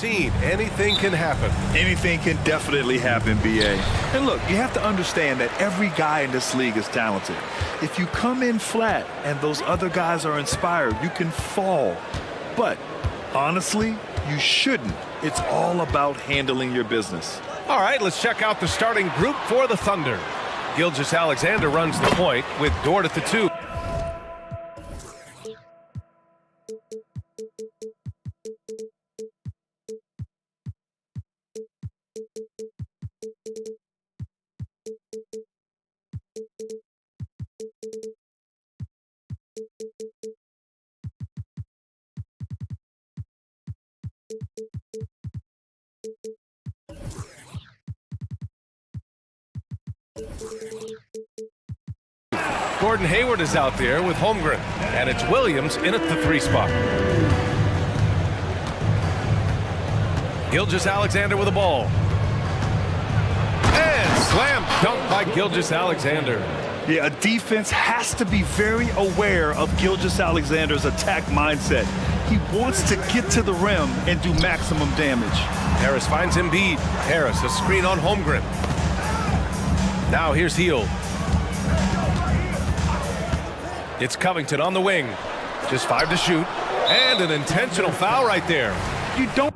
seen, anything can happen. Anything can definitely happen, BA. And look, you have to understand that every guy in this league is talented. If you come in flat and those other guys are inspired, you can fall. But honestly, you shouldn't. It's all about handling your business. All right, let's check out the starting group for the Thunder. Gilgeous-Alexander runs the point with Dort at the 2. Gordon Hayward is out there with Holmgren, and it's Williams in at the 3 spot. Gilgeous-Alexander with the ball. And slam dunk by Gilgeous-Alexander. Yeah, a defense has to be very aware of Gilgeous-Alexander's attack mindset. He wants to get to the rim and do maximum damage. Harris finds Embiid. Harris, a screen on Holmgren. Now here's Hield. It's Covington on the wing. Just 5 to shoot. And an intentional foul right there. You don't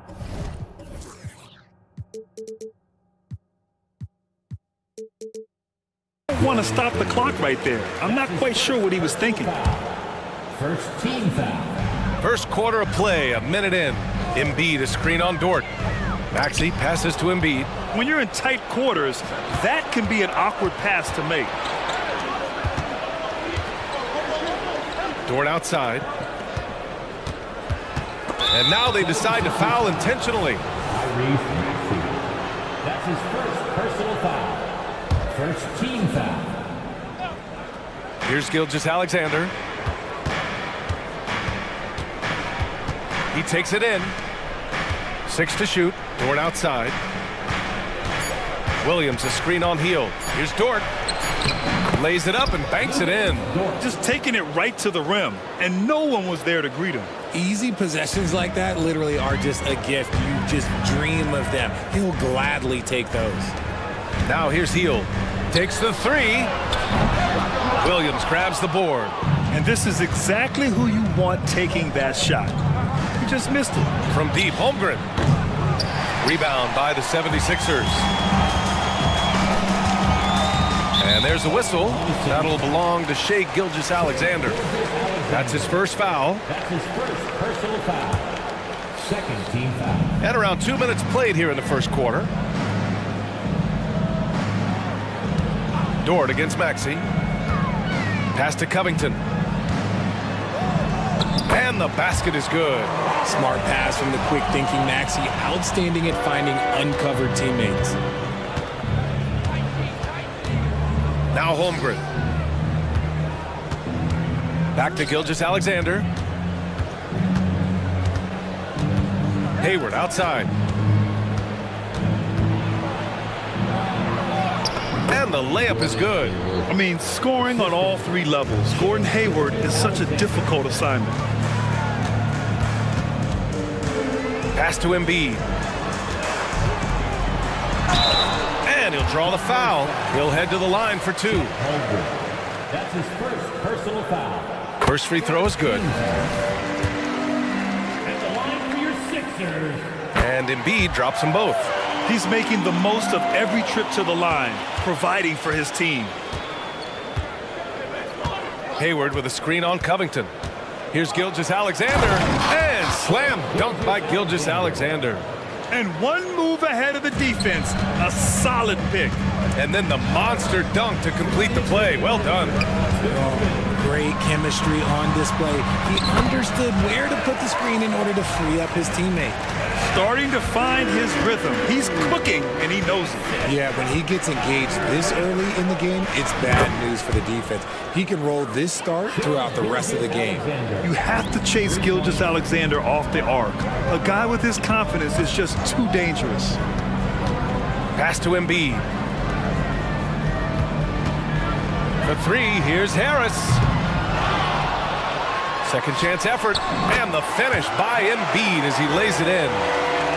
want to stop the clock right there. I'm not quite sure what he was thinking. First team foul. First quarter of play, a minute in. Embiid, a screen on Dort. Maxey passes to Embiid. When you're in tight quarters, that can be an awkward pass to make. Dort outside. And now they decide to foul intentionally. That's his first personal foul. First team foul. Here's Gilgeous-Alexander. He takes it in. 6 to shoot. Dort outside. Williams, a screen on Hield. Here's Dort. Lays it up and banks it in. Just taking it right to the rim, and no one was there to greet him. Easy possessions like that literally are just a gift. You just dream of them. He'll gladly take those. Now here's Hield. Takes the 3. Williams grabs the board. And this is exactly who you want taking that shot. He just missed it. From deep, Holmgren. Rebound by the 76ers. And there's a whistle. That'll belong to Shai Gilgeous-Alexander. That's his first foul. That's his first personal foul. Second team foul. And around 2 minutes played here in the first quarter. Dort against Maxey. Pass to Covington. And the basket is good. Smart pass from the quick thinking Maxey. Outstanding at finding uncovered teammates. Now Holmgren. Back to Gilgeous-Alexander. Hayward outside. And the layup is good. I mean, scoring on all 3 levels. Gordon Hayward is such a difficult assignment. Pass to Embiid. And he'll draw the foul. He'll head to the line for 2. That's his first personal foul. First free throw is good. At the line for your Sixers. And Embiid drops them both. He's making the most of every trip to the line, providing for his team. Hayward with a screen on Covington. Here's Gilgeous-Alexander. And slam dunk by Gilgeous-Alexander. And one move ahead of the defense. A solid pick. And then the monster dunk to complete the play. Well done. Great chemistry on display. He understood where to put the screen in order to free up his teammate. Starting to find his rhythm. He's cooking, and he knows it. Yeah, when he gets engaged this early in the game, it's bad news for the defense. He can roll this start throughout the rest of the game. You have to chase Gilgeous-Alexander off the arc. A guy with his confidence is just too dangerous. Pass to Embiid. For 3, here's Harris. Second chance effort, and the finish by Embiid as he lays it in.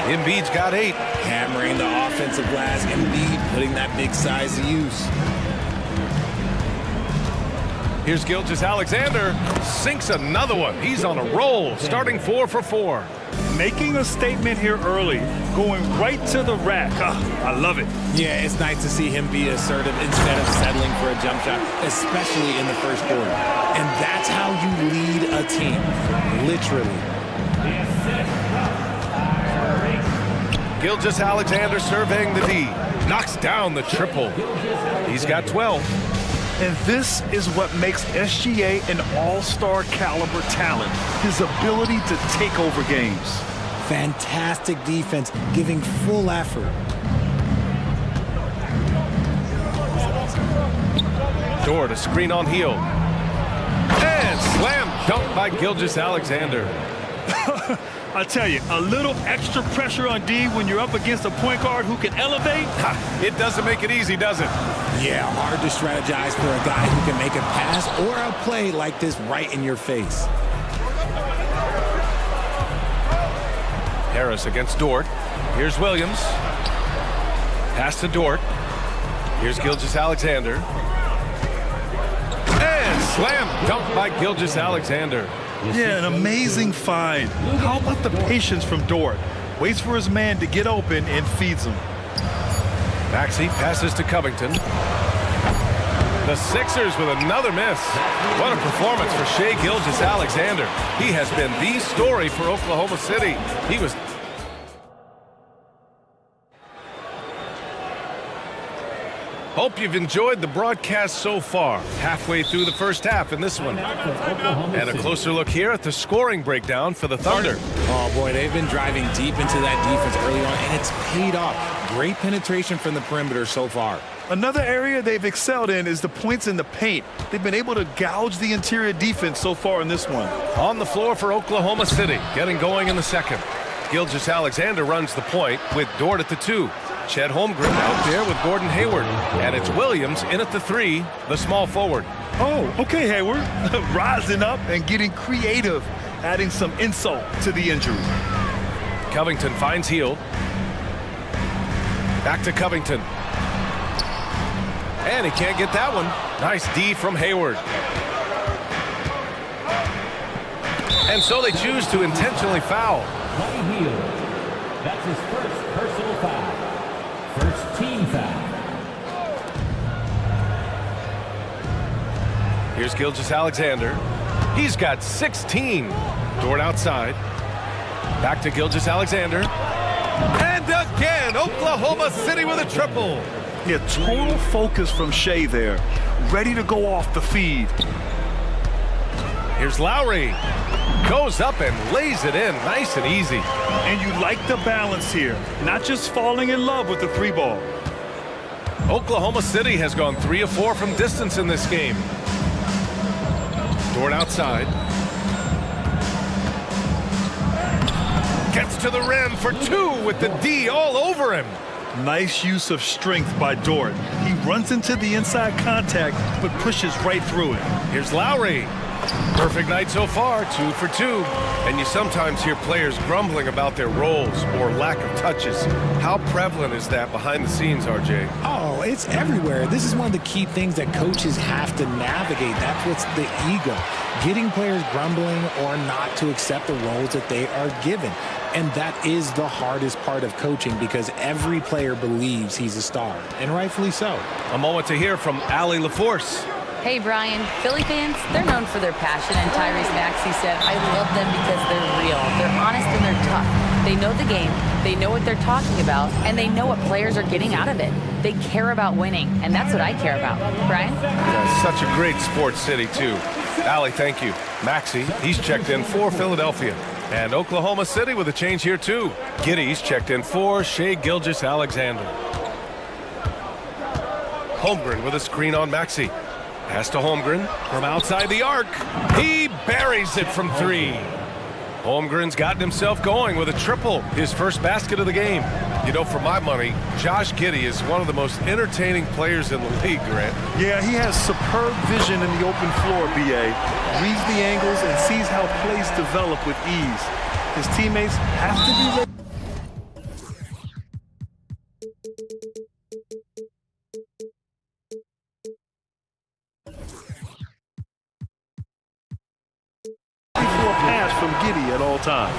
Embiid's got 8. Hammering the offensive glass, Embiid putting that big size to use. Here's Gilgeous-Alexander. Sinks another one. He's on a roll, starting 4 for 4. Making a statement here early, going right to the rack. I love it. Yeah, it's nice to see him be assertive instead of settling for a jump shot, especially in the first quarter. And that's how you lead a team, literally. Gilgeous-Alexander surveying the D. Knocks down the triple. He's got 12. And this is what makes SGA an all-star caliber talent, his ability to take over games. Fantastic defense, giving full effort. Dort, a screen on heel. And slam dunk by Gilgeous-Alexander. I tell you, a little extra pressure on D when you're up against a point guard who can elevate. It doesn't make it easy, does it? Yeah, hard to strategize for a guy who can make a pass or a play like this right in your face. Harris against Dort. Here's Williams. Pass to Dort. Here's Gilgeous-Alexander. And slam dunk by Gilgeous-Alexander. Yeah, an amazing find. How about the patience from Dort? Waits for his man to get open and feeds him. Maxey passes to Covington. The Sixers with another miss. What a performance for Shai Gilgeous-Alexander. He has been the story for Oklahoma City. He was... Hope you've enjoyed the broadcast so far. Halfway through the first half in this one. And a closer look here at the scoring breakdown for the Thunder. Oh boy, they've been driving deep into that defense early on, and it's paid off. Great penetration from the perimeter so far. Another area they've excelled in is the points in the paint. They've been able to gouge the interior defense so far in this one. On the floor for Oklahoma City, getting going in the second. Gilgeous-Alexander runs the point with Dort at the 2. Chet Holmgren out there with Gordon Hayward. And it's Williams in at the 3, the small forward. Oh, okay, Hayward. Rising up and getting creative, adding some insult to the injury. Covington finds Hield. Back to Covington. And he can't get that one. Nice D from Hayward. And so they choose to intentionally foul. Hield. That's his first personal foul. First team foul. Here's Gilgeous-Alexander. He's got 16. Dort outside. Back to Gilgeous-Alexander. And again, Oklahoma City with a triple. Yeah, total focus from Shai there. Ready to go off the feed. Here's Lowry. Goes up and lays it in nice and easy. And you like the balance here. Not just falling in love with the 3-ball. Oklahoma City has gone 3 of 4 from distance in this game. Dort outside. Gets to the rim for 2 with the D all over him. Nice use of strength by Dort. He runs into the inside contact, but pushes right through it. Here's Lowry. Perfect night so far, 2 for 2. And you sometimes hear players grumbling about their roles or lack of touches. How prevalent is that behind the scenes, RJ? Oh, it's everywhere. This is one of the key things that coaches have to navigate. That's what's the ego. Getting players grumbling or not to accept the roles that they are given. And that is the hardest part of coaching because every player believes he's a star, and rightfully so. A moment to hear from Allie LaForce. Hey, Brian, Philly fans, they're known for their passion, and Tyrese Maxey said, I love them because they're real, they're honest, and they're tough. They know the game, they know what they're talking about, and they know what players are getting out of it. They care about winning, and that's what I care about. Brian? Yeah, such a great sports city, too. Allie, thank you. Maxey, he's checked in for Philadelphia. And Oklahoma City with a change here, too. Giddy's checked in for Shai Gilgeous-Alexander. Holmgren with a screen on Maxey. Pass to Holmgren from outside the arc. He buries it from 3. Holmgren's gotten himself going with a triple, his first basket of the game. You know, for my money, Josh Giddey is one of the most entertaining players in the league, Grant. Yeah, he has superb vision in the open floor, B.A. Reads the angles and sees how plays develop with ease. His teammates have to be ready. Pass from Giddy at all times.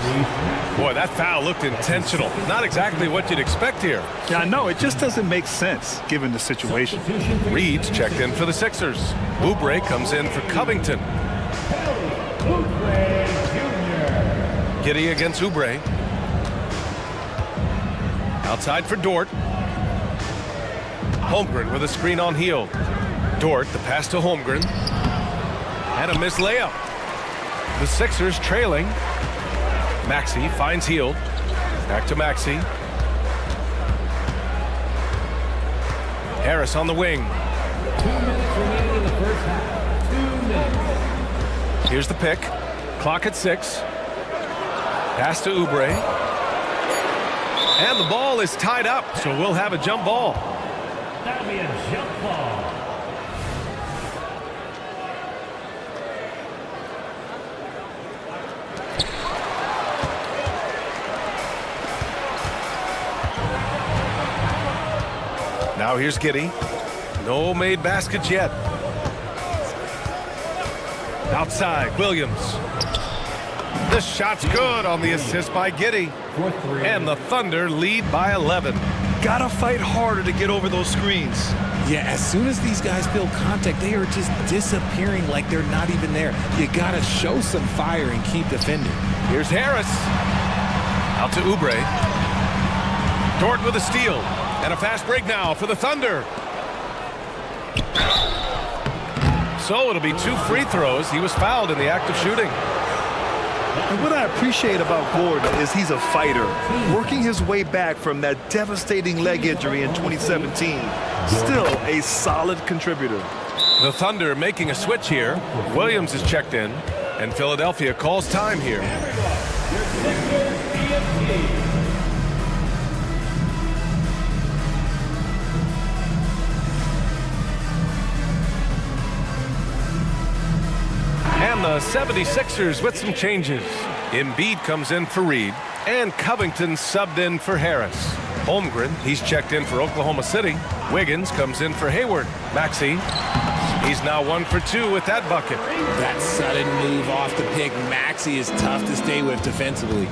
Boy, that foul looked intentional. Not exactly what you'd expect here. Yeah, I know. It just doesn't make sense given the situation. Reed's checked in for the Sixers. Oubre comes in for Covington. Giddy against Oubre. Outside for Dort. Holmgren with a screen on Hield. Dort, the pass to Holmgren. And a missed layup. The Sixers trailing. Maxey finds Hield. Back to Maxey. Harris on the wing. 2 minutes remaining in the first half. 2 minutes. Here's the pick. Clock at 6. Pass to Oubre. And the ball is tied up, so we'll have a jump ball. That'll be a jump ball. Now here's Giddy. No made baskets yet. Outside, Williams. The shot's good on the assist by Giddy. And the Thunder lead by 11. Gotta fight harder to get over those screens. Yeah, as soon as these guys feel contact, they are just disappearing like they're not even there. You gotta show some fire and keep defending. Here's Harris. Out to Oubre. Dort with a steal. And a fast break now for the Thunder. So it'll be 2 free throws. He was fouled in the act of shooting. And what I appreciate about Gordon is he's a fighter, working his way back from that devastating leg injury in 2017. Still a solid contributor. The Thunder making a switch here. Williams is checked in, and Philadelphia calls time here. And the 76ers with some changes. Embiid comes in for Reed, and Covington subbed in for Harris. Holmgren, he's checked in for Oklahoma City. Wiggins comes in for Hayward. Maxey, he's now 1 for 2 with that bucket. That sudden move off the pick, Maxey is tough to stay with defensively.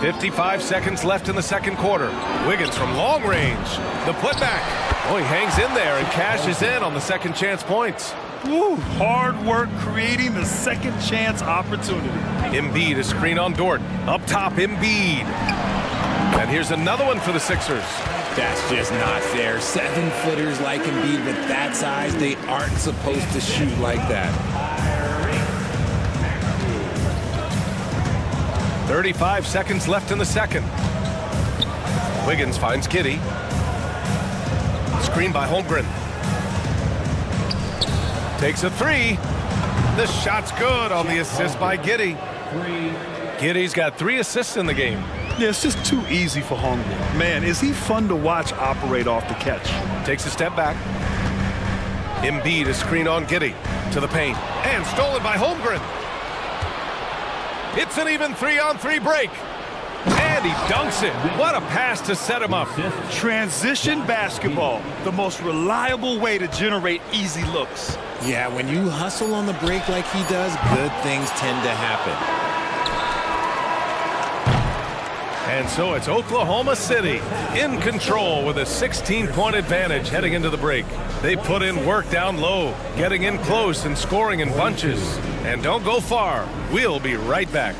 55 seconds left in the second quarter. Wiggins from long range. The putback. Oh, he hangs in there and cashes in on the second chance points. Woo, hard work creating the second chance opportunity. Embiid, a screen on Dort. Up top, Embiid. And here's another one for the Sixers. That's just not fair. 7-footers like Embiid with that size, they aren't supposed to shoot like that. 35 seconds left in the second. Wiggins finds Giddy. Screen by Holmgren. Takes a 3. The shot's good on the assist by Giddy. Giddy's got 3 assists in the game. Yeah, it's just too easy for Holmgren. Man, is he fun to watch operate off the catch. Takes a step back. Embiid, a screen on Giddy. To the paint. And stolen by Holmgren. It's an even 3-on-3 break. And he dunks it. What a pass to set him up. Transition basketball, the most reliable way to generate easy looks. Yeah, when you hustle on the break like he does, good things tend to happen. And so it's Oklahoma City in control with a 16-point advantage heading into the break. They put in work down low, getting in close and scoring in bunches. And don't go far. We'll be right back.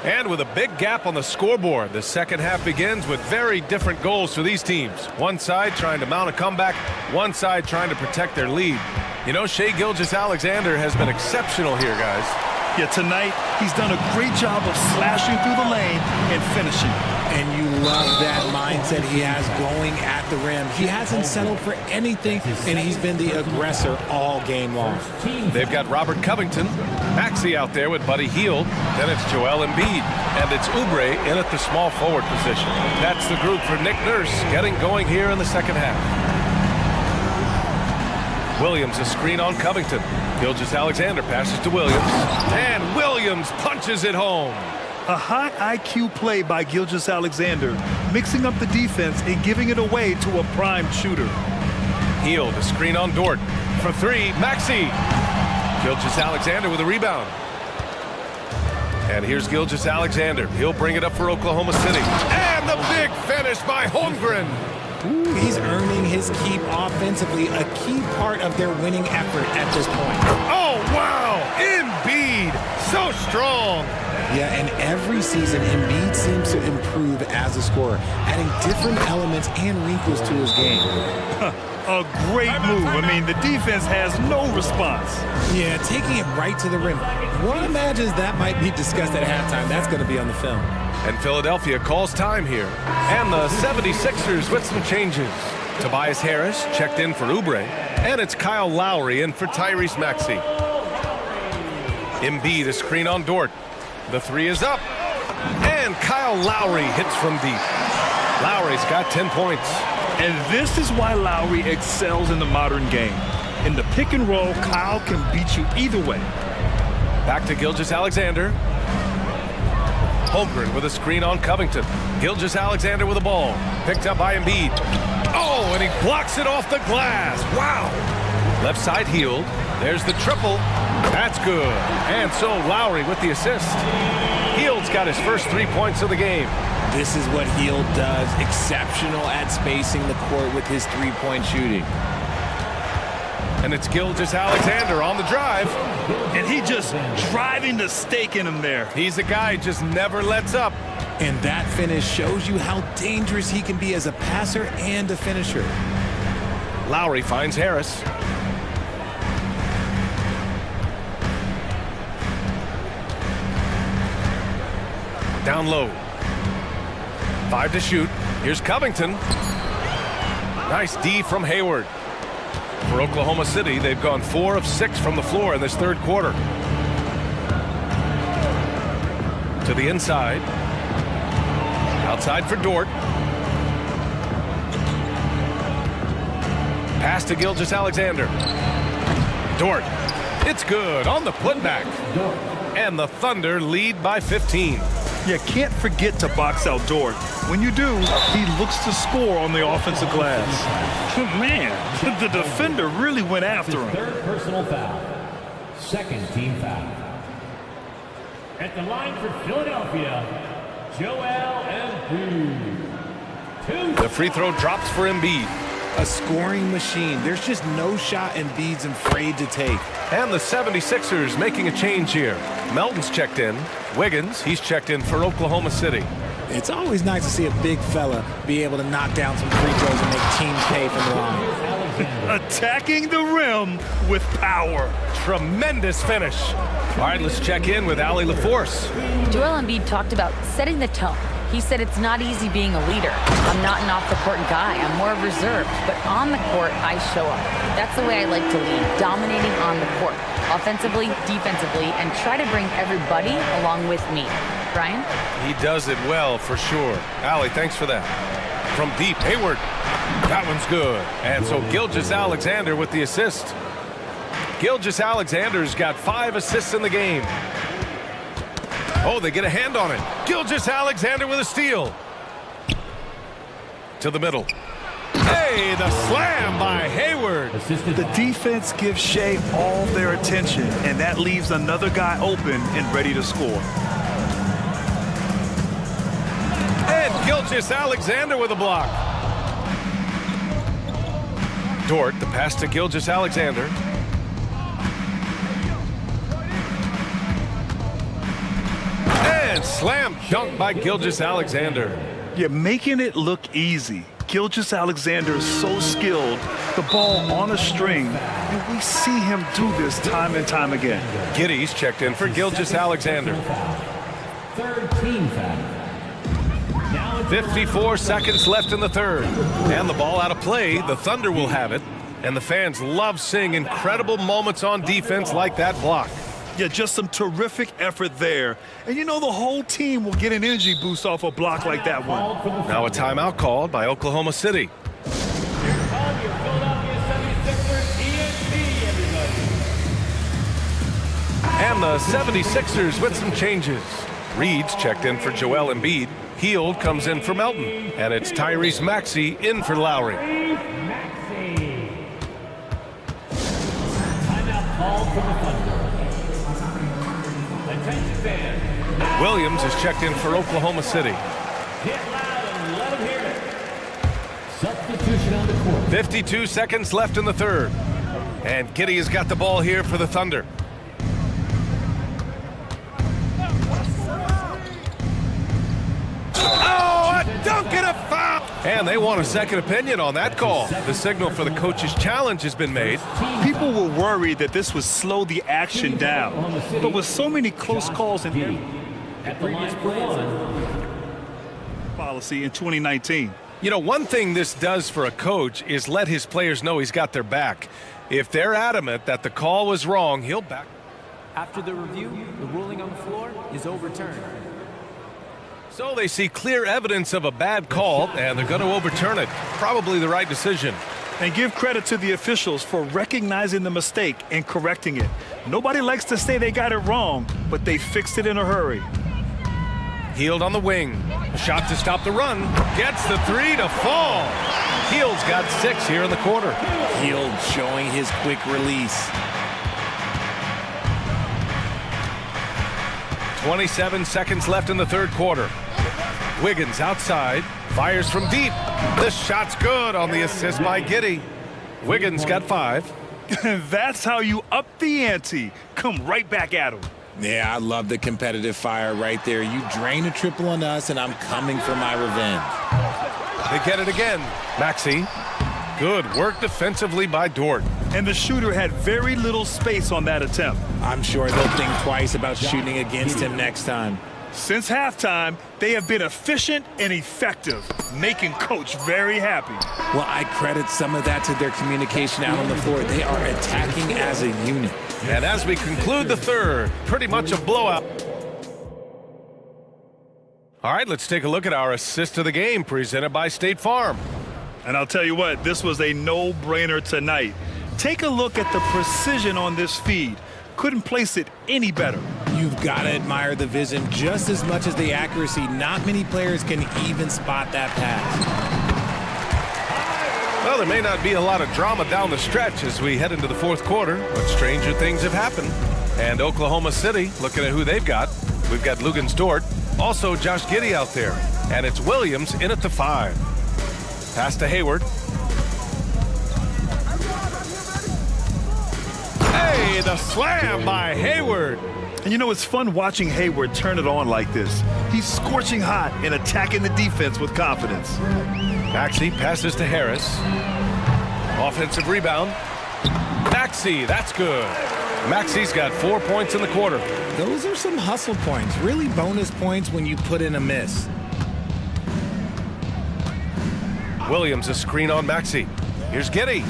And with a big gap on the scoreboard, the second half begins with very different goals for these teams. One side trying to mount a comeback, one side trying to protect their lead. You know, Shai Gilgeous-Alexander has been exceptional here, guys. Yeah, tonight he's done a great job of slashing through the lane and finishing. And you love that mindset he has going at the rim. He hasn't settled for anything, and he's been the aggressor all game long. They've got Robert Covington, Maxey out there with Buddy Hield. Then it's Joel Embiid, and it's Oubre in at the small forward position. That's the group for Nick Nurse getting going here in the second half. Williams, a screen on Covington. Gilgeous-Alexander passes to Williams, and Williams punches it home. A high IQ play by Gilgeous-Alexander, mixing up the defense and giving it away to a prime shooter. Hield, a screen on Dort. For three, Maxey. Gilgeous-Alexander with a rebound. And here's Gilgeous-Alexander. He'll bring it up for Oklahoma City. And the big finish by Holmgren. He's earning his keep offensively, a key part of their winning effort at this point. Oh, wow! Embiid, so strong. Yeah, and every season, Embiid seems to improve as a scorer, adding different elements and wrinkles to his game. A great move. I mean, the defense has no response. Yeah, taking it right to the rim. One imagines that might be discussed at halftime. That's going to be on the film. And Philadelphia calls time here. And the 76ers with some changes. Tobias Harris checked in for Oubre. And it's Kyle Lowry in for Tyrese Maxey. Embiid, a screen on Dort. The three is up. And Kyle Lowry hits from deep. Lowry's got 10 points. And this is why Lowry excels in the modern game. In the pick and roll, Kyle can beat you either way. Back to Gilgeous-Alexander. Holmgren with a screen on Covington. Gilgeous-Alexander with the ball. Picked up by Embiid. Oh, and he blocks it off the glass. Wow. Left side Hield. There's the triple. That's good. And so Lowry with the assist. Hield's got his first 3 points of the game. This is what Hield does. Exceptional at spacing the court with his three-point shooting. And it's Gilgeous-Alexander on the drive. And he just driving the stake in him there. He's a guy who just never lets up. And that finish shows you how dangerous he can be as a passer and a finisher. Lowry finds Harris. Down low. 5 to shoot. Here's Covington. Nice D from Hayward. For Oklahoma City, they've gone 4 of 6 from the floor in this third quarter. To the inside. Outside for Dort. Pass to Gilgeous-Alexander. Dort. It's good on the putback. And the Thunder lead by 15. You can't forget to box out Dort. When you do, he looks to score on the offensive glass. Man, the defender really went after him. Third personal foul. Second team foul. At the line for Philadelphia, Joel Embiid. The free throw drops for Embiid. A scoring machine. There's just no shot Embiid's afraid to take. And the 76ers making a change here. Melton's checked in. Wiggins, he's checked in for Oklahoma City. It's always nice to see a big fella be able to knock down some free throws and make teams pay from the line. Attacking the rim with power. Tremendous finish. All right, let's check in with Allie LaForce. Joel Embiid talked about setting the tone. He said it's not easy being a leader. I'm not an off-the-court guy. I'm more reserved. But on the court, I show up. That's the way I like to lead, dominating on the court, offensively, defensively, and try to bring everybody along with me. Brian? He does it well, for sure. Allie, thanks for that. From deep, Hayward. That one's good. And so Gilgeous-Alexander with the assist. Gilgeous-Alexander's got 5 assists in the game. Oh, they get a hand on it. Gilgeous-Alexander with a steal. To the middle. Hey, the slam by Hayward. The defense gives Shea all their attention, and that leaves another guy open and ready to score. And Gilgeous-Alexander with a block. Dort, the pass to Gilgeous-Alexander. And slam dunk by Gilgeous-Alexander. You're making it look easy. Gilgeous-Alexander is so skilled, the ball on a string, and we see him do this time and time again. Giddy's checked in for Gilgeous-Alexander. Third team foul. Now it's 54 seconds left in the third. And the ball out of play. The Thunder will have it. And the fans love seeing incredible moments on defense like that block. Yeah, just some terrific effort there. And you know the whole team will get an energy boost off a block like that one. Now a timeout called by Oklahoma City. And the 76ers with some changes. Reed's checked in for Joel Embiid. Heald comes in for Melton. And it's Tyrese Maxey in for Lowry. timeout called from the Thunder. Attention fans. Williams is checked in for Oklahoma City. Get loud and let them hear it. Substitution on the court. 52 seconds left in the third. And Giddey has got the ball here for the Thunder. Oh, a dunk and a foul! And they want a second opinion on that call. The signal for the coach's challenge has been made. People were worried that this would slow the action down. But with so many close calls in At the line for one. policy in 2019. You know, one thing this does for a coach is let his players know he's got their back. If they're adamant that the call was wrong, he'll back. After the review, the ruling on the floor is overturned. So they see clear evidence of a bad call, and they're going to overturn it. Probably the right decision. And give credit to the officials for recognizing the mistake and correcting it. Nobody likes to say they got it wrong, but they fixed it in a hurry. Heald on the wing. A shot to stop the run. Gets the three to fall. Heald's got 6 here in the quarter. Heald showing his quick release. 27 seconds left in the third quarter. Wiggins outside. Fires from deep. The shot's good on the assist by Giddey. Wiggins got 5. That's how you up the ante. Come right back at him. Yeah, I love the competitive fire right there. You drain a triple on us, and I'm coming for my revenge. They get it again. Maxey. Good work defensively by Dort. And the shooter had very little space on that attempt. I'm sure they'll think twice about shooting against him next time. Since halftime, they have been efficient and effective, making Coach very happy. Well, I credit some of that to their communication out on the floor. They are attacking as a unit. And as we conclude the third, pretty much a blowout. All right, let's take a look at our assist of the game presented by State Farm. And I'll tell you what, this was a no-brainer tonight. Take a look at the precision on this feed. Couldn't place it any better. You've got to admire the vision just as much as the accuracy. Not many players can even spot that pass. Well, there may not be a lot of drama down the stretch as we head into the fourth quarter, but stranger things have happened. And Oklahoma City, looking at who they've got. We've got Luguentz Dort, also Josh Giddey out there. And it's Williams in at the 5. Pass to Hayward. Hey, the slam by Hayward. And you know, it's fun watching Hayward turn it on like this. He's scorching hot and attacking the defense with confidence. Maxey passes to Harris. Offensive rebound. Maxey, that's good. Maxey's got 4 points in the quarter. Those are some hustle points, really bonus points when you put in a miss. Williams a screen on Maxey. Here's Giddey.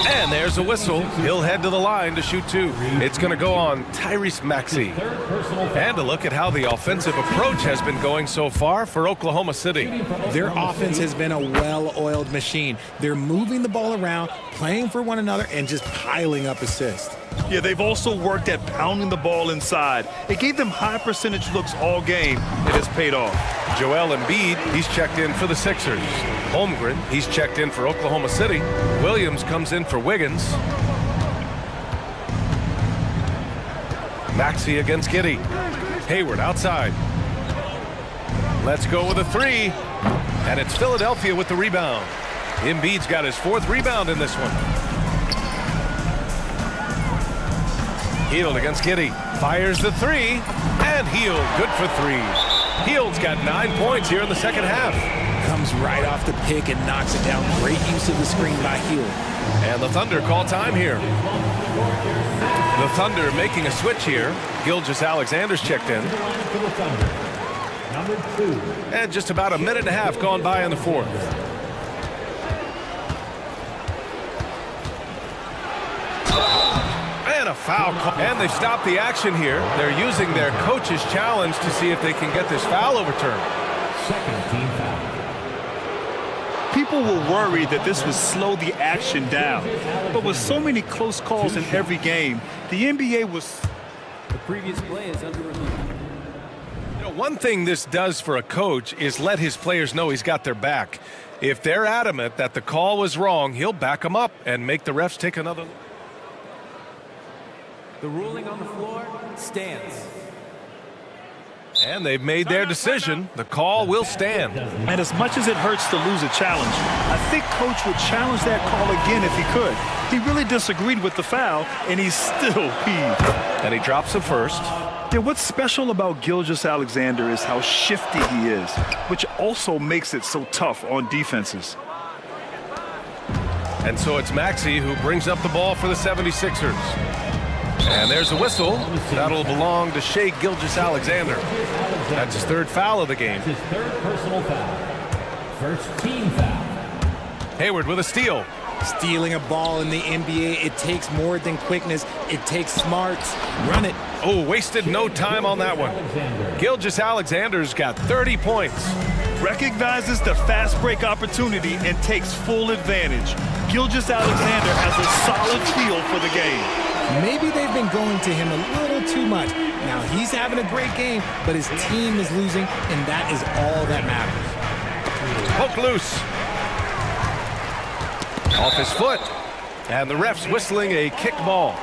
And there's a whistle. He'll head to the line to shoot 2. It's going to go on Tyrese Maxey. And a look at how the offensive approach has been going so far for Oklahoma City. Their offense has been a well-oiled machine. They're moving the ball around, playing for one another, and just piling up assists. Yeah, they've also worked at pounding the ball inside. It gave them high percentage looks all game. It has paid off. Joel Embiid, he's checked in for the Sixers. Holmgren, he's checked in for Oklahoma City. Williams comes in for Wiggins. Maxey against Giddey. Hayward outside. Let's go with a 3. And it's Philadelphia with the rebound. Embiid's got his 4th rebound in this one. Heald against Giddey. Fires the 3. And Heald good for 3. Hield's got 9 points here in the second half. Comes right off the pick and knocks it down. Great use of the screen by Hield. And the Thunder call time here. The Thunder making a switch here. Gilgeous-Alexander's checked in. For the Thunder, number 2. And just about a minute and a half gone by in the fourth. And a foul call. And they've stopped the action here. They're using their coach's challenge to see if they can get this foul overturned. Second team foul. People were worried that this would slow the action down. But with so many close calls in every game, the NBA was... The previous play is under review. You know, one thing this does for a coach is let his players know he's got their back. If they're adamant that the call was wrong, he'll back them up and make the refs take another look. The ruling on the floor stands. And they've made their decision. The call will stand. And as much as it hurts to lose a challenge, I think Coach would challenge that call again if he could. He really disagreed with the foul, and he's still peeved. And he drops it first. Yeah, what's special about Gilgeous-Alexander is how shifty he is, which also makes it so tough on defenses. And so it's Maxey who brings up the ball for the 76ers. And there's a whistle. That'll belong to Shai Gilgeous-Alexander. That's his third foul of the game. His third personal foul. First team foul. Hayward with a steal. Stealing a ball in the NBA, it takes more than quickness. It takes smarts. Run it. Oh, wasted no time on that one. Gilgeous-Alexander's got 30 points. Recognizes the fast break opportunity and takes full advantage. Gilgeous-Alexander has a solid feel for the game. Maybe they've been going to him a little too much. Now he's having a great game, but his team is losing, and that is all that matters. Poke loose. Off his foot. And the ref's whistling a kick ball.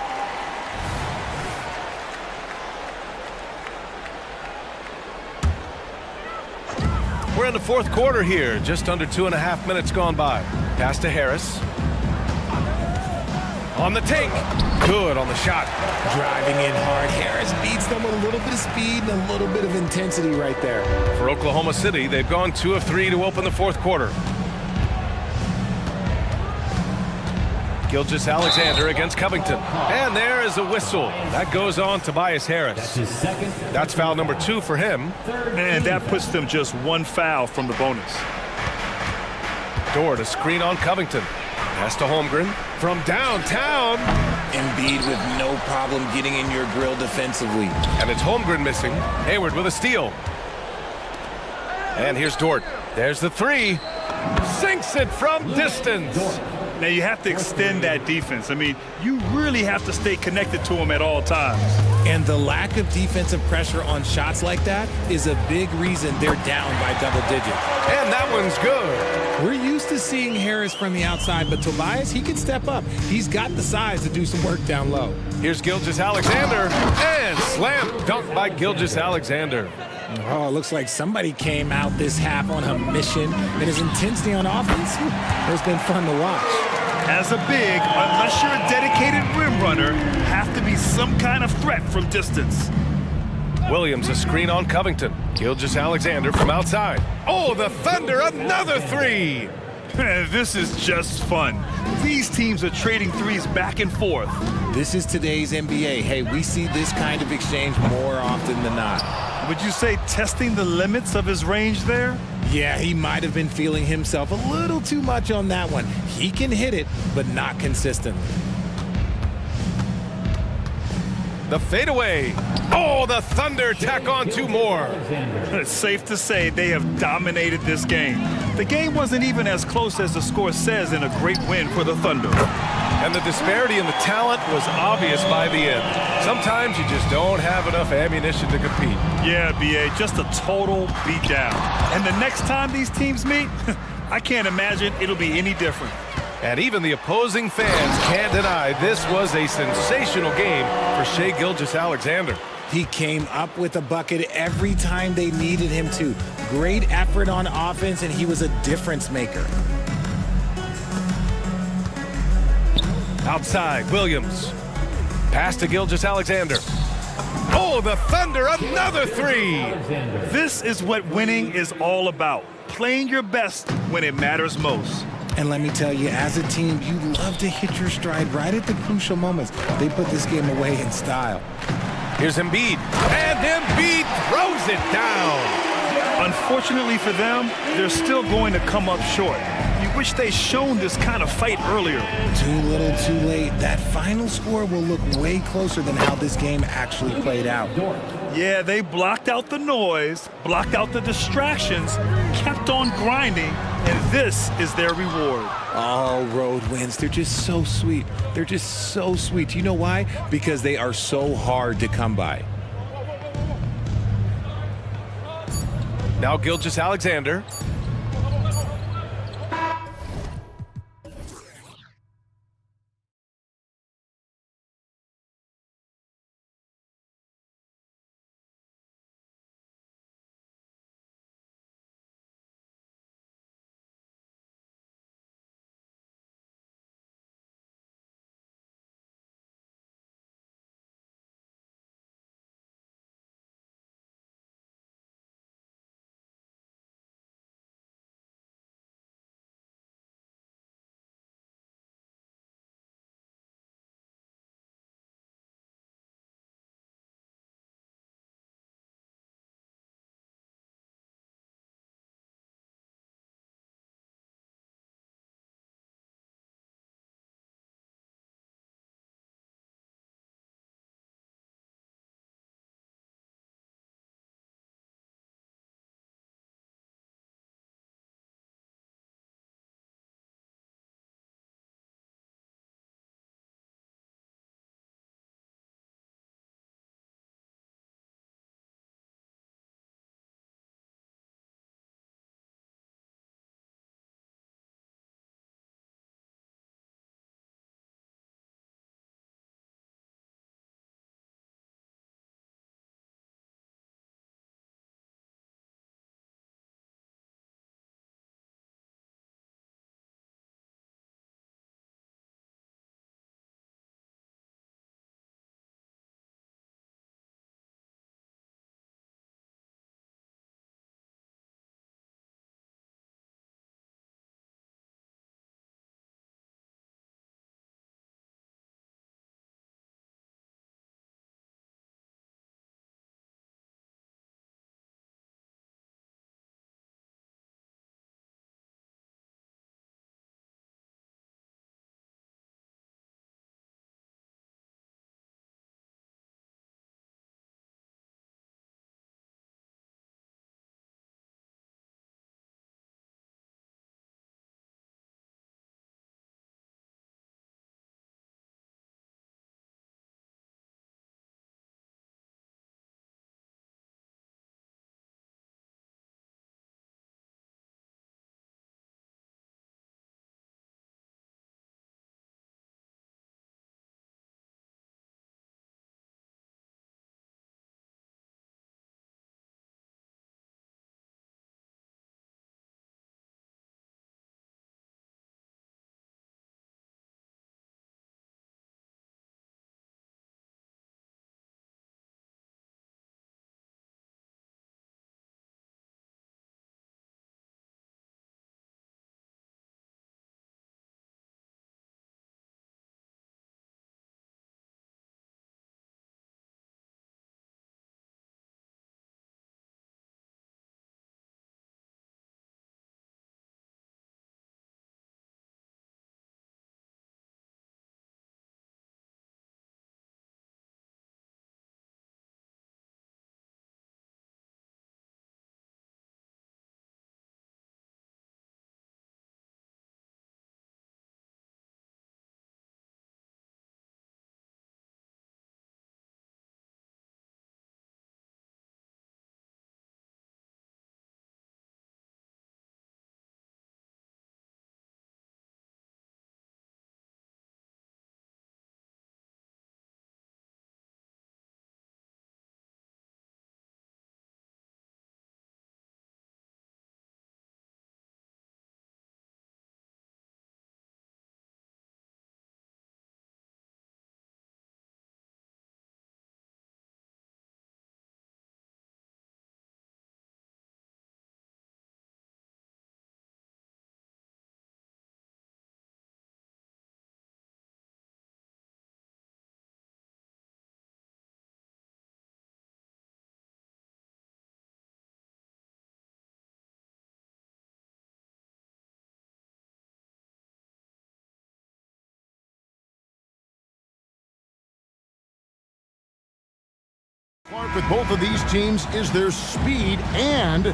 We're in the fourth quarter here. Just under 2.5 minutes gone by. Pass to Harris. On the take. Good on the shot. Driving in hard. Harris beats them with a little bit of speed and a little bit of intensity right there. For Oklahoma City, they've gone 2 of 3 to open the fourth quarter. Gilgeous-Alexander against Covington. And there is a whistle. That goes on Tobias Harris. That's his second. That's foul number 2 for him. And that puts them just one foul from the bonus. Dort, a screen on Covington. Pass to Holmgren from downtown. Embiid with no problem getting in your grill defensively. And it's Holmgren missing. Hayward with a steal. And here's Dort. There's the 3. Sinks it from distance. Now you have to extend that defense. I mean, you really have to stay connected to him at all times. And the lack of defensive pressure on shots like that is a big reason they're down by double digits. And that one's good. We're used to seeing Harris from the outside, but Tobias, he can step up. He's got the size to do some work down low. Here's Gilgeous-Alexander. And slam dunk by Gilgeous-Alexander. Oh, it looks like somebody came out this half on a mission. And his intensity on offense has been fun to watch. As a big, unless you're a dedicated rim runner, have to be some kind of threat from distance. Williams, a screen on Covington. Gilgeous-Alexander from outside. Oh, the Thunder, another 3. This is just fun. These teams are trading threes back and forth. This is today's NBA. Hey, we see this kind of exchange more often than not. Would you say testing the limits of his range there? Yeah, he might have been feeling himself a little too much on that one. He can hit it, but not consistently. The fadeaway. Oh, the Thunder tack on 2 more. It's safe to say they have dominated this game. The game wasn't even as close as the score says in a great win for the Thunder. And the disparity in the talent was obvious by the end. Sometimes you just don't have enough ammunition to compete. Yeah, B.A., just a total beatdown. And the next time these teams meet, I can't imagine it'll be any different. And even the opposing fans can't deny this was a sensational game for Shai Gilgeous-Alexander. He came up with a bucket every time they needed him to. Great effort on offense, and he was a difference maker. Outside, Williams. Pass to Gilgeous-Alexander. Oh, the Thunder, another three. This is what winning is all about. Playing your best when it matters most. And let me tell you, as a team, you love to hit your stride right at the crucial moments. They put this game away in style. Here's Embiid, and Embiid throws it down. Unfortunately for them, they're still going to come up short. You wish they'd shown this kind of fight earlier. Too little, too late. That final score will look way closer than how this game actually played out. Yeah, they blocked out the noise, blocked out the distractions, kept on grinding, and this is their reward. All road wins. They're just so sweet. They're just so sweet. You know why? Because they are so hard to come by. Now Gilgeous-Alexander. With both of these teams is their speed and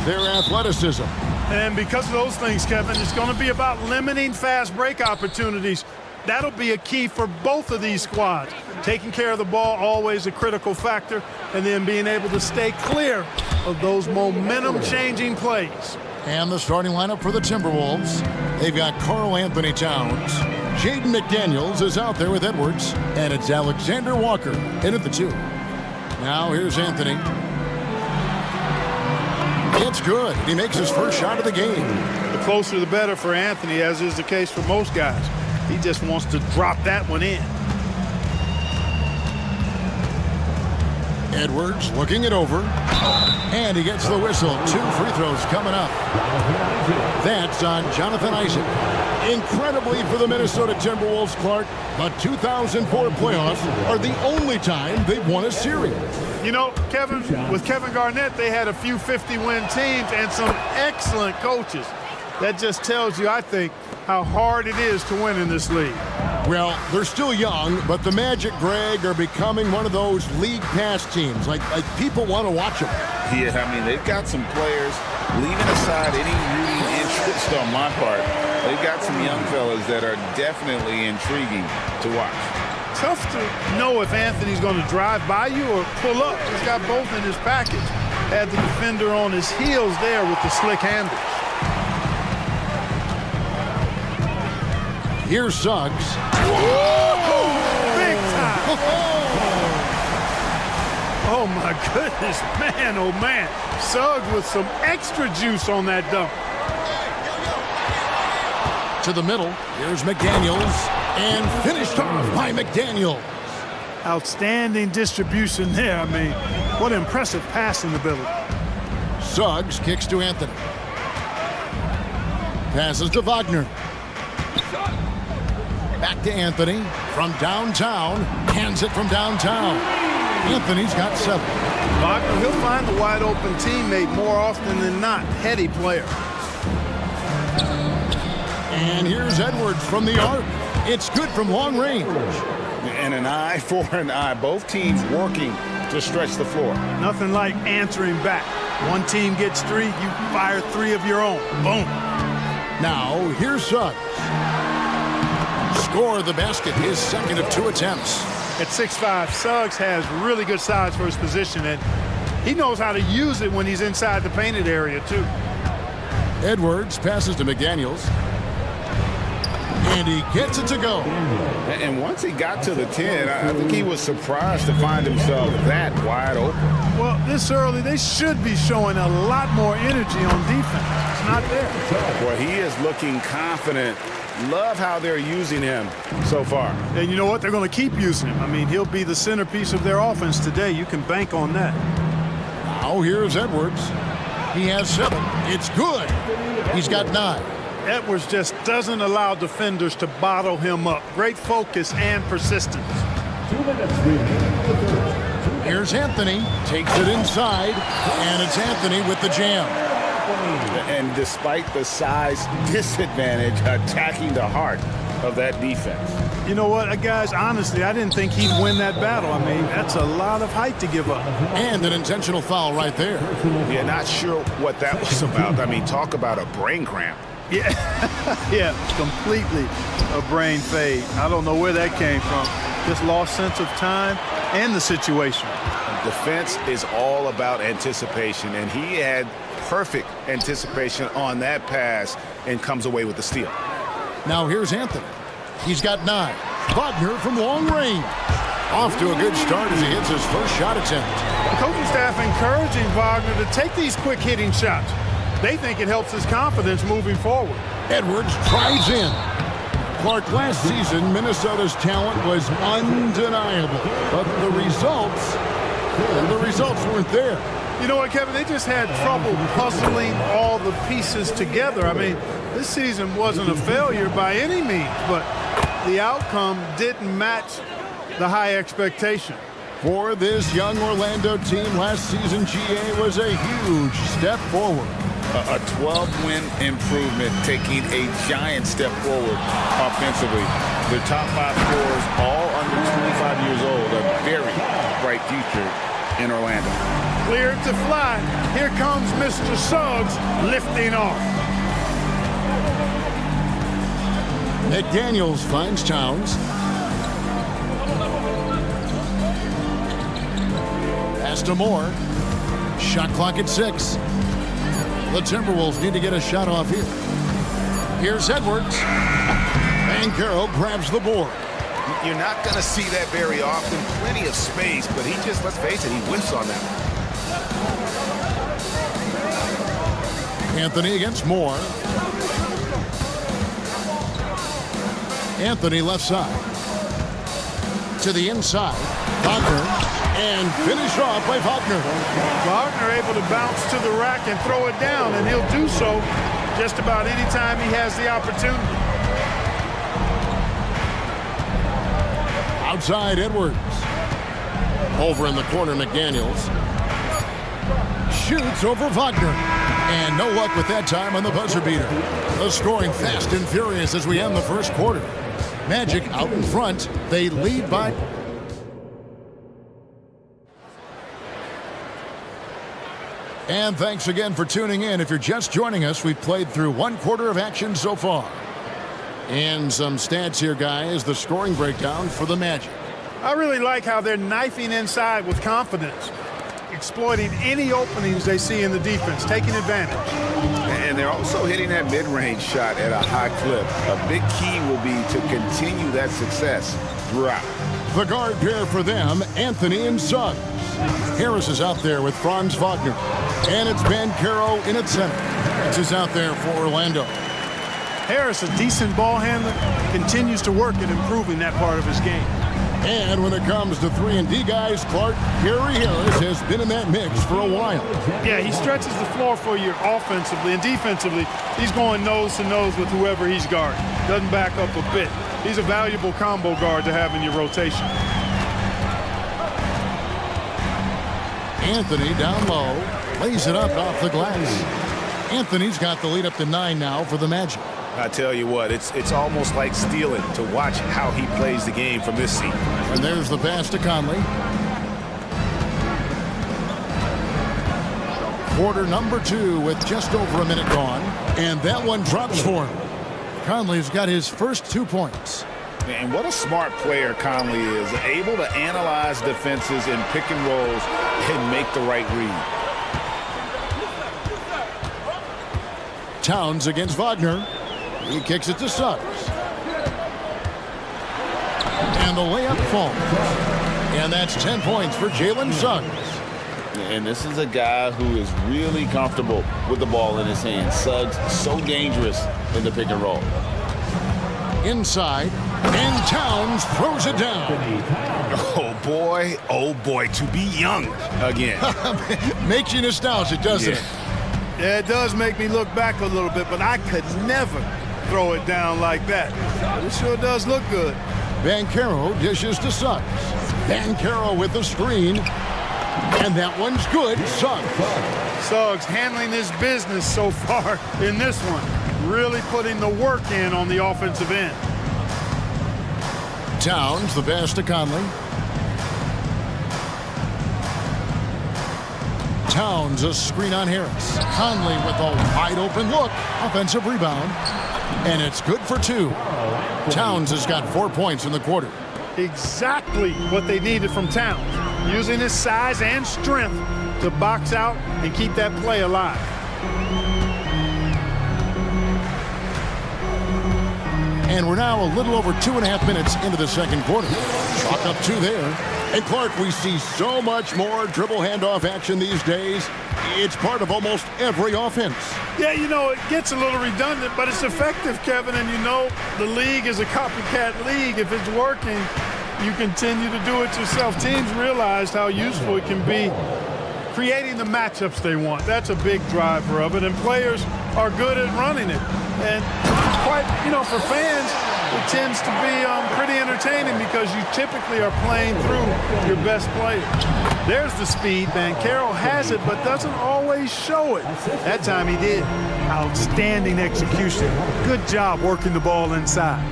their athleticism. And because of those things, Kevin, it's going to be about limiting fast break opportunities. That'll be a key for both of these squads. Taking care of the ball, always a critical factor, and then being able to stay clear of those momentum-changing plays. And the starting lineup for the Timberwolves. They've got Karl Anthony Towns. Jaden McDaniels is out there with Edwards. And it's Alexander Walker in at the 2. Now here's Anthony. It's good. He makes his first shot of the game. The closer the better for Anthony, as is the case for most guys. He just wants to drop that one in. Edwards looking it over. And he gets the whistle. 2 free throws coming up. That's on Jonathan Isaac. Incredibly for the Minnesota Timberwolves, Clark, the 2004 playoffs are the only time they've won a series. You know, Kevin, with Kevin Garnett, they had a few 50-win teams and some excellent coaches. That just tells you, I think, how hard it is to win in this league. Well, they're still young, but the Magic, Greg, are becoming one of those league pass teams. Like people want to watch them. Yeah, I mean, they've got some players, leaving aside any rooting interest on my part, they've got some young fellas that are definitely intriguing to watch. Tough to know if Anthony's going to drive by you or pull up. He's got both in his package. Had the defender on his heels there with the slick handles. Here's Suggs. Whoa! Big time! Oh my goodness, man, oh man. Suggs with some extra juice on that dunk. To the middle, here's McDaniels, and finished off by McDaniels. Outstanding distribution there. I mean, what impressive passing ability. Suggs kicks to Anthony. Passes to Wagner. Back to Anthony from downtown. Hands it from downtown. Anthony's got 7. Wagner, he'll find the wide open teammate more often than not. Heady player. And here's Edwards from the arc. It's good from long range. And an eye for an eye. Both teams working to stretch the floor. Nothing like answering back. One team gets 3, you fire 3 of your own. Boom. Now, here's Suggs. Score the basket, his second of 2 attempts. At 6'5", Suggs has really good size for his position, and he knows how to use it when he's inside the painted area, too. Edwards passes to McDaniels. And he gets it to go. And once he got to the 10, I think he was surprised to find himself that wide open. Well, this early, they should be showing a lot more energy on defense. It's not there. Boy, he is looking confident. Love how they're using him so far. And you know what? They're going to keep using him. I mean, he'll be the centerpiece of their offense today. You can bank on that. Now here's Edwards. He has 7. It's good. He's got 9. Edwards just doesn't allow defenders to bottle him up. Great focus and persistence. Here's Anthony. Takes it inside. And it's Anthony with the jam. And despite the size disadvantage, attacking the heart of that defense. You know what, guys, honestly, I didn't think he'd win that battle. I mean, that's a lot of height to give up. And an intentional foul right there. Yeah, not sure what that was about. I mean, talk about a brain cramp. Yeah, yeah, completely a brain fade. I don't know where that came from. Just lost sense of time and the situation. Defense is all about anticipation, and he had perfect anticipation on that pass and comes away with the steal. Now here's Anthony. He's got 9. Wagner from long range. Off to a good start as he hits his first shot attempt. The coaching staff encouraging Wagner to take these quick hitting shots. They think it helps his confidence moving forward. Edwards tries in. Clark, last season, Minnesota's talent was undeniable, but the results weren't there. You know what, Kevin? They just had trouble puzzling all the pieces together. I mean, this season wasn't a failure by any means, but the outcome didn't match the high expectation. For this young Orlando team, last season, GA was a huge step forward. A 12-win improvement, taking a giant step forward offensively. Their top 5 scorers, all under 25 years old, a very bright future in Orlando. Cleared to fly. Here comes Mr. Suggs lifting off. McDaniels finds Towns. Pass to Moore. Shot clock at 6. The Timberwolves need to get a shot off here. Here's Edwards. Banchero grabs the board. You're not going to see that very often. Plenty of space, but he just, let's face it, he whiffs on that one. Anthony against Moore. Anthony left side. To the inside. Wagner. And finish off by Wagner. Wagner able to bounce to the rack and throw it down, and he'll do so just about any time he has the opportunity. Outside Edwards. Over in the corner, McDaniels. Shoots over Wagner. And no luck with that time on the buzzer beater. The scoring fast and furious as we end the first quarter. Magic out in front. They lead by... And thanks again for tuning in. If you're just joining us, we've played through one quarter of action so far. And some stats here, guys. The scoring breakdown for the Magic. I really like how they're knifing inside with confidence, exploiting any openings they see in the defense, taking advantage. And they're also hitting that mid-range shot at a high clip. A big key will be to continue that success throughout. The guard pair for them, Anthony and Suggs. Harris is out there with Franz Wagner. And it's Banchero in at center. This is out there for Orlando. Harris, a decent ball handler, continues to work at improving that part of his game. And when it comes to 3-and-D guys, Clark, Gary Harris has been in that mix for a while. Yeah, he stretches the floor for you offensively, and defensively, he's going nose to nose with whoever he's guarding. Doesn't back up a bit. He's a valuable combo guard to have in your rotation. Anthony down low, lays it up off the glass. Anthony's got the lead up to 9 now for the Magic. I tell you what, it's almost like stealing to watch how he plays the game from this seat. And there's the pass to Conley. Quarter number 2 with just over a minute gone. And that one drops for him. Conley's got his first 2 points. And what a smart player Conley is. Able to analyze defenses in pick and rolls and make the right read. Towns against Wagner. He kicks it to Suggs. And the layup falls. And that's 10 points for Jalen Suggs. And this is a guy who is really comfortable with the ball in his hands. Suggs, so dangerous in the pick and roll. Inside, and Towns throws it down. Oh boy, to be young again. Makes you nostalgic, doesn't it? Yeah, it does make me look back a little bit, but I could never throw it down like that. But it sure does look good. Banchero dishes to Suggs. Banchero with the screen. And that one's good. Suggs handling his business so far in this one. Really putting the work in on the offensive end. Towns, the pass to Conley. Towns, a screen on Harris. Conley with a wide open look. Offensive rebound. And it's good for 2. Towns has got 4 points in the quarter. Exactly what they needed from Towns. Using his size and strength to box out and keep that play alive. And we're now a little over 2.5 minutes into the second quarter. Chalk up 2 there. And Clark, we see so much more dribble handoff action these days. It's part of almost every offense. Yeah, you know, it gets a little redundant, but it's effective, Kevin. And you know, the league is a copycat league. If it's working, you continue to do it yourself. Teams realized how useful it can be creating the matchups they want. That's a big driver of it, and players are good at running it. And quite, you know, for fans, it tends to be pretty entertaining because you typically are playing through your best player. There's the speed. Banchero has it, but doesn't always show it. That time he did. Outstanding execution. Good job working the ball inside.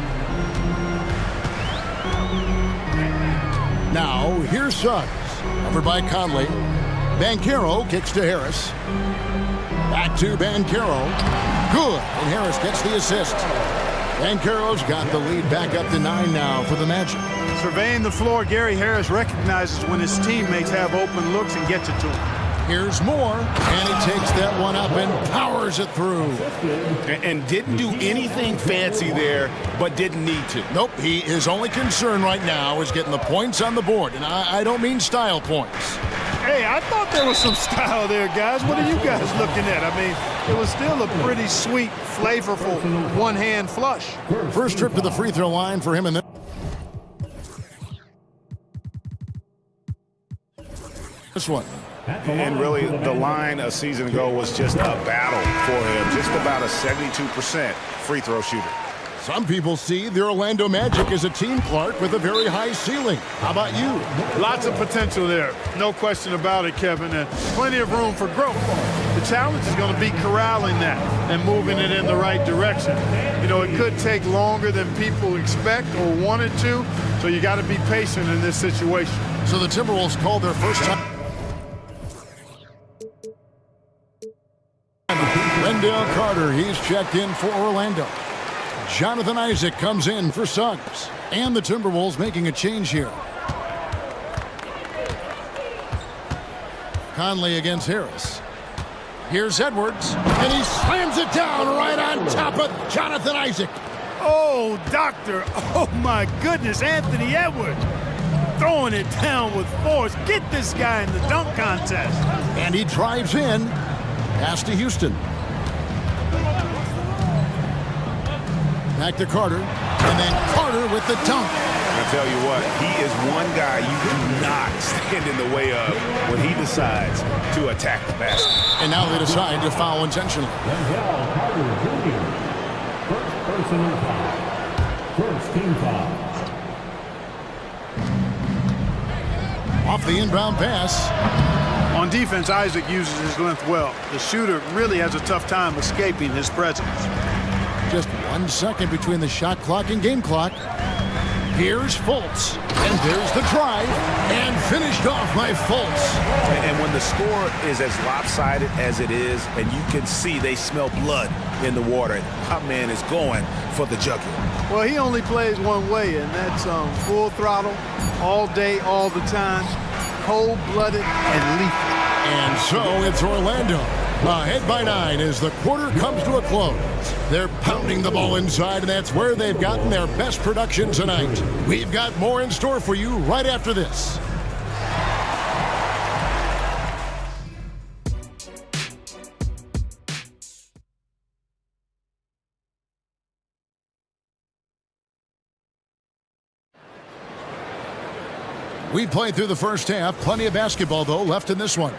Now, here's Suggs. Over by Conley. Banchero kicks to Harris. Back to Banchero. Good. And Harris gets the assist. Banchero's got the lead back up to 9 now for the Magic. Surveying the floor, Gary Harris recognizes when his teammates have open looks and gets it to him. Here's more, and he takes that one up and powers it through. And didn't do anything fancy there, but didn't need to. Nope, his only concern right now is getting the points on the board, and I don't mean style points. Hey, I thought there was some style there, guys. What are you guys looking at? I mean, it was still a pretty sweet, flavorful one-hand flush. First trip to the free throw line for him in this one. And really, the line a season ago was just a battle for him. Just about a 72% free throw shooter. Some people see the Orlando Magic as a team, Clark, with a very high ceiling. How about you? Lots of potential there. No question about it, Kevin. And plenty of room for growth. The challenge is going to be corralling that and moving it in the right direction. You know, it could take longer than people expect or wanted to, so you got to be patient in this situation. So the Timberwolves called their first time. Wendell Carter, he's checked in for Orlando. Jonathan Isaac comes in for Suggs. And the Timberwolves making a change here. Conley against Harris. Here's Edwards, and he slams it down right on top of Jonathan Isaac. Oh, doctor. Oh, my goodness. Anthony Edwards throwing it down with force. Get this guy in the dunk contest. And he drives in. Pass to Houston. Back to Carter. And then Carter with the dunk. I tell you what, he is one guy you do not stand in the way of when he decides to attack the basket. And now they decide to foul intentionally. Carter Jr. First personal foul. First team foul. Off the inbound pass. On defense, Isaac uses his length well. The shooter really has a tough time escaping his presence. Just 1 second between the shot clock and game clock. Here's Fultz. And there's the drive. And finished off by Fultz. And when the score is as lopsided as it is, and you can see they smell blood in the water, our man is going for the jugular. Well, he only plays one way, and that's full throttle, all day, all the time, cold-blooded and lethal. And so it's Orlando. Ahead by 9 as the quarter comes to a close. They're pounding the ball inside, and that's where they've gotten their best production tonight. We've got more in store for you right after this. We played through the first half. Plenty of basketball, though, left in this one.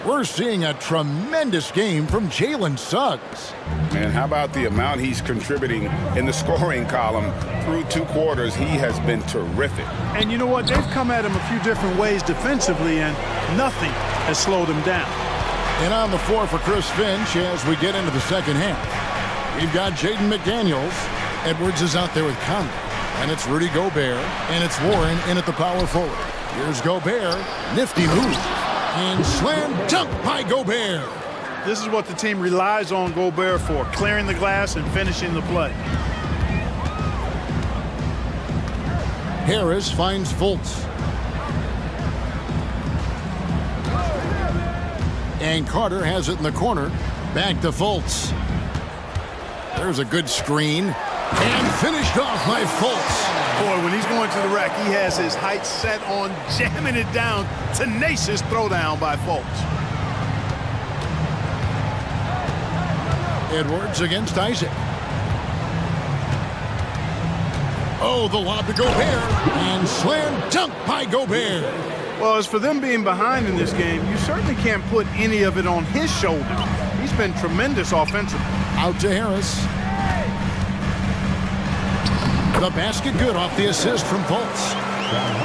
We're seeing a tremendous game from Jalen Suggs. And how about the amount he's contributing in the scoring column through 2 quarters? He has been terrific. And you know what? They've come at him a few different ways defensively, and nothing has slowed him down. And on the floor for Chris Finch as we get into the second half. We've got Jaden McDaniels. Edwards is out there with Conley. And it's Rudy Gobert. And it's Warren in at the power forward. Here's Gobert. Nifty move. And slam dunk by Gobert. This is what the team relies on Gobert for, clearing the glass and finishing the play. Harris finds Fultz. And Carter has it in the corner. Back to Fultz. There's a good screen. And finished off by Fultz. Boy, when he's going to the rack, he has his height set on jamming it down. Tenacious throwdown by Fultz. Edwards against Isaac. Oh, the lob to Gobert. And slam dunk by Gobert. Well, as for them being behind in this game, you certainly can't put any of it on his shoulders. He's been tremendous offensively. Out to Harris. The basket good off the assist from Fultz.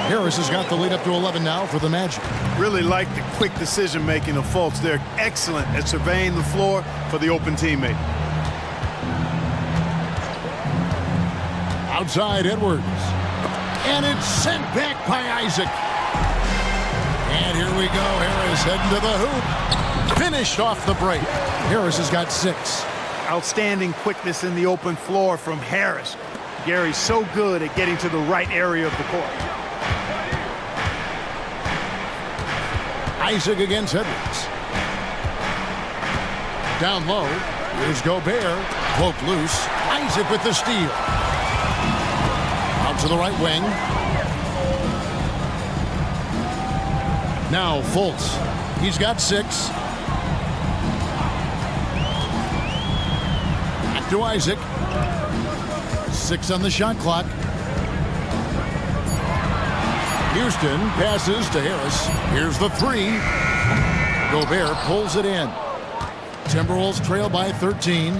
Harris has got the lead up to 11 now for the Magic. Really like the quick decision-making of Fultz. They're excellent at surveying the floor for the open teammate. Outside Edwards. And it's sent back by Isaac. And here we go. Harris heading to the hoop. Finished off the break. Harris has got 6. Outstanding quickness in the open floor from Harris. Gary's so good at getting to the right area of the court. Isaac against Edwards. Down low. Here's Gobert. Poked loose. Isaac with the steal. Out to the right wing. Now Fultz. He's got 6. Back to Isaac. 6 on the shot clock. Houston passes to Harris. Here's the 3. Gobert pulls it in. Timberwolves trail by 13.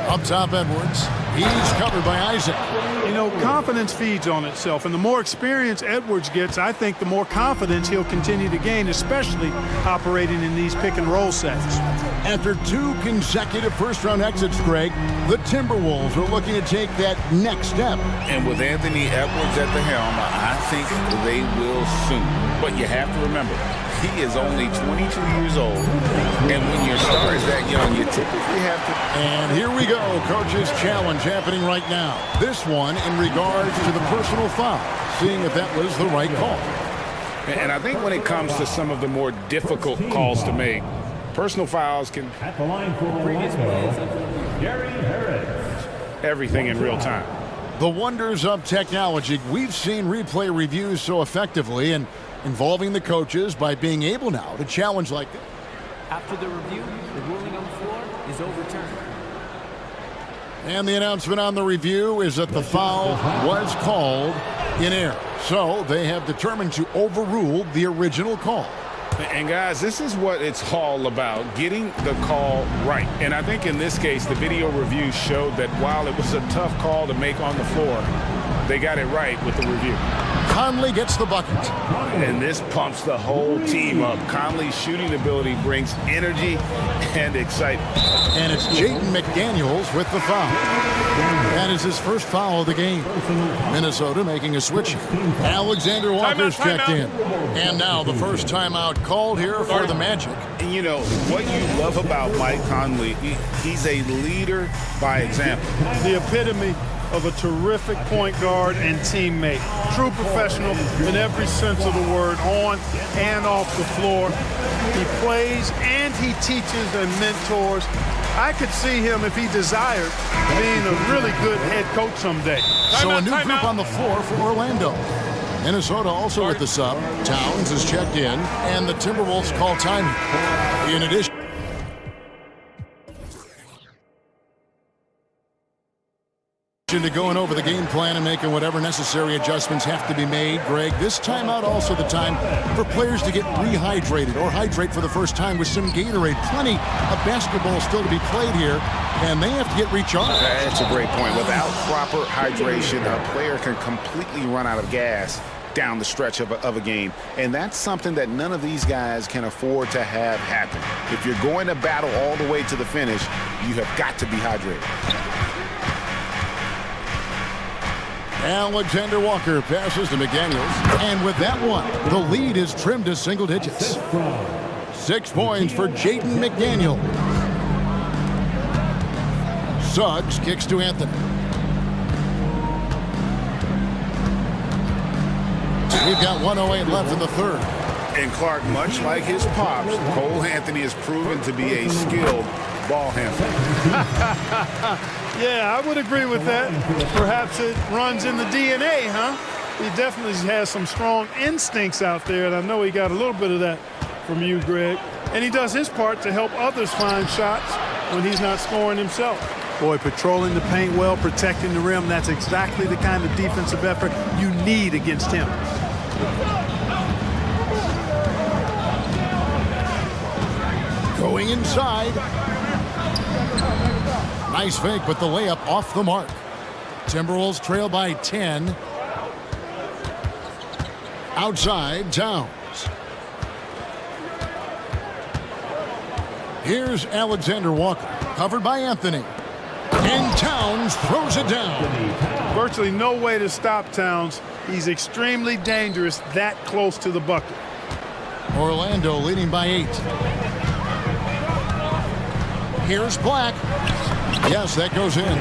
Up top, Edwards. He's covered by Isaac. You know, confidence feeds on itself, and the more experience Edwards gets, I think the more confidence he'll continue to gain, especially operating in these pick-and-roll sets. After 2 consecutive first-round exits, Greg, the Timberwolves are looking to take that next step. And with Anthony Edwards at the helm, I think they will soon. But you have to remember, he is only 22 years old. And when your star is that young, you typically have to... And here we go, Coach's Challenge happening right now. This one in regards to the personal foul, seeing if that was the right call. And I think when it comes to some of the more difficult calls to make, personal fouls can... At the line for previous plays, Gary Harris. Everything in real time. The wonders of technology. We've seen replay reviews so effectively and involving the coaches by being able now to challenge like this. After the review, the ruling on the floor is overturned. And the announcement on the review is that the foul was called in error. So they have determined to overrule the original call. And guys, this is what it's all about, getting the call right. And I think in this case, the video review showed that while it was a tough call to make on the floor, they got it right with the review. Conley gets the bucket. And this pumps the whole team up. Conley's shooting ability brings energy and excitement. And it's Jaden McDaniels with the foul. That is his first foul of the game. Minnesota making a switch. Alexander Walker's checked in. And now the first timeout called here for the Magic. And you know, what you love about Mike Conley, he's a leader by example. The epitome of a terrific point guard and teammate. True professional in every sense of the word, on and off the floor. He plays and he teaches and mentors. I could see him, if he desired, being a really good head coach someday. So a new group on the floor for Orlando. Minnesota also with the sub. Towns is checked in, and the Timberwolves call time. In addition to going over the game plan and making whatever necessary adjustments have to be made, Greg, this timeout also the time for players to get rehydrated or hydrate for the first time with some Gatorade. Plenty of basketball still to be played here, and they have to get recharged. That's a great point. Without proper hydration, a player can completely run out of gas down the stretch of a game. And that's something that none of these guys can afford to have happen. If you're going to battle all the way to the finish, you have got to be hydrated. Alexander Walker passes to McDaniels. And with that one, the lead is trimmed to single digits. 6 points for Jaden McDaniel. Suggs kicks to Anthony. We've got 1:08 left in the third. And Clark, much like his pops, Cole Anthony has proven to be a skilled ball handler. Yeah, I would agree with that. Perhaps it runs in the DNA, huh? He definitely has some strong instincts out there, and I know he got a little bit of that from you, Greg. And he does his part to help others find shots when he's not scoring himself. Boy, patrolling the paint well, protecting the rim, that's exactly the kind of defensive effort you need against him. Going inside. Nice fake, but the layup off the mark. Timberwolves trail by 10. Outside, Towns. Here's Alexander Walker, covered by Anthony. And Towns throws it down. Virtually no way to stop Towns. He's extremely dangerous that close to the bucket. Orlando leading by 8. Here's Black. Yes, that goes in.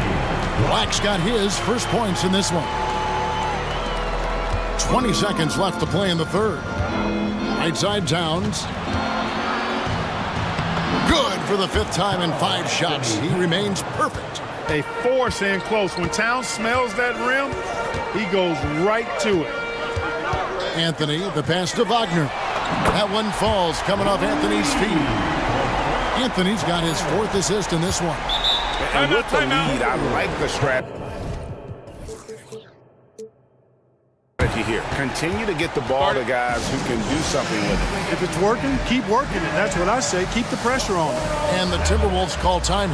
Black's got his first points in this one. 20 seconds left to play in the third. Right side Towns. Good for the 5th time in 5 shots. He remains perfect. They force in close. When Towns smells that rim, he goes right to it. Anthony, the pass to Wagner. That one falls, coming off Anthony's feet. Anthony's got his 4th assist in this one. And with the lead, I like the strategy here. Continue to get the ball to guys who can do something with it. If it's working, keep working it. That's what I say. Keep the pressure on it. And the Timberwolves call time.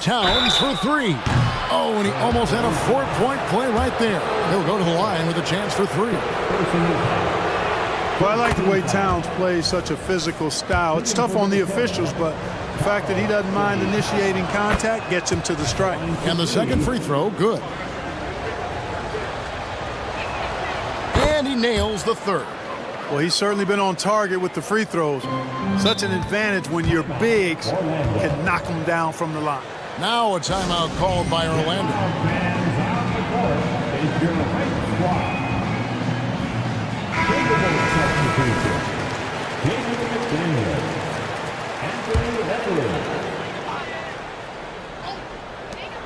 Towns for 3. Oh, and he almost had a 4-point play right there. He'll go to the line with a chance for 3. Well, I like the way Towns plays such a physical style. It's tough on the officials, but the fact that he doesn't mind initiating contact gets him to the strike. And the second free throw, good. And he nails the 3rd. Well, he's certainly been on target with the free throws. Such an advantage when your bigs can knock them down from the line. Now a timeout called by Orlando.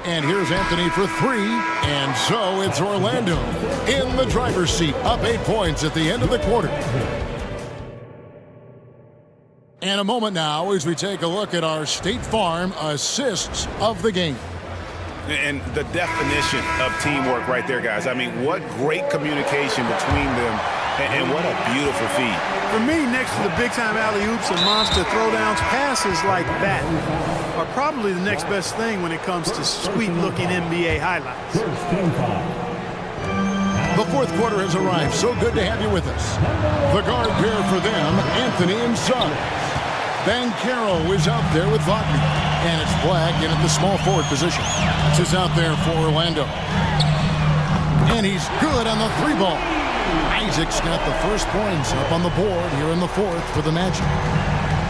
And here's Anthony for 3. And so it's Orlando in the driver's seat, up 8 points at the end of the quarter. And a moment now as we take a look at our State Farm assists of the game. And the definition of teamwork right there, guys. I mean, what great communication between them, and what a beautiful feed. For me, next to the big-time alley-oops and monster throwdowns, passes like that are probably the next best thing when it comes to sweet-looking NBA highlights. The 4th quarter has arrived. So good to have you with us. The guard pair for them, Anthony and Suggs. Banchero is out there with Wagner. And it's Black in at the small forward position. This is out there for Orlando. And he's good on the 3 ball. Isaac's got the first points up on the board here in the 4th for the Magic.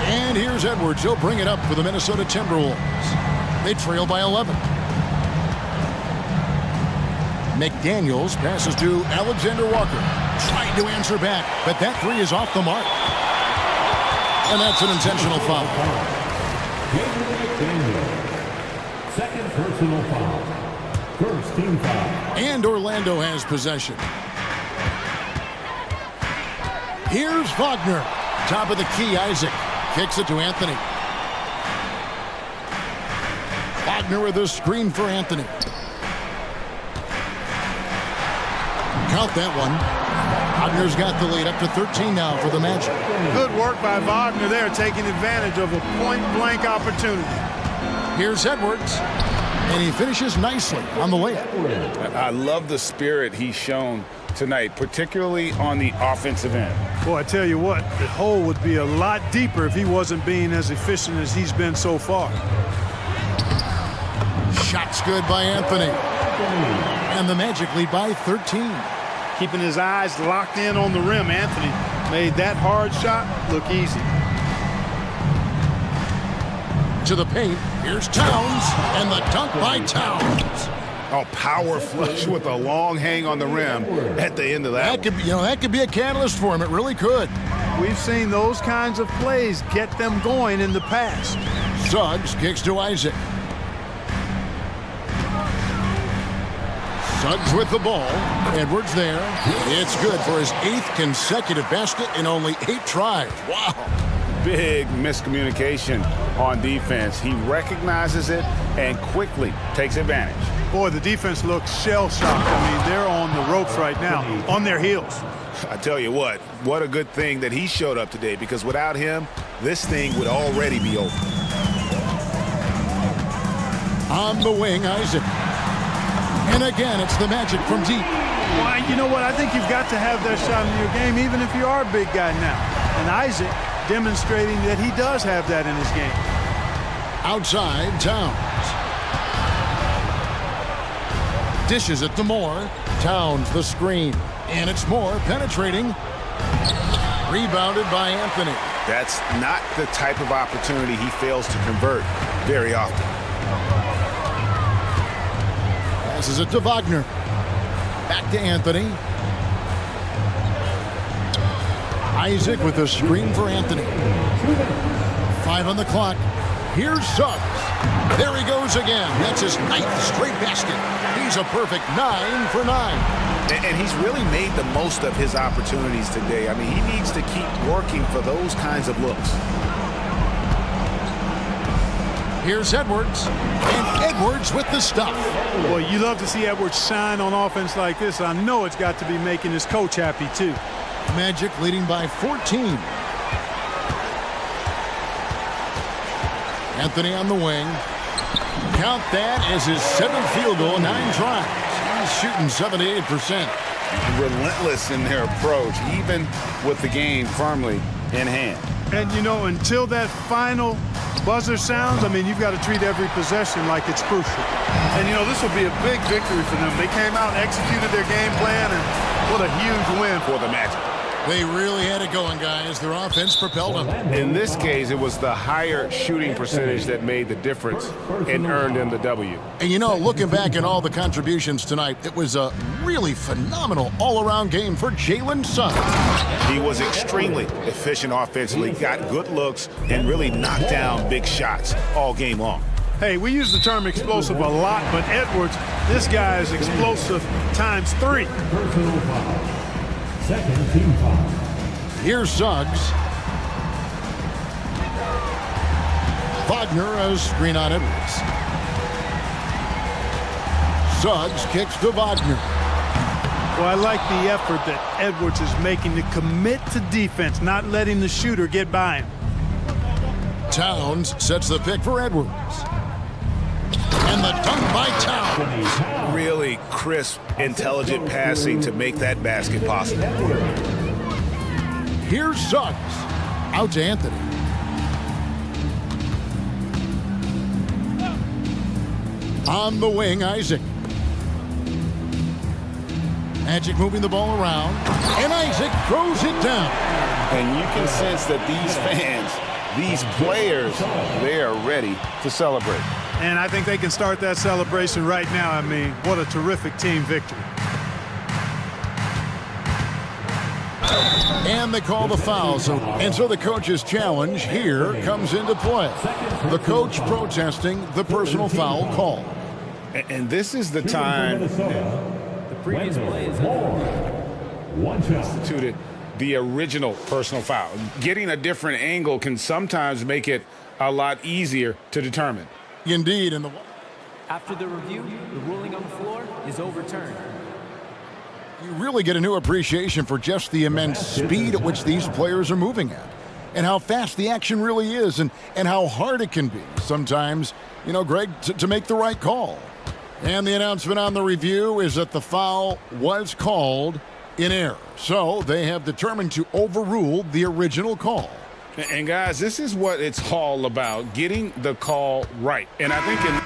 And here's Edwards. He'll bring it up for the Minnesota Timberwolves. They trail by 11. McDaniels passes to Alexander Walker. Tried to answer back, but that 3 is off the mark. And that's an intentional foul. Second personal foul. First team foul. And Orlando has possession. Here's Wagner. Top of the key, Isaac. Kicks it to Anthony. Wagner with a screen for Anthony. Count that one. Wagner's got the lead up to 13 now for the Magic. Good work by Wagner there, taking advantage of a point-blank opportunity. Here's Edwards, and he finishes nicely on the layup. I love the spirit he's shown tonight, particularly on the offensive end. Boy, I tell you what, the hole would be a lot deeper if he wasn't being as efficient as he's been so far. Shot's good by Anthony. And the Magic lead by 13. Keeping his eyes locked in on the rim, Anthony made that hard shot look easy. To the paint, here's Towns, and the dunk by Towns. A power flush with a long hang on the rim at the end of that. That could be a catalyst for him. It really could. We've seen those kinds of plays get them going in the past. Suggs kicks to Isaac. Suggs with the ball. Edwards there. It's good for his 8th consecutive basket in only 8 tries. Wow. Big miscommunication on defense. He recognizes it and quickly takes advantage. Boy, the defense looks shell-shocked. I mean, they're on the ropes right now, on their heels. I tell you what a good thing that he showed up today, because without him, this thing would already be over. On the wing, Isaac. And again, it's the Magic from deep. Well, you know what? I think you've got to have that shot in your game, even if you are a big guy now. And Isaac demonstrating that he does have that in his game. Outside, Towns. Dishes it to Moore. Towns the screen. And it's Moore penetrating. Rebounded by Anthony. That's not the type of opportunity he fails to convert very often. Passes it to Wagner. Back to Anthony. Isaac with a screen for Anthony. 5 on the clock. Here's Suggs. There he goes again. That's his 9th straight basket. He's a perfect 9 for 9. And he's really made the most of his opportunities today. I mean, he needs to keep working for those kinds of looks. Here's Edwards. And Edwards with the stuff. Well, you love to see Edwards shine on offense like this. I know it's got to be making his coach happy, too. Magic leading by 14. Anthony on the wing. Count that as his 7th field goal, 9 tries. He's shooting 78%. Relentless in their approach, even with the game firmly in hand. And, you know, until that final buzzer sounds, I mean, you've got to treat every possession like it's crucial. And, you know, this will be a big victory for them. They came out and executed their game plan, and what a huge win for the Magic. They really had it going, guys. Their offense propelled them. In this case, it was the higher shooting percentage that made the difference and earned them the W. And, you know, looking back at all the contributions tonight, it was a really phenomenal all-around game for Jalen Suggs. He was extremely efficient offensively, got good looks, and really knocked down big shots all game long. Hey, we use the term explosive a lot, but Edwards, this guy is explosive times 3. Second team foul. Here's Suggs. Wagner, a screen on Edwards. Suggs kicks to Wagner. Well, I like the effort that Edwards is making to commit to defense, not letting the shooter get by him. Towns sets the pick for Edwards. And the dunk by Towns. Really crisp, intelligent passing to make that basket possible. Here's Suggs. Out to Anthony. On the wing, Isaac. Magic moving the ball around. And Isaac throws it down. And you can sense that these fans, these players, they are ready to celebrate. And I think they can start that celebration right now. I mean, what a terrific team victory. And they call the foul. So the coach's challenge here comes into play. The coach protesting the personal foul call. And this is the time The previous play is Instituted the original personal foul. Getting a different angle can sometimes make it a lot easier to determine. Indeed. And After the review, the ruling on the floor is overturned. you really get a new appreciation for just the immense speed at which these players are moving at. And how fast the action really is, and how hard it can be sometimes, you know, Greg, to make the right call. And the announcement on the review is that the foul was called in error. So they have determined to overrule the original call. And guys, this is what it's all about, getting the call right. And I think in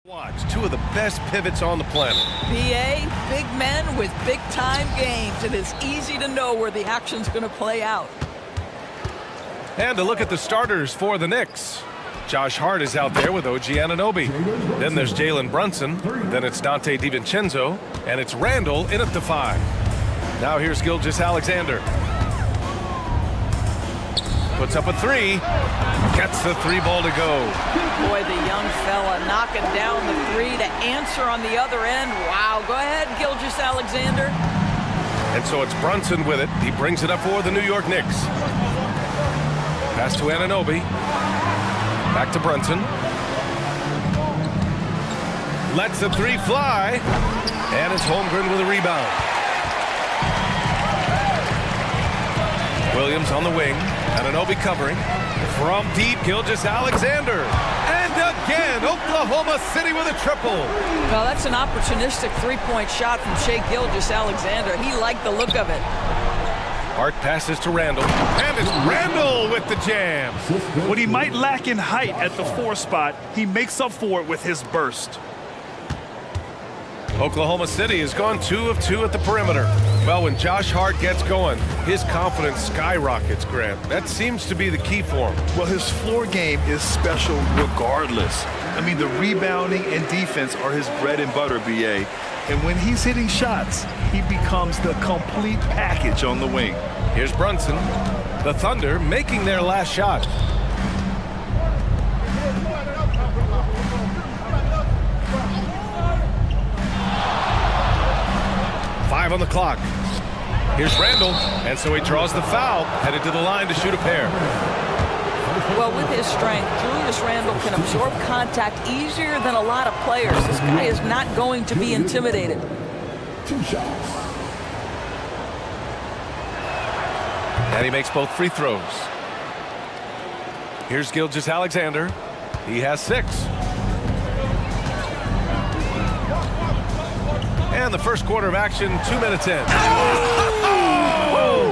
Watch two of the best pivots on the planet. BA, big men with big-time games. It is easy to know where the action's going to play out. And to look at the starters for the Knicks. Josh Hart is out there with OG Anunoby. Then there's Jalen Brunson. Then it's Dante DiVincenzo. And it's Randall in at the 5. Now here's Gilgeous-Alexander. Puts up a 3. Gets the 3 ball to go. Boy, the young fella knocking down the 3 to answer on the other end. Wow, go ahead, Gilgeous-Alexander. And so it's Brunson with it. He brings it up for the New York Knicks. Pass to Anunoby. Back to Brunson. Lets the 3 fly. And it's Holmgren with a rebound. Williams on the wing. Anunoby covering. From deep, Gilgeous-Alexander. And again, Oklahoma City with a triple. Well, that's an opportunistic three-point shot from Shai Gilgeous-Alexander. He liked the look of it. Hart passes to Randall. And it's Randall with the jam. What he might lack in height at the 4 spot, he makes up for it with his burst. Oklahoma City has gone 2 of 2 at the perimeter. Well, when Josh Hart gets going, his confidence skyrockets, Grant. That seems to be the key for him. Well, his floor game is special regardless. I mean, the rebounding and defense are his bread and butter, BA. And when he's hitting shots, he becomes the complete package on the wing. Here's Brunson. The Thunder making their last shot. Five on the clock. Here's Randall, and so he draws the foul, headed to the line to shoot a pair. Well, with his strength, Julius Randle can absorb contact easier than a lot of players. This guy is not going to be intimidated. 2 shots. And he makes both free throws. Here's Gilgeous-Alexander. He has 6. And the first quarter of action, 2 minutes in. Oh!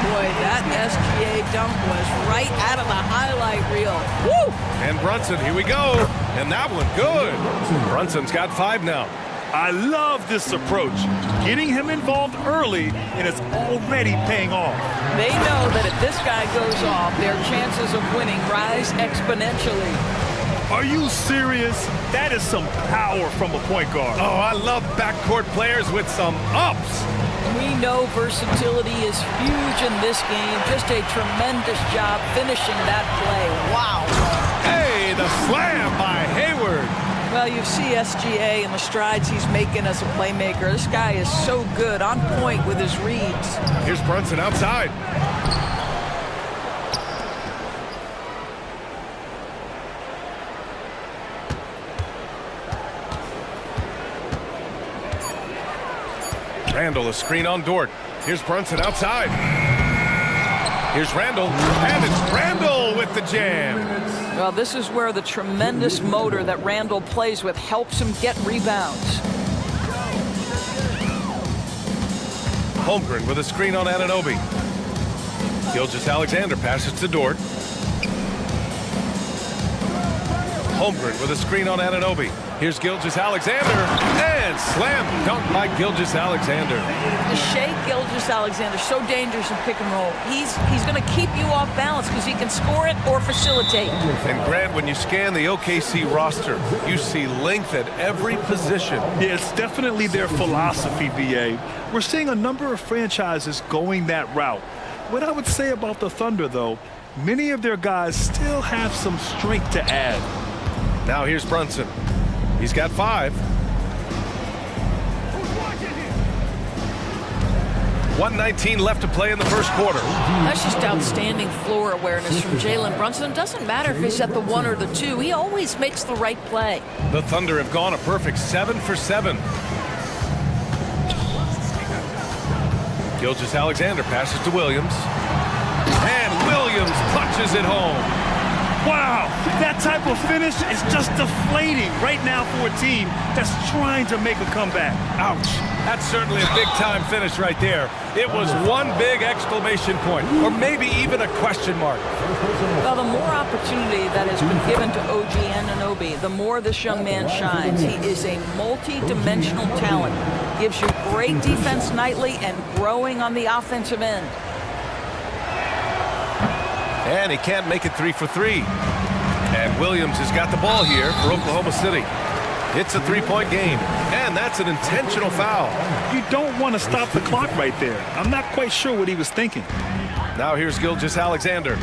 Boy, that SGA dunk was right out of the highlight reel. Woo! And Brunson, here we go. And that one, good. Brunson's got 5 now. I love this approach. Getting him involved early, and it's already paying off. They know that if this guy goes off, their chances of winning rise exponentially. Are you serious? That is some power from a point guard. Oh, I love backcourt players with some ups. We know versatility is huge in this game. Just a tremendous job finishing that play. Wow. Hey, the slam by Hayward. Well, you see SGA and the strides he's making as a playmaker. This guy is so good, on point with his reads. Here's Brunson outside. Randall, a screen on Dort. Here's Brunson outside. Here's Randall, and it's Randall with the jam. Well, this is where the tremendous motor that Randall plays with helps him get rebounds. Holmgren with a screen on Anunoby. Gilgeous-Alexander passes to Dort. Holmgren with a screen on Anunoby. Here's Gilgeous-Alexander, and slam dunk by Gilgeous-Alexander. Shai Gilgeous-Alexander, so dangerous in pick and roll. He's going to keep you off balance because he can score it or facilitate. And Grant, when you scan the OKC roster, you see length at every position. Yeah, it's definitely their philosophy, BA. We're seeing a number of franchises going that route. What I would say about the Thunder, though, many of their guys still have some strength to add. Now here's Brunson. He's got 5. 1:19 left to play in the first quarter. That's just outstanding floor awareness from Jalen Brunson. It doesn't matter if he's at the 1 or the 2. He always makes the right play. The Thunder have gone a perfect 7 for 7. Gilgeous-Alexander passes to Williams. And Williams punches it home. Wow, that type of finish is just deflating right now for a team that's trying to make a comeback. Ouch. That's certainly a big-time finish right there. It was one big exclamation point, or maybe even a question mark. Well, the more opportunity that has been given to OG Anunoby, the more this young man shines. He is a multi-dimensional talent. Gives you great defense nightly and growing on the offensive end. And he can't make it 3 for 3. And Williams has got the ball here for Oklahoma City. It's a three-point game, and that's an intentional foul. You don't want to stop the clock right there. I'm not quite sure what he was thinking. Now here's Gilgeous-Alexander.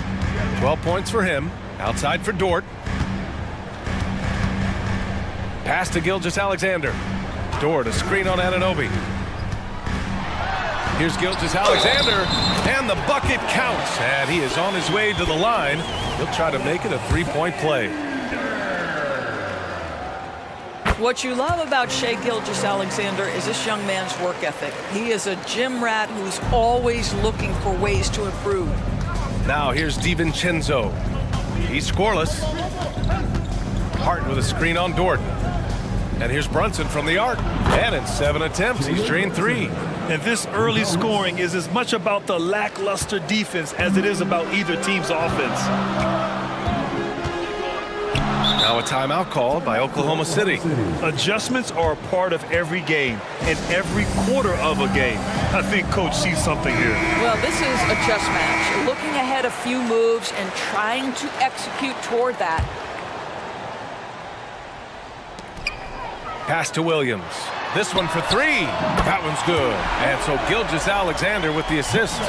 12 points for him. Outside for Dort. Pass to Gilgeous-Alexander. Dort, a screen on Anunoby. Here's Gilgeous-Alexander, and the bucket counts. And he is on his way to the line. He'll try to make it a three-point play. What you love about Shai Gilgeous-Alexander is this young man's work ethic. He is a gym rat who's always looking for ways to improve. Now here's DiVincenzo. He's scoreless. Hart with a screen on Dort. And here's Brunson from the arc. And in 7 attempts, he's drained 3. And this early scoring is as much about the lackluster defense as it is about either team's offense. Now a timeout called by Oklahoma City. Adjustments are a part of every game and every quarter of a game. I think Coach sees something here. Well, this is a chess match. Looking ahead a few moves and trying to execute toward that. Pass to Williams. This one for 3. That one's good. And so Gilgeous-Alexander with the assist.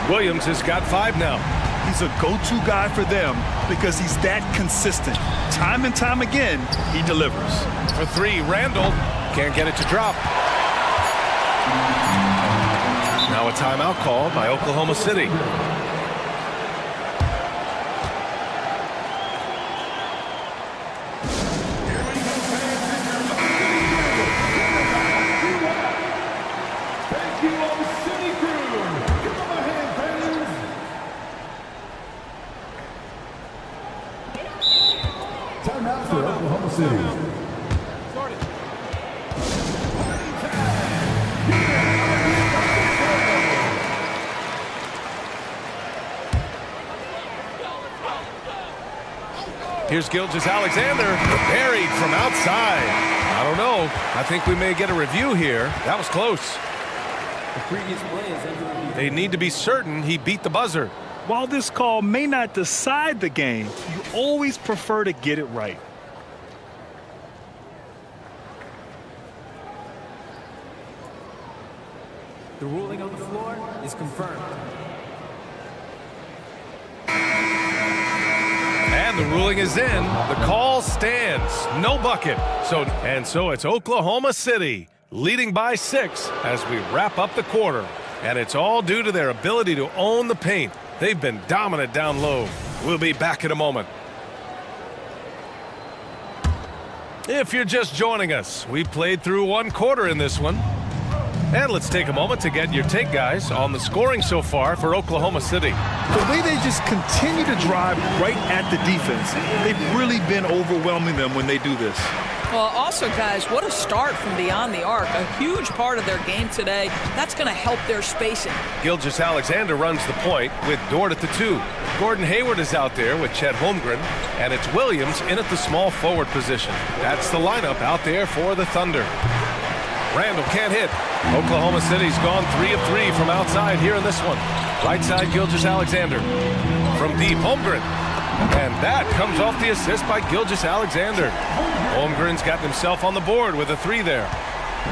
Williams has got 5 now. He's a go-to guy for them because he's that consistent. Time and time again, he delivers. For 3, Randall can't get it to drop. Now a timeout called by Oklahoma City. Here's Gilgeous-Alexander, buried from outside. I don't know. I think we may get a review here. That was close. The previous play is under review. They need to be certain he beat the buzzer. While this call may not decide the game, you always prefer to get it right. The ruling on the floor is confirmed. And the ruling is in. The call stands. No bucket. So it's Oklahoma City leading by 6 as we wrap up the quarter. And it's all due to their ability to own the paint. They've been dominant down low. We'll be back in a moment. If you're just joining us, we played through 1 quarter in this one. And let's take a moment to get your take, guys, on the scoring so far for Oklahoma City. The way they just continue to drive right at the defense, they've really been overwhelming them when they do this. Well, also, guys, what a start from beyond the arc. A huge part of their game today. That's going to help their spacing. Gilgeous-Alexander runs the point with Dort at the 2. Gordon Hayward is out there with Chet Holmgren, and it's Williams in at the small forward position. That's the lineup out there for the Thunder. Randall can't hit. Oklahoma City's gone 3 of 3 from outside here in this one. Right side, Gilgeous-Alexander. From deep, Holmgren. And that comes off the assist by Gilgeous-Alexander. Holmgren's got himself on the board with a 3 there.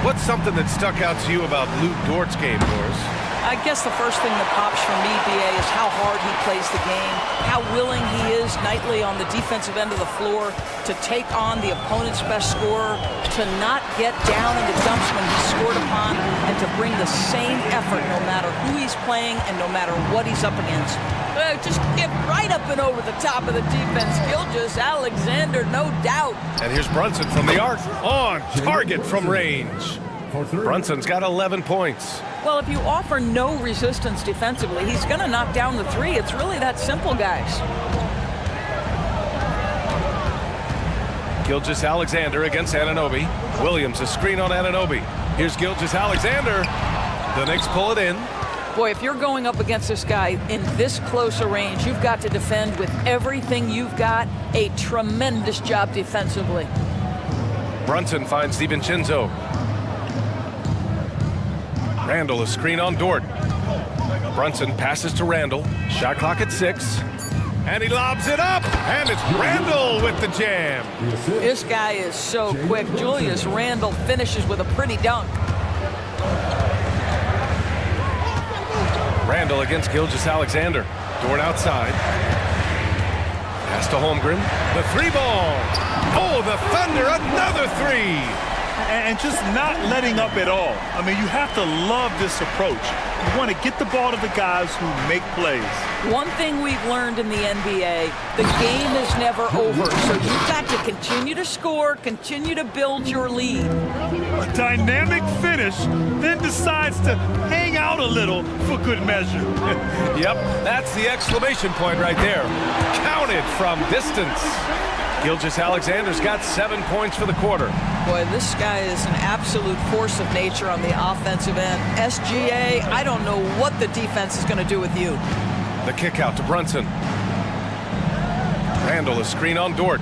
What's something that stuck out to you about Luke Dort's game, Doris? I guess the first thing that pops from me, BA, is how hard he plays the game, how willing he is nightly on the defensive end of the floor to take on the opponent's best scorer, to not get down in the dumps when he's scored upon, and to bring the same effort no matter who he's playing and no matter what he's up against. Just get right up and over the top of the defense. Gilgeous-Alexander, no doubt. And here's Brunson from the arc, on target from range. Brunson's got 11 points. Well, if you offer no resistance defensively, he's going to knock down the 3. It's really that simple, guys. Gilgeous-Alexander against Anunoby. Williams, a screen on Anunoby. Here's Gilgeous-Alexander. The Knicks pull it in. Boy, if you're going up against this guy in this close a range, you've got to defend with everything you've got. A tremendous job defensively. Brunson finds DiVincenzo. Randall, a screen on Dort. Brunson passes to Randall. Shot clock at 6. And he lobs it up. And it's Randall with the jam. This guy is so quick. Julius Randall finishes with a pretty dunk. Randall against Gilgeous-Alexander. Dort outside. Pass to Holmgren. The 3-ball. Oh, the Thunder, another 3. And just not letting up at all. I mean, you have to love this approach. You want to get the ball to the guys who make plays. One thing we've learned in the NBA, the game is never over. So you've got to continue to score, continue to build your lead. A dynamic finish, then decides to hang out a little for good measure. Yep, that's the exclamation point right there. Counted from distance. Gilgeous-Alexander's got 7 points for the quarter. Boy, this guy is an absolute force of nature on the offensive end. SGA, I don't know what the defense is going to do with you. The kick out to Brunson. Randall, a screen on Dort.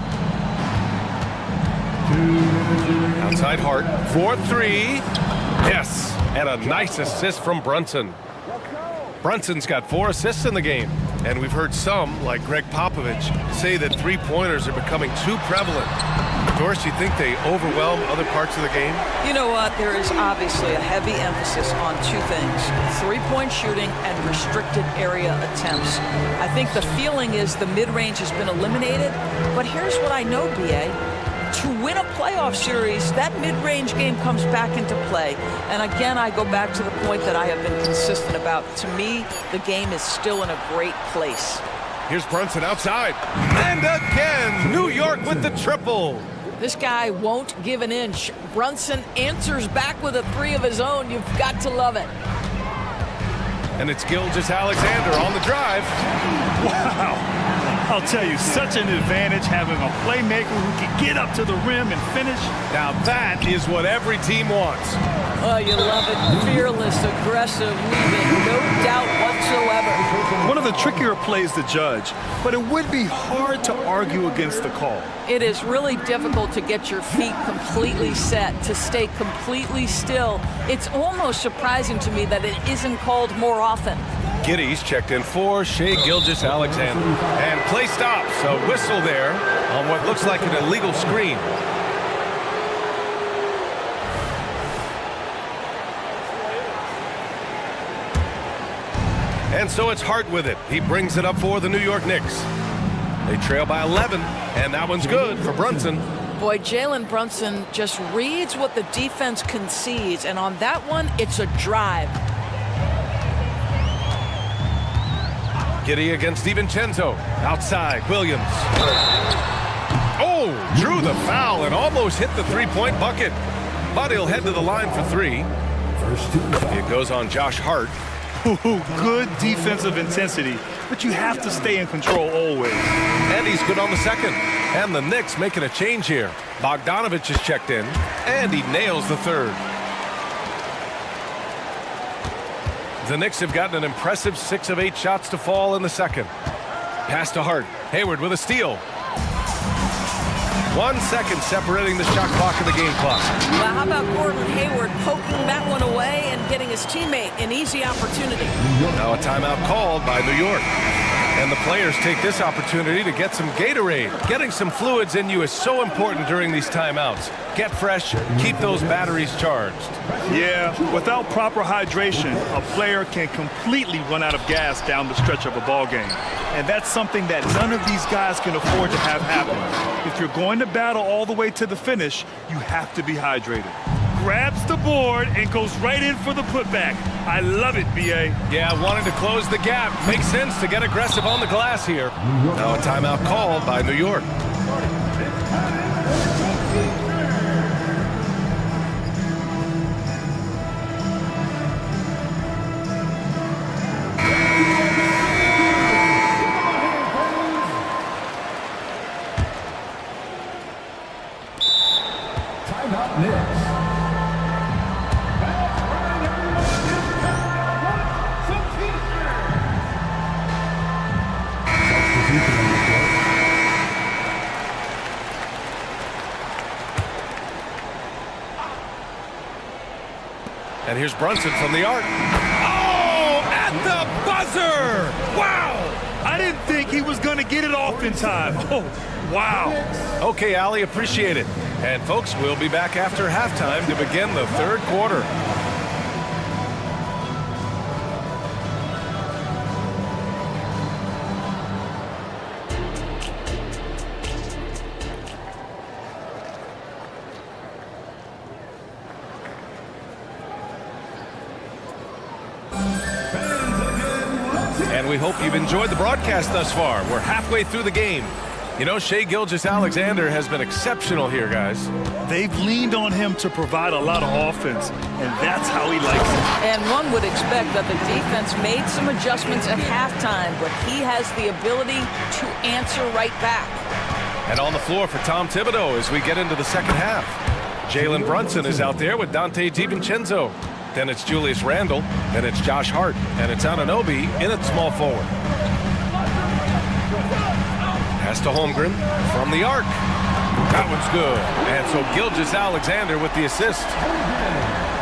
Outside Hart, 4-3. Yes, and a nice assist from Brunson. Brunson's got 4 assists in the game. And we've heard some, like Greg Popovich, say that three-pointers are becoming too prevalent. Doris, you think they overwhelm other parts of the game? You know what? There is obviously a heavy emphasis on 2 things. Three-point shooting and restricted area attempts. I think the feeling is the mid-range has been eliminated. But here's what I know, B.A. To win a playoff series, that mid-range game comes back into play. And again, I go back to the point that I have been consistent about. To me, the game is still in a great place. Here's Brunson outside. And again, New York with the triple. This guy won't give an inch. Brunson answers back with a 3 of his own. You've got to love it. And it's Gilgeous-Alexander on the drive. Wow. I'll tell you, such an advantage having a playmaker who can get up to the rim and finish. Now that is what every team wants. Oh, you love it. Fearless, aggressive, leaving no doubt whatsoever. One of the trickier plays to judge, but it would be hard to argue against the call. It is really difficult to get your feet completely set, to stay completely still. It's almost surprising to me that it isn't called more often. Giddy's checked in for Shai Gilgeous-Alexander. And play stops. A whistle there on what looks like an illegal screen. And so it's Hart with it. He brings it up for the New York Knicks. They trail by 11, and that one's good for Brunson. Boy, Jalen Brunson just reads what the defense concedes, and on that one, it's a drive. Giddey against DiVincenzo. Outside, Williams. Oh, drew the foul and almost hit the three-point bucket. But he'll head to the line for 3. It goes on Josh Hart. Good defensive intensity, but you have to stay in control always. And he's good on the second. And the Knicks making a change here. Bogdanovich is checked in, and he nails the 3rd. The Knicks have gotten an impressive 6 of 8 shots to fall in the second. Pass to Hart. Hayward with a steal. 1 second separating the shot clock and the game clock. Well, how about Gordon Hayward poking that one away and getting his teammate an easy opportunity? Now a timeout called by New York. And the players take this opportunity to get some Gatorade. Getting some fluids in you is so important during these timeouts. Get fresh, keep those batteries charged. Yeah, without proper hydration, a player can completely run out of gas down the stretch of a ball game. And that's something that none of these guys can afford to have happen. If you're going to battle all the way to the finish, you have to be hydrated. Grabs the board and goes right in for the putback. I love it, B.A. Yeah, wanting to close the gap. Makes sense to get aggressive on the glass here. Now a timeout called by New York. And here's Brunson from the arc. Oh, at the buzzer! Wow! I didn't think he was going to get it off in time. Oh, wow. Okay, Allie, appreciate it. And folks, we'll be back after halftime to begin the third quarter. And we hope you've enjoyed the broadcast thus far. We're halfway through the game. You know, Shai Gilgeous-Alexander has been exceptional here, guys. They've leaned on him to provide a lot of offense, and that's how he likes it. And one would expect that the defense made some adjustments at halftime, but he has the ability to answer right back. And on the floor for Tom Thibodeau as we get into the second half. Jalen Brunson is out there with Dante DiVincenzo. Then it's Julius Randle. Then it's Josh Hart. And it's Anunoby in at small forward. Pass to Holmgren from the arc. That one's good. And so Gilgeous-Alexander with the assist.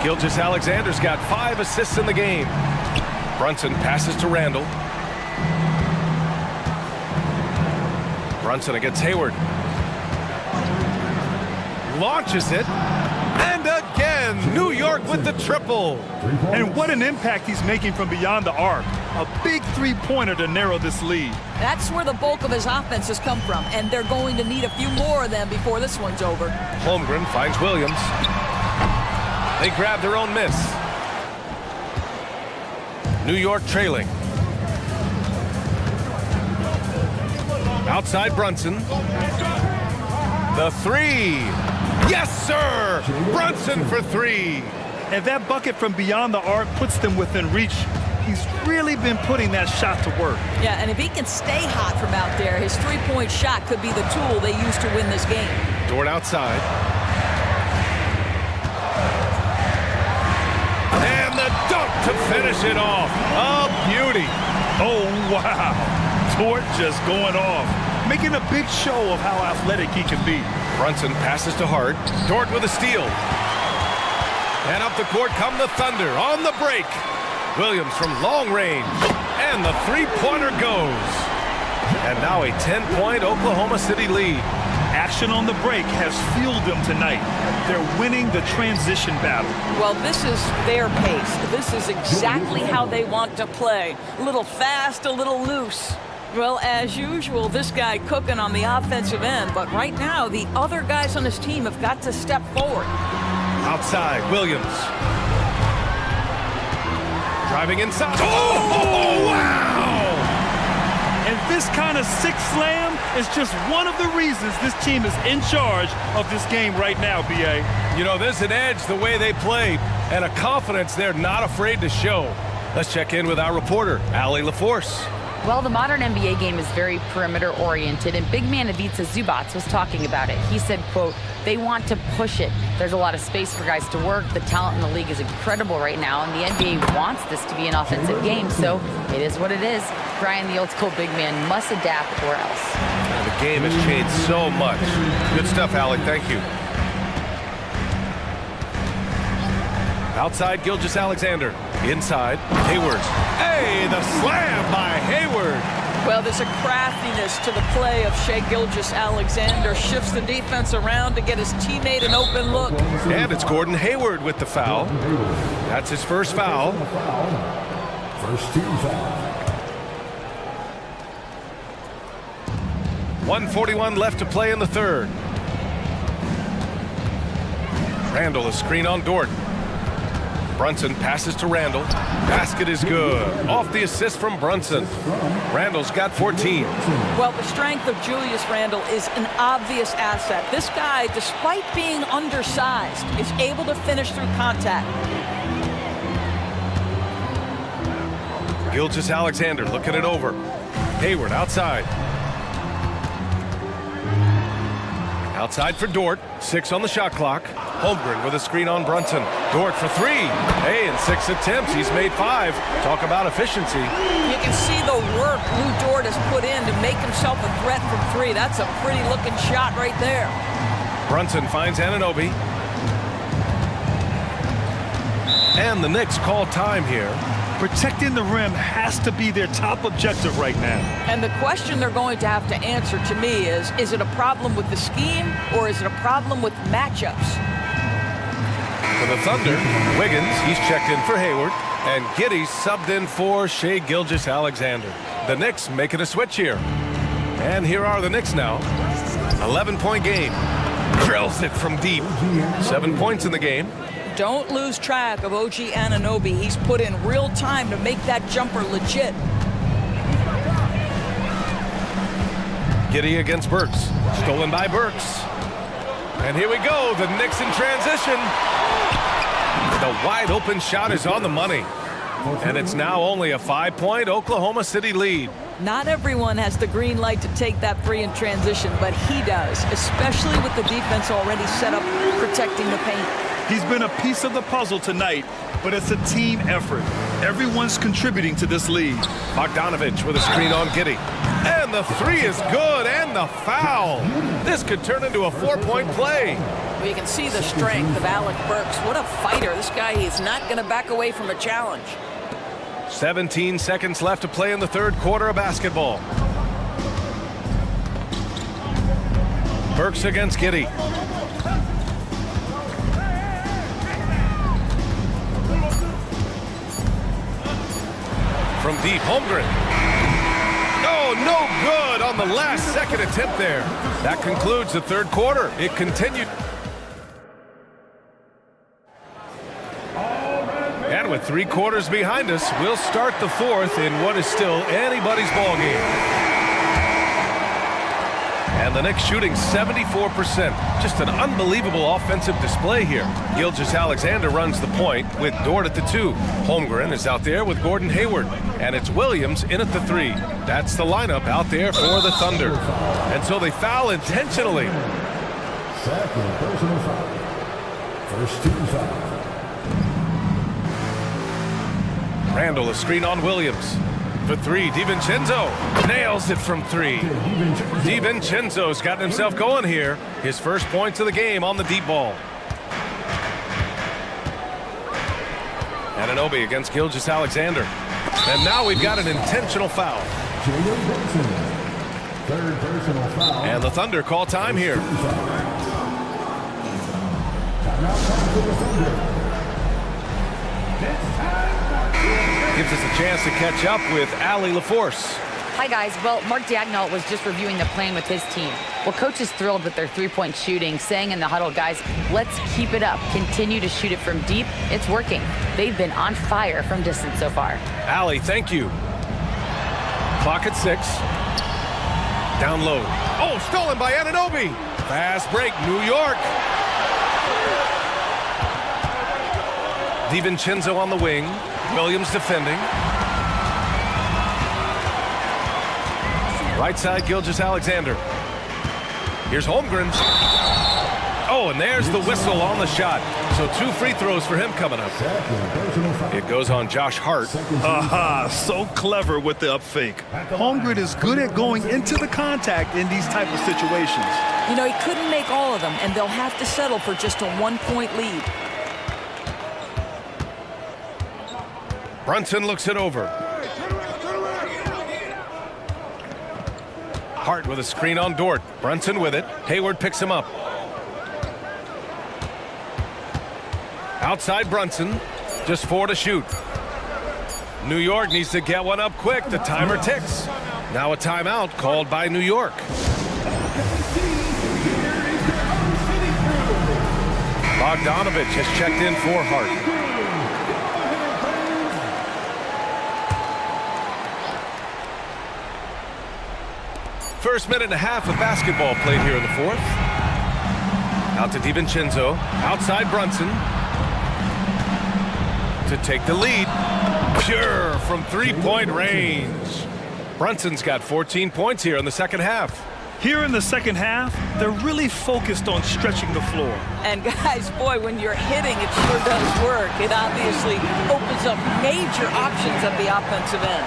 Gilgeous-Alexander's got 5 assists in the game. Brunson passes to Randle. Brunson against Hayward. Launches it. And again, New York with the triple. And what an impact he's making from beyond the arc. A big three-pointer to narrow this lead. That's where the bulk of his offense has come from, and they're going to need a few more of them before this one's over. Holmgren finds Williams. They grab their own miss. New York trailing. Outside Brunson. The three. Yes, sir! Brunson for 3. And that bucket from beyond the arc puts them within reach. He's really been putting that shot to work. Yeah, and if he can stay hot from out there, his three-point shot could be the tool they use to win this game. Dort outside. And the dunk to finish it off. A beauty. Oh, wow. Dort just going off, making a big show of how athletic he can be. Brunson passes to Hart. Dort with a steal. And up the court come the Thunder on the break. Williams from long range. And the three-pointer goes. And now a 10-point Oklahoma City lead. Action on the break has fueled them tonight. They're winning the transition battle. Well, this is their pace. This is exactly how they want to play. A little fast, a little loose. Well, as usual, this guy cooking on the offensive end, but right now, the other guys on his team have got to step forward. Outside, Williams. Driving inside. Oh, wow! And this kind of sick slam is just one of the reasons this team is in charge of this game right now, B.A. You know, there's an edge the way they play and a confidence they're not afraid to show. Let's check in with our reporter, Allie LaForce. Well, the modern NBA game is very perimeter-oriented, and big man Ivica Zubac was talking about it. He said, quote, they want to push it. There's a lot of space for guys to work. The talent in the league is incredible right now, and the NBA wants this to be an offensive game, so it is what it is. Brian, the old-school big man, must adapt or else. The game has changed so much. Good stuff, Allie. Thank you. Outside, Gilgeous-Alexander. Inside, Hayward. Hey, the slam by Hayward. Well, there's a craftiness to the play of Shai Gilgeous-Alexander. Shifts the defense around to get his teammate an open look. And it's Gordon Hayward with the foul. That's his first foul. First team foul. 1:41 left to play in the third. Randle, a screen on Dort. Brunson passes to Randle. Basket is good. Off the assist from Brunson. Randle's got 14. Well, the strength of Julius Randle is an obvious asset. This guy, despite being undersized, is able to finish through contact. Gilgeous-Alexander looking it over. Hayward outside. Outside for Dort. 6 on the shot clock. Holmgren with a screen on Brunson. Dort for 3. Hey, in 6 attempts, he's made 5. Talk about efficiency. You can see the work Lou Dort has put in to make himself a threat from 3. That's a pretty looking shot right there. Brunson finds Anunoby. And the Knicks call time here. Protecting the rim has to be their top objective right now. And the question they're going to have to answer to me is it a problem with the scheme or is it a problem with matchups? For the Thunder, Wiggins, he's checked in for Hayward, and Giddey subbed in for Shai Gilgeous-Alexander. The Knicks making a switch here. And here are the Knicks now. 11-point game. Drills it from deep. 7 points in the game. Don't lose track of OG Anunoby. He's put in real time to make that jumper legit. Giddey against Burks. Stolen by Burks. And here we go. The Knicks in transition. The wide open shot is on the money. And it's now only a 5-point Oklahoma City lead. Not everyone has the green light to take that three in transition, but he does, especially with the defense already set up protecting the paint. He's been a piece of the puzzle tonight, but it's a team effort. Everyone's contributing to this lead. Bogdanovich with a screen on Giddey. And the three is good, and the foul. This could turn into a 4-point play. Well, you can see the strength of Alec Burks. What a fighter. This guy is not going to back away from a challenge. 17 seconds left to play in the third quarter of basketball. Burks against Giddey. From deep, Holmgren. Oh, no good on the last second attempt there. That concludes the third quarter. It continued. And with 3 quarters behind us, we'll start the fourth in what is still anybody's ball game. And the Knicks shooting 74%. Just an unbelievable offensive display here. Gilgeous-Alexander runs the point with Dort at the 2. Holmgren is out there with Gordon Hayward. And it's Williams in at the 3. That's the lineup out there for the Thunder. And so they foul intentionally. Second personal foul. First team foul. Randall, a screen on Williams. For 3, DiVincenzo nails it from 3. DiVincenzo's gotten himself going here. His first points of the game on the deep ball. Anunoby against Gilgeous-Alexander. And now we've got an intentional foul. Third personal foul. And the Thunder call time here. Gives us a chance to catch up with Allie LaForce. Hi, guys. Well, Mark Daigneault was just reviewing the plan with his team. Well, coach is thrilled with their three-point shooting, saying in the huddle, guys, let's keep it up. Continue to shoot it from deep. It's working. They've been on fire from distance so far. Allie, thank you. Clock at 6. Down low. Oh, stolen by Anunoby. Fast break, New York. DiVincenzo on the wing. Williams defending. Right side, Gilgeous-Alexander. Here's Holmgren. Oh, and there's the whistle on the shot. So 2 free throws for him coming up. It goes on Josh Hart. Aha, so clever with the up fake. Holmgren is good at going into the contact in these type of situations. You know, he couldn't make all of them, and they'll have to settle for just a 1-point lead. Brunson looks it over. Hart with a screen on Dort. Brunson with it. Hayward picks him up. Outside Brunson. Just 4 to shoot. New York needs to get one up quick. The timer ticks. Now a timeout called by New York. Bogdanovich has checked in for Hart. First minute and a half of basketball played here in the fourth. Out to DiVincenzo. Outside Brunson. To take the lead. Pure from 3-point range. Brunson's got 14 points here in the second half. Here in the second half, they're really focused on stretching the floor. And guys, boy, when you're hitting, it sure does work. It obviously opens up major options at the offensive end.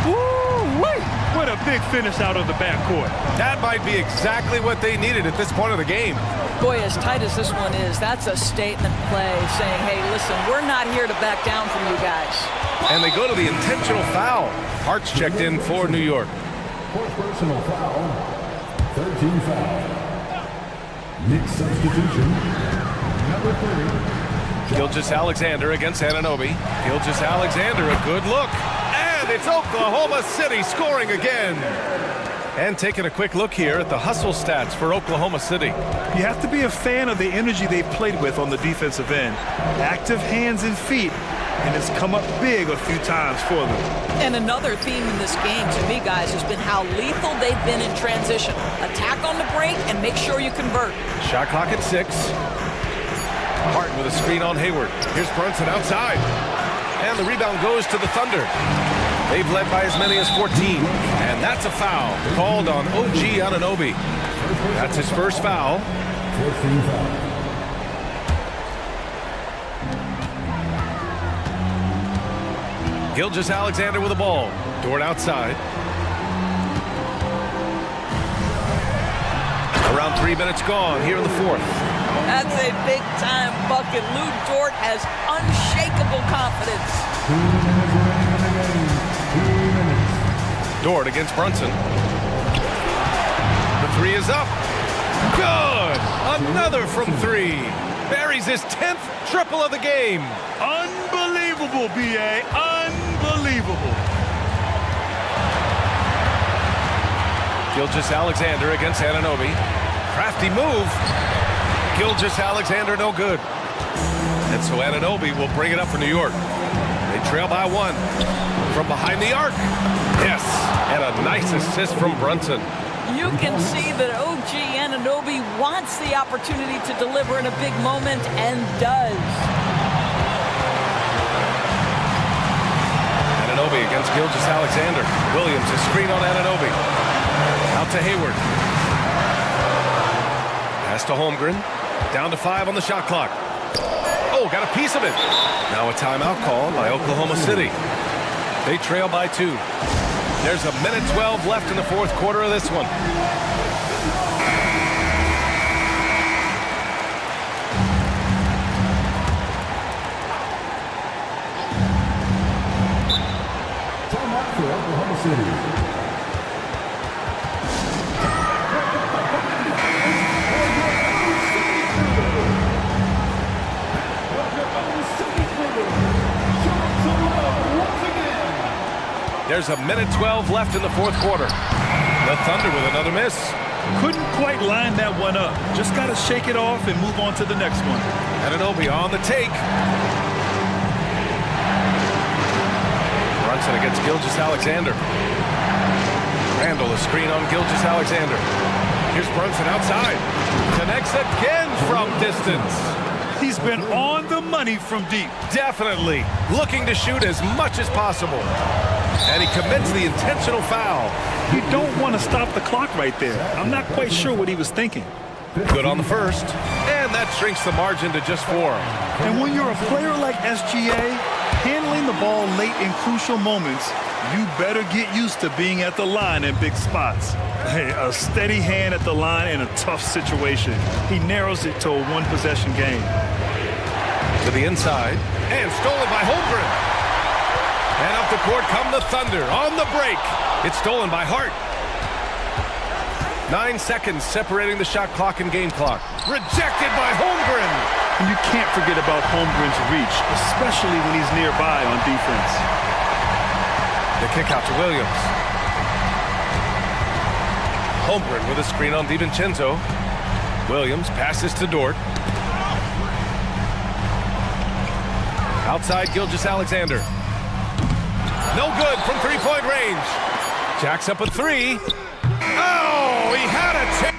Woo-wee! What a big finish out of the backcourt. That might be exactly what they needed at this point of the game. Boy, as tight as this one is, that's a statement play saying, hey, listen, we're not here to back down from you guys. And they go to the intentional foul. Hart's checked in for New York. Fourth personal foul. 13 foul. Next substitution. Number 30. Gilgeous-Alexander against Anunoby. Gilgeous-Alexander, a good look. And it's Oklahoma City scoring again. And taking a quick look here at the hustle stats for Oklahoma City. You have to be a fan of the energy they've played with on the defensive end. Active hands and feet, and it's come up big a few times for them. And another theme in this game, to me, guys, has been how lethal they've been in transition. Attack on the break and make sure you convert. Shot clock at 6. Hart with a screen on Hayward. Here's Brunson outside. And the rebound goes to the Thunder. They've led by as many as 14. And that's a foul called on OG Anunoby. That's his first foul. 14 foul. Gilgeous-Alexander with the ball. Dort outside. Around 3 minutes gone here in the fourth. That's a big-time bucket. Lou Dort has unshakable confidence. 2 minutes remaining in the game. 2 minutes. Dort against Brunson. The three is up. Good! Another from 3. Buries his 10th triple of the game. Unbelievable, B.A. Unbelievable. Gilgeous-Alexander against Anunoby. Crafty move. Gilgeous-Alexander no good. And so Anunoby will bring it up for New York. They trail by 1. From behind the arc. Yes, and a nice assist from Brunson. You can see that OG Anunoby wants the opportunity to deliver in a big moment and does. Anunoby against Gilgeous-Alexander. Williams is screen on Anunoby. Out to Hayward. Pass to Holmgren. Down to 5 on the shot clock. Oh, got a piece of it. Now a timeout call by Oklahoma City. They trail by 2. There's a minute 12 left in the fourth quarter of this one. Timeout for Oklahoma City. There's a minute 12 left in the fourth quarter. The Thunder with another miss. Couldn't quite line that one up. Just got to shake it off and move on to the next one. Anunoby on the take. Brunson against Gilgeous-Alexander. Randall a screen on Gilgeous-Alexander. Here's Brunson outside. Connects again from distance. He's been on the money from deep. Definitely looking to shoot as much as possible. And he commits the intentional foul. You don't want to stop the clock right there. I'm not quite sure what he was thinking. Good on the first. And that shrinks the margin to just 4. And when you're a player like SGA, handling the ball late in crucial moments, you better get used to being at the line in big spots. Hey, a steady hand at the line in a tough situation. He narrows it to a one-possession game. To the inside. And stolen by Holmgren. And up the court come the Thunder on the break. It's stolen by Hart. 9 seconds separating the shot clock and game clock. Rejected by Holmgren. And you can't forget about Holmgren's reach, especially when he's nearby on defense. The kick out to Williams. Holmgren with a screen on DiVincenzo. Williams passes to Dort. Outside Gilgeous-Alexander. No good from three-point range. Jacks up a 3. Oh, he had a chance.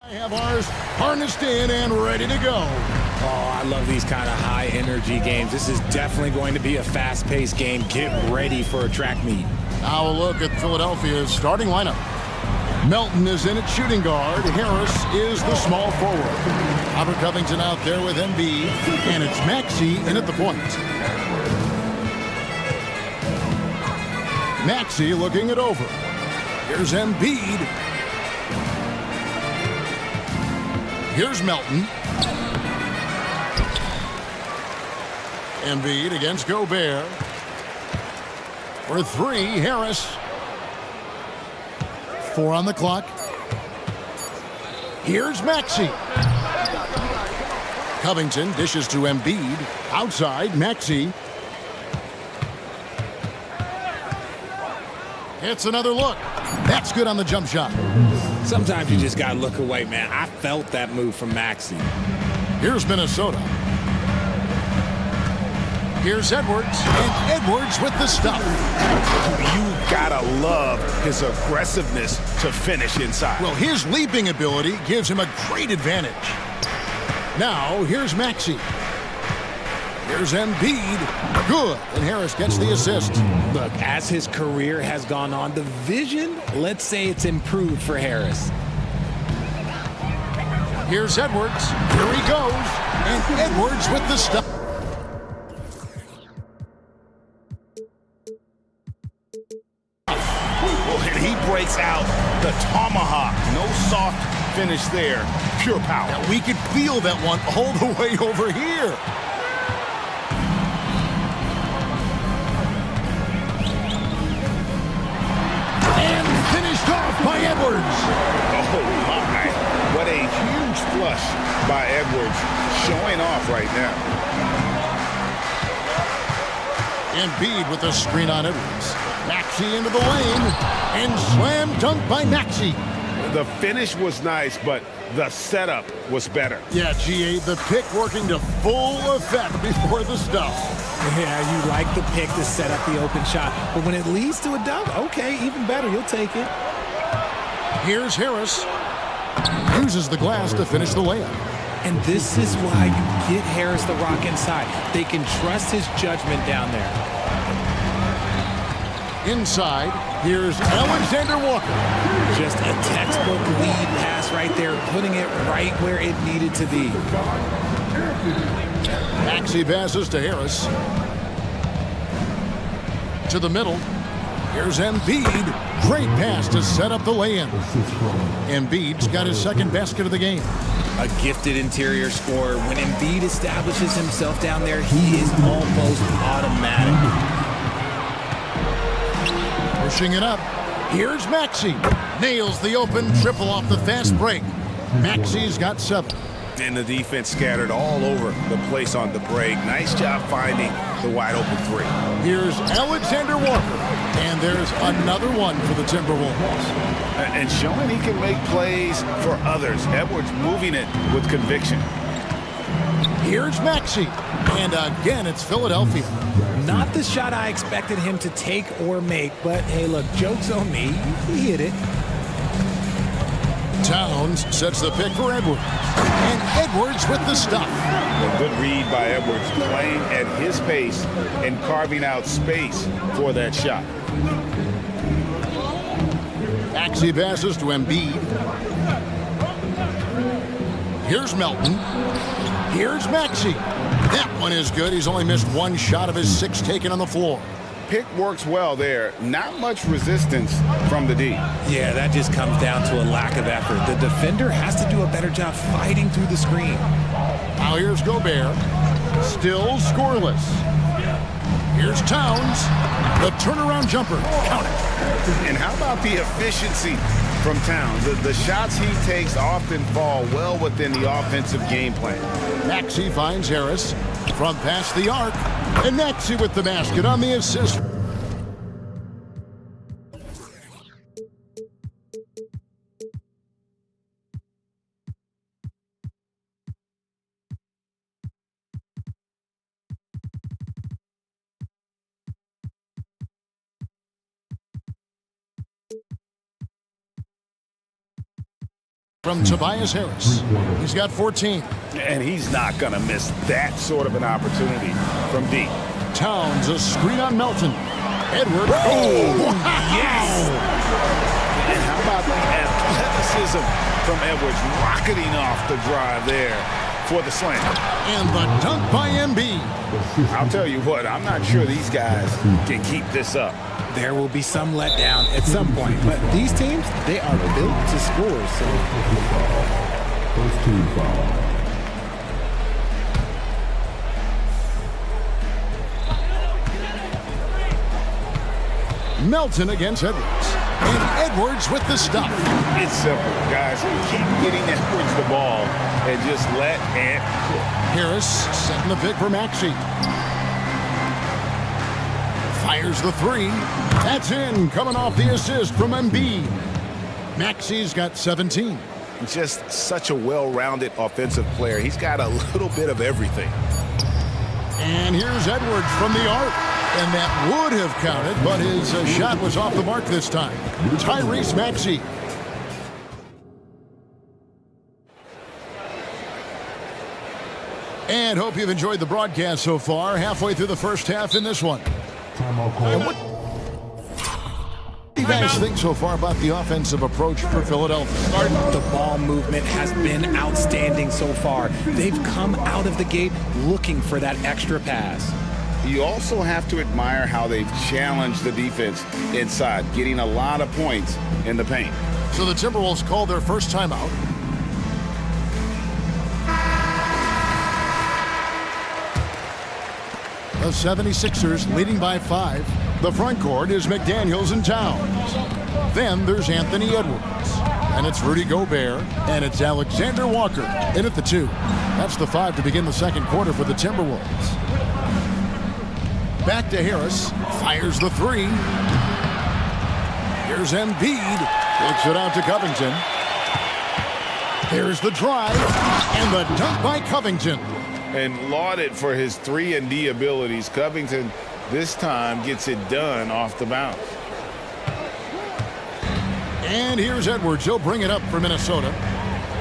I have ours harnessed in and ready to go. Oh, I love these kind of high-energy games. This is definitely going to be a fast-paced game. Get ready for a track meet. Now a look at Philadelphia's starting lineup. Melton is in at shooting guard. Harris is the small forward. Robert Covington out there with Embiid. And it's Maxey in at the point. Maxey looking it over. Here's Embiid. Here's Melton. Embiid against Gobert. For three, Harris. 4 on the clock. Here's Maxey. Covington dishes to Embiid. Outside, Maxey. It's another look. That's good on the jump shot. Sometimes you just got to look away, man. I felt that move from Maxey. Here's Minnesota. Here's Edwards. And Edwards with the stuff. You gotta love his aggressiveness to finish inside. Well, his leaping ability gives him a great advantage. Now, here's Maxey. Here's Embiid. Good. And Harris gets the assist. Look, as his career has gone on, the vision, let's say it's improved for Harris. Here's Edwards. Here he goes. And Edwards with the stuff. And he breaks out the tomahawk. No soft finish there. Pure power. Now, we could feel that one all the way over here. And finished off by Edwards. Oh, my. What a huge flush by Edwards. Showing off right now. Embiid with a screen on Edwards. Maxey into the lane. And slam dunk by Maxey. The finish was nice, but the setup was better. Yeah, GA, the pick working to full effect before the stuff. Yeah, you like the pick to set up the open shot. But when it leads to a dunk, okay, even better. You'll take it. Here's Harris. Uses the glass to finish the layup. And this is why you get Harris the rock inside. They can trust his judgment down there. Inside, here's Alexander Walker. Just a textbook lead pass right there, putting it right where it needed to be. Maxey passes to Harris. To the middle. Here's Embiid. Great pass to set up the lay-in. Embiid's got his second basket of the game. A gifted interior scorer. When Embiid establishes himself down there, he is almost automatic. Pushing it up. Here's Maxey. Nails the open triple off the fast break. Maxey's got 7. And the defense scattered all over the place on the break. Nice job finding the wide open three. Here's Alexander Walker. And there's another one for the Timberwolves. And showing he can make plays for others. Edwards moving it with conviction. Here's Maxey. And again, it's Philadelphia. Not the shot I expected him to take or make, but hey, look, joke's on me. He hit it. Towns sets the pick for Edwards. And Edwards with the stuff. A good read by Edwards, playing at his pace and carving out space for that shot. Maxey passes to Embiid. Here's Melton. Here's Maxey. That one is good. He's only missed one shot of his 6 taken on the floor. Pick works well there. Not much resistance from the D. Yeah, that just comes down to a lack of effort. The defender has to do a better job fighting through the screen. Now here's Gobert. Still scoreless. Here's Towns. The turnaround jumper. Count it. And how about the efficiency from Towns? The shots he takes often fall well within the offensive game plan. Maxey finds Harris from past the arc. And Maxey with the basket on the assist. from Tobias Harris. He's got 14. And he's not going to miss that sort of an opportunity from deep. Towns, a screen on Melton. Edwards. Oh, wow. Yes! And how about the athleticism from Edwards rocketing off the drive there for the slam. And the dunk by Embiid. I'll tell you what, I'm not sure these guys can keep this up. There will be some letdown at some point, but these teams, they are built to score. So First team foul. Melton against Edwards. And Edwards with the stop. It's simple, guys. Keep getting Edwards the ball and just let it cook. Harris setting the pick for Maxey. Fires the three. That's in, coming off the assist from Embiid. Maxey's got 17. Just such a well-rounded offensive player. He's got a little bit of everything. And here's Edwards from the arc. And that would have counted, but his shot was off the mark this time. Tyrese Maxey. And hope you've enjoyed the broadcast so far. Halfway through the first half in this one. And what do you guys think so far about the offensive approach for Philadelphia? the ball movement has been outstanding so far. They've come out of the gate looking for that extra pass. You also have to admire how they've challenged the defense inside, getting a lot of points in the paint. So the Timberwolves call their first timeout. The 76ers leading by 5. The front court is McDaniels and Towns. Then there's Anthony Edwards. And it's Rudy Gobert. And it's Alexander Walker in at the 2. That's the 5 to begin the second quarter for the Timberwolves. Back to Harris. Fires the 3. Here's Embiid. Kicks it out to Covington. There's the drive. And the dunk by Covington. And lauded for his 3-and-D abilities. Covington this time gets it done off the bounce. And here's Edwards. He'll bring it up for Minnesota.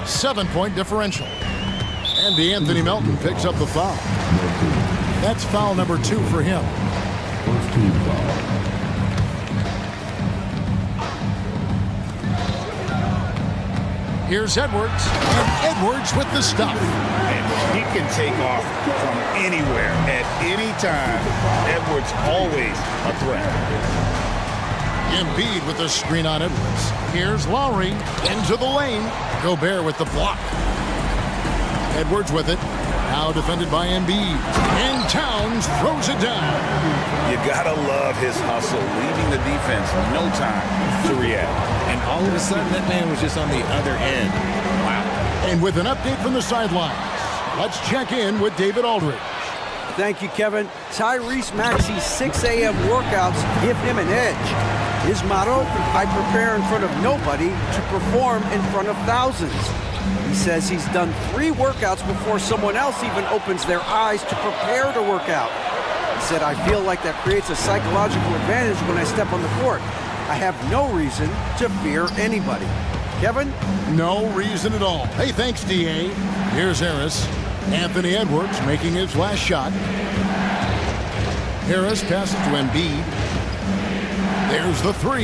7-point differential. And DeAnthony Melton picks up the foul. That's foul number 2 for him. First team foul. Here's Edwards. And Edwards with the stop. And he can take off from anywhere at any time. Edwards always a threat. Embiid with the screen on Edwards. Here's Lowry into the lane. Gobert with the block. Edwards with it. Now defended by Embiid. And Towns throws it down. You gotta love his hustle, leaving the defense no time to react. And all of a sudden, that man was just on the other end. Wow. And with an update from the sidelines, let's check in with David Aldridge. Thank you, Kevin. Tyrese Maxey's 6 a.m. workouts give him an edge. His motto, I prepare in front of nobody to perform in front of thousands. He says he's done 3 workouts before someone else even opens their eyes to prepare to work out. He said, I feel like that creates a psychological advantage when I step on the court. I have no reason to fear anybody. Kevin? No reason at all. Hey, thanks, D.A. Here's Harris. Anthony Edwards making his last shot. Harris passes to Embiid. There's the 3.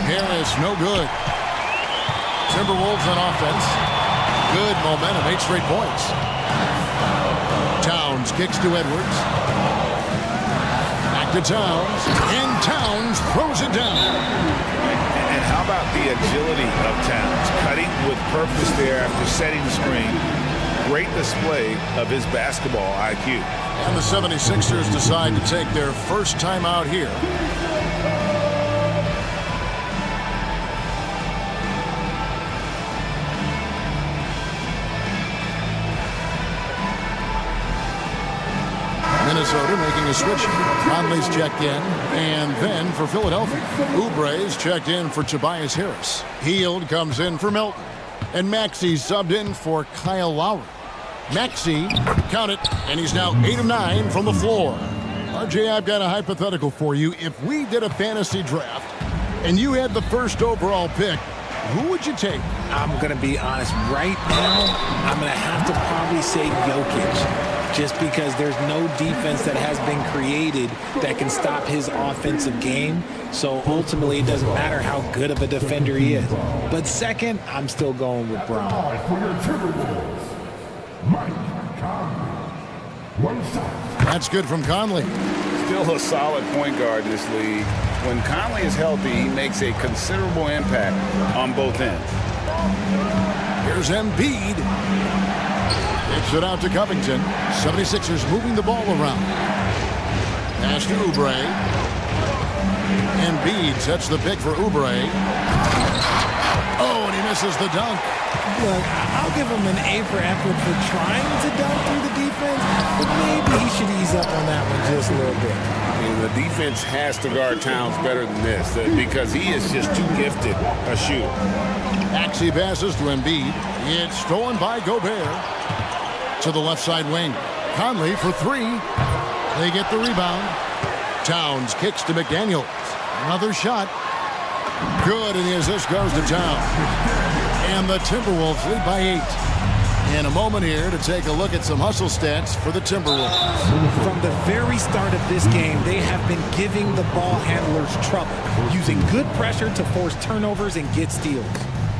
Harris, no good. Timberwolves on offense. Good momentum, 8 straight points. Towns kicks to Edwards. Back to Towns. And Towns throws it down. And how about the agility of Towns? Cutting with purpose there after setting the screen. Great display of his basketball IQ. And the 76ers decide to take their first time out here. Minnesota making a switch. Conley's checked in. And then for Philadelphia, Oubre's checked in for Tobias Harris. Hield comes in for Melton. And Maxey subbed in for Kyle Lowry. Maxey, count it, and he's now 8 of 9 from the floor. RJ, I've got a hypothetical for you. If we did a fantasy draft and you had the first overall pick, who would you take? I'm going to be honest. Right now, I'm going to have to probably say Jokic, just because there's no defense that has been created that can stop his offensive game. So ultimately, it doesn't matter how good of a defender he is. But second, I'm still going with Brown. That's good from Conley. Still a solid point guard this league. When Conley is healthy, he makes a considerable impact on both ends. Here's Embiid. Kicks it out to Covington. 76ers moving the ball around. Pass to Oubre. Embiid sets the pick for Oubre. Oh, and he misses the dunk. Look, I'll give him an A for effort for trying to dunk through the defense, but maybe he should ease up on that one just a little bit. I mean, the defense has to guard Towns better than this because he is just too gifted a shooter. Maxey passes to Embiid. It's stolen by Gobert. To the left side wing. Conley for three. They get the rebound. Towns kicks to McDaniels. Another shot. Good, and the assist goes to Towns. And the Timberwolves lead by 8. In a moment here to take a look at some hustle stats for the Timberwolves. From the very start of this game, they have been giving the ball handlers trouble, using good pressure to force turnovers and get steals.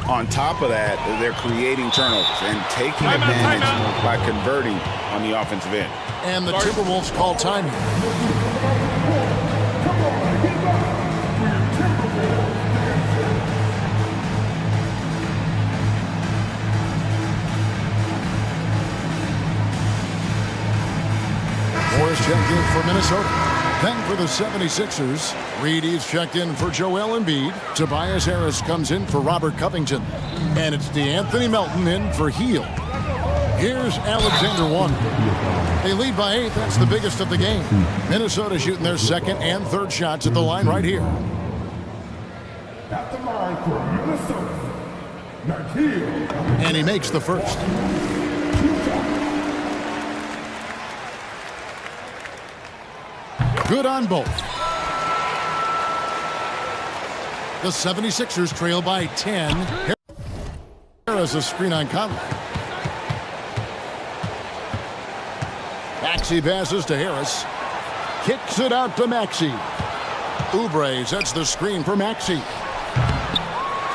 On top of that, they're creating turnovers and taking advantage by converting on the offensive end. And the Timberwolves call timing. Morris checked in for Minnesota. Then for the 76ers, Reedy's checked in for Joel Embiid. Tobias Harris comes in for Robert Covington. And it's DeAnthony Melton in for Heel. Here's Alexander Walker. They lead by 8. That's the biggest of the game. Minnesota shooting their second and third shots at the line right here. At the line for Minnesota, and he makes the first. Good on both. The 76ers trail by 10. Harris a screen on Conley. Maxey passes to Harris. Kicks it out to Maxey. Oubre sets the screen for Maxey.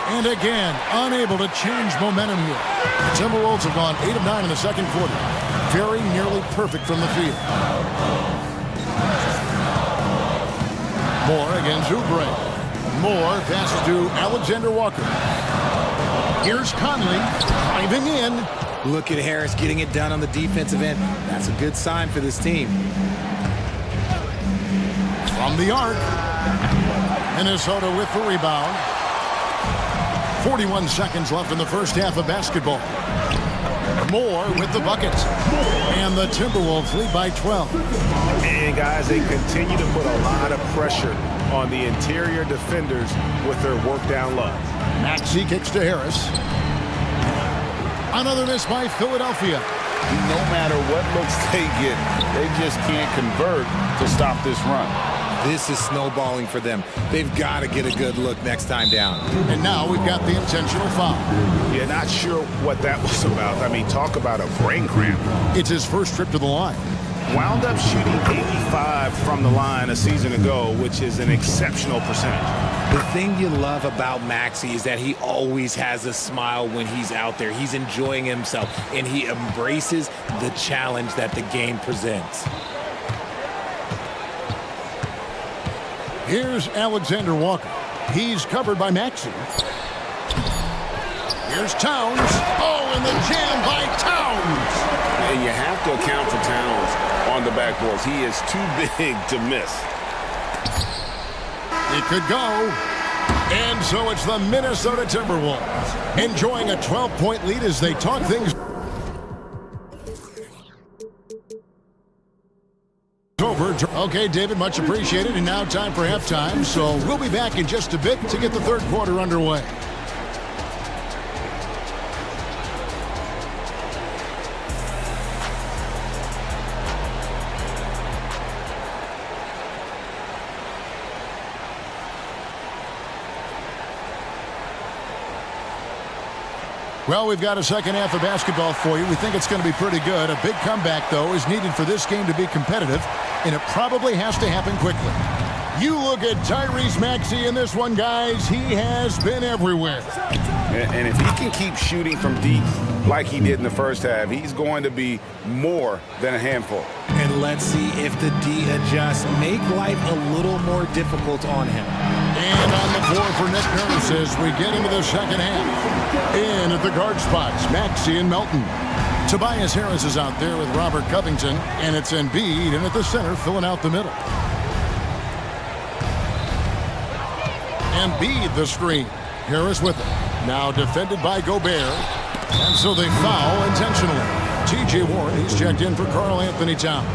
And again, unable to change momentum here. The Timberwolves have gone 8 of 9 in the second quarter. Very nearly perfect from the field. Moore against Oubre. Moore passes to Alexander Walker. Here's Conley driving in. Look at Harris getting it done on the defensive end. That's a good sign for this team. From the arc. Minnesota with the rebound. 41 seconds left in the first half of basketball. Moore with the buckets. And the Timberwolves lead by 12. And guys, they continue to put a lot of pressure on the interior defenders with their work down low. Maxey kicks to Harris. Another miss by Philadelphia. No matter what looks they get, they just can't convert to stop this run. This is snowballing for them. They've got to get a good look next time down. And now we've got the intentional foul. Yeah, not sure what that was about. I mean, talk about a brain cramp. It's his first trip to the line. Wound up shooting 85 from the line a season ago, which is an exceptional percentage. The thing you love about Maxey is that he always has a smile when he's out there. He's enjoying himself, and he embraces the challenge that the game presents. Here's Alexander Walker. He's covered by Maxey. Here's Towns. Oh, and the jam by Towns. And you have to account for Towns on the backboards. He is too big to miss. It could go. And so it's the Minnesota Timberwolves enjoying a 12-point lead as they talk things over. Okay, David, much appreciated. And now time for halftime. So we'll be back in just a bit to get the third quarter underway. Well, we've got a second half of basketball for you. We think it's going to be pretty good. A big comeback, though, is needed for this game to be competitive, and it probably has to happen quickly. You look at Tyrese Maxey in this one, guys. He has been everywhere. And if he can keep shooting from deep like he did in the first half, he's going to be more than a handful. And let's see if the D adjusts, make life a little more difficult on him. And on the floor for Nick Nurse as we get into the second half. In at the guard spots, Maxey and Melton. Tobias Harris is out there with Robert Covington, and it's Embiid in at the center filling out the middle. Embiid the screen. Harris with it. Now defended by Gobert. And so they foul intentionally. T.J. Warren, he's checked in for Karl Anthony Towns.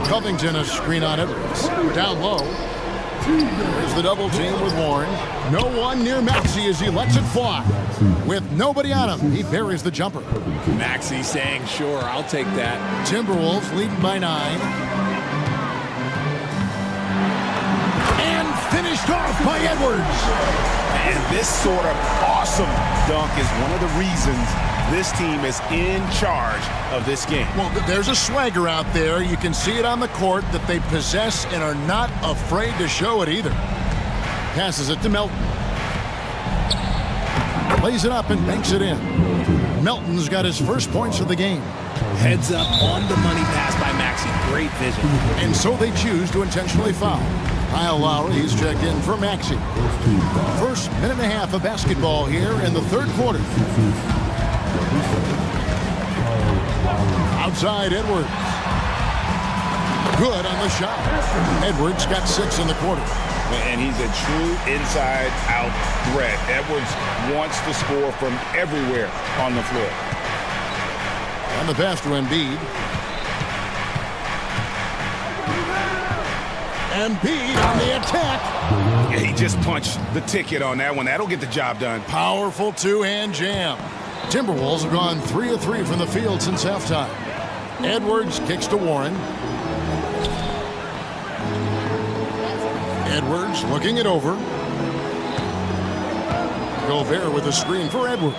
Covington a screen on Edwards. Down low. There's the double team with Warren. No one near Maxey as he lets it fly. With nobody on him, he buries the jumper. Maxey saying, sure, I'll take that. Timberwolves leading by 9. Finished off by Edwards. And this sort of awesome dunk is one of the reasons this team is in charge of this game. Well, there's a swagger out there. You can see it on the court that they possess and are not afraid to show it either. Passes it to Melton. Lays it up and banks it in. Melton's got his first points of the game. Heads up on the money pass by Maxey. Great vision. And so they choose to intentionally foul. Kyle Lowry, he's checked in for Maxey. First minute and a half of basketball here in the third quarter. Outside Edwards. Good on the shot. Edwards got 6 in the quarter. And he's a true inside-out threat. Edwards wants to score from everywhere on the floor. And the pass to Embiid. Embiid on the attack. Yeah, he just punched the ticket on that one. That'll get the job done. Powerful two-hand jam. Timberwolves have gone 3 of 3 from the field since halftime. Edwards kicks to Warren. Edwards looking it over. Gobert with a screen for Edwards.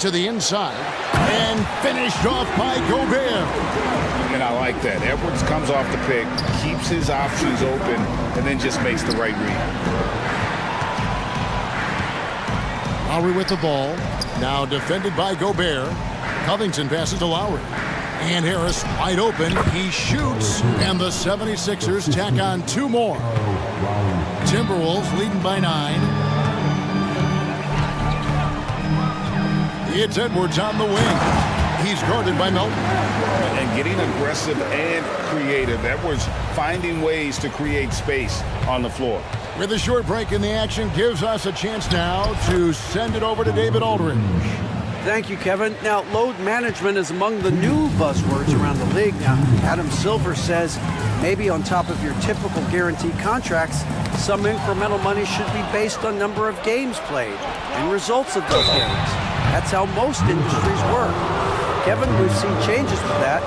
To the inside. And finished off by Gobert. And I like that. Edwards comes off the pick, keeps his options open, and then just makes the right read. Lowry with the ball. Now defended by Gobert. Covington passes to Lowry. And Harris wide open. He shoots. And the 76ers tack on 2 more. Timberwolves leading by 9. It's Edwards on the wing. He's guarded by Melton. And getting aggressive and creative. Edwards finding ways to create space on the floor. With a short break in the action, gives us a chance now to send it over to David Aldridge. Thank you, Kevin. Now, load management is among the new buzzwords around the league. Now, Adam Silver says maybe on top of your typical guaranteed contracts, some incremental money should be based on number of games played and results of those games. That's how most industries work. Kevin, we've seen changes with that.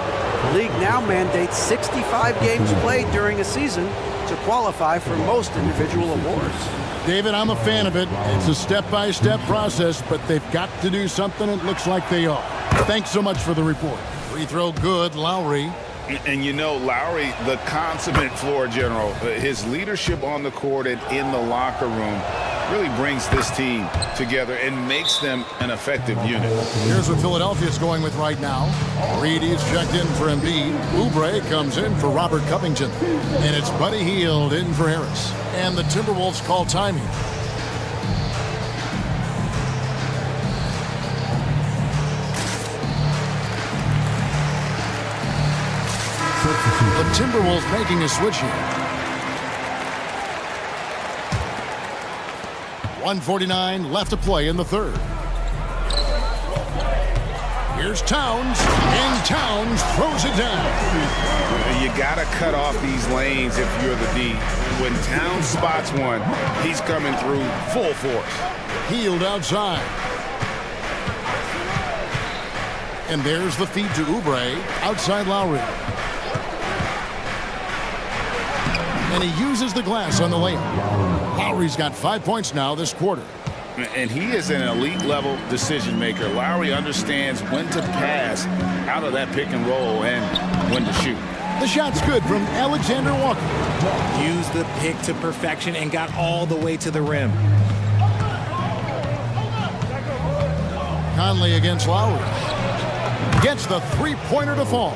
The league now mandates 65 games played during a season to qualify for most individual awards. David, I'm a fan of it. It's a step-by-step process, but they've got to do something. It looks like they are. Thanks so much for the report. Free throw good, Lowry. And you know, Lowry, the consummate floor general, his leadership on the court and in the locker room really brings this team together and makes them an effective unit. Here's what Philadelphia's going with right now. Reedy's checked in for Embiid. Oubre comes in for Robert Covington. And it's Buddy Hield in for Harris. And the Timberwolves call timing. The Timberwolves making a switch here. 1:49 left to play in the third. Here's Towns, and Towns throws it down. You got to cut off these lanes if you're the D. When Towns spots one, he's coming through full force. Hield outside. And there's the feed to Oubre, outside Lowry. And he uses the glass on the layup. Lowry's got 5 points now this quarter. And he is an elite-level decision maker. Lowry understands when to pass out of that pick and roll and when to shoot. The shot's good from Alexander Walker. Used the pick to perfection and got all the way to the rim. Conley against Lowry. Gets the three-pointer to fall.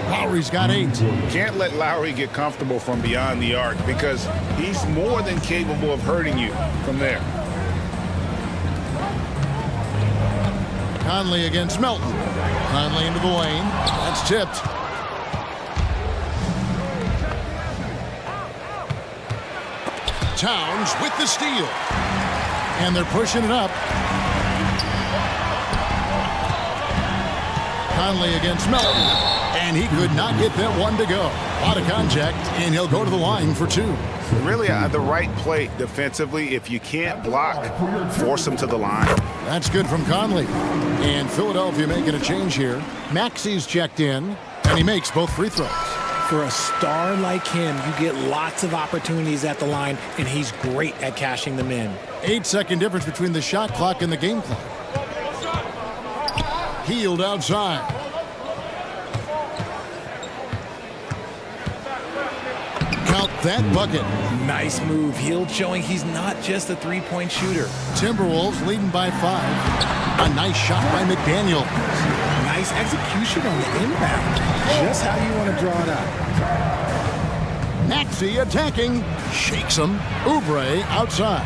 Lowry's got 8. Can't let Lowry get comfortable from beyond the arc because he's more than capable of hurting you from there. Conley against Melton. Conley into the lane. That's tipped. Towns with the steal. And they're pushing it up. Conley against Melton. And he could not get that one to go. A lot of contact, and he'll go to the line for 2. Really the right play defensively. If you can't block, force him to the line. That's good from Conley. And Philadelphia making a change here. Maxi's checked in, and he makes both free throws. For a star like him, you get lots of opportunities at the line, and he's great at cashing them in. 8-second difference between the shot clock and the game clock. Healed outside. Count that bucket. Nice move. Hield showing he's not just a three-point shooter. Timberwolves leading by 5. A nice shot by McDaniel. Nice execution on the inbound. Just how you want to draw it up. Maxey attacking. Shakes him. Oubre outside.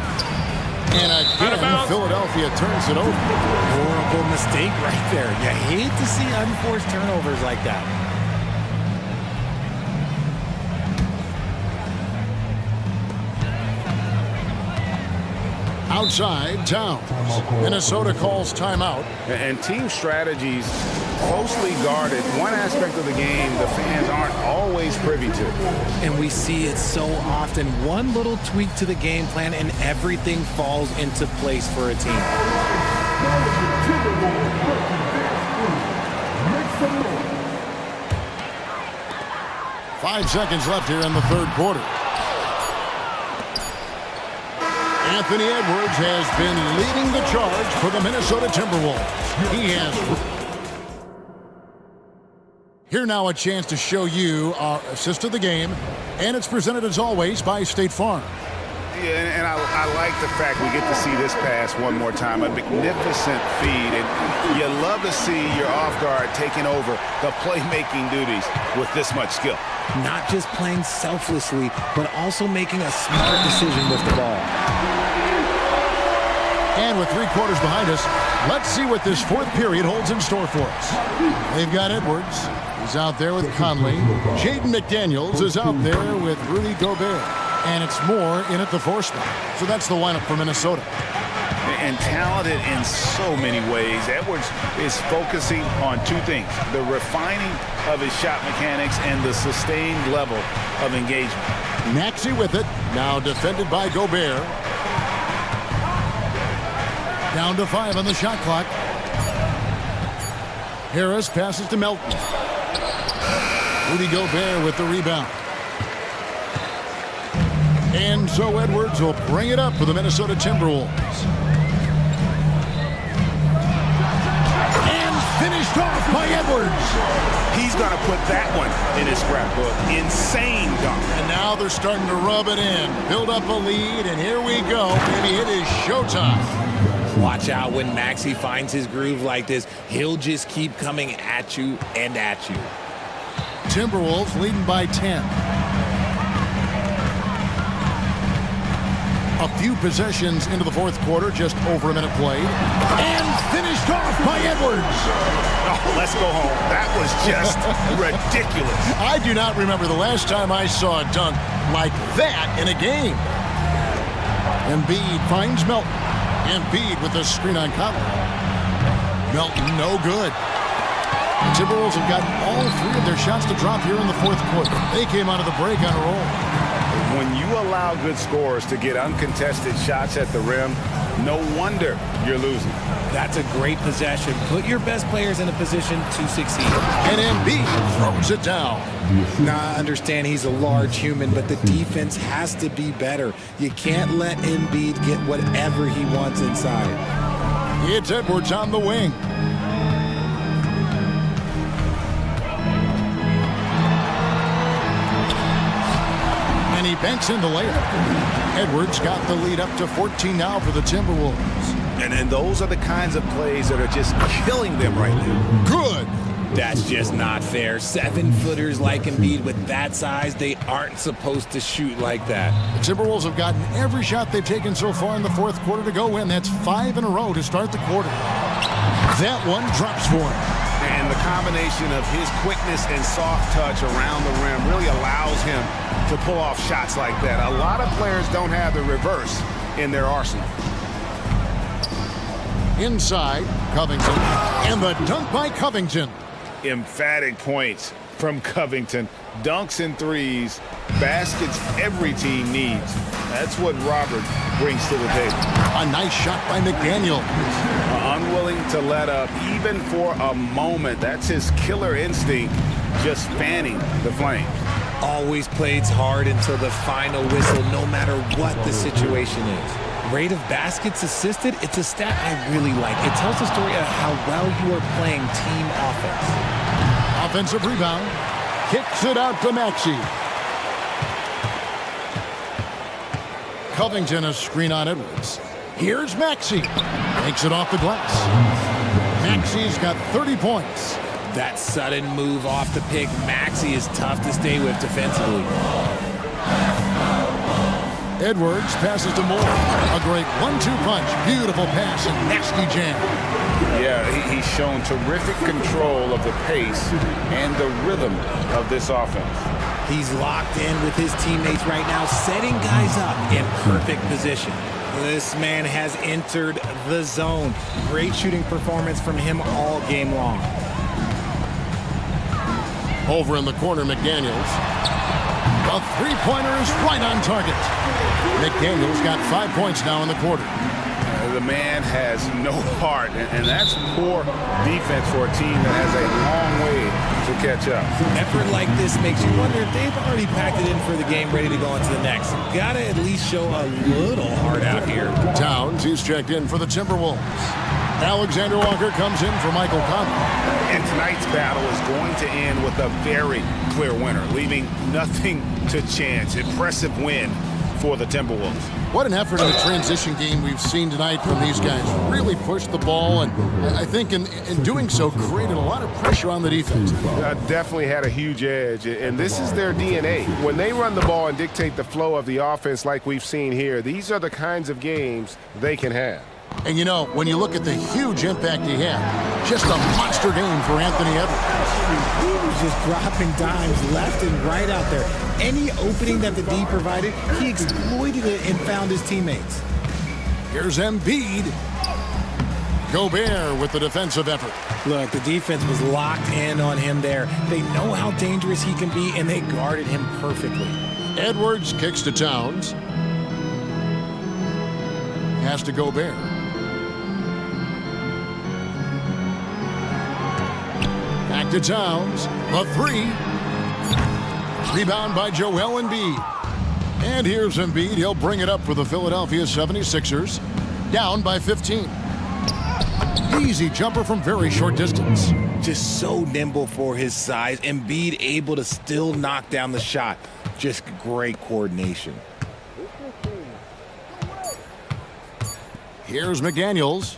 And again, Philadelphia turns it over. Horrible mistake right there. You hate to see unforced turnovers like that. Outside, Towns. Minnesota calls timeout. And team strategies closely guarded. One aspect of the game the fans aren't always privy to. And we see it so often. One little tweak to the game plan and everything falls into place for a team. 5 seconds left here in the third quarter. Anthony Edwards has been leading the charge for the Minnesota Timberwolves. He has. Here now a chance to show you our assist of the game, and it's presented as always by State Farm. Yeah, and I like the fact we get to see this pass one more time. A magnificent feed, and you love to see your off guard taking over the playmaking duties with this much skill. Not just playing selflessly, but also making a smart decision with the ball. And with 3 quarters behind us, let's see what this fourth period holds in store for us. They've got Edwards. He's out there with Conley. Jaden McDaniels is out there with Rudy Gobert. And it's Moore in at the 4 spot. So that's the lineup for Minnesota. And talented in so many ways. Edwards is focusing on 2 things: the refining of his shot mechanics and the sustained level of engagement. Maxey with it. Now defended by Gobert. Down to 5 on the shot clock. Harris passes to Melton. Rudy Gobert with the rebound. And so Edwards will bring it up for the Minnesota Timberwolves. And finished off by Edwards. He's going to put that one in his scrapbook. Insane dunk. And now they're starting to rub it in. Build up a lead, and here we go. Baby, it is showtime. Watch out when Maxey finds his groove like this. He'll just keep coming at you and at you. Timberwolves leading by 10. A few possessions into the fourth quarter, just over a minute played. And finished off by Edwards. Oh, let's go home. That was just ridiculous. I do not remember the last time I saw a dunk like that in a game. Embiid finds Melton. Embiid with a screen on Conley. Melton, no good. The Timberwolves have gotten all 3 of their shots to drop here in the fourth quarter. They came out of the break on a roll. When you allow good scorers to get uncontested shots at the rim, no wonder you're losing. That's a great possession. Put your best players in a position to succeed. And Embiid throws it down. Now, I understand he's a large human, but the defense has to be better. You can't let Embiid get whatever he wants inside. It's Edwards on the wing. And he banks in the layup. Edwards got the lead up to 14 now for the Timberwolves. And those are the kinds of plays that are just killing them right now. Good. That's just not fair. 7-footers like Embiid with that size, they aren't supposed to shoot like that. The Timberwolves have gotten every shot they've taken so far in the fourth quarter to go in. That's 5 in a row to start the quarter. That one drops for him. And the combination of his quickness and soft touch around the rim really allows him to pull off shots like that. A lot of players don't have the reverse in their arsenal. Inside, Covington. And the dunk by Covington. Emphatic points from Covington. Dunks and threes, baskets every team needs. That's what Robert brings to the table. A nice shot by McDaniel. Unwilling to let up even for a moment. That's his killer instinct, just fanning the flame. Always plays hard until the final whistle, no matter what the situation is. Rate of baskets assisted, it's a stat I really like. It tells the story of how well you are playing team offense. Offensive rebound. Kicks it out to Maxey. Covington a screen on Edwards. Here's Maxey. Makes it off the glass. Maxey's got 30 points. That sudden move off the pick, Maxey is tough to stay with defensively. Edwards passes to Moore. A great 1-2 punch. Beautiful pass and nasty jam. Yeah, he's shown terrific control of the pace and the rhythm of this offense. He's locked in with his teammates right now, setting guys up in perfect position. This man has entered the zone. Great shooting performance from him all game long. Over in the corner, McDaniels. A three-pointer is right on target. McDaniels got 5 points now in the quarter. The man has no heart, and that's poor defense for a team that has a long way to catch up. Effort like this makes you wonder if they've already packed it in for the game, ready to go into the next. Gotta at least show a little heart out here. Towns, he's checked in for the Timberwolves. Alexander Walker comes in for Michael Conley. And tonight's battle is going to end with a very clear winner, leaving nothing to chance. Impressive win for the Timberwolves. What an effort in the transition game we've seen tonight from these guys. Really pushed the ball, and I think in doing so created a lot of pressure on the defense. Definitely had a huge edge, and this is their DNA. When they run the ball and dictate the flow of the offense like we've seen here, these are the kinds of games they can have. And you know, when you look at the huge impact he had, just a monster game for Anthony Edwards. He was just dropping dimes left and right out there. Any opening that the D provided, he exploited it and found his teammates. Here's Embiid. Gobert with the defensive effort. Look, the defense was locked in on him there. They know how dangerous he can be, and they guarded him perfectly. Edwards kicks to Towns. Pass to Gobert. Back to Towns. The three. Rebound by Joel Embiid. And here's Embiid. He'll bring it up for the Philadelphia 76ers. Down by 15. Easy jumper from very short distance. Just so nimble for his size. Embiid able to still knock down the shot. Just great coordination. Here's McDaniels.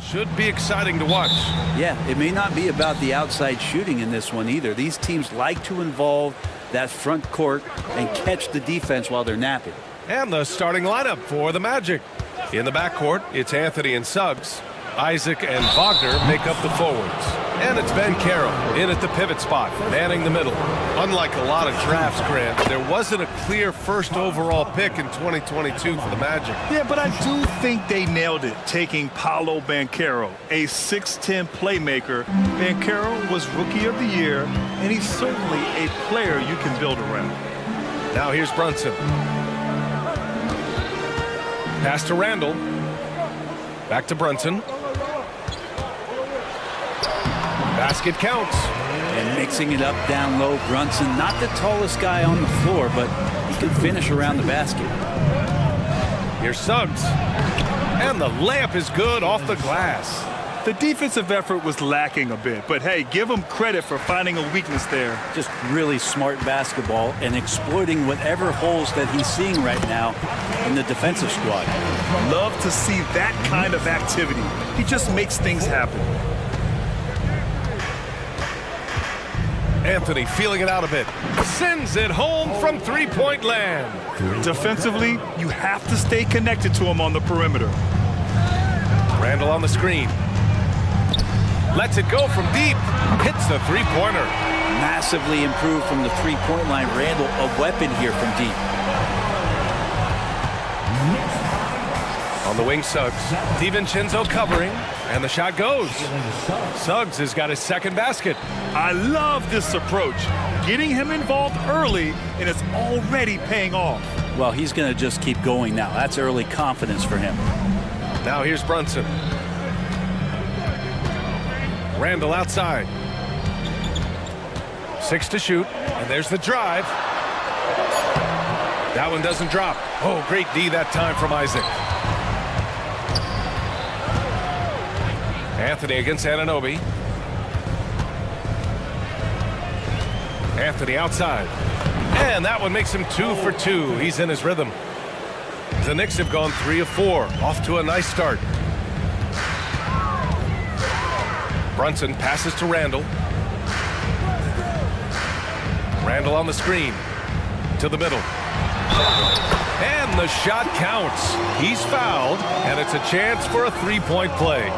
Should be exciting to watch. Yeah, it may not be about the outside shooting in this one either. These teams like to involve that front court and catch the defense while they're napping. And the starting lineup for the Magic. In the backcourt, it's Anthony and Suggs. Isaac and Wagner make up the forwards. And it's Ben Carroll in at the pivot spot, manning the middle. Unlike a lot of drafts, Grant, there wasn't a clear first overall pick in 2022 for the Magic. Yeah, but I do think they nailed it, taking Paolo Banchero, a 6'10 playmaker. Banchero was Rookie of the Year, and he's certainly a player you can build around. Now here's Brunson. Pass to Randall. Back to Brunson. Basket counts. And mixing it up down low, Brunson, not the tallest guy on the floor, but he can finish around the basket. Here's Suggs. And the layup is good off the glass. The defensive effort was lacking a bit, but hey, give him credit for finding a weakness there. Just really smart basketball and exploiting whatever holes that he's seeing right now in the defensive squad. Love to see that kind of activity. He just makes things happen. Anthony feeling it out a bit. Sends it home from three-point land. Defensively, you have to stay connected to him on the perimeter. Randall on the screen. Lets it go from deep. Hits the three-pointer. Massively improved from the three-point line. Randall, a weapon here from deep. On the wing, Suggs. DiVincenzo covering, and the shot goes. Suggs has got his second basket. I love this approach. Getting him involved early, and it's already paying off. Well, he's going to just keep going now. That's early confidence for him. Now here's Brunson. Randall outside. 6 to shoot, and there's the drive. That one doesn't drop. Oh, great D that time from Isaac. Anthony against Anunoby. Anthony outside. And that one makes him 2 for 2. He's in his rhythm. The Knicks have gone 3 of 4. Off to a nice start. Brunson passes to Randall. Randall on the screen. To the middle. And the shot counts. He's fouled, and it's a chance for a three-point play.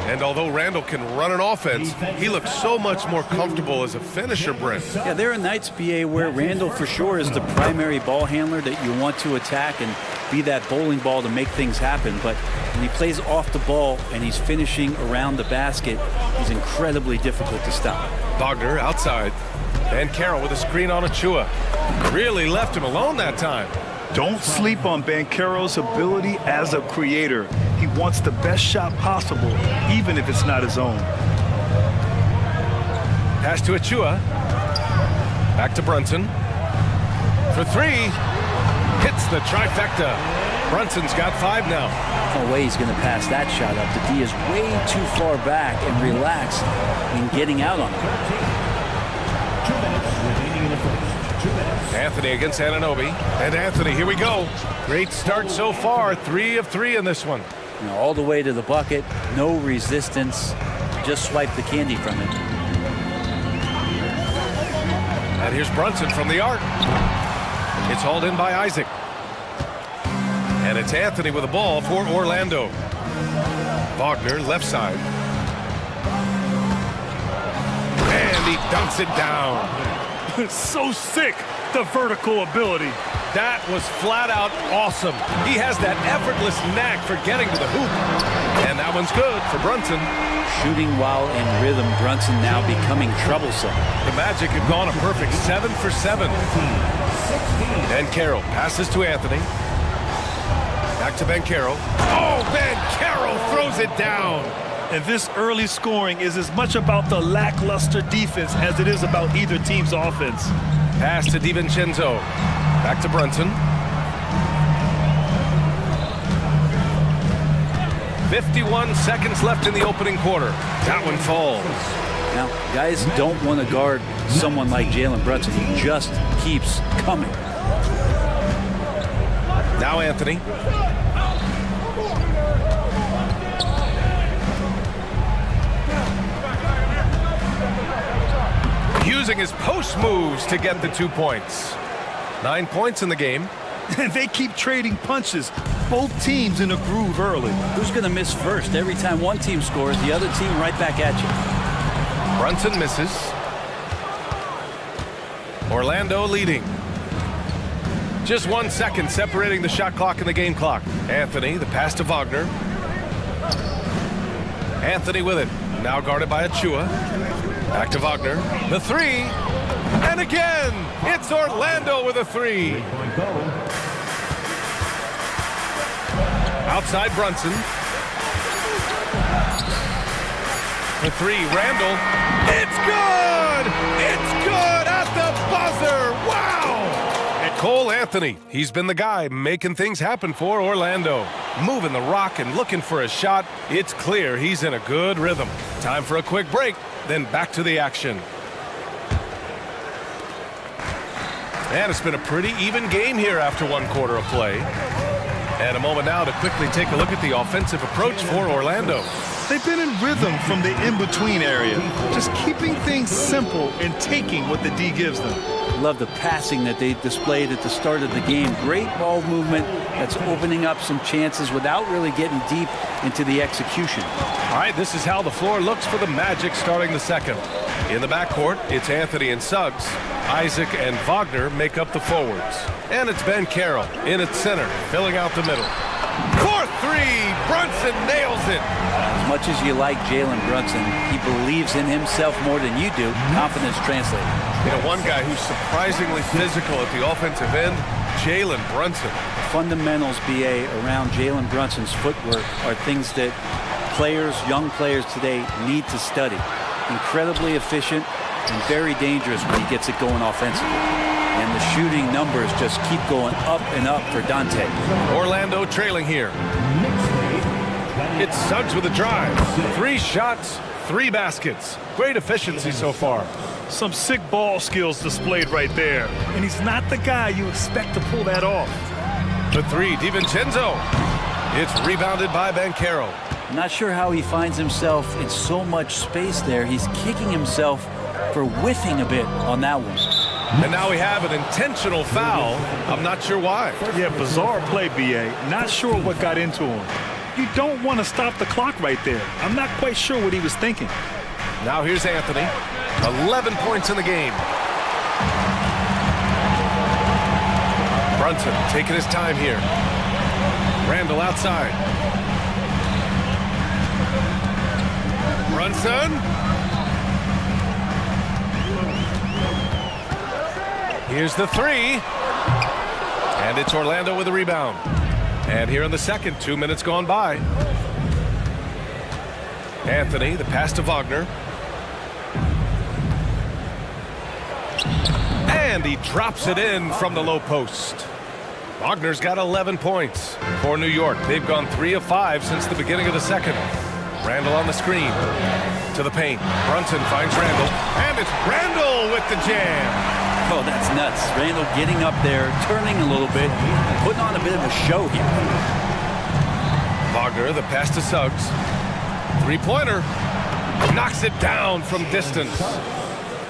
And although Randall can run an offense, he looks so much more comfortable as a finisher, Brent. Yeah, there are nights, BA, where Randall for sure is the primary ball handler that you want to attack and be that bowling ball to make things happen. But when he plays off the ball and he's finishing around the basket, he's incredibly difficult to stop. Wagner outside. And Carroll with a screen on Achua. Really left him alone that time. Don't sleep on Banchero's ability as a creator. He wants the best shot possible, even if it's not his own. Pass to Achua. Back to Brunson. For 3. Hits the trifecta. Brunson's got 5 now. No way he's going to pass that shot up. The D is way too far back and relaxed in getting out on it. 2 minutes remaining in the first. 2 minutes. Anthony against Anunoby. And Anthony, here we go. Great start so far. 3 of 3 in this one. You know, all the way to the bucket. No resistance. Just swipe the candy from it. And here's Brunson from the arc. It's hauled in by Isaac. And it's Anthony with the ball for Orlando. Wagner left side. And he dunks it down. So sick, the vertical ability. That was flat out awesome. He has that effortless knack for getting to the hoop. And that one's good for Brunson. Shooting while in rhythm, Brunson now becoming troublesome. The Magic have gone a perfect 7 for 7. And Carroll passes to Anthony. Back to Ben Carroll. Oh, Ben Carroll throws it down. And this early scoring is as much about the lackluster defense as it is about either team's offense. Pass to DiVincenzo. Back to Brunson. 51 seconds left in the opening quarter. That one falls. Now, guys don't want to guard someone like Jalen Brunson. He just keeps coming. Now Anthony. using his post moves to get the 2 points. 9 points in the game. And they keep trading punches. Both teams in a groove early. Who's going to miss first? Every time one team scores, the other team right back at you. Brunson misses. Orlando leading. Just 1 second separating the shot clock and the game clock. Anthony, the pass to Wagner. Anthony with it. Now guarded by Achua. Back to Wagner. The three. And again, it's Orlando with a three. Outside Brunson. The three, Randall. It's good! It's good at the buzzer! Wow! And Cole Anthony, he's been the guy making things happen for Orlando. Moving the rock and looking for a shot. It's clear he's in a good rhythm. Time for a quick break, then back to the action. And it's been a pretty even game here after 1 quarter of play. And a moment now to quickly take a look at the offensive approach for Orlando. They've been in rhythm from the in-between area, just keeping things simple and taking what the D gives them. Love the passing that they displayed at the start of the game. Great ball movement that's opening up some chances without really getting deep into the execution. All right, this is how the floor looks for the Magic starting the second. In the backcourt, it's Anthony and Suggs. Isaac and Wagner make up the forwards. And it's Ben Carroll in at center, filling out the middle. 4-3, Brunson nails it. As much as you like Jalen Brunson, he believes in himself more than you do. Confidence translated. You know, one guy who's surprisingly physical at the offensive end, Jalen Brunson. Fundamentals, BA, around Jalen Brunson's footwork are things that players, young players today need to study. Incredibly efficient and very dangerous when he gets it going offensively. And the shooting numbers just keep going up and up for Dante. Orlando trailing here. It's Suggs with a drive. 3 shots, 3 baskets. Great efficiency so far. Some sick ball skills displayed right there. And he's not the guy you expect to pull that off. The 3, DiVincenzo. It's rebounded by Ben Carroll. Not sure how he finds himself in so much space there. He's kicking himself for whiffing a bit on that one. And now we have an intentional foul. I'm not sure why. Yeah, bizarre play, B.A. Not sure what got into him. You don't want to stop the clock right there. I'm not quite sure what he was thinking. Now here's Anthony. 11 points in the game. Brunson taking his time here. Randall outside. Brunson. Here's the 3. And it's Orlando with a rebound. And here in the second, 2 minutes gone by. Anthony, the pass to Wagner. And he drops it in from the low post. Wagner's got 11 points for New York. They've gone 3 of 5 since the beginning of the second. Randall on the screen. To the paint. Brunson finds Randall. And it's Randall with the jam. Oh, that's nuts. Randall getting up there, turning a little bit, putting on a bit of a show here. Wagner, the pass to Suggs. 3-pointer. Knocks it down from distance.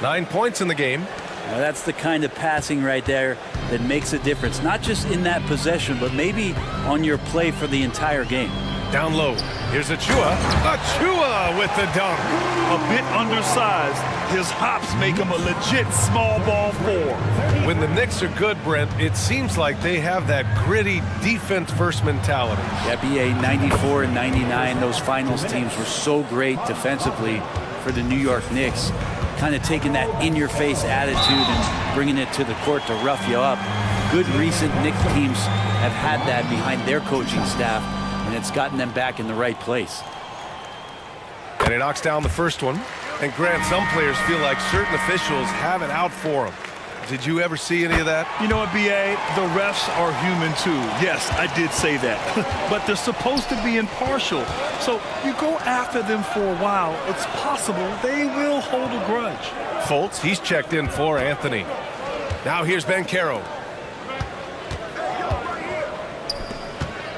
9 points in the game. Now that's the kind of passing right there that makes a difference. Not just in that possession, but maybe on your play for the entire game. Down low. Here's Achua. Achua with the dunk. A bit undersized. His hops make him a legit small ball 4. When the Knicks are good, Brent, it seems like they have that gritty defense-first mentality. Yeah, BA 94 and 99, those finals teams were so great defensively for the New York Knicks. Kind of taking that in-your-face attitude and bringing it to the court to rough you up. Good recent Knicks teams have had that behind their coaching staff, and it's gotten them back in the right place. And he knocks down the first one. And Grant, some players feel like certain officials have it out for them. Did you ever see any of that? You know what, B.A.? The refs are human too. Yes, I did say that. But they're supposed to be impartial. So you go after them for a while, it's possible they will hold a grudge. Fultz, he's checked in for Anthony. Now here's Ben Carroll.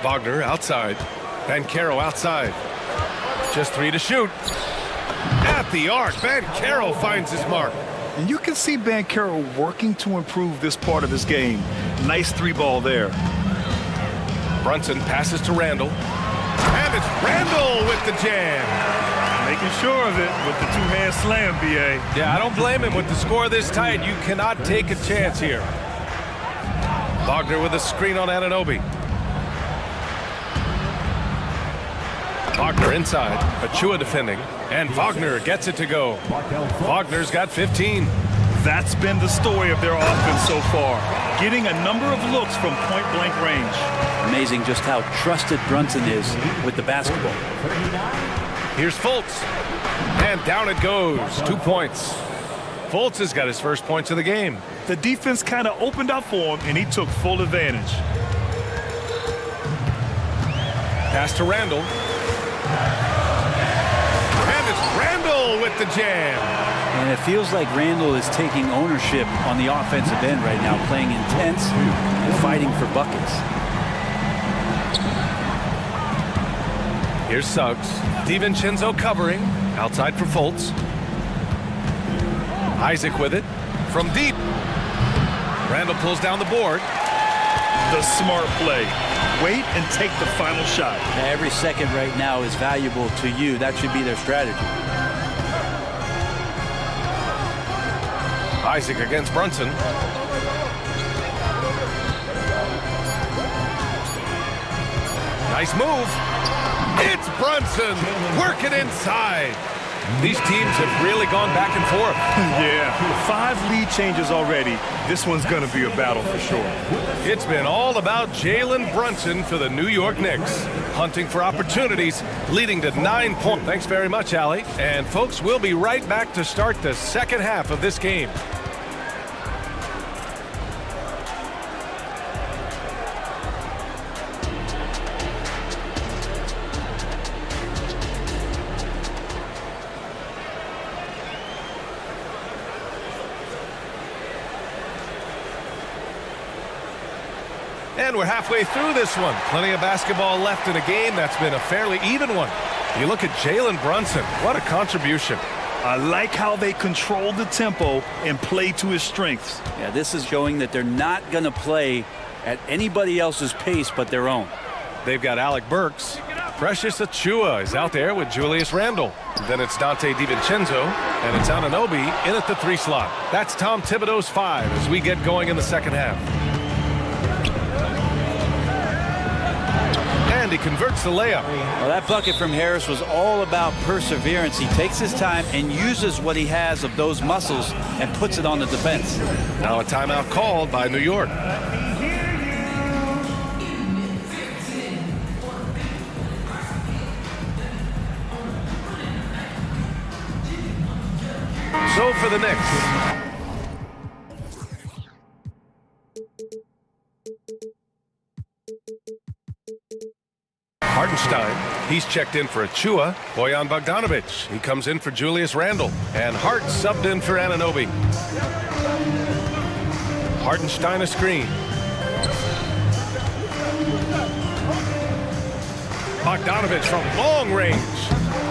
Wagner outside. Ben Carroll outside. Just 3 to shoot. At the arc, Ben Carroll finds his mark. And you can see Banchero working to improve this part of his game. Nice three ball there. Brunson passes to Randall. And it's Randall with the jam. Making sure of it with the two-hand slam, B.A. Yeah, I don't blame him. With the score this tight, you cannot take a chance here. Wagner with a screen on Anunoby. Wagner inside. Achua defending. And Wagner gets it to go. Wagner's got 15. That's been the story of their offense so far. Getting a number of looks from point-blank range. Amazing just how trusted Brunson is with the basketball. Here's Fultz. And down it goes. 2 points. Fultz has got his first points of the game. The defense kind of opened up for him, and he took full advantage. Pass to Randall. And it's Randall with the jam. And it feels like Randall is taking ownership on the offensive end right now, playing intense and fighting for buckets. Here's Suggs. DiVincenzo covering. Outside for Fultz. Isaac with it. From deep. Randall pulls down the board. The smart play. Wait and take the final shot. Every second right now is valuable to you. That should be their strategy. Isaac against Brunson. Nice move. It's Brunson working inside. These teams have really gone back and forth. Yeah, 5 lead changes already. This one's going to be a battle for sure. It's been all about Jalen Brunson for the New York Knicks. Hunting for opportunities, leading to 9 points. Thanks very much, Allie. And folks, we'll be right back to start the second half of this game. And we're halfway through this one. Plenty of basketball left in a game that's been a fairly even one. You look at Jalen Brunson. What a contribution. I like how they control the tempo and play to his strengths. Yeah, this is showing that they're not going to play at anybody else's pace but their own. They've got Alec Burks. Precious Achua is out there with Julius Randle. Then it's Dante DiVincenzo, and it's Anunoby in at the 3 slot. That's Tom Thibodeau's 5 as we get going in the second half. And he converts the layup. Well, that bucket from Harris was all about perseverance. He takes his time and uses what he has of those muscles and puts it on the defense. Now a timeout called by New York. So for the Knicks. Hartenstein, he's checked in for Achua. Bojan Bogdanovic, he comes in for Julius Randle. And Hart subbed in for Anunoby. Hartenstein a screen. Bogdanovic from long range.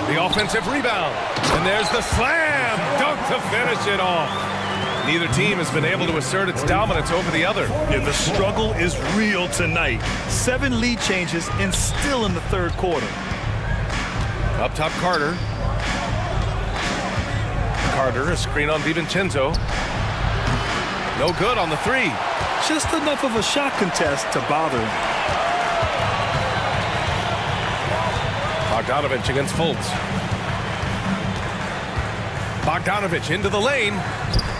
The offensive rebound. And there's the slam dunk to finish it off. Neither team has been able to assert its dominance over the other. Yeah, the struggle is real tonight. 7 lead changes and still in the third quarter. Up top, Carter. Carter, a screen on DiVincenzo. No good on the 3. Just enough of a shot contest to bother him. Bogdanovic against Fultz. Bogdanovic into the lane.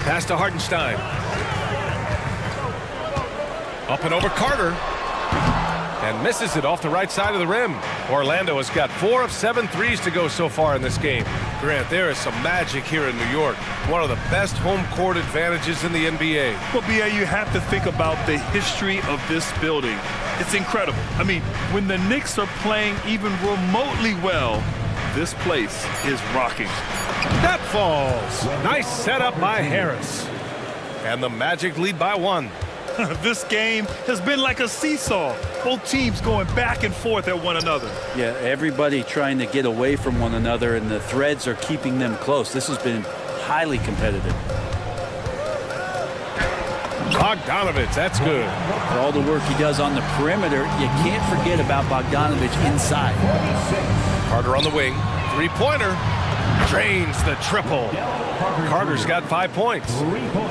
Pass to Hartenstein. Up and over Carter. And misses it off the right side of the rim. Orlando has got 4 of 7 threes to go so far in this game. Grant, there is some magic here in New York. One of the best home court advantages in the NBA. Well, B.A., you have to think about the history of this building. It's incredible. I mean, when the Knicks are playing even remotely well, this place is rocking. That falls. Nice setup by Harris. And the Magic lead by 1. This game has been like a seesaw. Both teams going back and forth at one another. Yeah, everybody trying to get away from one another, and the threads are keeping them close. This has been highly competitive. Bogdanovich, that's good. For all the work he does on the perimeter, you can't forget about Bogdanovich inside. Carter on the wing. Three-pointer. Drains the triple. Carter's got 5 points.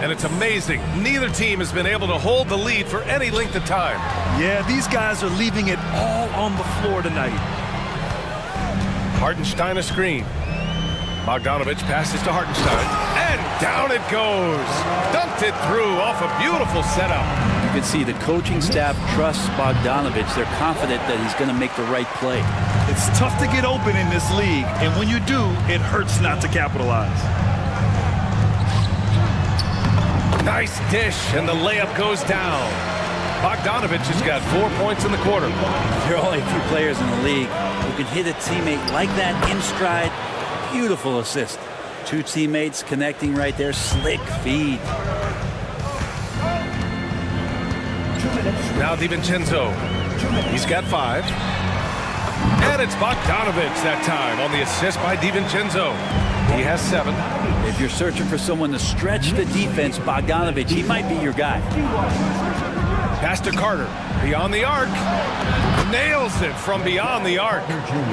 And it's amazing. Neither team has been able to hold the lead for any length of time. Yeah, these guys are leaving it all on the floor tonight. Hartenstein a screen. Bogdanovich passes to Hartenstein. And down it goes. Dumped it through off a beautiful setup. You can see the coaching staff trusts Bogdanovich. They're confident that he's going to make the right play. It's tough to get open in this league, and when you do, it hurts not to capitalize. Nice dish, and the layup goes down. Bogdanovich has got 4 points in the quarter. There are only a few players in the league who can hit a teammate like that in stride. Beautiful assist. Two teammates connecting right there. Slick feed. Now DiVincenzo. He's got 5. And it's Bogdanovich that time on the assist by DiVincenzo. He has 7. If you're searching for someone to stretch the defense, Bogdanovich, he might be your guy. Pass to Carter. Beyond the arc. Nails it from beyond the arc.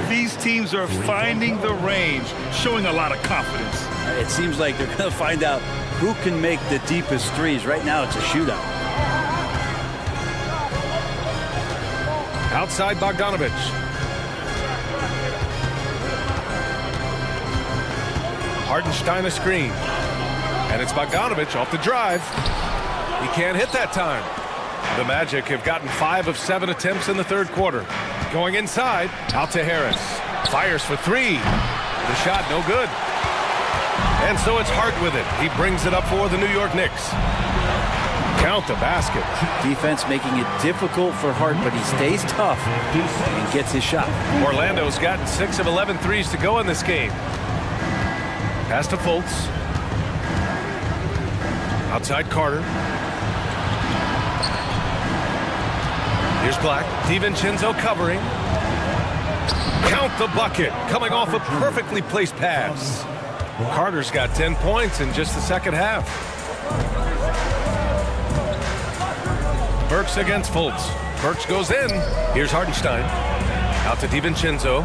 These teams are finding the range, showing a lot of confidence. It seems like they're going to find out who can make the deepest threes. Right now, it's a shootout. Outside Bogdanovich. Hartenstein a screen. And it's Bogdanovich off the drive. He can't hit that time. The Magic have gotten 5 of 7 attempts in the third quarter. Going inside, out to Harris. Fires for 3. The shot no good. And so it's Hart with it. He brings it up for the New York Knicks. Count the basket. Defense making it difficult for Hart, but he stays tough and gets his shot. Orlando's gotten 6 of 11 threes to go in this game. Pass to Fultz. Outside Carter. Here's Black. DiVincenzo covering. Count the bucket. Coming off a perfectly placed pass. Carter's got 10 points in just the second half. Burks against Fultz. Burks goes in. Here's Hartenstein. Out to DiVincenzo.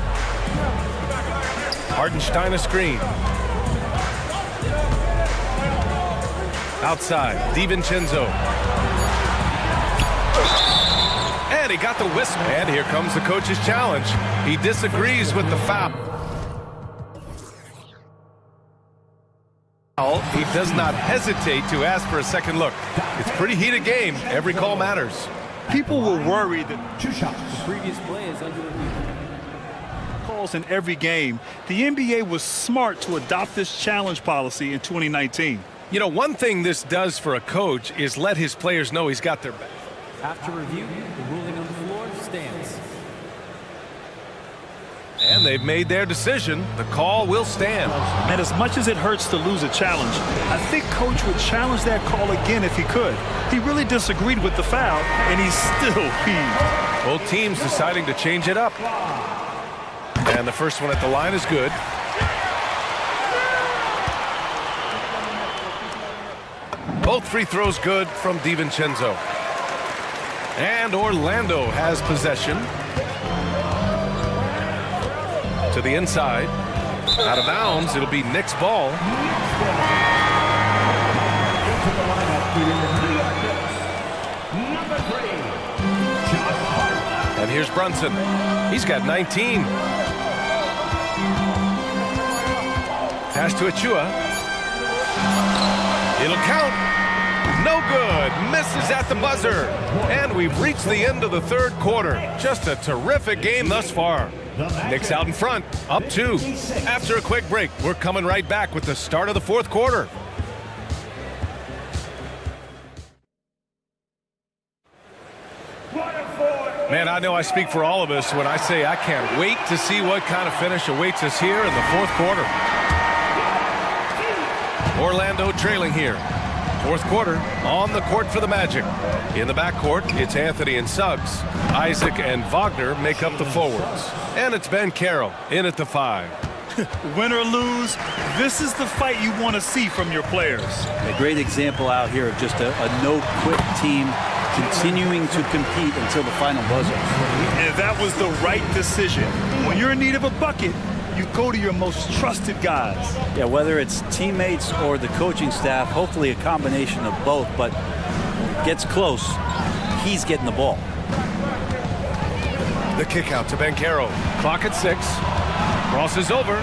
Hartenstein a screen. Outside, DiVincenzo. And he got the whistle. And here comes the coach's challenge. He disagrees with the foul. He does not hesitate to ask for a second look. It's a pretty heated game. Every call matters. People were worried that 2 shots. The previous play is under review. calls in every game. The NBA was smart to adopt this challenge policy in 2019. You know, one thing this does for a coach is let his players know he's got their back. After review, the ruling on the floor stands. And they've made their decision. The call will stand. And as much as it hurts to lose a challenge, I think Coach would challenge that call again if he could. He really disagreed with the foul, and he's still peeved. Both teams deciding to change it up. And the first one at the line is good. Both free throws good from DiVincenzo. And Orlando has possession. To the inside. Out of bounds. It'll be Knicks ball. And here's Brunson. He's got 19. Pass to Achua. It'll count. No good. Misses at the buzzer. And we've reached the end of the third quarter. Just a terrific game thus far. Knicks out in front, up 2. After a quick break, we're coming right back with the start of the fourth quarter. Man, I know I speak for all of us when I say I can't wait to see what kind of finish awaits us here in the fourth quarter. Orlando trailing here. Fourth quarter on the court for the Magic. In the backcourt, it's Anthony and Suggs. Isaac and Wagner make up the forwards. And it's Ben Carroll in at the 5. Win or lose, this is the fight you want to see from your players. A great example out here of just a no-quit team continuing to compete until the final buzzer. And that was the right decision. When you're in need of a bucket, you go to your most trusted guys. Yeah, whether it's teammates or the coaching staff, hopefully a combination of both, but when it gets close, he's getting the ball. The kick out to Banchero. Clock at 6. Crosses over.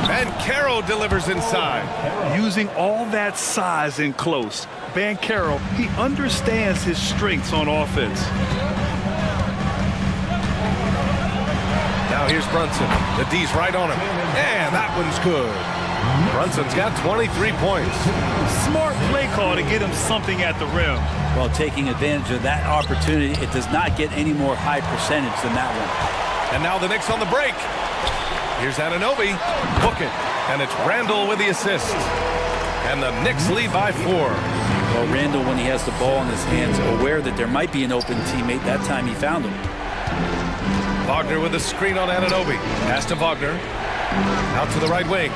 Banchero delivers inside. Using all that size in close, Banchero, he understands his strengths on offense. Now here's Brunson. The D's right on him. And that one's good. Brunson's got 23 points. Smart play call to get him something at the rim. Well, taking advantage of that opportunity, it does not get any more high percentage than that one. And now the Knicks on the break. Here's Anunoby. Book it. And it's Randall with the assist. And the Knicks lead by 4. Well, Randall, when he has the ball in his hands, aware that there might be an open teammate, that time he found him. Wagner with a screen on Anunoby. Pass to Wagner. Out to the right wing.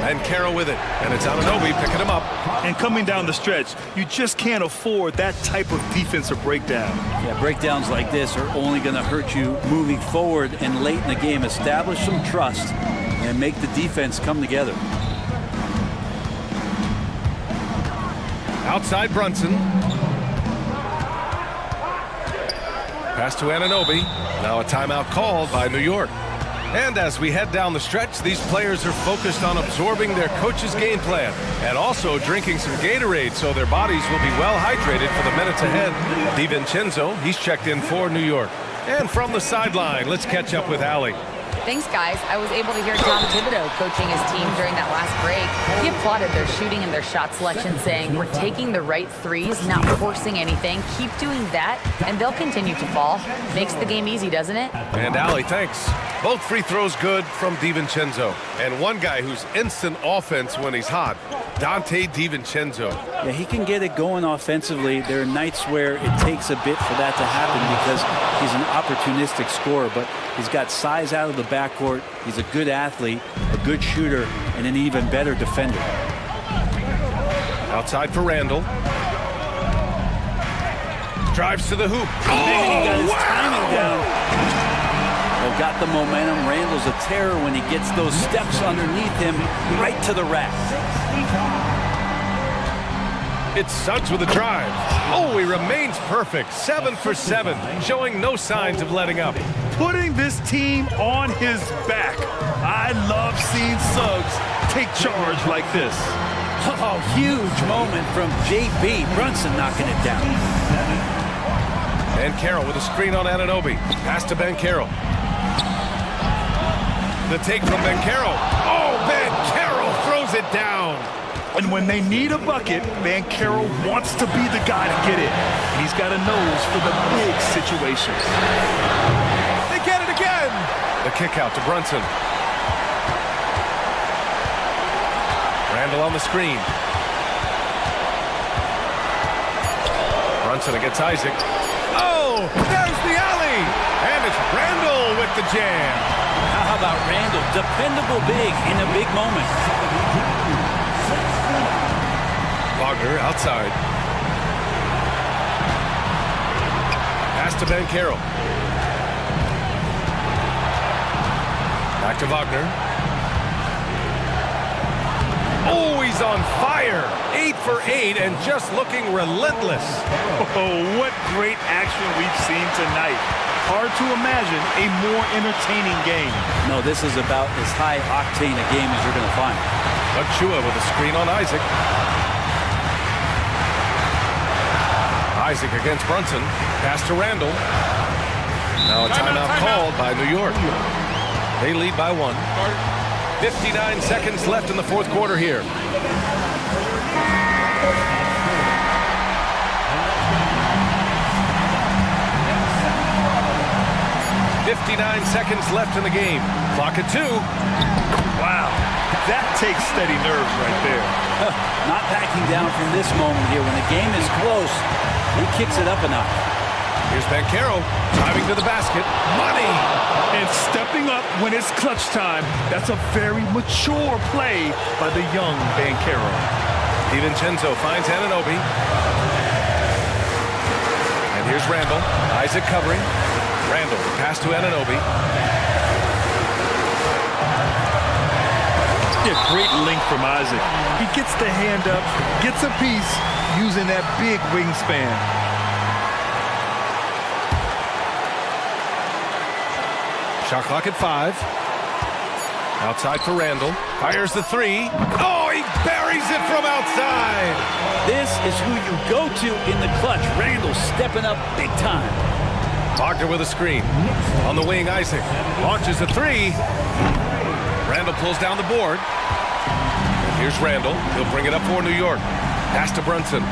And Carroll with it. And it's Anunoby picking him up. And coming down the stretch, you just can't afford that type of defensive breakdown. Yeah, breakdowns like this are only going to hurt you moving forward and late in the game. Establish some trust and make the defense come together. Outside Brunson. Pass to Anunoby. Now a timeout called by New York. And as we head down the stretch, these players are focused on absorbing their coach's game plan and also drinking some Gatorade so their bodies will be well hydrated for the minutes ahead. DiVincenzo, he's checked in for New York. And from the sideline, let's catch up with Allie. Thanks, guys. I was able to hear Tom Thibodeau coaching his team during that last break. He applauded their shooting and their shot selection, saying, we're taking the right threes, not forcing anything. Keep doing that, and they'll continue to fall. Makes the game easy, doesn't it? And Allie, thanks. Both free throws good from DiVincenzo. And one guy who's instant offense when he's hot, Dante DiVincenzo. Yeah, he can get it going offensively. There are nights where it takes a bit for that to happen because he's an opportunistic scorer, but he's got size out of the backcourt. He's a good athlete, a good shooter, and an even better defender. Outside for Randall. Drives to the hoop. He got his timing down. Well, got the momentum. Randall's a terror when he gets those steps underneath him right to the rack. It's Suggs with a drive. Oh, he remains perfect. 7 for 7, showing no signs of letting up. Putting this team on his back. I love seeing Suggs take charge like this. Oh, huge moment from JB. Brunson knocking it down. And Carroll with a screen on Anunoby. Pass to Banchero. The take from Banchero. Oh, Banchero throws it down. And when they need a bucket, Banchero wants to be the guy to get it. And he's got a nose for the big situations. They get it again. The kick out to Brunson. Randall on the screen. Brunson against Isaac. Oh, there's the alley. And it's Randall with the jam. How about Randall? Dependable big in a big moment. Wagner outside. Pass to Banchero. Back to Wagner. Oh, he's on fire. 8 for 8 and just looking relentless. Oh, what great action we've seen tonight. Hard to imagine a more entertaining game. No, this is about as high octane a game as you're going to find. Achua with a screen on Isaac. Isaac against Brunson. Pass to Randall. Now a timeout called by New York. They lead by 1. 59 seconds left in the fourth quarter here. .59 seconds left in the game. Clock at 2. Wow, that takes steady nerves right there. Not backing down from this moment here. When the game is close, he kicks it up a notch. Here's Banchero driving to the basket. Money! And stepping up when it's clutch time. That's a very mature play by the young Banchero. DiVincenzo finds Anunoby. And here's Randall. Isaac covering. Randall, pass to Anunoby. Yeah, great length from Isaac. He gets the hand up, gets a piece using that big wingspan. Shot clock at 5. Outside for Randall. Fires the three. Oh, he buries it from outside. This is who you go to in the clutch. Randall stepping up big time. Wagner with a screen. On the wing, Isaac launches a three. Randall pulls down the board. Here's Randall. He'll bring it up for New York. Pass to Brunson.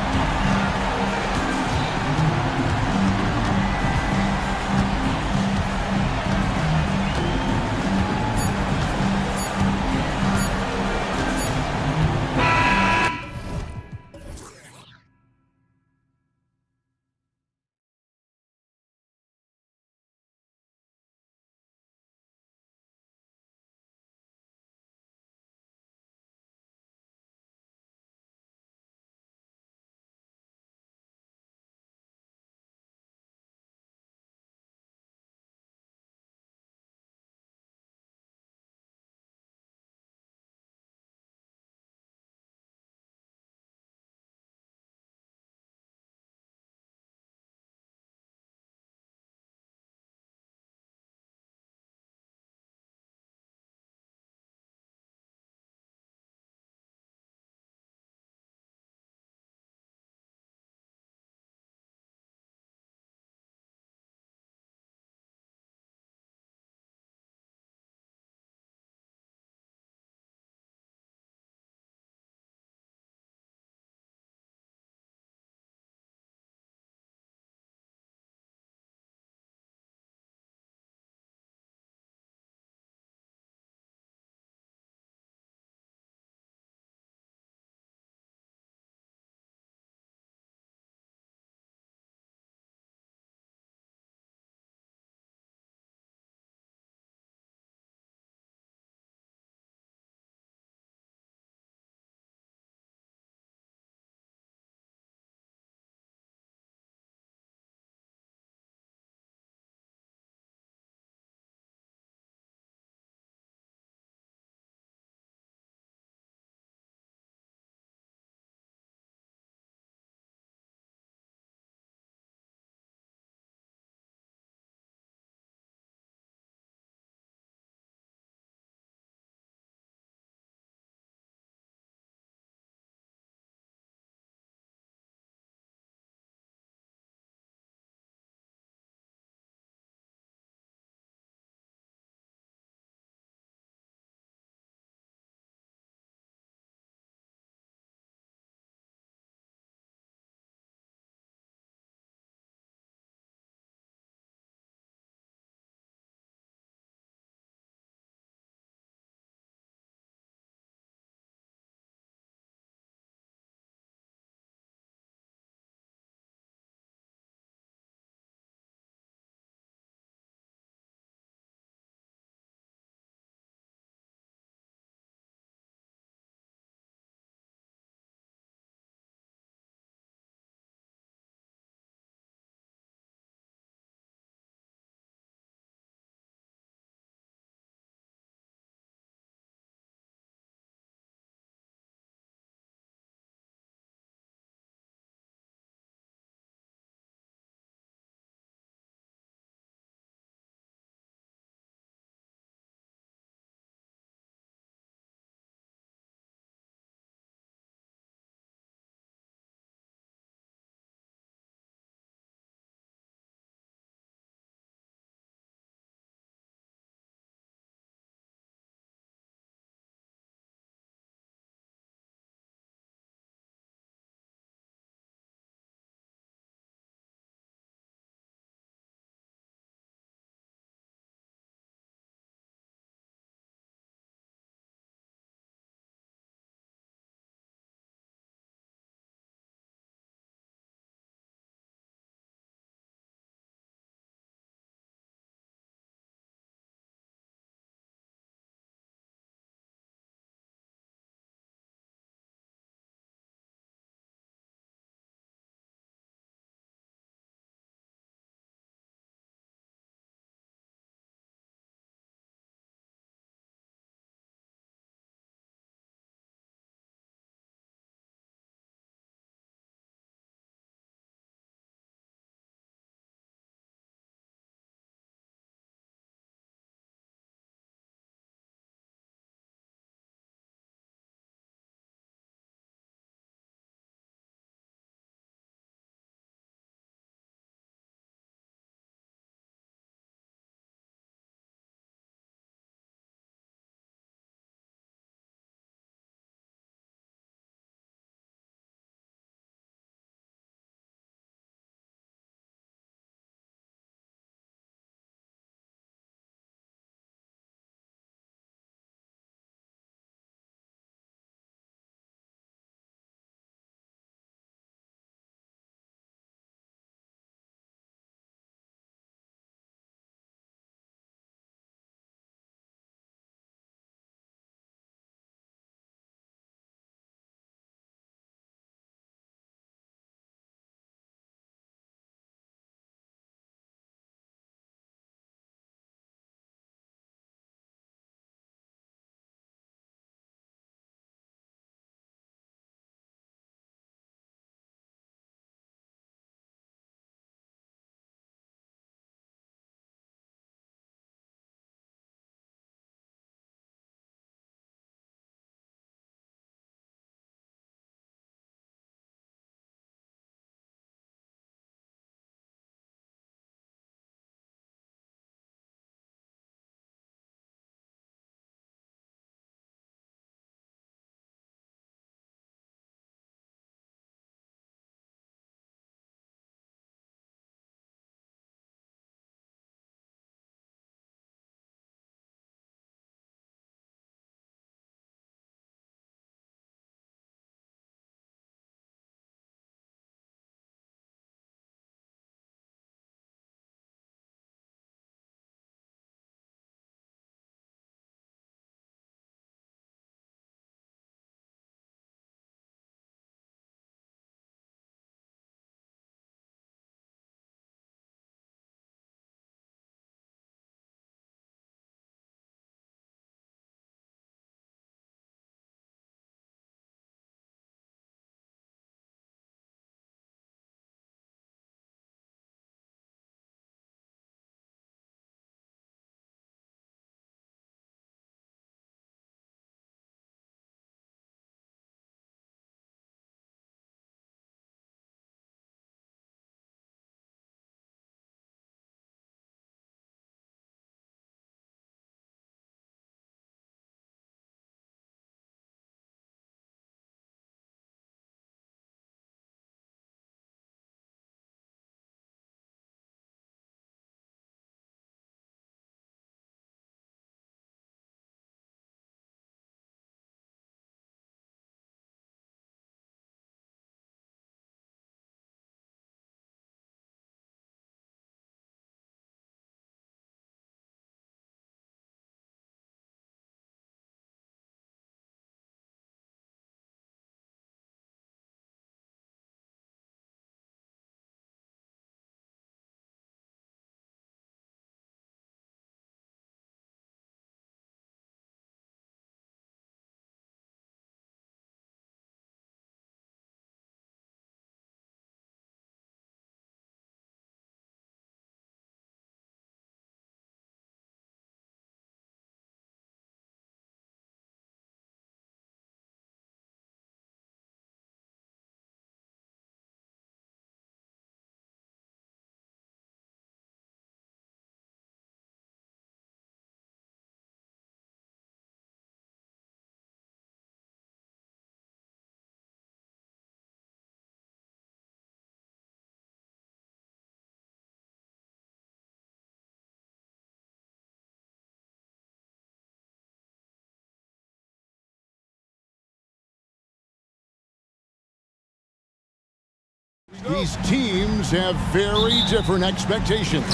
These teams have very different expectations.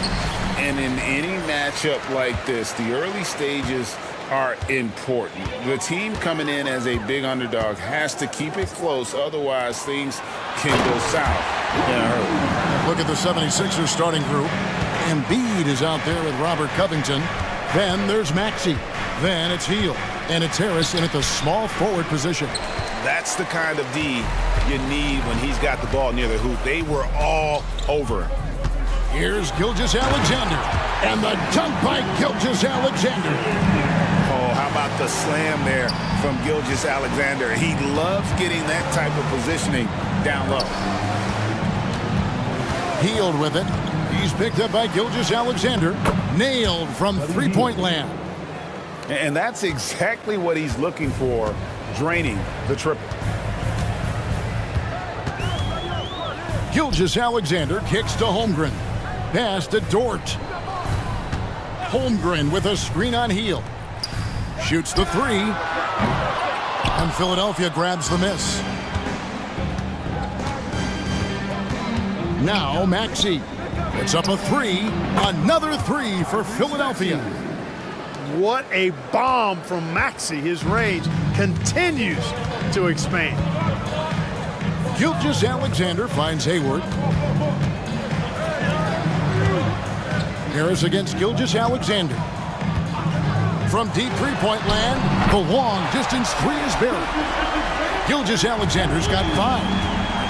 And in any matchup like this, the early stages are important. The team coming in as a big underdog has to keep it close, otherwise things can go south in a hurry. Look at the 76ers starting group. Embiid is out there with Robert Covington. Then there's Maxey. Then it's Hield. And it's Harris in at the small forward position. That's the kind of D you need when he's got the ball near the hoop. They were all over him. Here's Gilgeous-Alexander. And the dunk by Gilgeous-Alexander. Oh, how about the slam there from Gilgeous-Alexander? He loves getting that type of positioning down low. Hield with it. He's picked up by Gilgeous-Alexander. Nailed from three-point land. And that's exactly what he's looking for, draining the triple. Gilgeous-Alexander kicks to Holmgren. Pass to Dort. Holmgren with a screen on Hield. Shoots the three. And Philadelphia grabs the miss. Now Maxey. It's up a three. Another three for Philadelphia. What a bomb from Maxey. His range continues to expand. Gilgeous-Alexander finds Hayward. Harris against Gilgeous-Alexander. From deep three-point land, the long distance three is buried. Gilgeous-Alexander's got 5.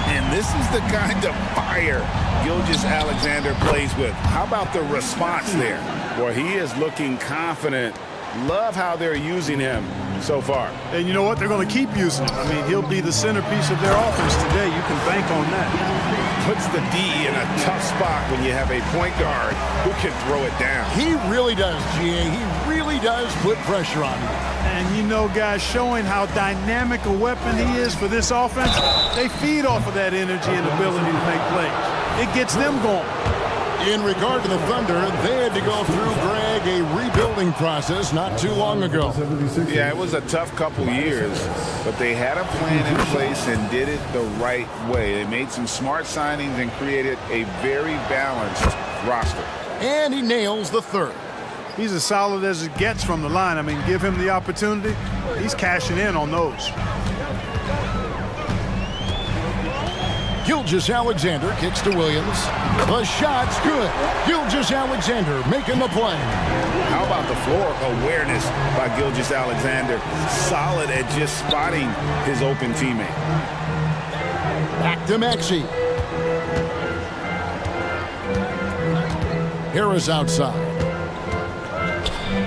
And this is the kind of fire Gilgeous-Alexander plays with. How about the response there? Boy, he is looking confident. Love how they're using him so far. And you know what? They're going to keep using him. I mean, he'll be the centerpiece of their offense today. You can bank on that. Puts the D in a tough spot when you have a point guard who can throw it down. He really does, GA. He really does put pressure on him. And you know, guys, showing how dynamic a weapon he is for this offense, they feed off of that energy and ability to make plays. It gets them going. In regard to the Thunder, they had to go through, Greg, a rebuilding process not too long ago. Yeah, it was a tough couple years, but they had a plan in place and did it the right way. They made some smart signings and created a very balanced roster. And he nails the third. He's as solid as it gets from the line. I mean, give him the opportunity. He's cashing in on those. Gilgeous-Alexander kicks to Williams. The shot's good. Gilgeous-Alexander making the play. How about the floor awareness by Gilgeous-Alexander? Solid at just spotting his open teammate. Back to Maxey. Harris outside.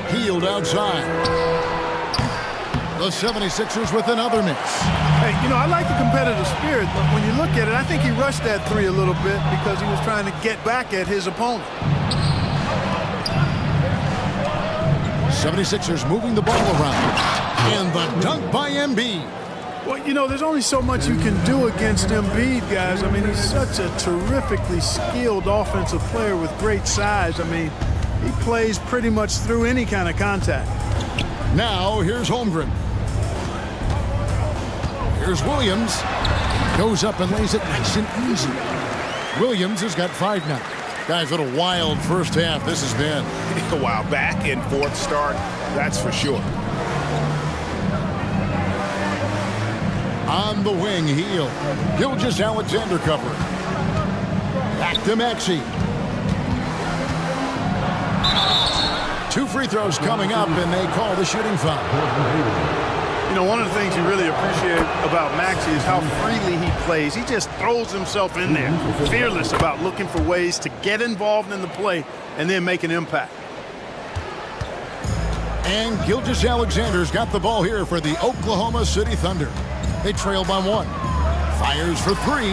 Hield outside. The 76ers with another miss. Hey, you know, I like the competitive spirit, but when you look at it, I think he rushed that three a little bit because he was trying to get back at his opponent. 76ers moving the ball around. And the dunk by Embiid. Well, you know, there's only so much you can do against Embiid, guys. I mean, he's such a terrifically skilled offensive player with great size. I mean, he plays pretty much through any kind of contact. Now, here's Holmgren. Here's Williams. Goes up and lays it nice and easy. Williams has got 5 now. Guys, what a wild first half this has been. A while back and forth start, that's for sure. On the wing, Hield. Gilgeous-Alexander covering. Back to Maxey. 2 free throws coming up, and they call the shooting foul. You know, one of the things you really appreciate about Maxey is how freely he plays. He just throws himself in there, fearless about looking for ways to get involved in the play and then make an impact. And Gilgeous-Alexander's got the ball here for the Oklahoma City Thunder. They trail by 1. Fires for 3,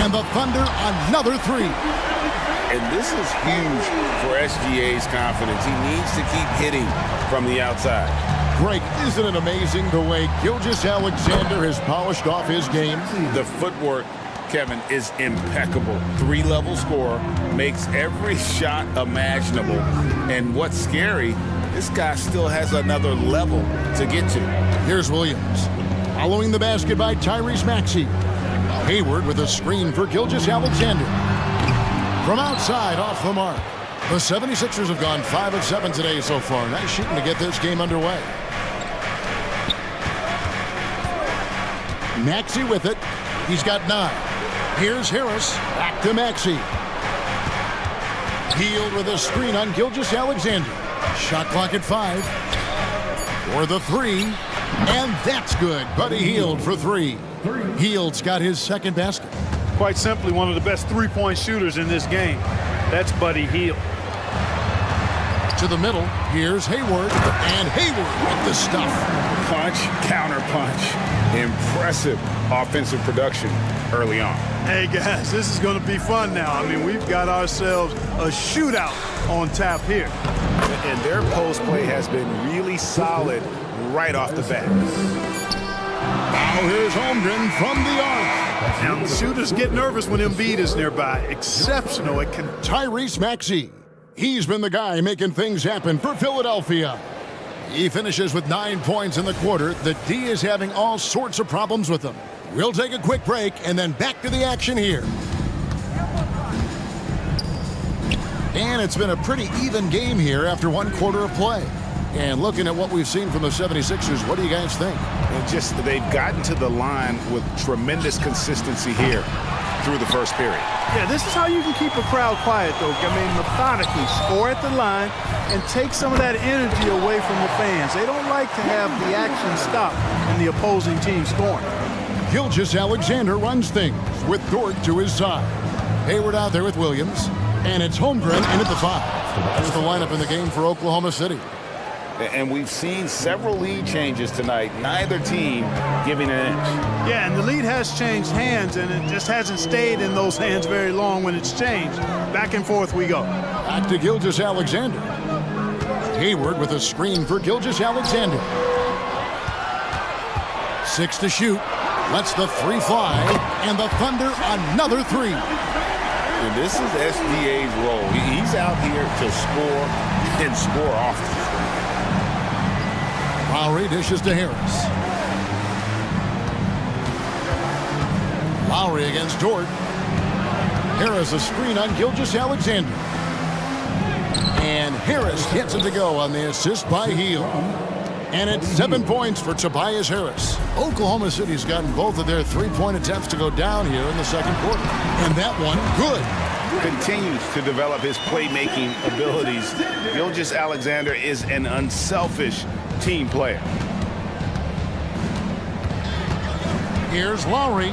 and the Thunder another 3. And this is huge for SGA's confidence. He needs to keep hitting from the outside. Greg, isn't it amazing the way Gilgeous-Alexander has polished off his game? The footwork, Kevin, is impeccable. 3-level scorer, makes every shot imaginable. And what's scary, this guy still has another level to get to. Here's Williams. Following the basket by Tyrese Maxey. Hayward with a screen for Gilgeous-Alexander. From outside, off the mark. The 76ers have gone 5 of 7 today so far. Nice shooting to get this game underway. Maxey with it. He's got 9. Here's Harris. Back to Maxey. Hield with a screen on Gilgeous-Alexander. Shot clock at 5. For the 3. And that's good. Buddy Hield for 3. Hield's got his second basket. Quite simply, one of the best three-point shooters in this game. That's Buddy Hield. To the middle, here's Hayward, and Hayward with the stuff. Punch, counter punch. Impressive offensive production early on. Hey, guys, this is going to be fun now. I mean, we've got ourselves a shootout on tap here. And their post play has been really solid right off the bat. Now here's Holmgren from the arc. Now, the shooters get nervous when Embiid is nearby. Exceptional. It can. Tyrese Maxey. He's been the guy making things happen for Philadelphia. He finishes with 9 points in the quarter. The D is having all sorts of problems with them. We'll take a quick break and then back to the action here. And it's been a pretty even game here after 1 quarter of play. And looking at what we've seen from the 76ers, what do you guys think? And just they've gotten to the line with tremendous consistency here through the first period. Yeah, this is how you can keep a crowd quiet, though. I mean, methodically score at the line and take some of that energy away from the fans. They don't like to have the action stop and the opposing team scoring. Gilgeous-Alexander runs things with Dort to his side. Hayward out there with Williams. And it's Holmgren in at the 5. That's the lineup in the game for Oklahoma City. And we've seen several lead changes tonight, neither team giving an inch. Yeah, and the lead has changed hands, and it just hasn't stayed in those hands very long when it's changed. Back and forth we go. Back to Gilgeous-Alexander. Hayward with a screen for Gilgeous-Alexander. 6 to shoot. Lets the 3 fly, and the Thunder another 3. And this is SGA's role. He's out here to score and score often. Lowry dishes to Harris. Lowry against Dort. Harris a screen on Gilgeous-Alexander. And Harris gets it to go on the assist by Hield. And it's 7 points for Tobias Harris. Oklahoma City's gotten both of their 3-point attempts to go down here in the second quarter. And that one, good. Continues to develop his playmaking abilities. Gilgeous-Alexander is an unselfish team player. Here's Lowry.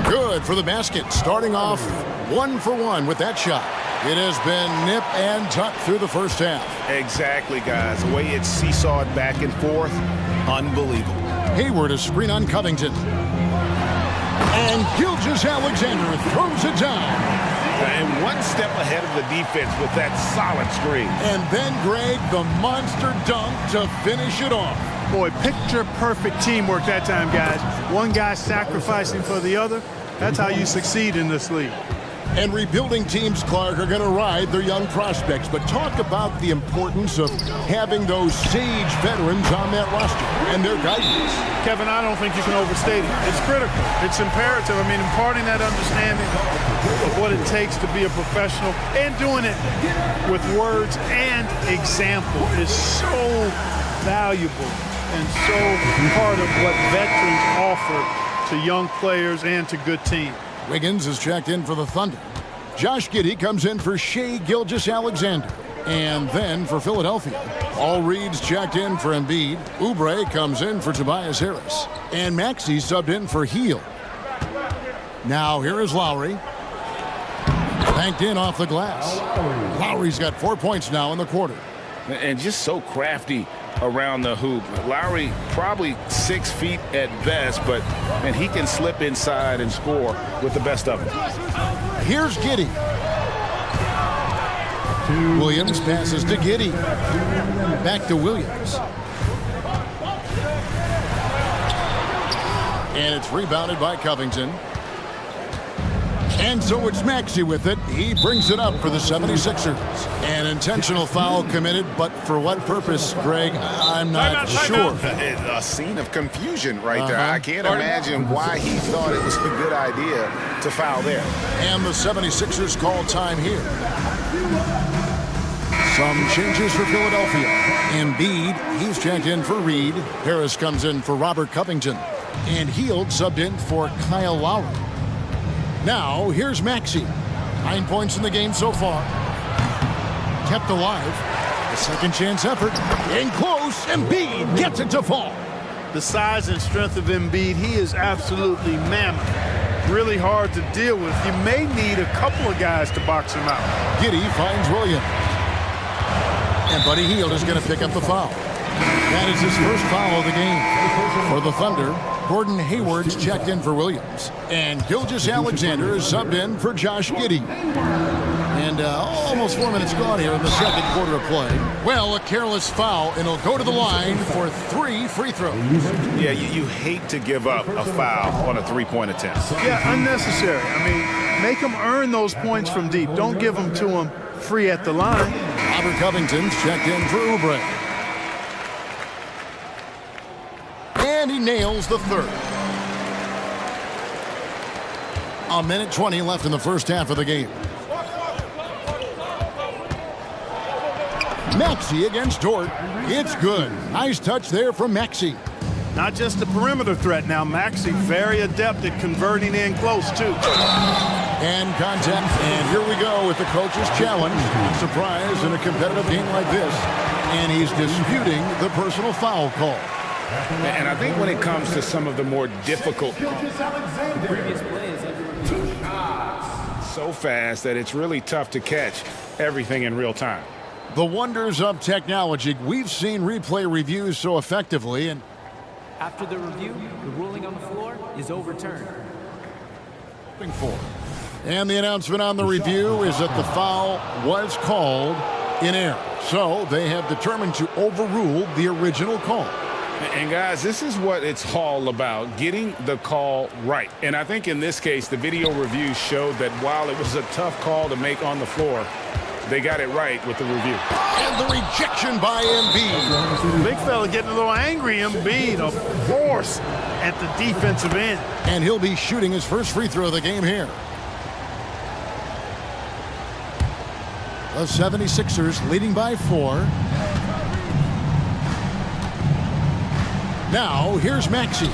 Good for the basket. Starting off 1 for 1 with that shot. It has been nip and tuck through the first half. Exactly, guys. The way it's seesawed back and forth, unbelievable. Hayward a screen on Covington. And Gilgeous-Alexander throws it down. And one step ahead of the defense with that solid screen. And then Greg, the monster dunk to finish it off. Boy, picture-perfect teamwork that time, guys. One guy sacrificing for the other. That's how you succeed in this league. And rebuilding teams, Clark, are going to ride their young prospects. But talk about the importance of having those sage veterans on that roster and their guidance. Kevin, I don't think you can overstate it. It's critical. It's imperative. I mean, imparting that understanding of what it takes to be a professional and doing it with words and example is so valuable and so part of what veterans offer to young players and to good teams. Wiggins is checked in for the Thunder. Josh Giddey comes in for Shai Gilgeous-Alexander. And then for Philadelphia, all Reed's checked in for Embiid. Oubre comes in for Tobias Harris. And Maxey subbed in for Hield. Now here is Lowry. Banked in off the glass. Lowry's got 4 points now in the quarter. And just so crafty around the hoop. Lowry probably 6 feet at best, but and he can slip inside and score with the best of them. Here's Giddey. Williams passes to Giddey. Back to Williams. And it's rebounded by Covington. And so it's Maxey with it. He brings it up for the 76ers. An intentional foul committed, but for what purpose, Greg? I'm not sure. A scene of confusion right there. I can't imagine why he thought it was a good idea to foul there. And the 76ers call time here. Some changes for Philadelphia. Embiid, he's checked in for Reed. Harris comes in for Robert Covington. And Hield subbed in for Kyle Lowry. Now, here's Maxey. 9 points in the game so far. Kept alive. A second chance effort. In close, Embiid gets it to fall. The size and strength of Embiid, he is absolutely mammoth. Really hard to deal with. You may need a couple of guys to box him out. Giddey finds Williams. And Buddy Hield is going to pick up the foul. That is his first foul of the game. For the Thunder, Gordon Hayward's checked in for Williams. And Gilgeous-Alexander is subbed in for Josh Giddey. And almost 4 minutes gone here in the second quarter of play. Well, a careless foul, and he'll go to the line for 3 free throws. Yeah, you hate to give up a foul on a three-point attempt. Yeah, unnecessary. I mean, make them earn those points from deep. Don't give them to them free at the line. Robert Covington's checked in for Oubre. And he nails the third. 1:20 left in the first half of the game. Maxey against Dort. It's good. Nice touch there from Maxey. Not just a perimeter threat now. Maxey very adept at converting in close, too. And contact. And here we go with the coach's challenge. Surprise in a competitive game like this. And he's disputing the personal foul call. And I think when it comes to some of the more difficult, so fast that it's really tough to catch everything in real time. The wonders of technology. We've seen replay reviews so effectively, and after the review, the ruling on the floor is overturned. And the announcement on the review is that the foul was called in error. So they have determined to overrule the original call. And guys, this is what it's all about, getting the call right. And I think in this case, the video review showed that while it was a tough call to make on the floor, they got it right with the review. And the rejection by Embiid. Big fella getting a little angry. Embiid, a force at the defensive end. And he'll be shooting his first free throw of the game here. The 76ers leading by 4. Now, here's Maxey.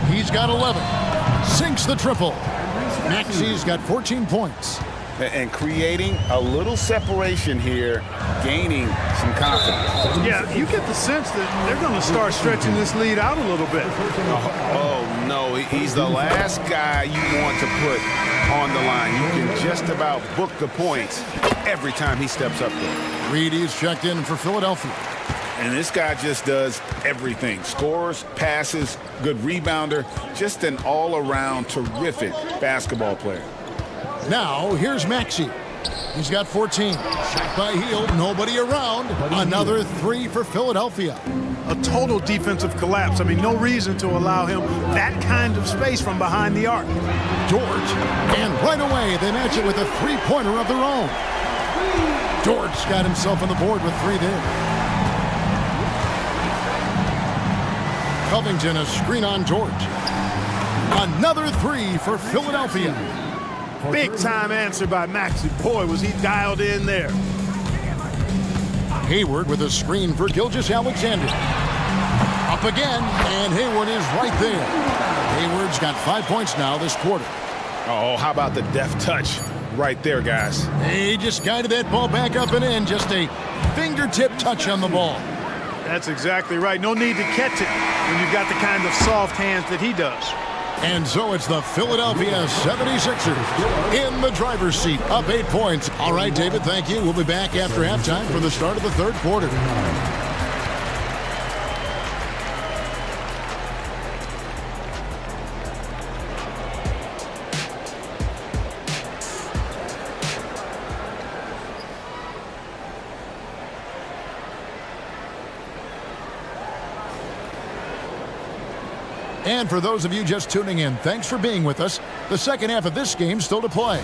He's got 11. Sinks the triple. Maxey's got 14 points. And creating a little separation here, gaining some confidence. Yeah, you get the sense that they're going to start stretching this lead out a little bit. Oh, no, he's the last guy you want to put on the line. You can just about book the points every time he steps up there. Reedy's checked in for Philadelphia. And this guy just does everything. Scores, passes, good rebounder, just an all-around terrific basketball player. Now, here's Maxey. He's got 14. Shot by Hield, nobody around. Another 3 for Philadelphia. A total defensive collapse. I mean, no reason to allow him that kind of space from behind the arc. Dort, and right away they match it with a three-pointer of their own. Dort's got himself on the board with 3 there. Covington, a screen on Dort. Another 3 for Philadelphia. Big time answer by Maxey. Boy, was he dialed in there. Hayward with a screen for Gilgeous-Alexander. Up again, and Hayward is right there. Hayward's got 5 points now this quarter. Oh, how about the deft touch right there, guys? He just guided that ball back up and in. Just a fingertip touch on the ball. That's exactly right. No need to catch it when you've got the kind of soft hands that he does. And so it's the Philadelphia 76ers in the driver's seat, up 8 points. All right, David, thank you. We'll be back after halftime for the start of the third quarter. And for those of you just tuning in, thanks for being with us. The second half of this game still to play.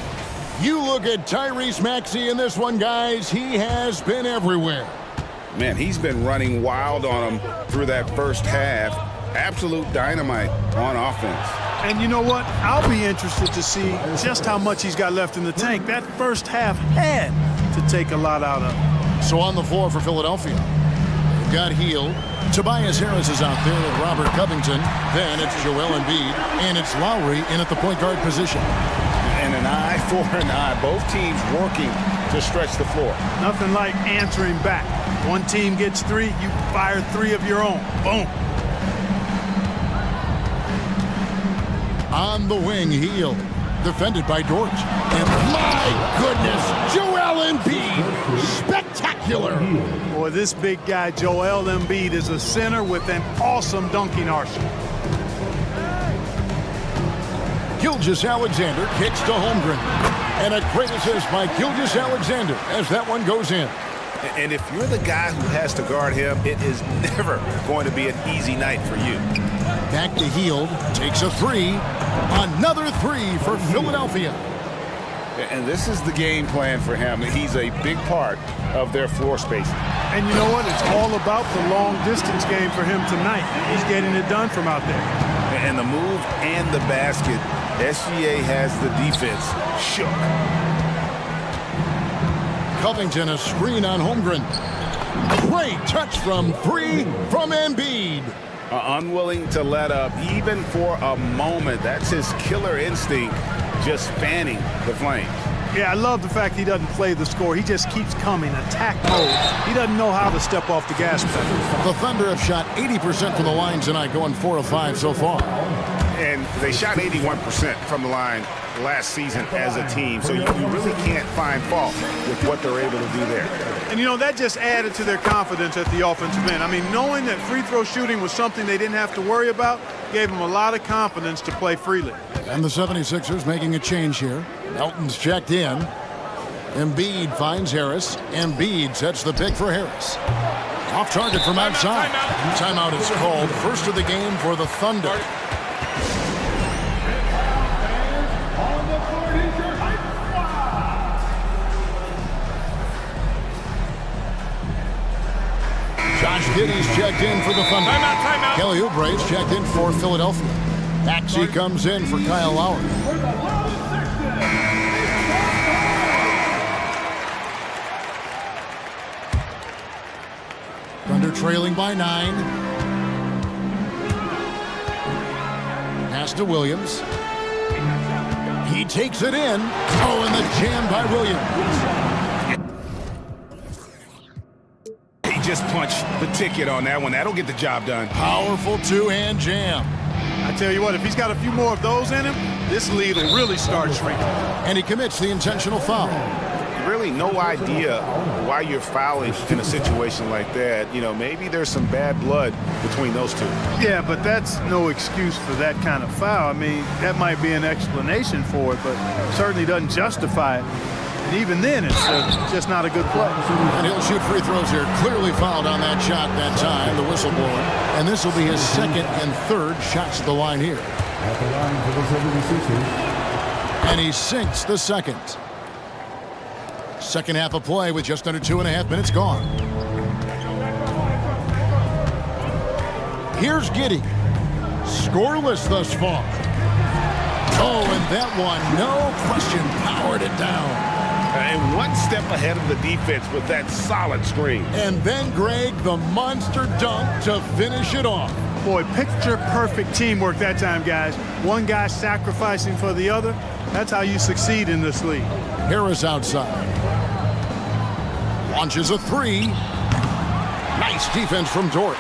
You look at Tyrese Maxey in this one, guys. He has been everywhere. Man, he's been running wild on him through that first half. Absolute dynamite on offense. And you know what? I'll be interested to see just how much he's got left in the tank. That first half had to take a lot out of him. So on the floor for Philadelphia, they've got Hield. Tobias Harris is out there with Robert Covington. Then it's Joel Embiid, and it's Lowry in at the point guard position. And an eye for an eye. Both teams working to stretch the floor. Nothing like answering back. One team gets 3, you fire 3 of your own. Boom. On the wing, Hield, defended by Dort. And my goodness, Joel Embiid, spectacular. Boy, this big guy, Joel Embiid, is a center with an awesome dunking arsenal. Gilgeous-Alexander kicks to Holmgren. And a great assist by Gilgeous-Alexander as that one goes in. And if you're the guy who has to guard him, it is never going to be an easy night for you. Back to Hield, takes a 3. Another 3 for Philadelphia. And this is the game plan for him. He's a big part of their floor spacing. And you know what? It's all about the long distance game for him tonight. He's getting it done from out there. And the move and the basket, SGA has the defense shook. Covington, a screen on Holmgren. Great touch from 3 from Embiid. Unwilling to let up even for a moment. That's his killer instinct, just fanning the flames. Yeah, I love the fact he doesn't play the score. He just keeps coming, attack mode. He doesn't know how to step off the gas pedal. The Thunder have shot 80% from the line tonight, going 4 of 5 so far. And they shot 81% from the line last season as a team, so you really can't find fault with what they're able to do there. And you know, that just added to their confidence at the offensive end. I mean, knowing that free throw shooting was something they didn't have to worry about gave them a lot of confidence to play freely. And the 76ers making a change here. Melton's checked in. Embiid finds Harris. Embiid sets the pick for Harris. Off target from outside. Timeout is called. First of the game for the Thunder. Josh Giddey's checked in for the Thunder. Timeout. Kelly Oubre's checked in for Philadelphia. Maxey comes in for Kyle Lowry. Thunder trailing by 9. Pass to Williams. He takes it in. Oh, and the jam by Williams. Just punch the ticket on that one. That'll get the job done. Powerful two-hand jam. I tell you what, if he's got a few more of those in him, this lead will really start shrinking. And he commits the intentional foul. Really no idea why you're fouling in a situation like that. You know, maybe there's some bad blood between those two. Yeah, but that's no excuse for that kind of foul. I mean, that might be an explanation for it, but certainly doesn't justify it. And even then, it's just not a good play. And he'll shoot free throws here. Clearly fouled on that shot that time, the whistle blowing. And this will be his second and third shots at the line here. At the line for the 76ers. And he sinks the second. Second half of play with just under 2.5 minutes gone. Here's Giddey. Scoreless thus far. Oh, and that one, no question, powered it down. And one step ahead of the defense with that solid screen. And then, Greg, the monster dunk to finish it off. Boy, picture perfect teamwork that time, guys. One guy sacrificing for the other. That's how you succeed in this league. Harris outside. Launches a 3. Nice defense from Dort.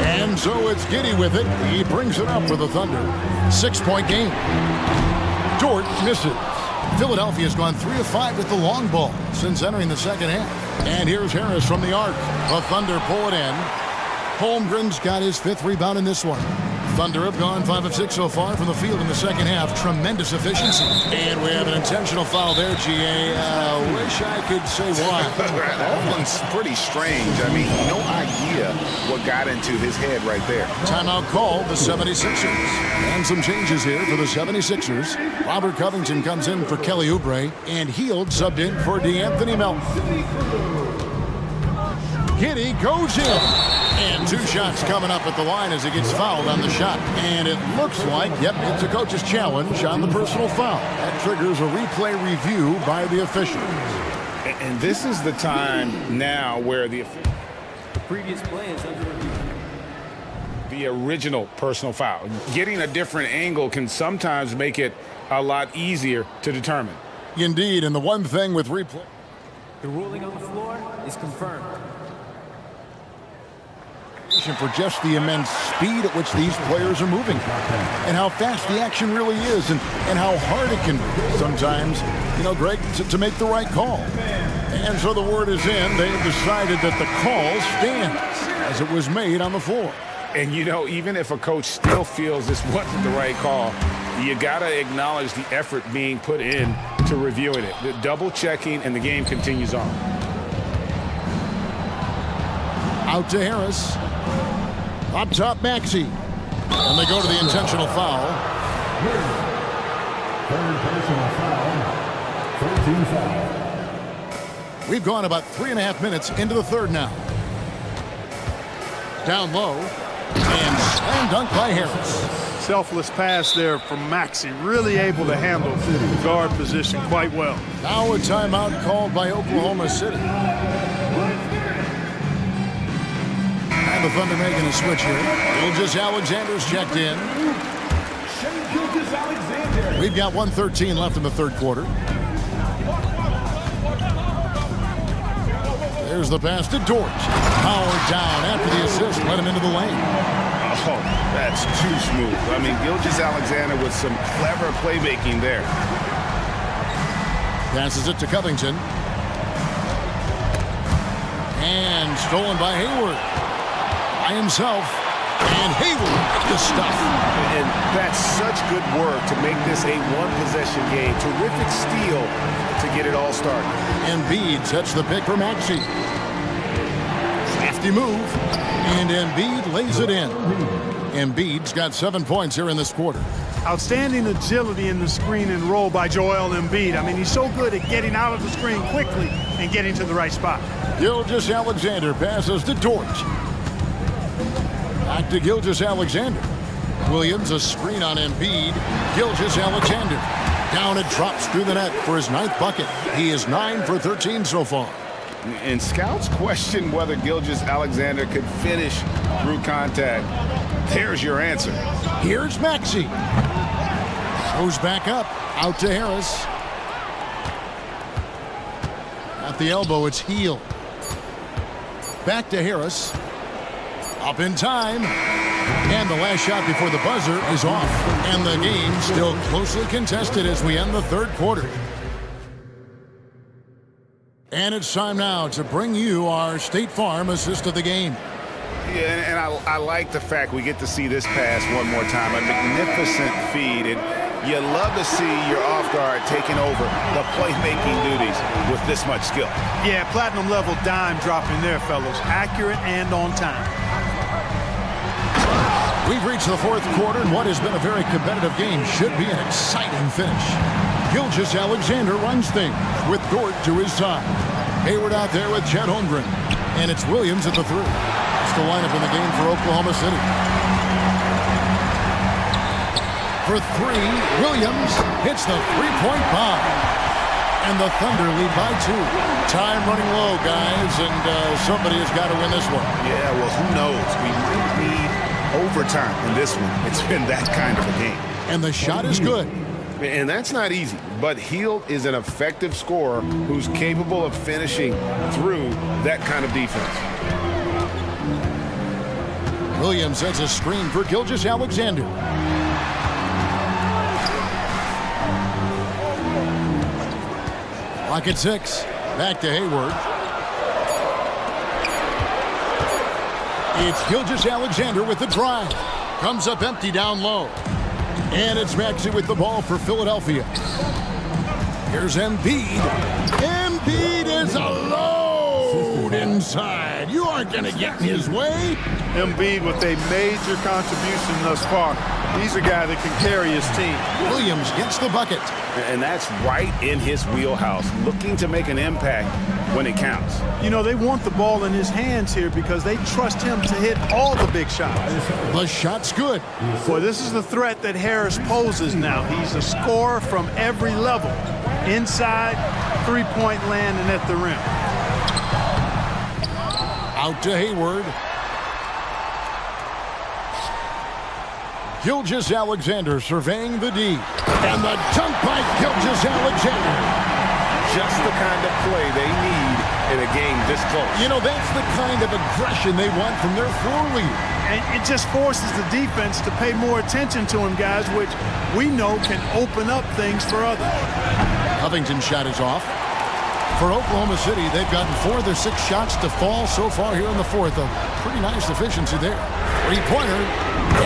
And so it's Giddey with it. He brings it up for the Thunder. 6-point game. Dort misses. Philadelphia's gone 3 of 5 with the long ball since entering the second half. And here's Harris from the arc. The Thunder pull it in. Holmgren's got his 5th rebound in this one. Thunder have gone 5 of 6 so far from the field in the second half. Tremendous efficiency. And we have an intentional foul there, GA. Wish I could say why. That one's pretty strange. I mean, no idea what got into his head right there. Timeout called the 76ers. And some changes here for the 76ers. Robert Covington comes in for Kelly Oubre. And Hield subbed in for DeAnthony Melton. Giddy goes in. And 2 shots coming up at the line as he gets fouled on the shot. And it looks like, yep, it's a coach's challenge on the personal foul. That triggers a replay review by the official. And this is the time now where the previous play is under review. The original personal foul. Getting a different angle can sometimes make it a lot easier to determine. Indeed, and the one thing with replay. The ruling on the floor is confirmed. For just the immense speed at which these players are moving and how fast the action really is and how hard it can be sometimes, Greg, to make the right call. And so the word is in. They have decided that the call stands as it was made on the floor. And, even if a coach still feels this wasn't the right call, you got to acknowledge the effort being put in to reviewing it. The double checking, and the game continues on. Out to Harris. Up top, Maxey. And they go to the intentional foul. Third personal foul. 13 foul. We've gone about 3.5 minutes into the third now. Down low. And slam dunk by Harris. Selfless pass there from Maxey. Really able to handle the guard position quite well. Now a timeout called by Oklahoma City. The Thunder making a switch here. Gilgeous Alexander's checked in. We've got 1:13 left in the third quarter. There's the pass to Dort. Powered down after the assist. Let him into the lane. Oh, that's too smooth. I mean, Gilgeous Alexander with some clever playmaking there. Passes it to Covington. And stolen by Hayward. By himself, and Hayward the stuff. And that's such good work to make this a one-possession game. Terrific steal to get it all started. Embiid sets the pick for Maxey. Crafty move, and Embiid lays it in. Embiid's got 7 points here in this quarter. Outstanding agility in the screen and roll by Joel Embiid. I mean, he's so good at getting out of the screen quickly and getting to the right spot. Gilgeous Alexander passes to Dort. Back to Gilgeous Alexander. Williams, a screen on Embiid. Gilgeous Alexander. Down it drops through the net for his 9th bucket. He is 9 for 13 so far. And scouts question whether Gilgeous Alexander could finish through contact. There's your answer. Here's Maxey. Goes back up. Out to Harris. At the elbow, it's Hield. Back to Harris. Up in time. And the last shot before the buzzer is off. And the game still closely contested as we end the third quarter. And it's time now to bring you our State Farm assist of the game. Yeah, and I like the fact we get to see this pass one more time. A magnificent feed. And you love to see your off guard taking over the playmaking duties with this much skill. Yeah, platinum level dime dropping there, fellas. Accurate and on time. We've reached the fourth quarter, and what has been a very competitive game should be an exciting finish. Gilgeous Alexander runs things with Dort to his side. Hayward out there with Chet Holmgren. And it's Williams at the 3. That's the lineup in the game for Oklahoma City. For 3, Williams hits the three-point bomb. And the Thunder lead by 2. Time running low, guys, and somebody has got to win this one. Yeah, well, who knows? We might need overtime in this one. It's been that kind of a game. And the shot is good. And that's not easy, but Hield is an effective scorer who's capable of finishing through that kind of defense. Williams sets a screen for Gilgeous Alexander. Clock at 6. Back to Hayward. It's Gilgeous Alexander with the drive. Comes up empty down low. And it's Maxey with the ball for Philadelphia. Here's Embiid. Embiid is a load inside. You aren't going to get in his way. Embiid with a major contribution thus far. He's a guy that can carry his team. Williams gets the bucket. And that's right in his wheelhouse, looking to make an impact when it counts. You know, they want the ball in his hands here because they trust him to hit all the big shots. The shot's good. Boy, this is the threat that Harris poses now. He's a scorer from every level. Inside, three-point land, and at the rim. Out to Hayward. Gilgeous-Alexander surveying the D. And the dunk by Gilgeous-Alexander. Just the kind of play they need in a game this close. You know, that's the kind of aggression they want from their floor leader. And it just forces the defense to pay more attention to him, guys, which we know can open up things for others. Covington's shot is off. For Oklahoma City, they've gotten 4 of their 6 shots to fall so far here in the fourth. A pretty nice efficiency there. Three-pointer.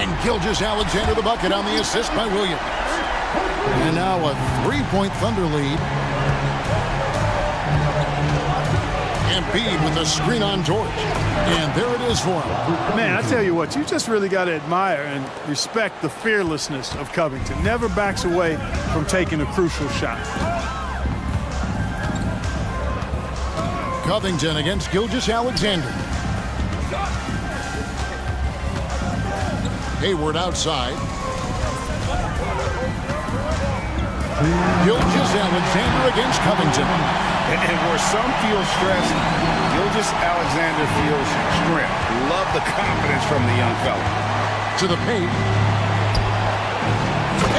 And Gilgeous-Alexander the bucket on the assist by Williams. And now a 3-point Thunder lead. Embiid with a screen on George. And there it is for him. Man, I tell you what, you just really got to admire and respect the fearlessness of Covington. Never backs away from taking a crucial shot. Covington against Gilgeous-Alexander. Hayward outside. Gilgeous-Alexander against Covington. And where some feel stressed, Gilgeous-Alexander feels strength. Love the confidence from the young fella. To the paint.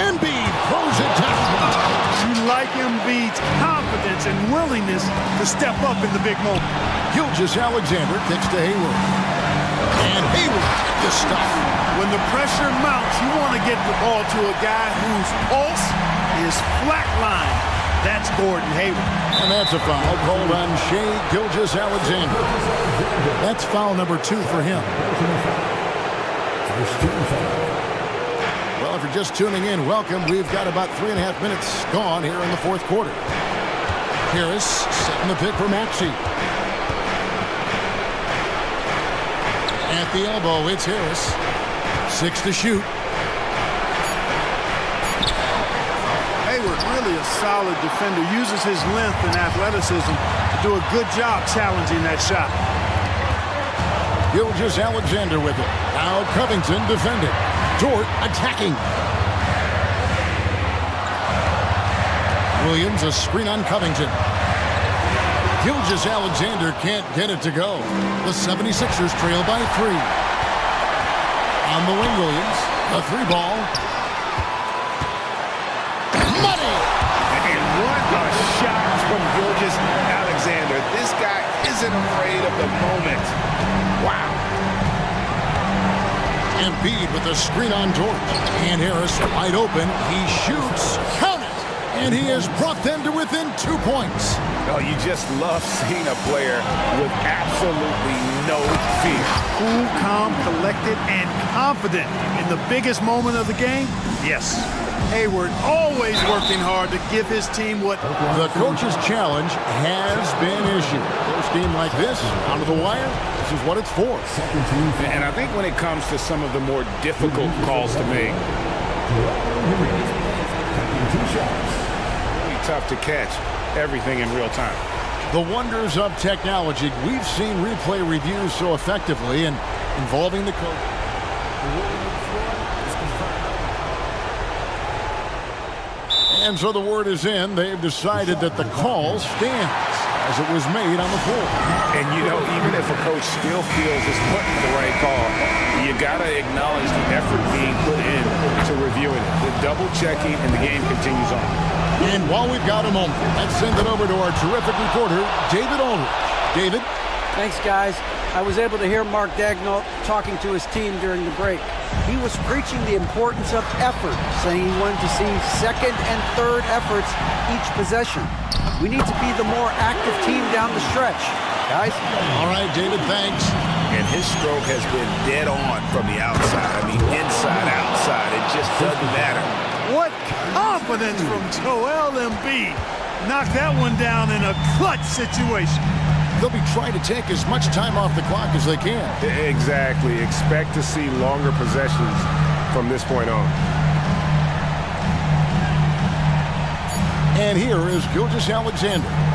Embiid throws it down. You like Embiid's confidence and willingness to step up in the big moment. Gilgeous-Alexander kicks to Hayward. And Hayward the stop. When the pressure mounts, you want to get the ball to a guy whose pulse is flatline. That's Gordon Hayward. And that's a foul called on Shai Gilgeous-Alexander. That's foul number 2 for him. Well, if you're just tuning in, welcome. We've got about 3.5 minutes gone here in the fourth quarter. Harris setting the pick for Maxey. At the elbow, it's Harris. 6 to shoot. Hayward, really a solid defender, uses his length and athleticism to do a good job challenging that shot. Gilgeous-Alexander with it. Now Covington defending. Dort attacking. Williams, a screen on Covington. Gilgeous-Alexander can't get it to go. The 76ers trail by 3. On the wing, Williams. A 3-ball. Money! And what a shot from Gilgeous-Alexander. This guy isn't afraid of the moment. Wow. Embiid with a screen on George. And Harris wide open. He shoots. Count it! And he has brought them to within 2 points. Oh, you just love seeing a player with absolutely no fear. Cool, calm, collected, and confident in the biggest moment of the game? Yes. Hayward always working hard to give his team what... The coach's challenge has been issued. First game like this, onto the wire, this is what it's for. And I think when it comes to some of the more difficult calls to make, really tough to catch everything in real time. The wonders of technology. We've seen replay reviews so effectively and involving the coach. And so the word is in. They've decided that the call stands as it was made on the floor. And, you know, even if a coach still feels it's putting the right call, you got to acknowledge the effort being put in to reviewing it. The double checking, and the game continues on. And while we've got a moment, let's send it over to our terrific reporter, David Aldridge. David? Thanks, guys. I was able to hear Mark Daigneault talking to his team during the break. He was preaching the importance of effort, saying he wanted to see second and third efforts each possession. We need to be the more active team down the stretch. Guys? All right, David, thanks. and his stroke has been dead on from the outside. I mean, inside, outside, it just doesn't matter. What confidence from Joel Embiid. Knocked that one down in a clutch situation. They'll be trying to take as much time off the clock as they can. Exactly. Expect to see longer possessions from this point on. And here is Gilgeous-Alexander.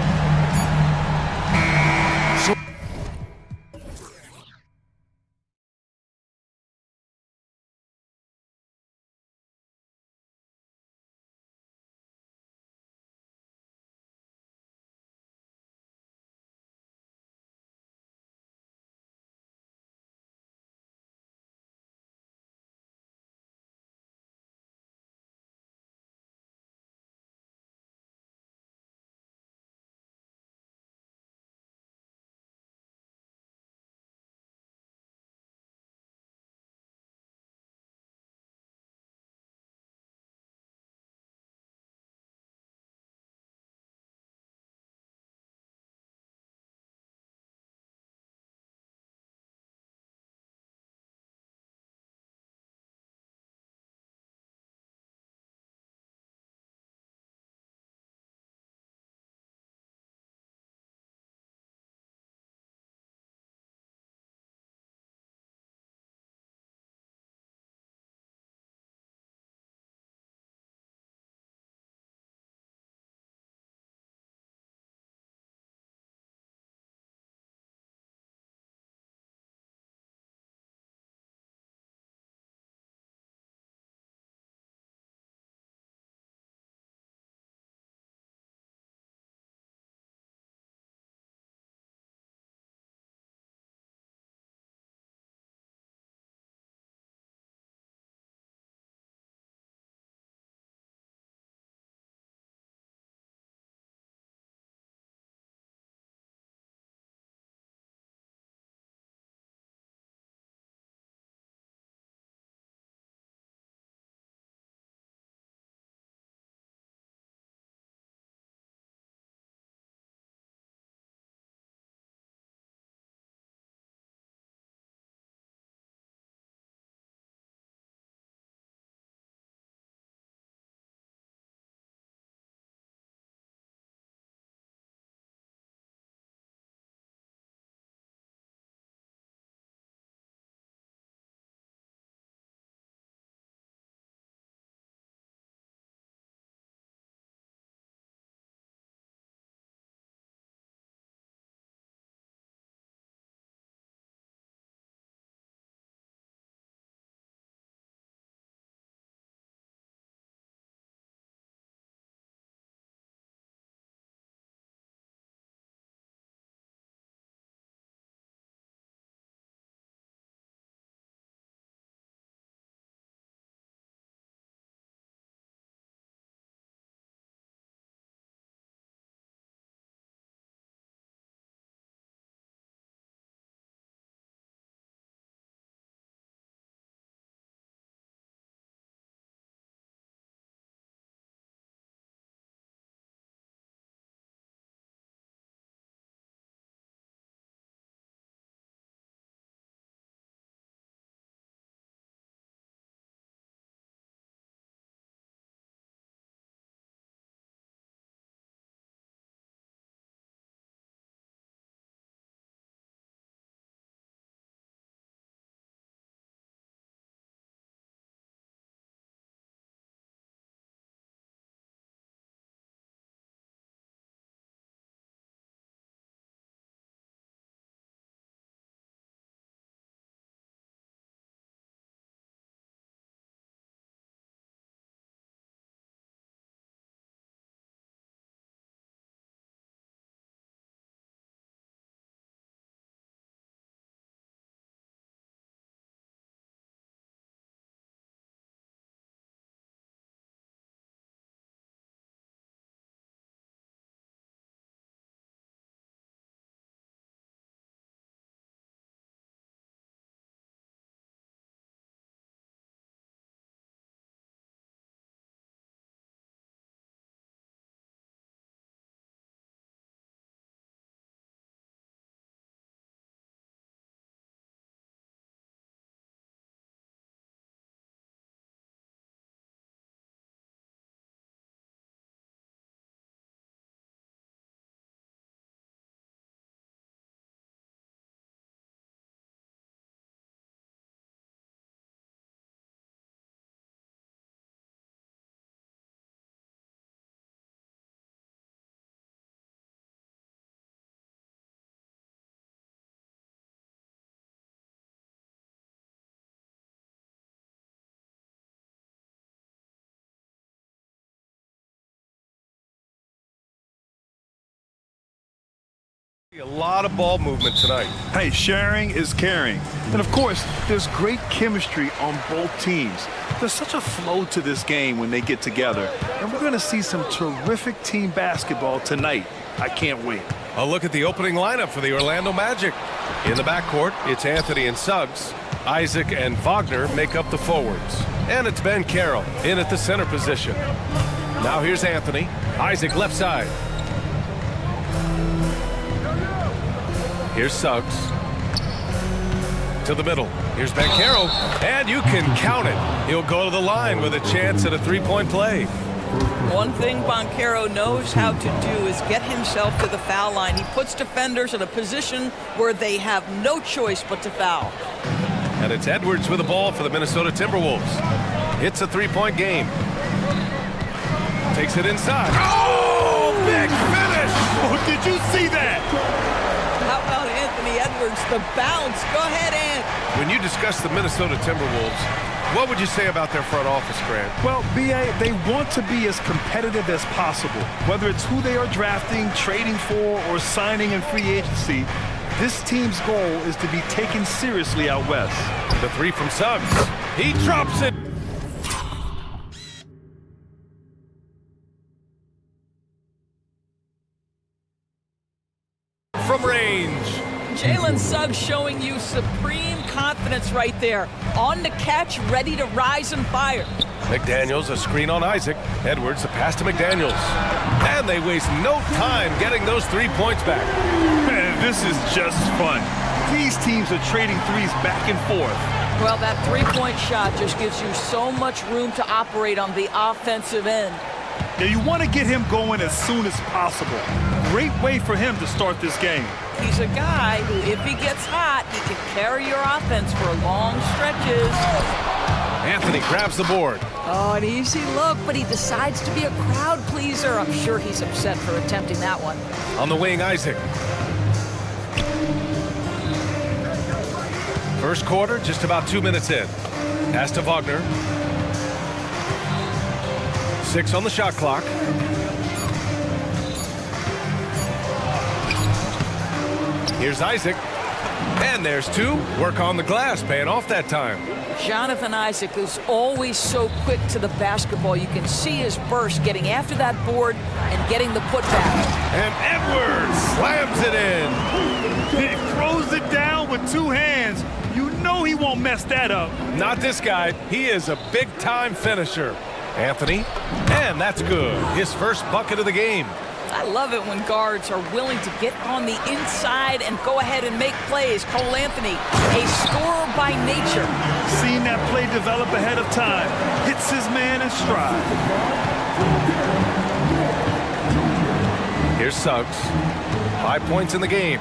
A lot of ball movement tonight. Hey, sharing is caring. And of course, there's great chemistry on both teams. There's such a flow to this game when they get together. And we're going to see some terrific team basketball tonight. I can't wait. A look at the opening lineup for the Orlando Magic. In the backcourt, it's Anthony and Suggs. Isaac and Wagner make up the forwards. And it's Ben Carroll in at the center position. Now here's Anthony. Isaac left side. Here's Suggs. To the middle. Here's Ben Carroll. And you can count it. He'll go to the line with a chance at a three-point play. One thing Boncaro knows how to do is get himself to the foul line. He puts defenders in a position where they have no choice but to foul. And it's Edwards with the ball for the Minnesota Timberwolves. It's a three-point game. Takes it inside. Oh, big finish! Oh, did you see that? How about Anthony Edwards, the bounce? Go ahead, Ant. When you discuss the Minnesota Timberwolves, what would you say about their front office, Grant? Well, B.A., they want to be as competitive as possible. Whether it's who they are drafting, trading for, or signing in free agency, this team's goal is to be taken seriously out west. The three from Suggs. He drops it. From range. Jalen Suggs showing you supreme confidence right there. On the catch, ready to rise and fire. McDaniels, a screen on Isaac. Edwards, a pass to McDaniels. And they waste no time getting those 3 points back. Man, this is just fun. These teams are trading threes back and forth. Well, that three-point shot just gives you so much room to operate on the offensive end. Yeah, you want to get him going as soon as possible. Great way for him to start this game. He's a guy who, if he gets hot, he can carry your offense for long stretches. Anthony grabs the board. Oh, an easy look, but he decides to be a crowd pleaser. I'm sure he's upset for attempting that one. On the wing, Isaac. First quarter, just about 2 minutes in. Pass to Wagner. 6 on the shot clock. Here's Isaac. And there's 2. Work on the glass, paying off that time. Jonathan Isaac is always so quick to the basketball. You can see his burst getting after that board and getting the putback. And Edwards slams it in. He throws it down with 2 hands. You know he won't mess that up. Not this guy. He is a big-time finisher. Anthony, and that's good. His first bucket of the game. I love it when guards are willing to get on the inside and go ahead and make plays. Cole Anthony, a scorer by nature. Seeing that play develop ahead of time. Hits his man in stride. Here's Suggs. 5 points in the game.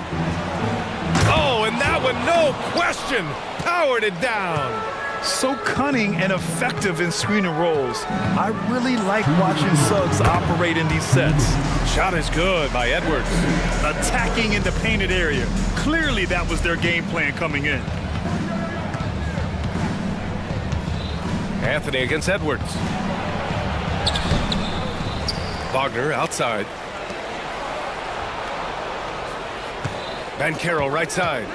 Oh, and that one, no question, powered it down. So cunning and effective in screen and rolls. I really like watching Suggs operate in these sets. Shot is good by Edwards. Attacking in the painted area. Clearly that was their game plan coming in. Anthony against Edwards. Wagner outside. Ben Carroll right side.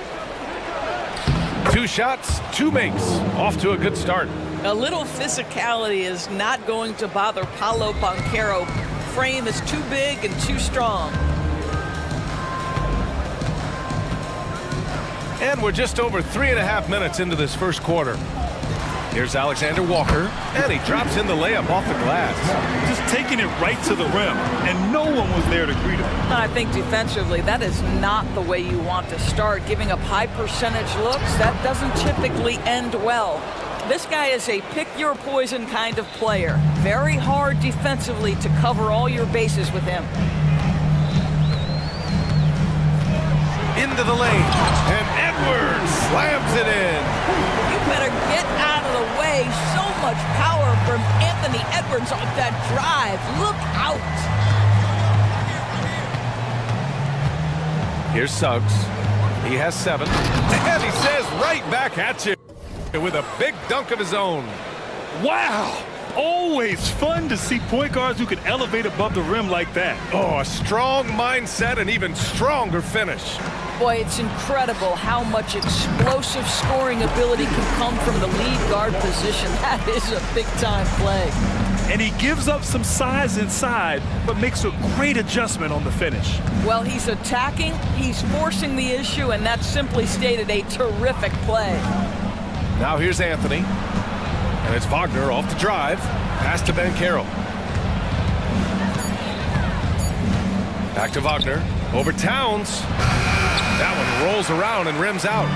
2 shots, 2 makes. Off to a good start. A little physicality is not going to bother Paolo Boncaro. Frame is too big and too strong. And we're just over 3.5 minutes into this first quarter. Here's Alexander Walker, and he drops in the layup off the glass. Just taking it right to the rim, and no one was there to greet him. I think defensively, that is not the way you want to start. Giving up high percentage looks, that doesn't typically end well. This guy is a pick-your-poison kind of player. Very hard defensively to cover all your bases with him. Into the lane, and Edwards slams it in. You better get out of the way. So much power from Anthony Edwards off that drive. Look out. Here's Suggs. He has 7. And he says right back at you with a big dunk of his own. Wow! Always fun to see point guards who can elevate above the rim like that. Oh, a strong mindset and even stronger finish. Boy, it's incredible how much explosive scoring ability can come from the lead guard position. That is a big-time play. And he gives up some size inside, but makes a great adjustment on the finish. Well, he's attacking, he's forcing the issue, and that's simply stated a terrific play. Now here's Anthony. And it's Wagner off the drive. Pass to Ben Carroll. Back to Wagner. Over Towns. That one rolls around and rims out.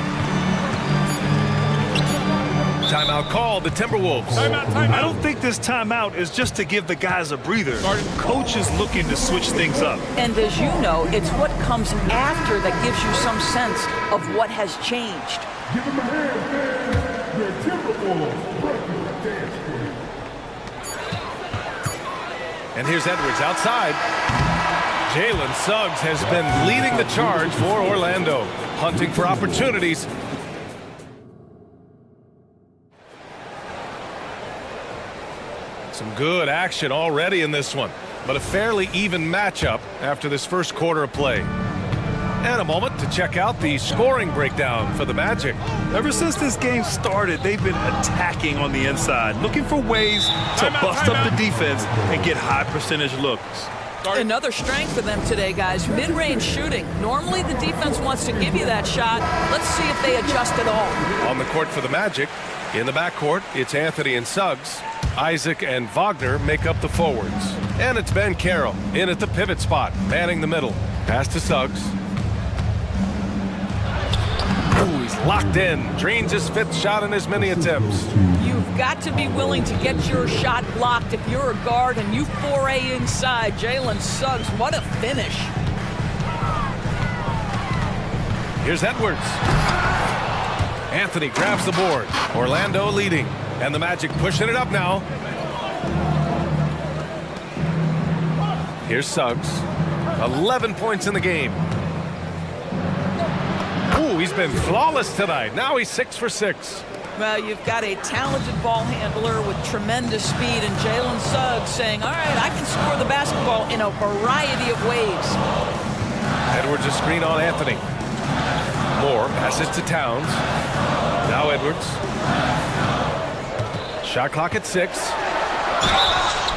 Timeout called, the Timberwolves. I don't think this timeout is just to give the guys a breather. Coach is looking to switch things up. And as you know, it's what comes after that gives you some sense of what has changed. Give him a hand, the Timberwolves breaking the dance floor. And here's Edwards outside. Jalen Suggs has been leading the charge for Orlando, hunting for opportunities. Some good action already in this one, but a fairly even matchup after this first quarter of play. And a moment to check out the scoring breakdown for the Magic. Ever since this game started, they've been attacking on the inside, looking for ways to bust up the defense and get high percentage looks. Another strength for them today, guys, mid-range shooting. Normally the defense wants to give you that shot. Let's see if they adjust at all. On the court for the Magic, in the backcourt, it's Anthony and Suggs. Isaac and Wagner make up the forwards. And it's Ben Carroll in at the pivot spot, manning the middle. Pass to Suggs. Ooh, he's locked in. Drains his fifth shot in as many attempts. You've got to be willing to get your shot blocked if you're a guard and you foray inside. Jalen Suggs, what a finish. Here's Edwards. Anthony grabs the board. Orlando leading. And the Magic pushing it up now. Here's Suggs. 11 points in the game. Ooh, he's been flawless tonight. Now he's 6 for 6. Well, you've got a talented ball handler with tremendous speed, and Jalen Suggs saying, all right, I can score the basketball in a variety of ways. Edwards a screen on Anthony. Moore passes to Towns. Now Edwards. Shot clock at 6.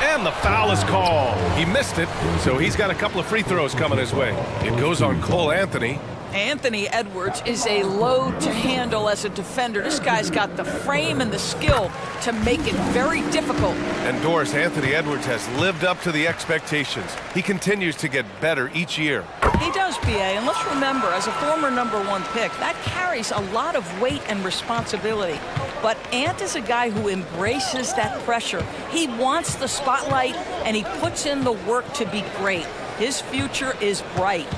And the foul is called. He missed it, so he's got a couple of free throws coming his way. It goes on Cole Anthony. Anthony Edwards is a load to handle as a defender. This guy's got the frame and the skill to make it very difficult. And Doris, Anthony Edwards has lived up to the expectations. He continues to get better each year. He does, BA, and let's remember, as a former #1 pick, that carries a lot of weight and responsibility. But Ant is a guy who embraces that pressure. He wants the spotlight, and he puts in the work to be great. His future is bright.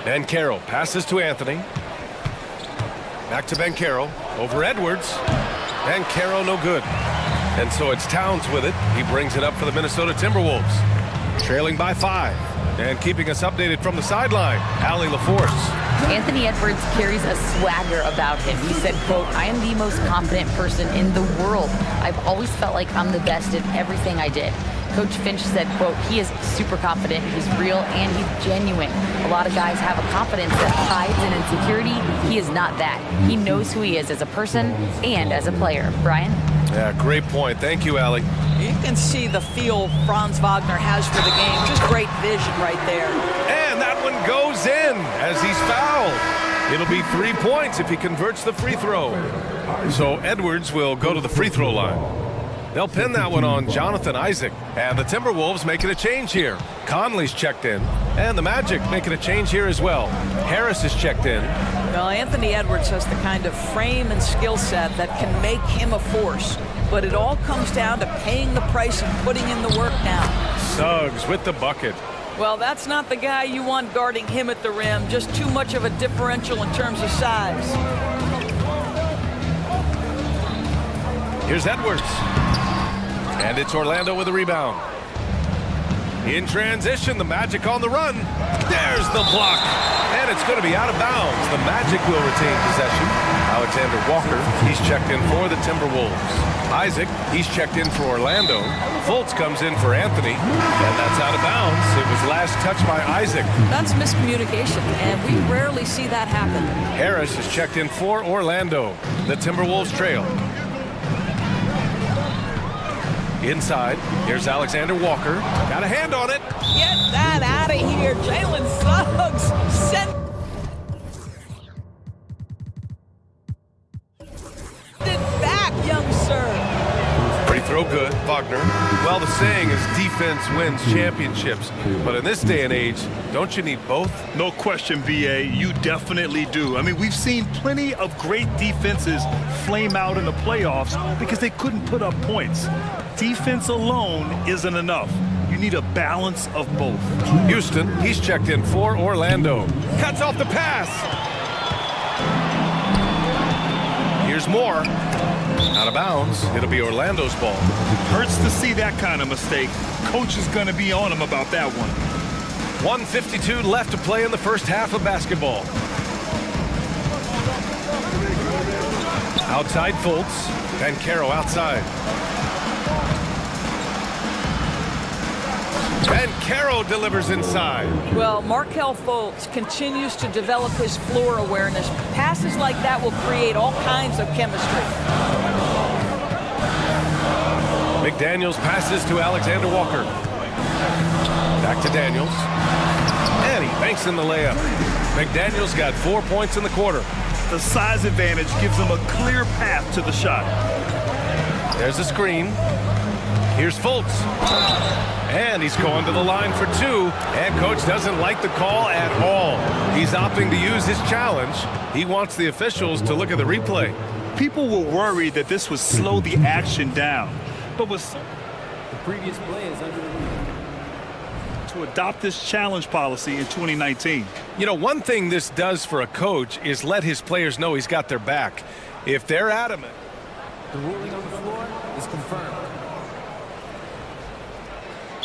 Ben Carroll passes to Anthony. Back to Ben Carroll. Over Edwards. Ben Carroll no good. And so it's Towns with it. He brings it up for the Minnesota Timberwolves. Trailing by 5. And keeping us updated from the sideline, Allie LaForce. Anthony Edwards carries a swagger about him. He said, quote, I am the most confident person in the world. I've always felt like I'm the best at everything I did. Coach Finch said, quote, he is super confident, he's real, and he's genuine. A lot of guys have a confidence that hides in insecurity. He is not that. He knows who he is as a person and as a player. Brian? Yeah, great point. Thank you, Allie. You can see the feel Franz Wagner has for the game. Just great vision right there. And that one goes in as he's fouled. It'll be 3 points if he converts the free throw. So Edwards will go to the free throw line. They'll pin that one on Jonathan Isaac. And the Timberwolves making a change here. Conley's checked in. And the Magic making a change here as well. Harris is checked in. Well, Anthony Edwards has the kind of frame and skill set that can make him a force. But it all comes down to paying the price and putting in the work now. Suggs with the bucket. Well, that's not the guy you want guarding him at the rim. Just too much of a differential in terms of size. Here's Edwards. And it's Orlando with a rebound. In transition, the Magic on the run. There's the block. And it's going to be out of bounds. The Magic will retain possession. Alexander Walker, he's checked in for the Timberwolves. Isaac, he's checked in for Orlando. Fultz comes in for Anthony. And that's out of bounds. It was last touched by Isaac. That's miscommunication, and we rarely see that happen. Harris is checked in for Orlando. The Timberwolves trail. Inside, here's Alexander Walker. Got a hand on it. Get that out of here. Jalen Suggs sent it back, young sir. Free throw good, Wagner. Well, the saying is defense wins championships. But in this day and age, don't you need both? No question, BA, you definitely do. I mean, we've seen plenty of great defenses flame out in the playoffs because they couldn't put up points. Defense alone isn't enough. You need a balance of both. Houston, he's checked in for Orlando. Cuts off the pass. Here's more. Out of bounds. It'll be Orlando's ball. Hurts to see that kind of mistake. Coach is going to be on him about that one. 1:52 left to play in the first half of basketball. Outside Fultz. And Caro outside. And Caro delivers inside. Well, Markelle Fultz continues to develop his floor awareness. Passes like that will create all kinds of chemistry. McDaniels passes to Alexander Walker. Back to Daniels. And he banks in the layup. McDaniels got 4 points in the quarter. The size advantage gives him a clear path to the shot. There's a screen. Here's Fultz. And he's going to the line for two. And coach doesn't like the call at all. He's opting to use his challenge. He wants the officials to look at the replay. People were worried that this would slow the action down. But with the previous play is under to adopt this challenge policy in 2019. You know, one thing this does for a coach is let his players know he's got their back. If they're adamant. The ruling on the floor is confirmed.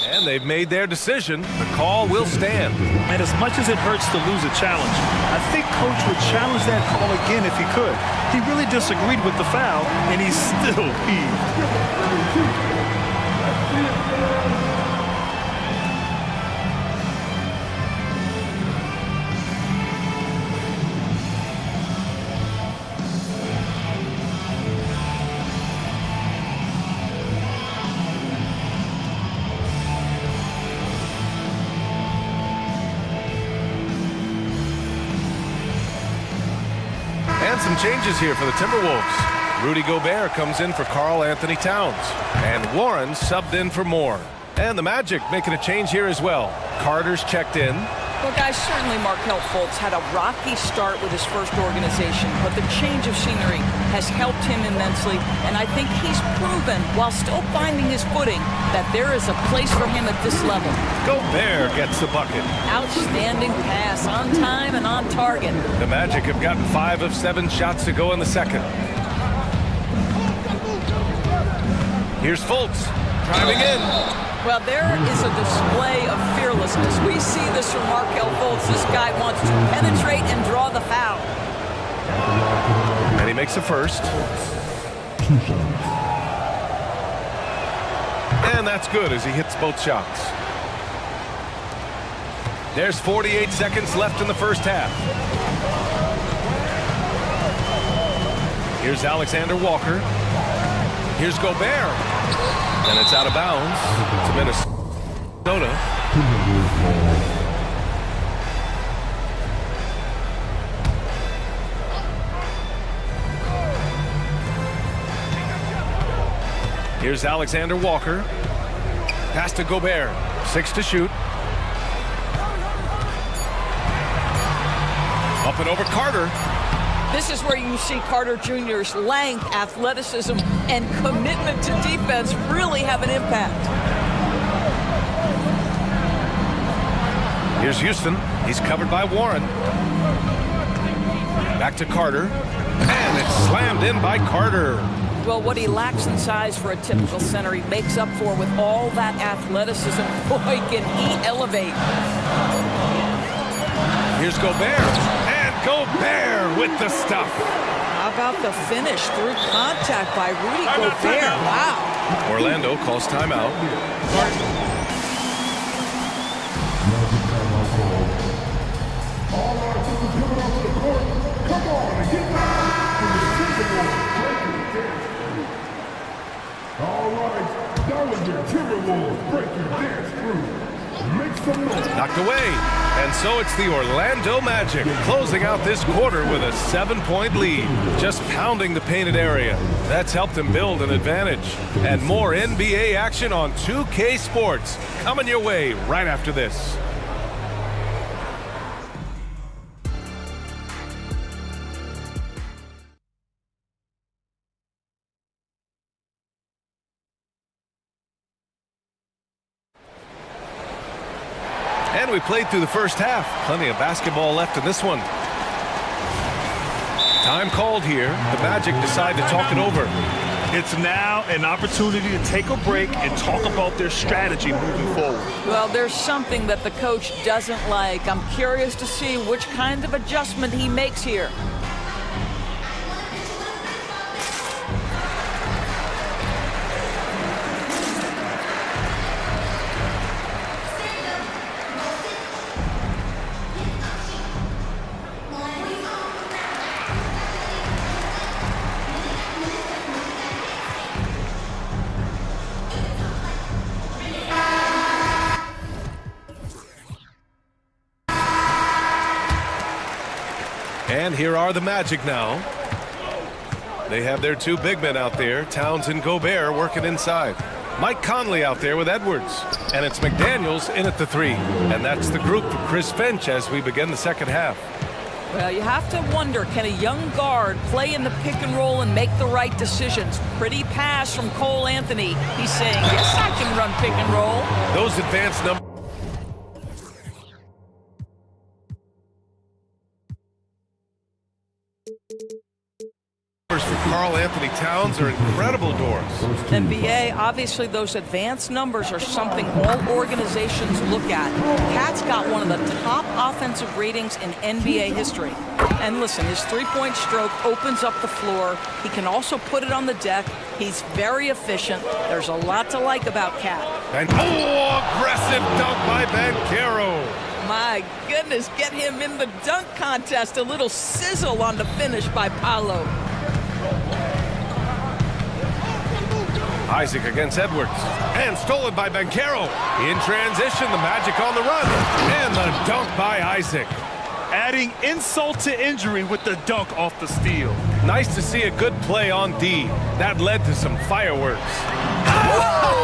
And they've made their decision. The call will stand. And as much as it hurts to lose a challenge, I think coach would challenge that call again if he could. He really disagreed with the foul, and he's still peeved. And some changes here for the Timberwolves. Rudy Gobert comes in for Karl Anthony Towns. And Warren subbed in for Moore. And the Magic making a change here as well. Carter's checked in. Well, guys, certainly Markelle Fultz had a rocky start with his first organization, but the change of scenery has helped him immensely, and I think he's proven, while still finding his footing, that there is a place for him at this level. Gobert gets the bucket. Outstanding pass, on time and on target. The Magic have gotten 5 of 7 shots to go in the second. Here's Fultz, driving in. Well, there is a display of fearlessness. We see this from Markelle Fultz. This guy wants to penetrate and draw the foul. And he makes the first. And that's good as he hits both shots. There's 48 seconds left in the first half. Here's Alexander Walker. Here's Gobert. And it's out of bounds to Minnesota. Here's Alexander Walker. Pass to Gobert. 6 to shoot. Up and over Carter. This is where you see Carter Jr.'s length, athleticism, and commitment to defense really have an impact. Here's Houston. He's covered by Warren. Back to Carter. And it's slammed in by Carter. Well, what he lacks in size for a typical center, he makes up for with all that athleticism. Boy, can he elevate. Here's Gobert, and Gobert with the stuff. How about the finish through contact by Rudy Gobert? Wow. Orlando calls timeout. All right, that was your Timberwolves breaking dance through. Make some noise. Knocked away. And so it's the Orlando Magic closing out this quarter with a 7-point lead, just pounding the painted area. That's helped them build an advantage. And more NBA action on 2K Sports coming your way right after this. And we played through the first half. Plenty of basketball left in this one. Time called here. The Magic decide to talk it over. It's now an opportunity to take a break and talk about their strategy moving forward. Well, there's something that the coach doesn't like. I'm curious to see which kind of adjustment he makes here. And here are the Magic now. They have their two big men out there, Towns and Gobert, working inside. Mike Conley out there with Edwards. And it's McDaniels in at the three. And that's the group for Chris Finch as we begin the second half. Well, you have to wonder, can a young guard play in the pick and roll and make the right decisions? Pretty pass from Cole Anthony. He's saying, yes, I can run pick and roll. Those advanced numbers. For Karl Anthony Towns are incredible doors. NBA, obviously those advanced numbers are something all organizations look at. Cat's got one of the top offensive ratings in NBA history. And listen, his three-point stroke opens up the floor. He can also put it on the deck. He's very efficient. There's a lot to like about Cat. And aggressive dunk by Banchero. My goodness, get him in the dunk contest. A little sizzle on the finish by Paolo. Isaac against Edwards. And stolen by Banchero. In transition, the Magic on the run. And the dunk by Isaac. Adding insult to injury with the dunk off the steal. Nice to see a good play on D. That led to some fireworks. Oh!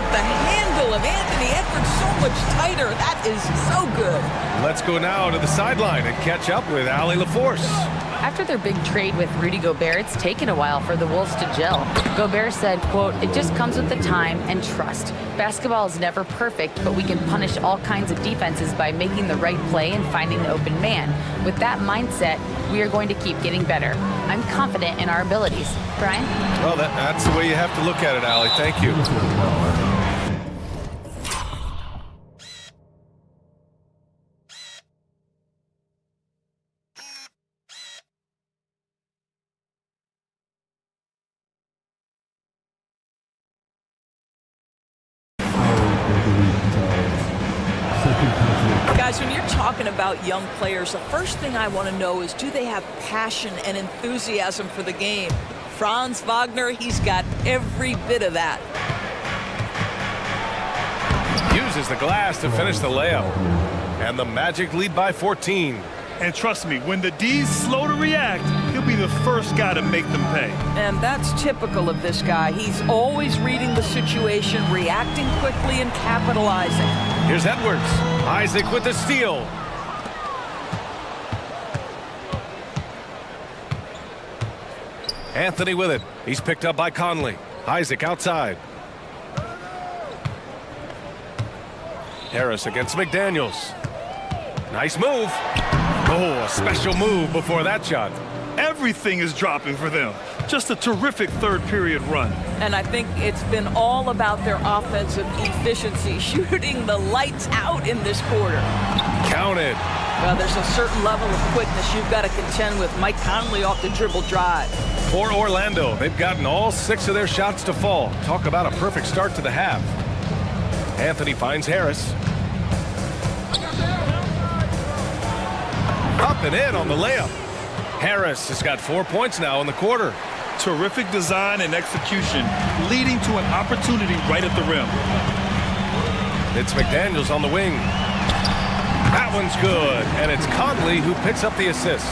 The handle of Anthony Edwards so much tighter. That is so good. Let's go now to the sideline and catch up with Allie LaForce. After their big trade with Rudy Gobert, it's taken a while for the Wolves to gel. Gobert said, quote, "It just comes with the time and trust. Basketball is never perfect, but we can punish all kinds of defenses by making the right play and finding the open man. With that mindset, we are going to keep getting better. I'm confident in our abilities." Brian? Well, that's the way you have to look at it, Allie. Thank you. Guys, when you're talking about young players, the first thing I want to know is, do they have passion and enthusiasm for the game? Franz Wagner, he's got every bit of that. Uses the glass to finish the layup. And the Magic lead by 14. And trust me, when the D's slow to react, he'll be the first guy to make them pay. And that's typical of this guy. He's always reading the situation, reacting quickly, and capitalizing. Here's Edwards. Isaac with the steal. Anthony with it. He's picked up by Conley. Isaac outside. Harris against McDaniels. Nice move. Oh, a special move before that shot. Everything is dropping for them. Just a terrific third period run. And I think it's been all about their offensive efficiency, shooting the lights out in this quarter. Counted. Well, there's a certain level of quickness you've got to contend with. Mike Conley off the dribble drive. For Orlando, they've gotten all 6 of their shots to fall. Talk about a perfect start to the half. Anthony finds Harris. Up and in on the layup. Harris has got 4 points now in the quarter. Terrific design and execution, leading to an opportunity right at the rim. It's McDaniels on the wing. That one's good, and it's Conley who picks up the assist.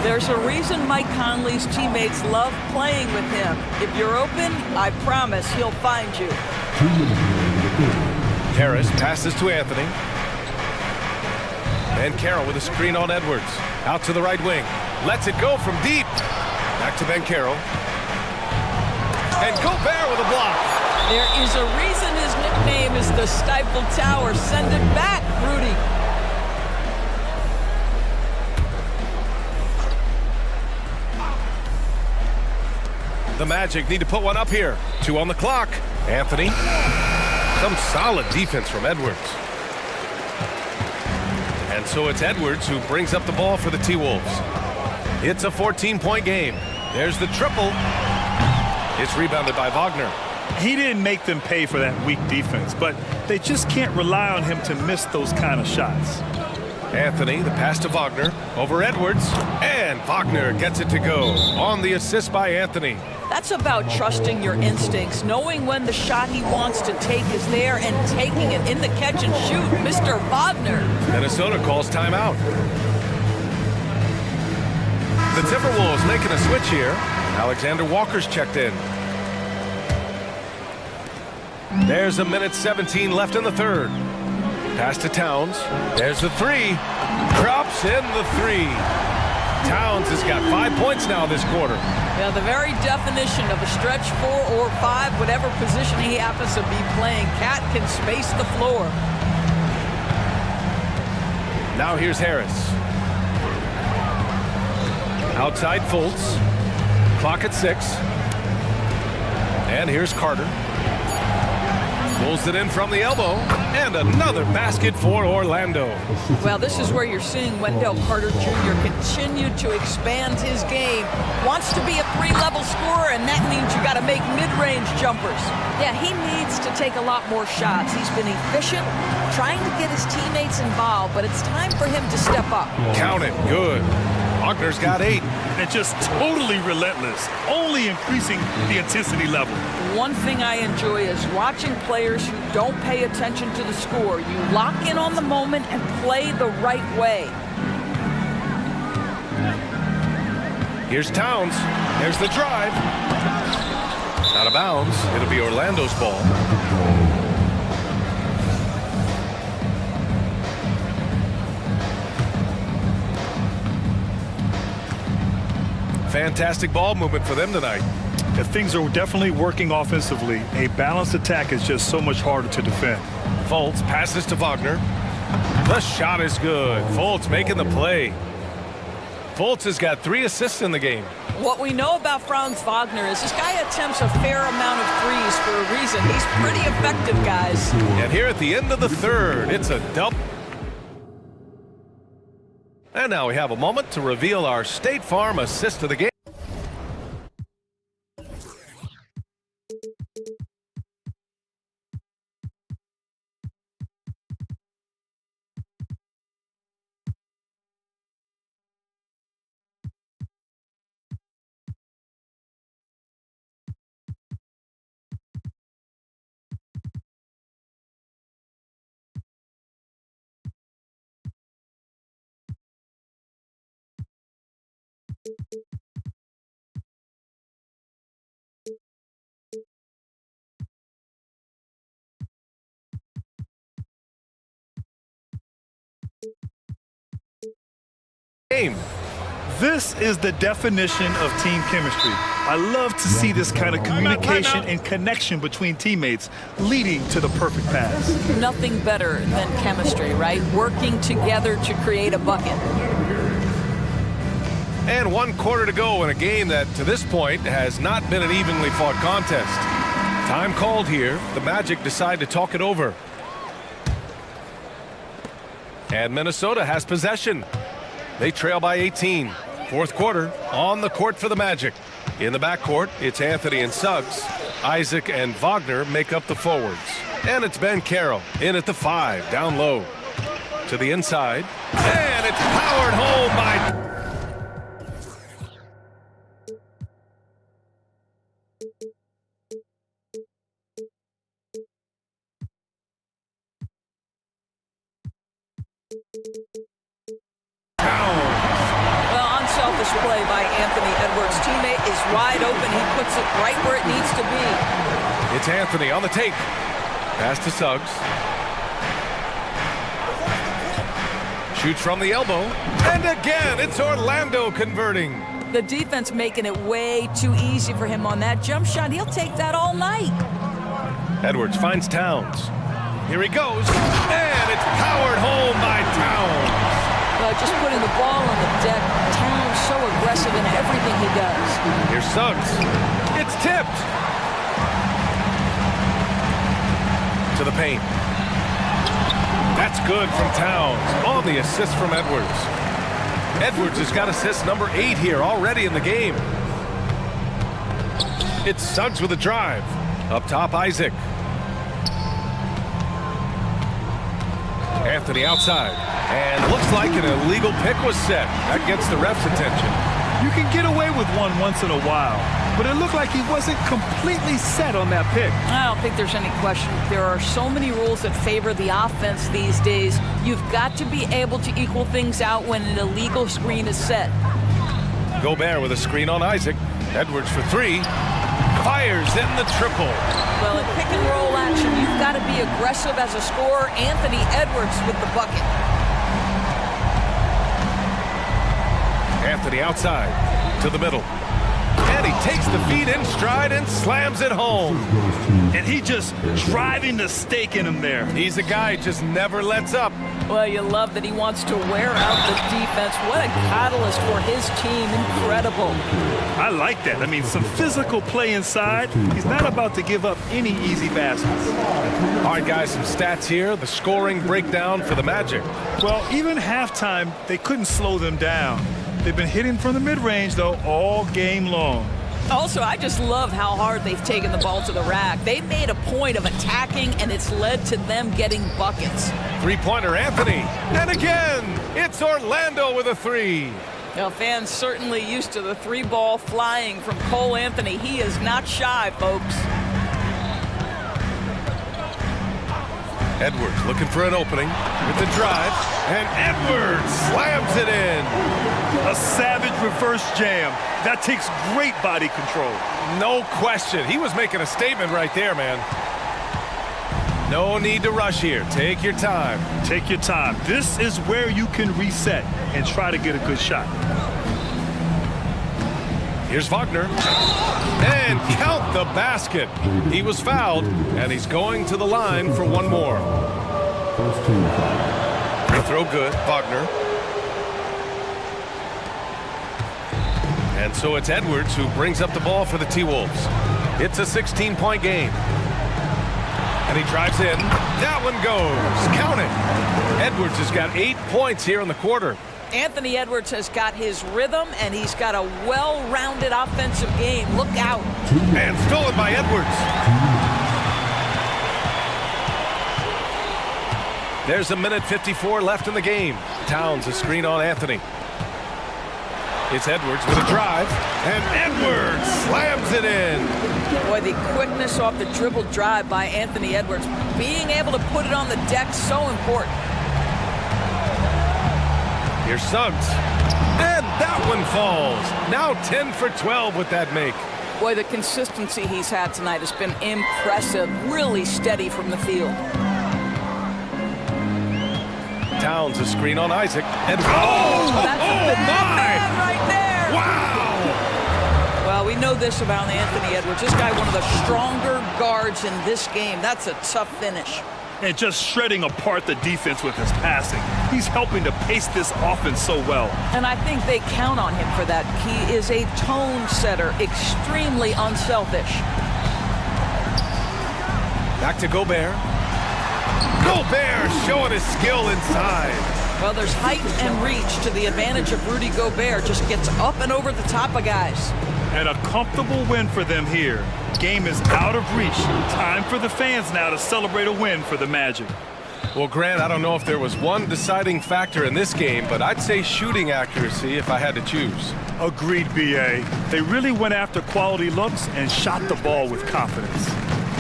There's a reason Mike Conley's teammates love playing with him. If you're open, I promise he'll find you. Harris passes to Anthony. And Carroll with a screen on Edwards. Out to the right wing. Lets it go from deep. Back to Ben Carroll. And Gobert with a block. There is a reason his nickname is the Stifle Tower. Send it back, Rudy. The Magic need to put one up here. 2 on the clock. Anthony. Some solid defense from Edwards. And so it's Edwards who brings up the ball for the T-Wolves. It's a 14-point game. There's the triple. It's rebounded by Wagner. He didn't make them pay for that weak defense, but they just can't rely on him to miss those kind of shots. Anthony, the pass to Wagner, over Edwards, and Wagner gets it to go on the assist by Anthony. That's about trusting your instincts, knowing when the shot he wants to take is there and taking it in the catch and shoot. Mr. Wagner. Minnesota calls timeout. The Timberwolves making a switch here. Alexander Walker's checked in. There's a minute 17 left in the third. Pass to Towns. There's the 3. Drops in the 3. Towns has got 5 points now this quarter. Yeah, the very definition of a stretch 4 or 5, whatever position he happens to be playing. Cat can space the floor. Now here's Harris. Outside Fultz. Clock at 6. And here's Carter. Pulls it in from the elbow. And another basket for Orlando. Well, this is where you're seeing Wendell Carter Jr. continue to expand his game. Wants to be a 3-level scorer, and that means you got to make mid-range jumpers. Yeah, he needs to take a lot more shots. He's been efficient, trying to get his teammates involved, but it's time for him to step up. Count it. Good. Wagner's got 8. And just totally relentless, only increasing the intensity level. One thing I enjoy is watching players who don't pay attention to the score. You lock in on the moment and play the right way. Here's Towns. There's the drive. Out of bounds. It'll be Orlando's ball. Fantastic ball movement for them tonight. If things are definitely working offensively, a balanced attack is just so much harder to defend. Fultz passes to Wagner. The shot is good. Fultz making the play. Fultz has got 3 assists in the game. What we know about Franz Wagner is this guy attempts a fair amount of threes for a reason. He's pretty effective, guys. And here at the end of the third, it's a double. And now we have a moment to reveal our State Farm assist of the game. This is the definition of team chemistry. I love to see this kind of communication and connection between teammates leading to the perfect pass. Nothing better than chemistry, right? Working together to create a bucket. And 1 quarter to go in a game that, to this point, has not been an evenly fought contest. Time called here. The Magic decide to talk it over. And Minnesota has possession. They trail by 18. Fourth quarter, on the court for the Magic. In the backcourt, it's Anthony and Suggs. Isaac and Wagner make up the forwards. And it's Ben Carroll in at the 5, down low. To the inside. And it's powered home by... Well, unselfish play by Anthony Edwards. Teammate is wide open. He puts it right where it needs to be. It's Anthony on the take. Pass to Suggs. Shoots from the elbow. And again, it's Orlando converting. The defense making it way too easy for him on that jump shot. He'll take that all night. Edwards finds Towns. Here he goes. And it's powered home by Towns. Just putting the ball on the deck. Towns so aggressive in everything he does. Here's Suggs. It's tipped. To the paint. That's good from Towns. On the assist from Edwards. Edwards has got assist number 8 here already in the game. It's Suggs with a drive. Up top, Isaac. Anthony outside. And looks like an illegal pick was set. That gets the ref's attention. You can get away with one once in a while, but it looked like he wasn't completely set on that pick. I don't think there's any question. There are so many rules that favor the offense these days. You've got to be able to equal things out when an illegal screen is set. Gobert with a screen on Isaac. Edwards for 3. Fires in the triple. Well, in pick and roll action, you've got to be aggressive as a scorer. Anthony Edwards with the bucket. Anthony outside to the middle. And he takes the feed in stride and slams it home. And he just driving the stake in him there. He's a guy who just never lets up. Well, you love that he wants to wear out the defense. What a catalyst for his team. Incredible. I like that. I mean, some physical play inside. He's not about to give up any easy baskets. All right, guys, some stats here. The scoring breakdown for the Magic. Well, even halftime, they couldn't slow them down. They've been hitting from the mid-range, though, all game long. Also, I just love how hard they've taken the ball to the rack. They've made a point of attacking, and it's led to them getting buckets. Three-pointer, Anthony. And again, it's Orlando with a 3. Now, fans certainly used to the 3-ball flying from Cole Anthony. He is not shy, folks. Edwards looking for an opening with the drive, and Edwards slams it in. A savage reverse jam. That takes great body control. No question. He was making a statement right there, man. No need to rush here. Take your time. Take your time. This is where you can reset and try to get a good shot. Here's Wagner. And count the basket. He was fouled, and he's going to the line for one more. Free throw good, Wagner. And so it's Edwards who brings up the ball for the T-Wolves. It's a 16-point game. And he drives in. That one goes. Count it. Edwards has got 8 points here in the quarter. Anthony Edwards has got his rhythm, and he's got a well-rounded offensive game. Look out. And stolen by Edwards. There's a minute 54 left in the game. Towns a screen on Anthony. It's Edwards with a drive, and Edwards slams it in. Boy, the quickness off the dribble drive by Anthony Edwards. Being able to put it on the deck, so important. Here's Suggs. And that one falls. Now 10 for 12 with that make. Boy, the consistency he's had tonight has been impressive. Really steady from the field. Towns a screen on Isaac. And That's a bad man right there. Wow! Well, we know this about Anthony Edwards. This guy, one of the stronger guards in this game. That's a tough finish. And just shredding apart the defense with his passing. He's helping to pace this offense so well. And I think they count on him for that. He is a tone setter, extremely unselfish. Back to Gobert. Gobert showing his skill inside. Well, there's height and reach to the advantage of Rudy Gobert. Just gets up and over the top of guys. And a comfortable win for them here. Game is out of reach. Time for the fans now to celebrate a win for the Magic. Well, Grant, I don't know if there was one deciding factor in this game, but I'd say shooting accuracy if I had to choose. Agreed, B.A. They really went after quality looks and shot the ball with confidence.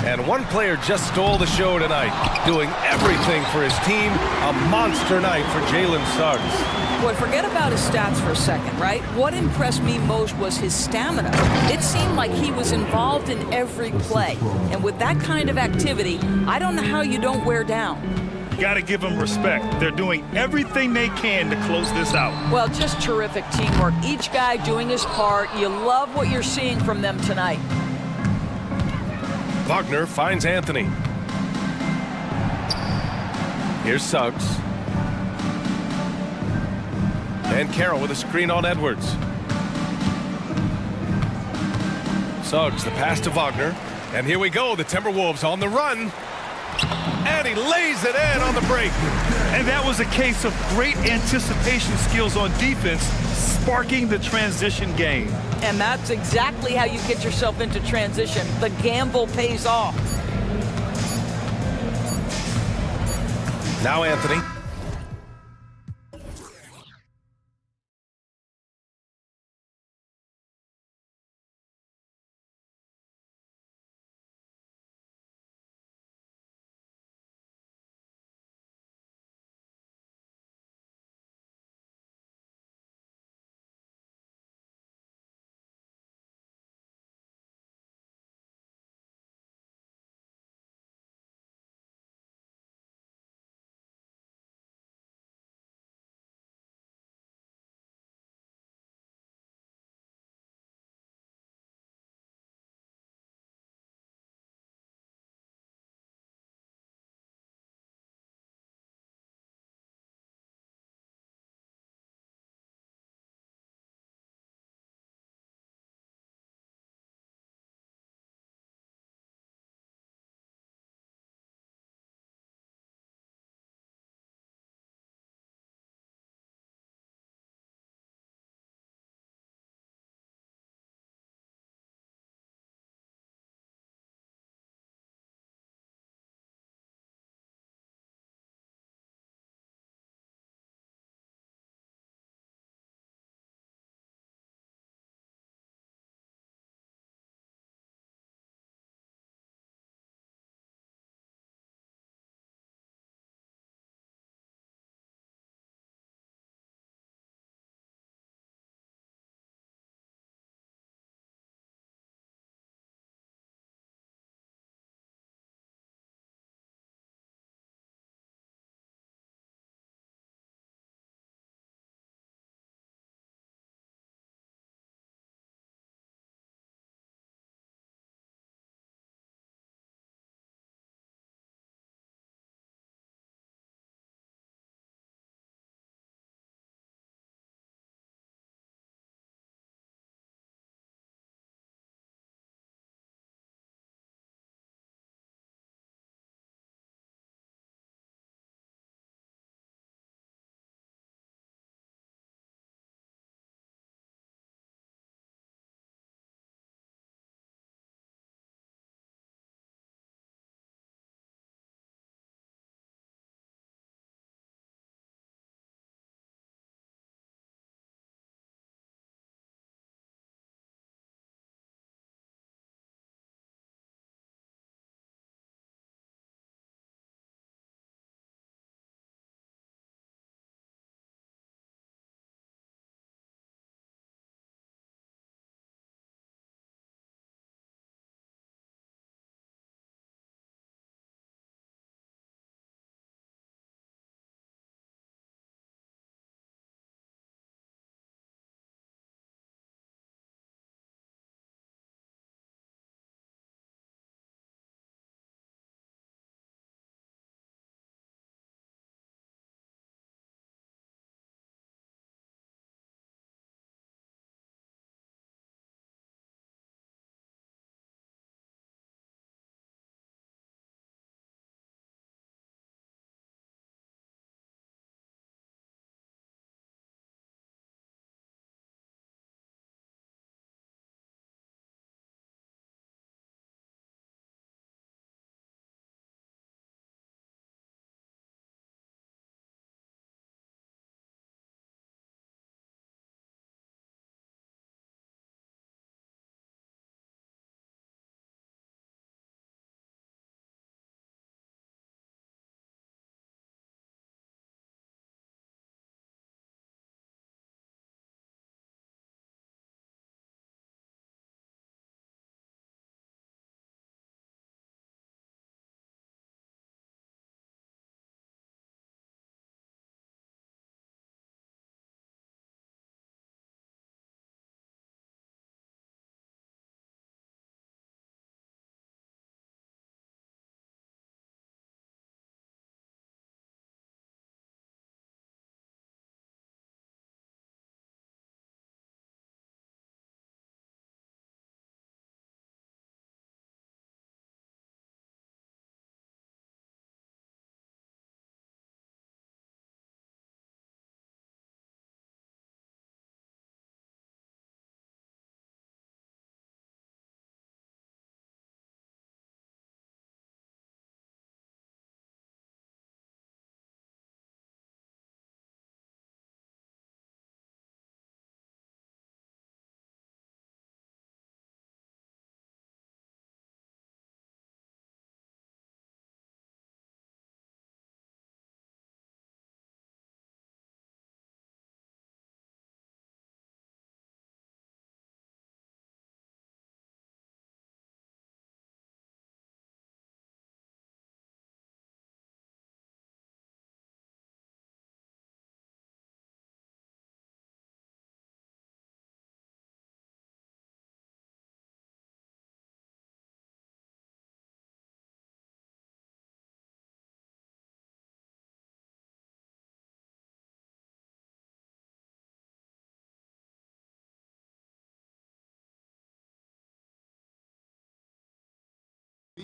And one player just stole the show tonight, doing everything for his team. A monster night for Jalen Suggs. Boy, forget about his stats for a second, right? What impressed me most was his stamina. It seemed like he was involved in every play. And with that kind of activity, I don't know how you don't wear down. Got to give them respect. They're doing everything they can to close this out. Well, just terrific teamwork. Each guy doing his part. You love what you're seeing from them tonight. Wagner finds Anthony. Here's Suggs. And Carroll with a screen on Edwards. Suggs, the pass to Wagner. And here we go, the Timberwolves on the run. And he lays it in on the break. And that was a case of great anticipation skills on defense, sparking the transition game. And that's exactly how you get yourself into transition. The gamble pays off. Now Anthony.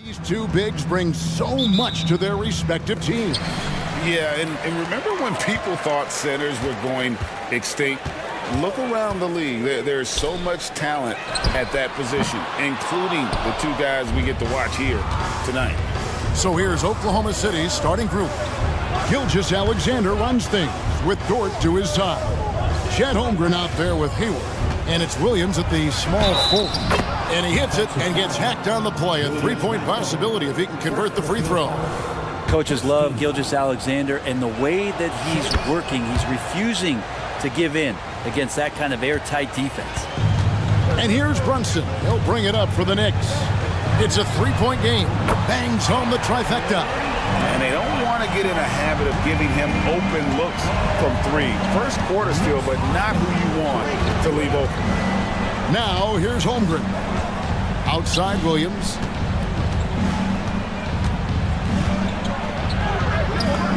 These two bigs bring so much to their respective teams. Yeah, and remember when people thought centers were going extinct? Look around the league. There's so much talent at that position, including the two guys we get to watch here tonight. So here's Oklahoma City's starting group. Gilgeous-Alexander runs things with Dort to his side. Chad Holmgren out there with Hayward. And it's Williams at the small forward. And he hits it and gets hacked on the play. A three-point possibility if he can convert the free throw. Coaches love Gilgeous-Alexander and the way that he's working. He's refusing to give in against that kind of airtight defense. And here's Brunson. He'll bring it up for the Knicks. It's a three-point game. Bangs home the trifecta. And they don't want to get in a habit of giving him open looks from three. First quarter still, but not who you want to leave open. Now here's Holmgren. Outside Williams.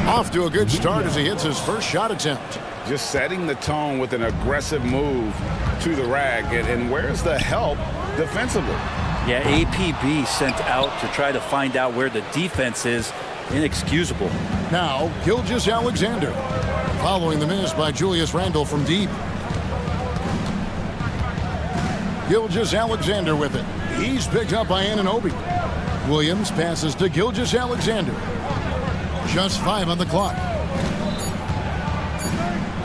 Off to a good start as he hits his first shot attempt. Just setting the tone with an aggressive move to the rack. And where's the help defensively? Yeah, APB sent out to try to find out where the defense is. Inexcusable. Now, Gilgeous-Alexander. Following the miss by Julius Randle from deep. Gilgeous-Alexander with it. He's picked up by Anunoby. Williams passes to Gilgeous-Alexander. Just 5 on the clock.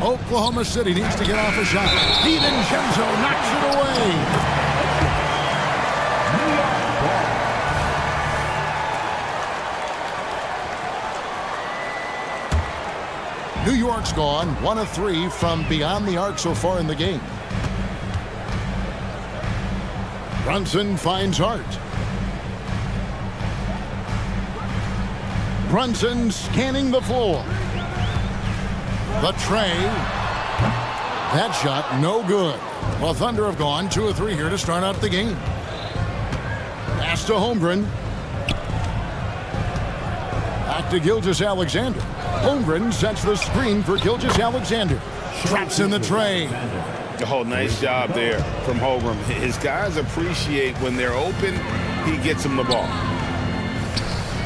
Oklahoma City needs to get off a shot. DiVincenzo knocks it away. New York's gone 1 of 3 from beyond the arc so far in the game. Brunson finds Hart. Brunson scanning the floor. The tray. That shot no good. Well, Thunder have gone 2 of 3 here to start out the game. Pass to Holmgren. Back to Gilgeous-Alexander. Holmgren sets the screen for Gilgeous-Alexander. Traps in the tray. Oh, nice job there from Holmgren. His guys appreciate when they're open, he gets them the ball.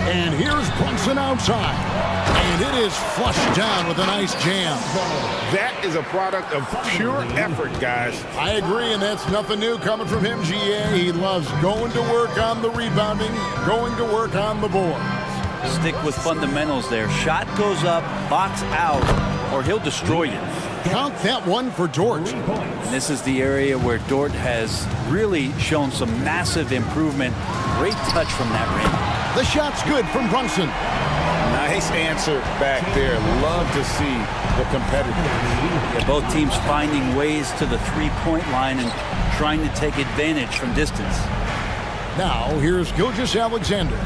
And here's Brunson outside. And it is flushed down with a nice jam. That is a product of pure effort, guys. I agree, and that's nothing new coming from him, GA. He loves going to work on the rebounding, going to work on the board. Stick with fundamentals there. Shot goes up, box out, or he'll destroy you. Count that one for Dort. And this is the area where Dort has really shown some massive improvement. Great touch from that ring. The shot's good from Brunson. Nice answer back there. Love to see the competitors. Yeah, both teams finding ways to the three-point line and trying to take advantage from distance. Now here's Gilgeous-Alexander.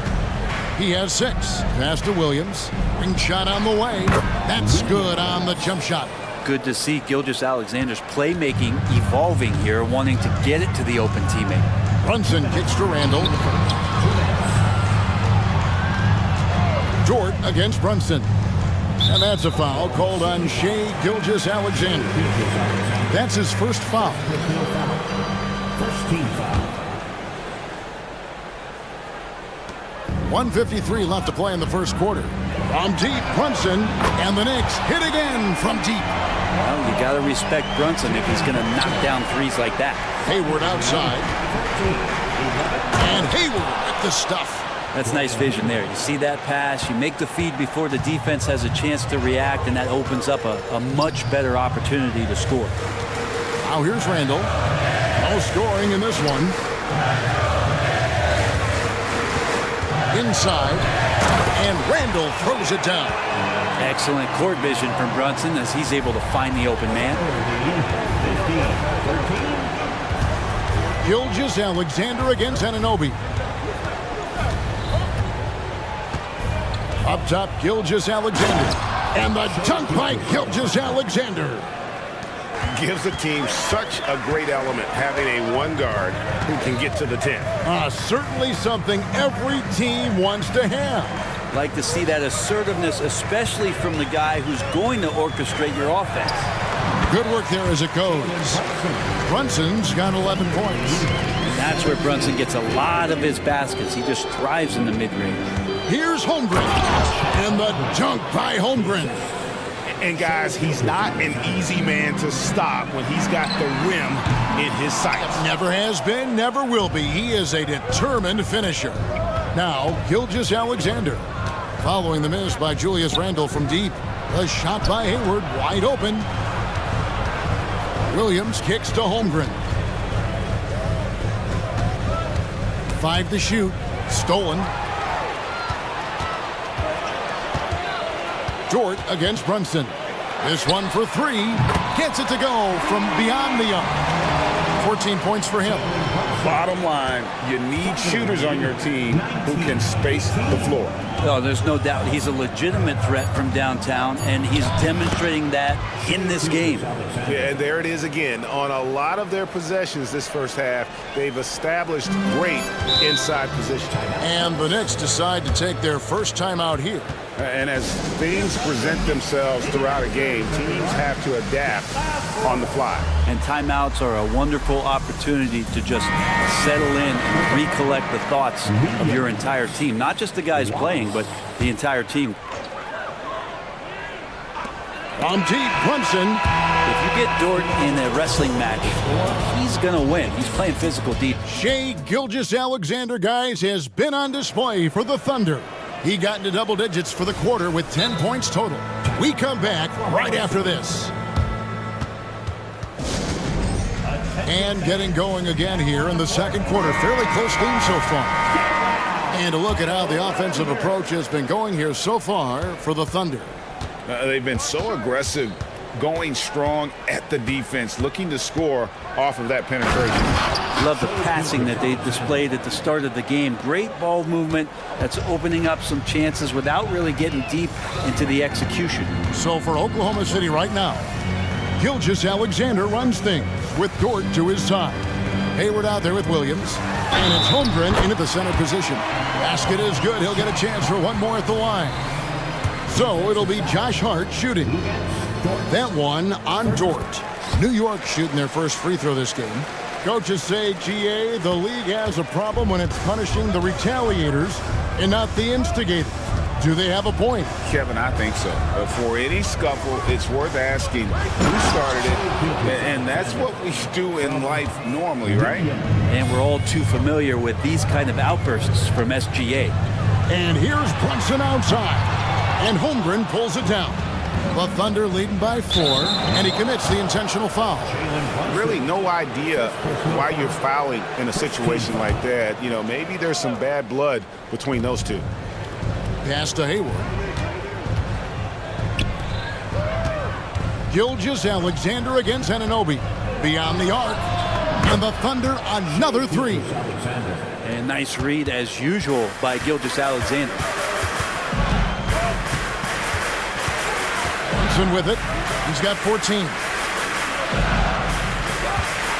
He has 6. Pass to Williams. Ring shot on the way. That's good on the jump shot. Good to see Gilgeous-Alexander's playmaking evolving here, wanting to get it to the open teammate. Brunson kicks to Randle. Dort against Brunson. And that's a foul called on Shai Gilgeous-Alexander. That's his first foul. First team foul. 1:53 left to play in the first quarter. From deep, Brunson, and the Knicks hit again from deep. Well, you got to respect Brunson if he's going to knock down threes like that. Hayward outside. And Hayward with the stuff. That's nice vision there. You see that pass, you make the feed before the defense has a chance to react, and that opens up a much better opportunity to score. Now here's Randle. No scoring in this one. Inside, and Randle throws it down. Excellent court vision from Brunson as he's able to find the open man. 15, 13. Gilgeous-Alexander against Anunoby. Up top, Gilgeous-Alexander. And the dunk by Gilgeous-Alexander. Gives the team such a great element having a one guard who can get to the 10. Certainly something every team wants to have. Like to see that assertiveness, especially from the guy who's going to orchestrate your offense. Good work there as it goes. Brunson's got 11 points. That's where Brunson gets a lot of his baskets. He just thrives in the mid-range. Here's Holmgren. And the dunk by Holmgren. And guys, he's not an easy man to stop when he's got the rim in his sights. Never has been, never will be. He is a determined finisher. Now, Gilgeous-Alexander. Following the miss by Julius Randle from deep. A shot by Hayward, wide open. Williams kicks to Holmgren. 5 to shoot. Stolen. Dort against Brunson. This one for 3. Gets it to go from beyond the arc. 14 points for him. Bottom line, you need shooters on your team who can space the floor. Oh, there's no doubt he's a legitimate threat from downtown, and he's demonstrating that in this game. Yeah, and there it is again. On a lot of their possessions this first half, they've established great inside position. And the Knicks decide to take their first time out here. And as things present themselves throughout a game, teams have to adapt on the fly. And timeouts are a wonderful opportunity to just settle in and recollect the thoughts of your entire team. Not just the guys playing, but the entire team. From deep, Brunson. If you get Dort in a wrestling match, he's going to win. He's playing physical deep. Shai Gilgeous-Alexander, guys, has been on display for the Thunder. He got into double digits for the quarter with 10 points total. We come back right after this. And getting going again here in the second quarter. Fairly close game so far. And to look at how the offensive approach has been going here so far for the Thunder. They've been so aggressive, going strong at the defense, looking to score off of that penetration. Love the passing that they displayed at the start of the game. Great ball movement that's opening up some chances without really getting deep into the execution. So for Oklahoma City right now, Gilgeous-Alexander runs things with Dort to his side. Hayward out there with Williams. And it's Holmgren into the center position. Basket is good. He'll get a chance for one more at the line. So it'll be Josh Hart shooting. That one on Dort. New York shooting their first free throw this game. Coaches say, GA, the league has a problem when it's punishing the retaliators and not the instigators. Do they have a point? Kevin, I think so. For any scuffle, it's worth asking who started it, and that's what we do in life normally, right? And we're all too familiar with these kind of outbursts from SGA. And here's Brunson outside. And Holmgren pulls it down. The Thunder leading by 4, and he commits the intentional foul. Really no idea why you're fouling in a situation like that. You know, maybe there's some bad blood between those two. Pass to Hayward. Gilgeous-Alexander against Anunoby. Beyond the arc. And the Thunder another 3. And nice read as usual by Gilgeous-Alexander. With it, he's got 14.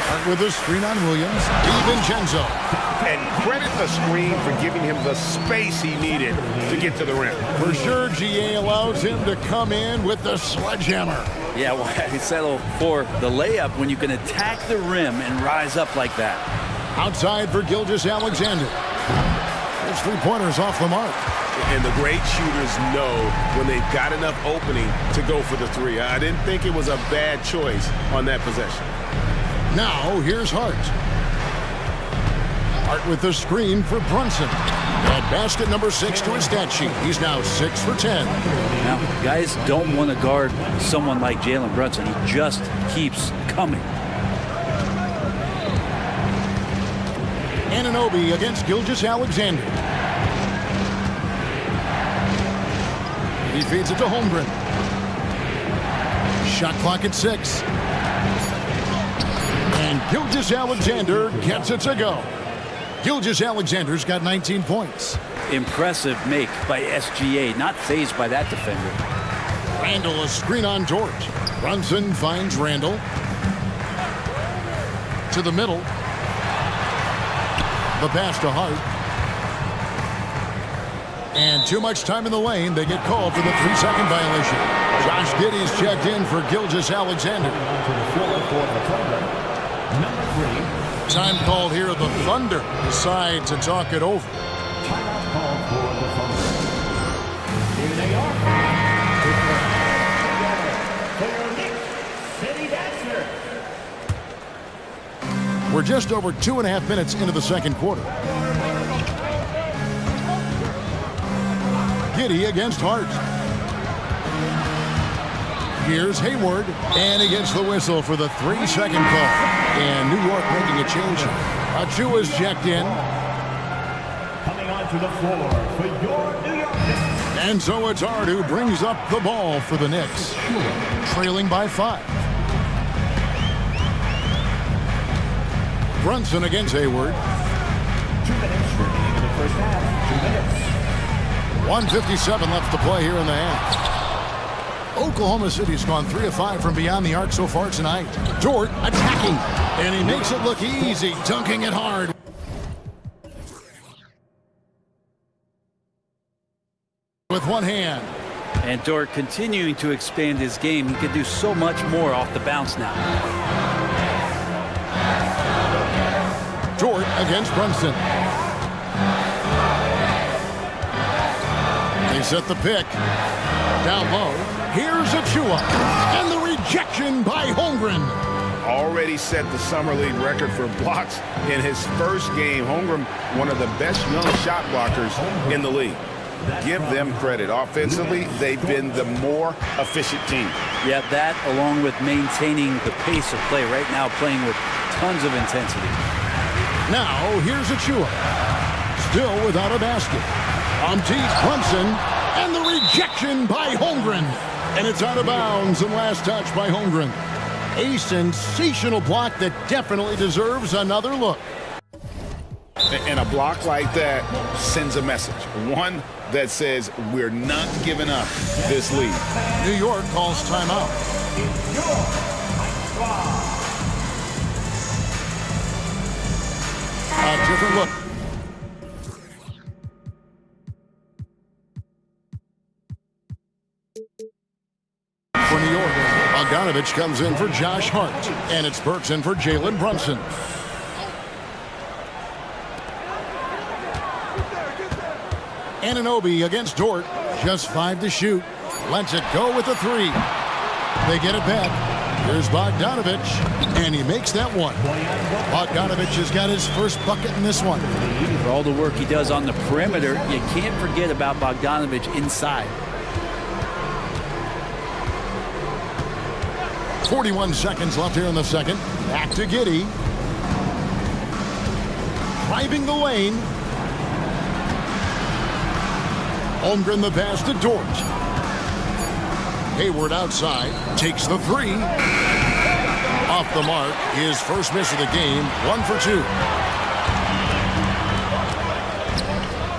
Hart with a screen on Williams. DiVincenzo. And credit the screen for giving him the space he needed to get to the rim. For sure, GA allows him to come in with the sledgehammer. Yeah, well, he settled for the layup when you can attack the rim and rise up like that. Outside for Gilgeous-Alexander. There's 3-pointers off the mark. And the great shooters know when they've got enough opening to go for the 3. I didn't think it was a bad choice on that possession. Now, here's Hart. Hart with the screen for Brunson. At basket number 6 to his stat sheet. He's now 6 for 10. Now, guys don't want to guard someone like Jalen Brunson. He just keeps coming. Anunoby against Gilgeous-Alexander. He feeds it to Holmgren. Shot clock at 6. And Gilgeous-Alexander gets it to go. Gilgeous-Alexander's got 19 points. Impressive make by SGA, not fazed by that defender. Randle a screen on Dort. Brunson finds Randle. To the middle. The pass to Hart. And too much time in the lane. They get called for the 3-second violation. Josh Giddey's checked in for Gilgeous-Alexander. Number 3, Time called here. The Thunder decide to talk it over. Timeout called for the Thunder. Here they are. For your next city dancer. We're just over 2.5 minutes into the second quarter. Giddy against Hart. Here's Hayward, and he gets the whistle for the 3-second call. And New York making a change. Achua's checked in. Coming onto the floor for your New York Knicks. And so it's Hart who brings up the ball for the Knicks, trailing by 5. Brunson against Hayward. 2 minutes remaining in the first half. 2 minutes. 1:57 left to play here in the half. Oklahoma City's gone 3 of 5 from beyond the arc so far tonight. Dort attacking, and he makes it look easy, dunking it hard. With one hand. And Dort continuing to expand his game. He can do so much more off the bounce now. Dort against Brunson. They set the pick. Down low. Here's Achua. And the rejection by Holmgren. Already set the Summer League record for blocks in his first game. Holmgren, one of the best young shot blockers in the league. Give them credit. Offensively, they've been the more efficient team. Yeah, that along with maintaining the pace of play right now, playing with tons of intensity. Now, here's Achua. Still without a basket. Brunson, and the rejection by Holmgren. And it's out of bounds, and last touch by Holmgren. A sensational block that definitely deserves another look. And a block like that sends a message. One that says we're not giving up this lead. New York calls timeout. A different look. For New York, Bogdanovich comes in for Josh Hart, and it's Burks in for Jalen Brunson. Anunoby against Dort, just 5 to shoot. Lets it go with the 3. They get it back. Here's Bogdanovich, and he makes that one. Bogdanovich has got his first bucket in this one. For all the work he does on the perimeter, you can't forget about Bogdanovich inside. 41 seconds left here in the second. Back to Giddy. Driving the lane. Holmgren the pass to Dort. Hayward outside. Takes the 3. Off the mark. His first miss of the game. 1 for 2.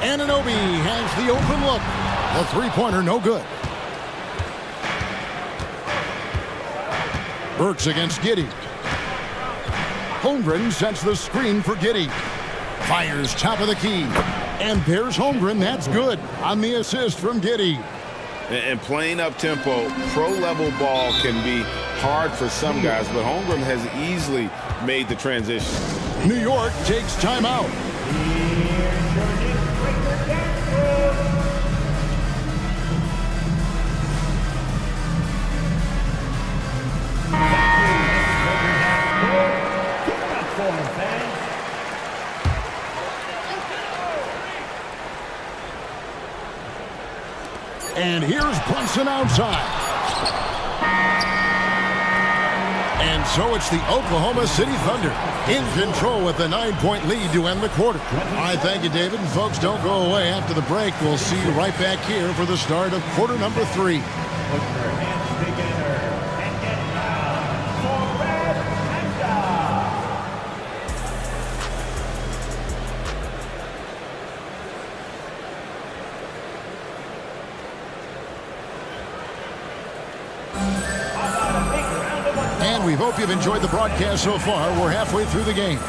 Anunoby has the open look. The 3-pointer no good. Burks against Giddy. Holmgren sets the screen for Giddy. Fires top of the key. And there's Holmgren. That's good on the assist from Giddy. And playing up-tempo, pro-level ball can be hard for some guys, but Holmgren has easily made the transition. New York takes timeout. And here's Brunson outside. And so it's the Oklahoma City Thunder in control with the 9-point lead to end the quarter. All right, thank you, David. And folks, don't go away. After the break, we'll see you right back here for the start of quarter number 3. We hope you've enjoyed the broadcast so far. We're halfway through the game.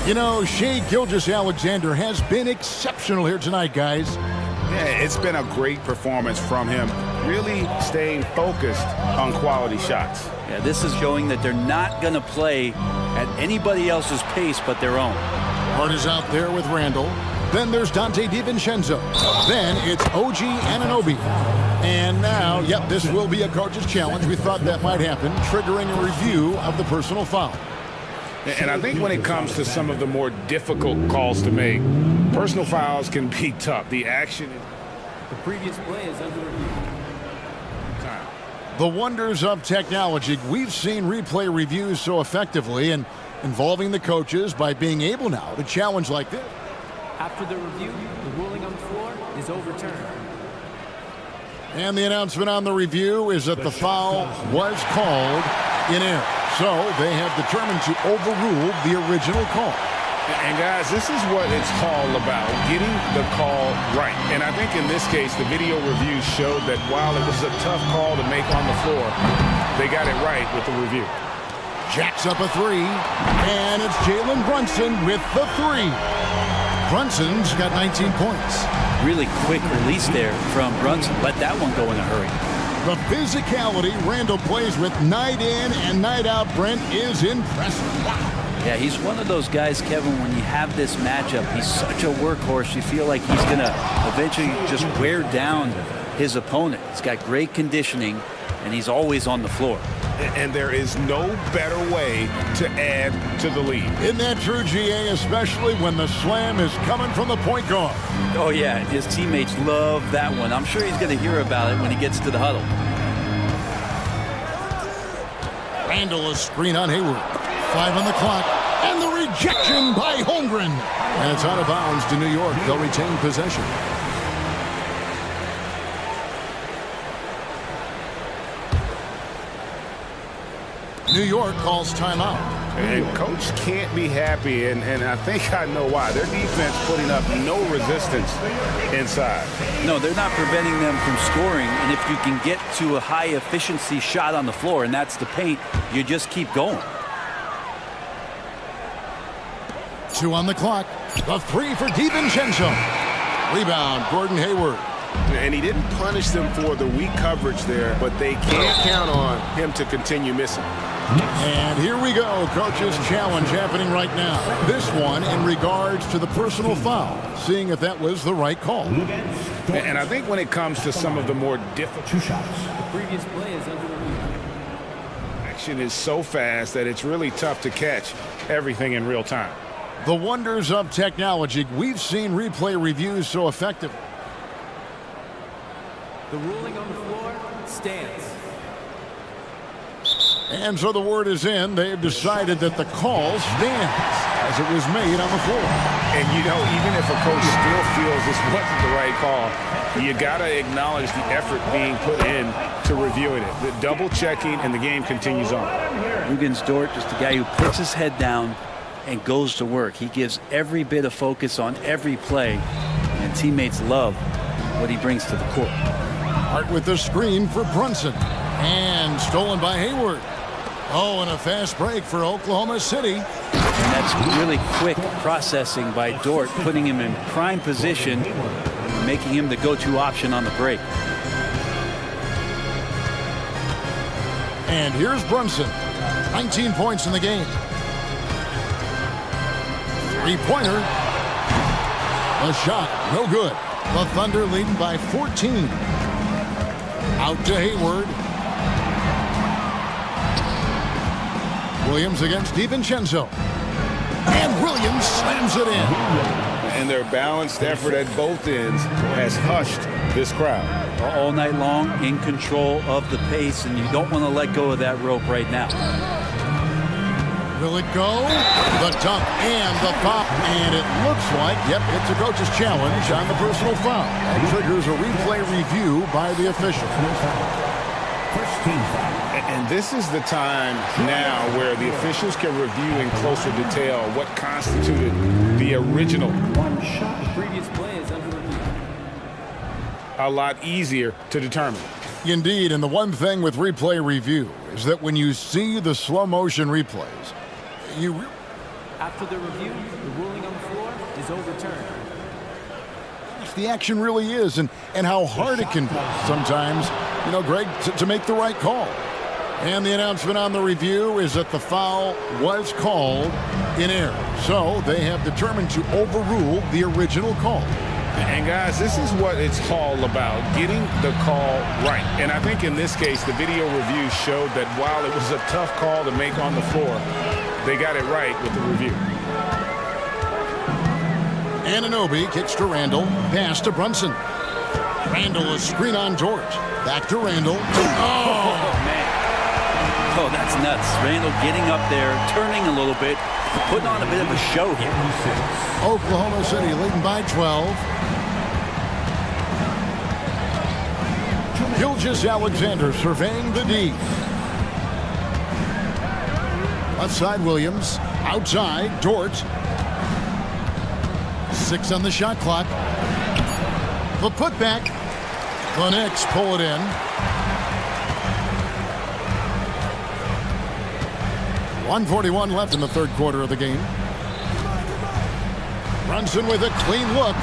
You know, Shai Gilgeous-Alexander has been exceptional here tonight, guys. Yeah, it's been a great performance from him. Really staying focused on quality shots. Yeah, this is showing that they're not going to play at anybody else's pace but their own. Hart is out there with Randall. Then there's Dante DiVincenzo. Then it's OG Anunoby. And now, yep, this will be a coach's challenge. We thought that might happen, triggering a review of the personal foul. And I think when it comes to some of the more difficult calls to make, personal fouls can be tough. The action is... The previous play is under review. The wonders of technology. We've seen replay reviews so effectively and involving the coaches by being able now to challenge like this. After the review, the ruling on the floor is overturned. And the announcement on the review is that the foul was called in error. So they have determined to overrule the original call. And guys, this is what it's all about, getting the call right. And I think in this case, the video review showed that while it was a tough call to make on the floor, they got it right with the review. Jacks up a three, and it's Jalen Brunson with the three. Brunson's got 19 points. Really quick release there from Brunson. Let that one go in a hurry. The physicality Randall plays with night in and night out, Brent, is impressive. Wow. Yeah, he's one of those guys, Kevin, when you have this matchup, he's such a workhorse. You feel like he's going to eventually just wear down his opponent. He's got great conditioning, and he's always on the floor. And there is no better way to add to the lead. Isn't that true, GA, especially when the slam is coming from the point guard? Oh, yeah, his teammates love that one. I'm sure he's going to hear about it when he gets to the huddle. Randall, a screen on Hayward. 5 on the clock, and the rejection by Holmgren. And it's out of bounds to New York. They'll retain possession. New York calls timeout. And coach can't be happy, and I think I know why. Their defense putting up no resistance inside. No, they're not preventing them from scoring, and if you can get to a high-efficiency shot on the floor, and that's the paint, you just keep going. 2 on the clock. The three for DiVincenzo. Rebound, Gordon Hayward. And he didn't punish them for the weak coverage there, but they can't count on him to continue missing. And here we go, coach's challenge happening right now. This one in regards to the personal foul, seeing if that was the right call. And I think when it comes to some of the more difficult shots, the previous play is under review. Action is so fast that it's really tough to catch everything in real time. The wonders of technology. We've seen replay reviews so effective. The ruling on the floor stands. And so the word is in. They've decided that the call stands as it was made on the floor. And, you know, even if a coach still feels this wasn't the right call, you got to acknowledge the effort being put in to reviewing it. The double checking, and the game continues on. Rugens Dort, just a guy who puts his head down and goes to work. He gives every bit of focus on every play, and teammates love what he brings to the court. Hart with the screen for Brunson, and stolen by Hayward. Oh, and a fast break for Oklahoma City. And that's really quick processing by Dort, putting him in prime position, making him the go-to option on the break. And here's Brunson, 19 points in the game. Three-pointer. A shot, no good. The Thunder leading by 14. Out to Hayward. Williams against DiVincenzo. And Williams slams it in. And their balanced effort at both ends has hushed this crowd. All night long, in control of the pace, and you don't want to let go of that rope right now. Will it go? The dunk and the pop, and it looks like, yep, it's a coach's challenge on the personal foul. That triggers a replay review by the official. And this is the time now where the officials can review in closer detail what constituted the original. One shot. The previous play is under review. A lot easier to determine. Indeed, and the one thing with replay review is that when you see the slow motion replays, after the review, the ruling on the floor is overturned. The action really is, and how hard it can be sometimes, you know, Greg, to make the right call. And the announcement on the review is that the foul was called in error. So they have determined to overrule the original call. And guys, this is what it's all about, getting the call right. And I think in this case, the video review showed that while it was a tough call to make on the floor, they got it right with the review. Anunoby kicks to Randall, pass to Brunson. Randall, a screen on George. Back to Randall. Oh, man. Oh, that's nuts. Randall getting up there, turning a little bit, putting on a bit of a show here. Oklahoma City leading by 12. Gilgeous Alexander surveying the D. Left side Williams. Outside Dort. 6 on the shot clock. The putback. The Knicks pull it in. .141 left in the third quarter of the game. Brunson with a clean look.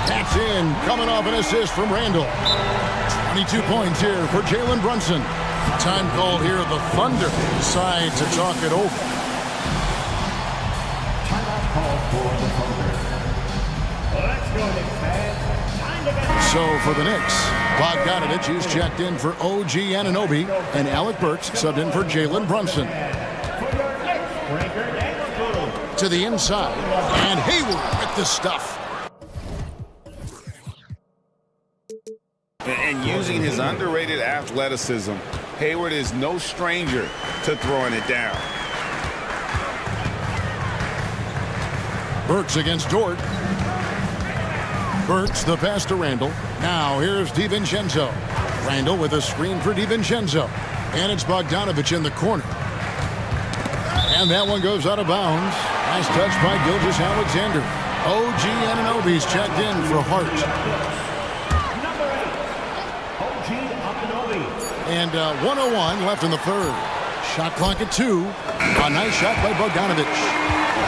That's in. Coming off an assist from Randall. 22 points here for Jalen Brunson. Time called here. The Thunder decide to talk it over. Timeout call for the Thunder. Let's go, Knicks fans. Time to get... So for the Knicks, Bogdanovich is checked in for OG Anunoby, and Alec Burks subbed in for Jalen Brunson. To the inside, and Hayward with the stuff. And using his underrated athleticism, Hayward is no stranger to throwing it down. Burks against Dort. Burks the pass to Randall. Now here's DiVincenzo. Randall with a screen for DiVincenzo. And it's Bogdanovich in the corner. And that one goes out of bounds. Nice touch by Gilgeous Alexander. OG Anunoby's checked in for Hart. Number 8, OG Anunoby. And 1:01 left in the third. Shot clock at 2. A nice shot by Bogdanovich.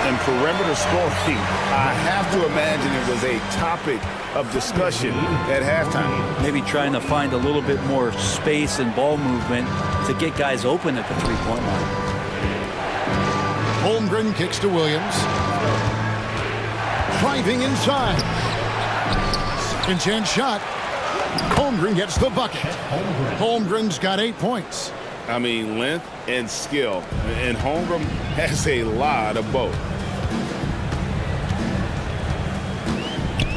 And perimeter scoring, I have to imagine it was a topic of discussion at halftime. Maybe trying to find a little bit more space and ball movement to get guys open at the three-point line. Holmgren kicks to Williams. Driving inside. Second chance shot. Holmgren gets the bucket. Holmgren's got 8 points. I mean, length and skill. And Holmgren has a lot of both.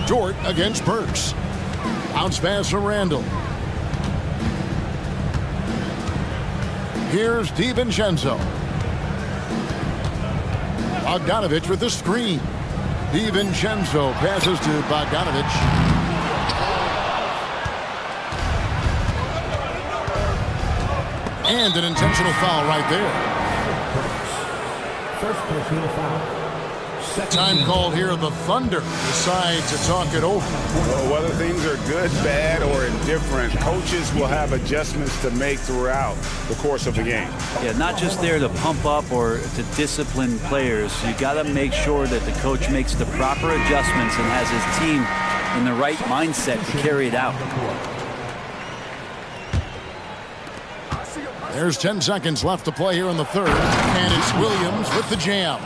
Dort against Burks. Bounce pass from Randall. Here's DiVincenzo. Bogdanovich with the screen. DiVincenzo passes to Bogdanovich. And an intentional foul right there. First personal foul. Time called here. The Thunder decide to talk it over. Well, whether things are good, bad, or indifferent, coaches will have adjustments to make throughout the course of the game. Yeah, not just there to pump up or to discipline players. You got to make sure that the coach makes the proper adjustments and has his team in the right mindset to carry it out. There's 10 seconds left to play here in the third, and it's Williams with the jam.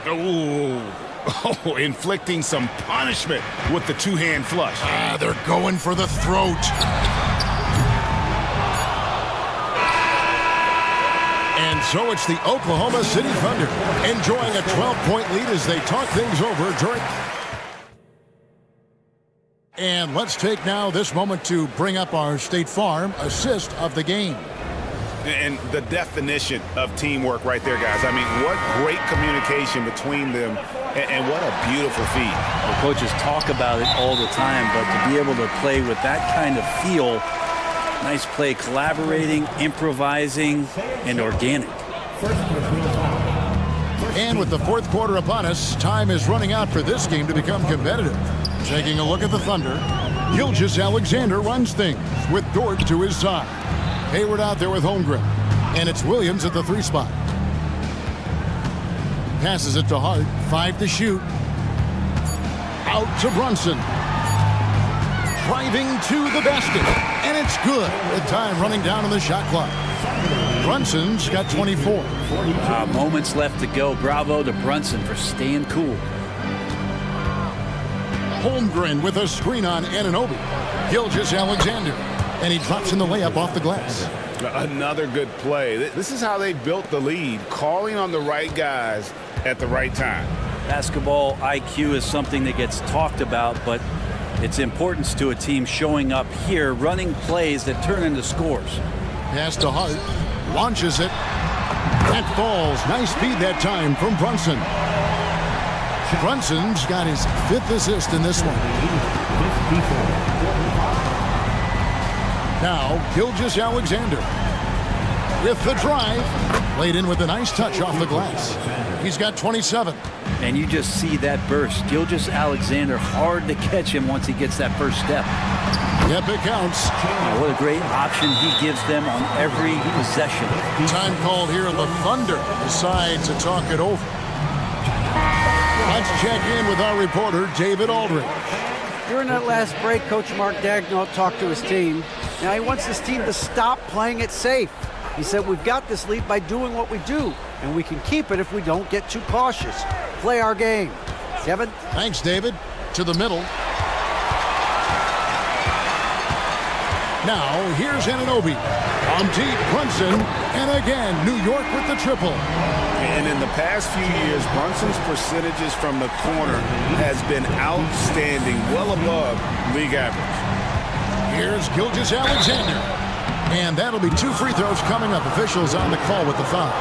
Oh, inflicting some punishment with the two-hand flush. They're going for the throat. And so it's the Oklahoma City Thunder enjoying a 12-point lead as they talk things over during. And let's take now this moment to bring up our State Farm assist of the game. And the definition of teamwork right there, guys. I mean, what great communication between them, and what a beautiful feed. The coaches talk about it all the time, but to be able to play with that kind of feel, nice play, collaborating, improvising, and organic. And with the fourth quarter upon us, time is running out for this game to become competitive. Taking a look at the Thunder, Gilgeous Alexander runs things with Dort to his side. Hayward out there with Holmgren. And it's Williams at the 3 spot. Passes it to Hart. 5 to shoot. Out to Brunson. driving to the basket. And it's good with time running down on the shot clock. Brunson's got 24. Moments left to go. Bravo to Brunson for staying cool. Holmgren with a screen on Anunoby. Gilgeous-Alexander. And he drops in the layup off the glass. Another good play. This is how they built the lead, calling on the right guys at the right time. Basketball IQ is something that gets talked about, but its importance to a team showing up here, running plays that turn into scores. Pass to Hart. Launches it. That falls. Nice feed that time from Brunson. Brunson's got his 5th assist in this one. Now, Gilgeous-Alexander with the drive. Laid in with a nice touch off the glass. He's got 27. And you just see that burst. Gilgeous-Alexander, hard to catch him once he gets that first step. Yep, it counts. What a great option he gives them on every possession. Time called here, and the Thunder decide to talk it over. Let's check in with our reporter, David Aldridge. During that last break, Coach Mark Daigneault talked to his team. Now he wants his team to stop playing it safe. He said, we've got this lead by doing what we do, and we can keep it if we don't get too cautious. Play our game. Kevin? Thanks, David. To the middle. Now, here's Anunoby. On deep, Brunson, and again, New York with the triple. And in the past few years, Brunson's percentages from the corner has been outstanding, well above league average. Here's Gilgeous-Alexander. And that'll be 2 free throws coming up. Officials on the call with the foul.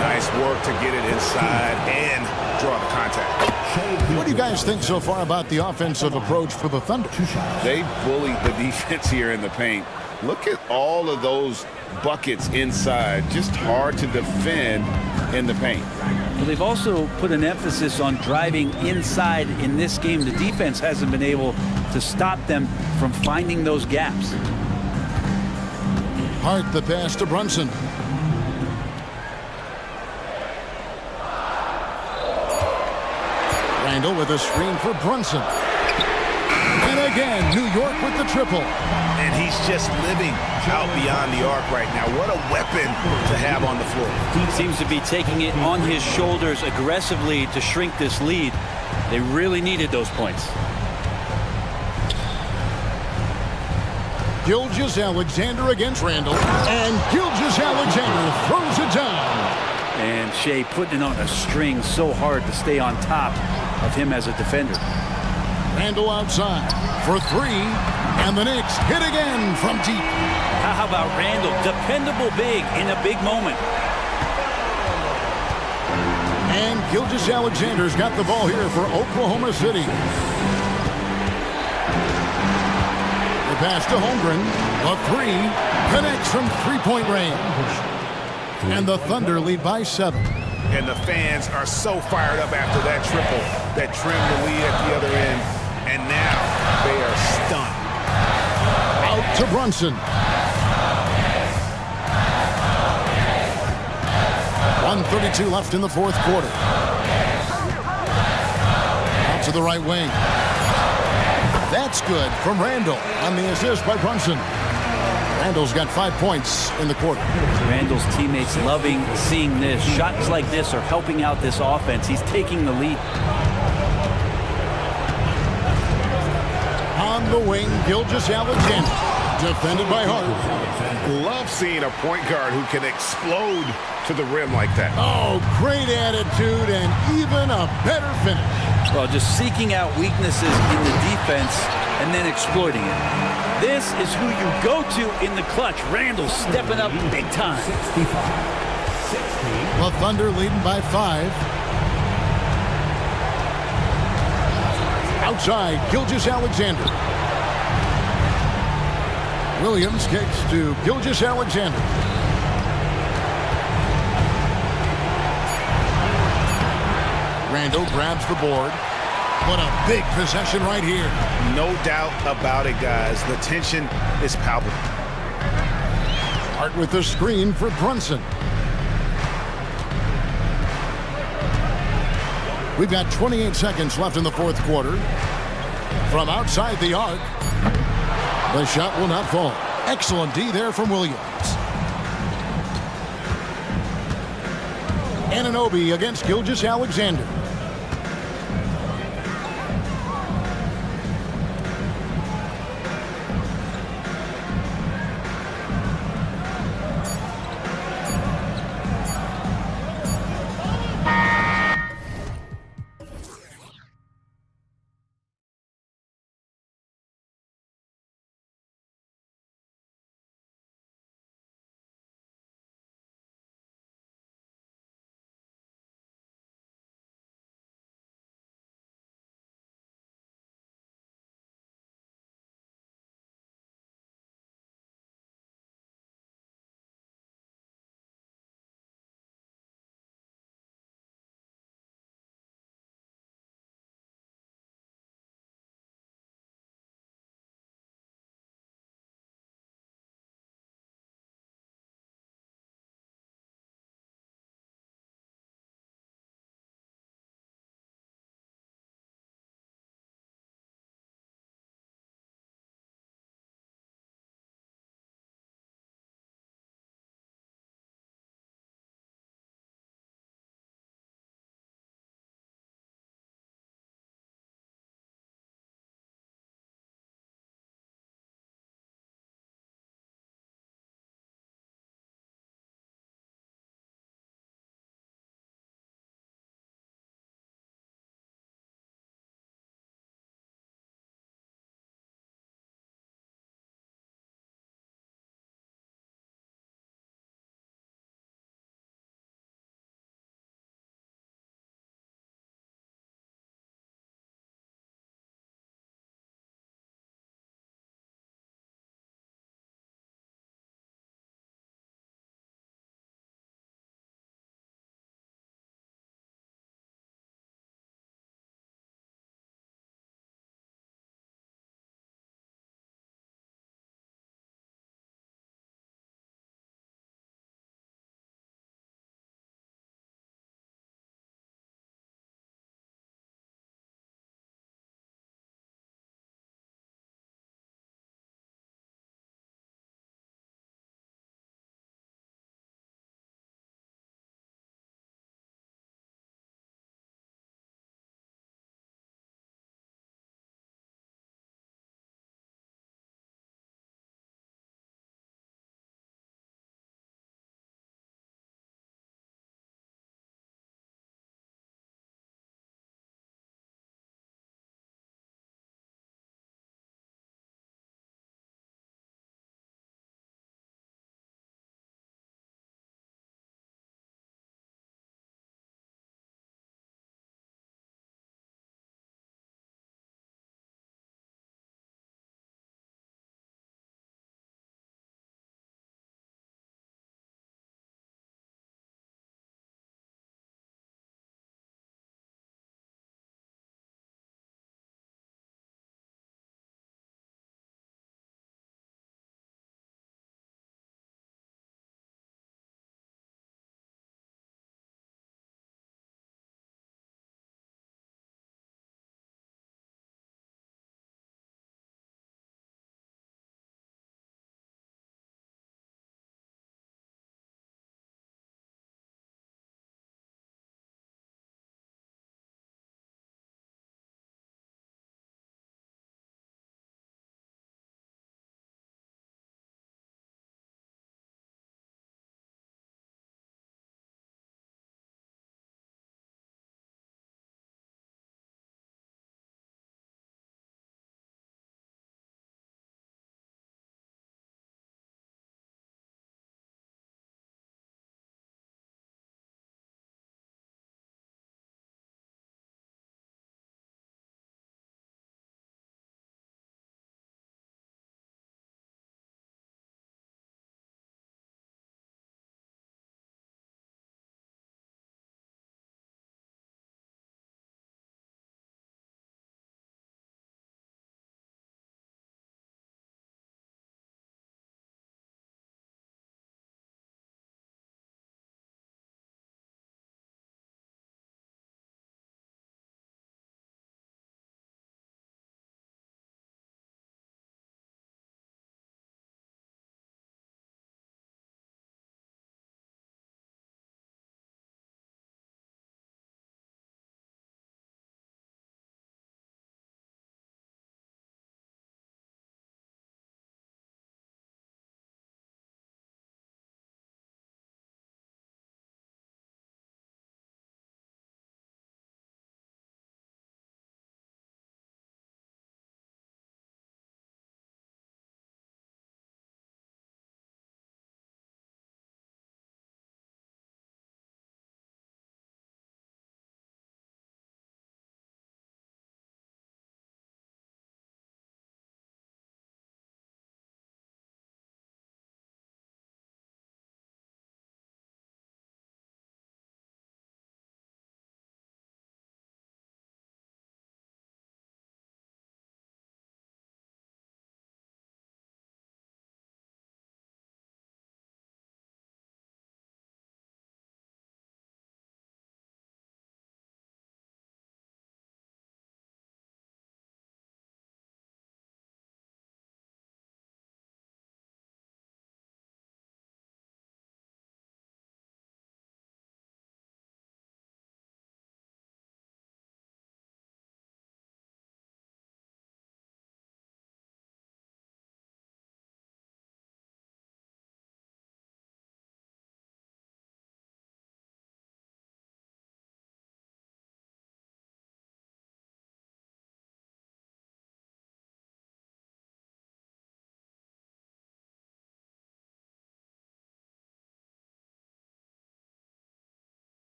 Nice work to get it inside and draw the contact. What do you guys think so far about the offensive approach for the Thunder? They bullied the defense here in the paint. Look at all of those buckets inside. Just hard to defend in the paint. Well, they've also put an emphasis on driving inside in this game. The defense hasn't been able to stop them from finding those gaps. Hart the pass to Brunson. Randall with a screen for Brunson. And again, New York with the triple. And he's just living out beyond the arc right now. What a weapon to have on the floor. He seems to be taking it on his shoulders aggressively to shrink this lead. They really needed those points. Gilgeous-Alexander against Randall. And Gilgeous-Alexander throws it down. And Shea putting it on a string so hard to stay on top of him as a defender. Randall outside for 3. And the Knicks hit again from deep. How about Randall? Dependable big in a big moment. And Gilgeous-Alexander's got the ball here for Oklahoma City. The pass to Holmgren. A 3 connects from 3-point range. And the Thunder lead by 7. And the fans are so fired up after that triple that trimmed the lead at the other end. And now they are stunned. Out to Brunson. 1:32 left in the 4th quarter. Out to the right wing. That's good from Randall on the assist by Brunson. Randall's got 5 points in the quarter. Randall's teammates loving seeing this. Shots like this are helping out this offense. He's taking the lead. On the wing, Gilgeous-Alexander. Defended by Hart. Love seeing a point guard who can explode to the rim like that. Oh, great attitude and even a better finish. Well, just seeking out weaknesses in the defense and then exploiting it. This is who you go to in the clutch. Randall stepping up big time. The Thunder leading by 5. Outside, Gilgeous-Alexander. Williams kicks to Gilgeous-Alexander. Randall grabs the board. What a big possession right here. No doubt about it, guys. The tension is palpable. Hart with the screen for Brunson. We've got 28 seconds left in the 4th quarter. from outside the arc. The shot will not fall. Excellent D there from Williams. Anunoby against Gilgeous-Alexander.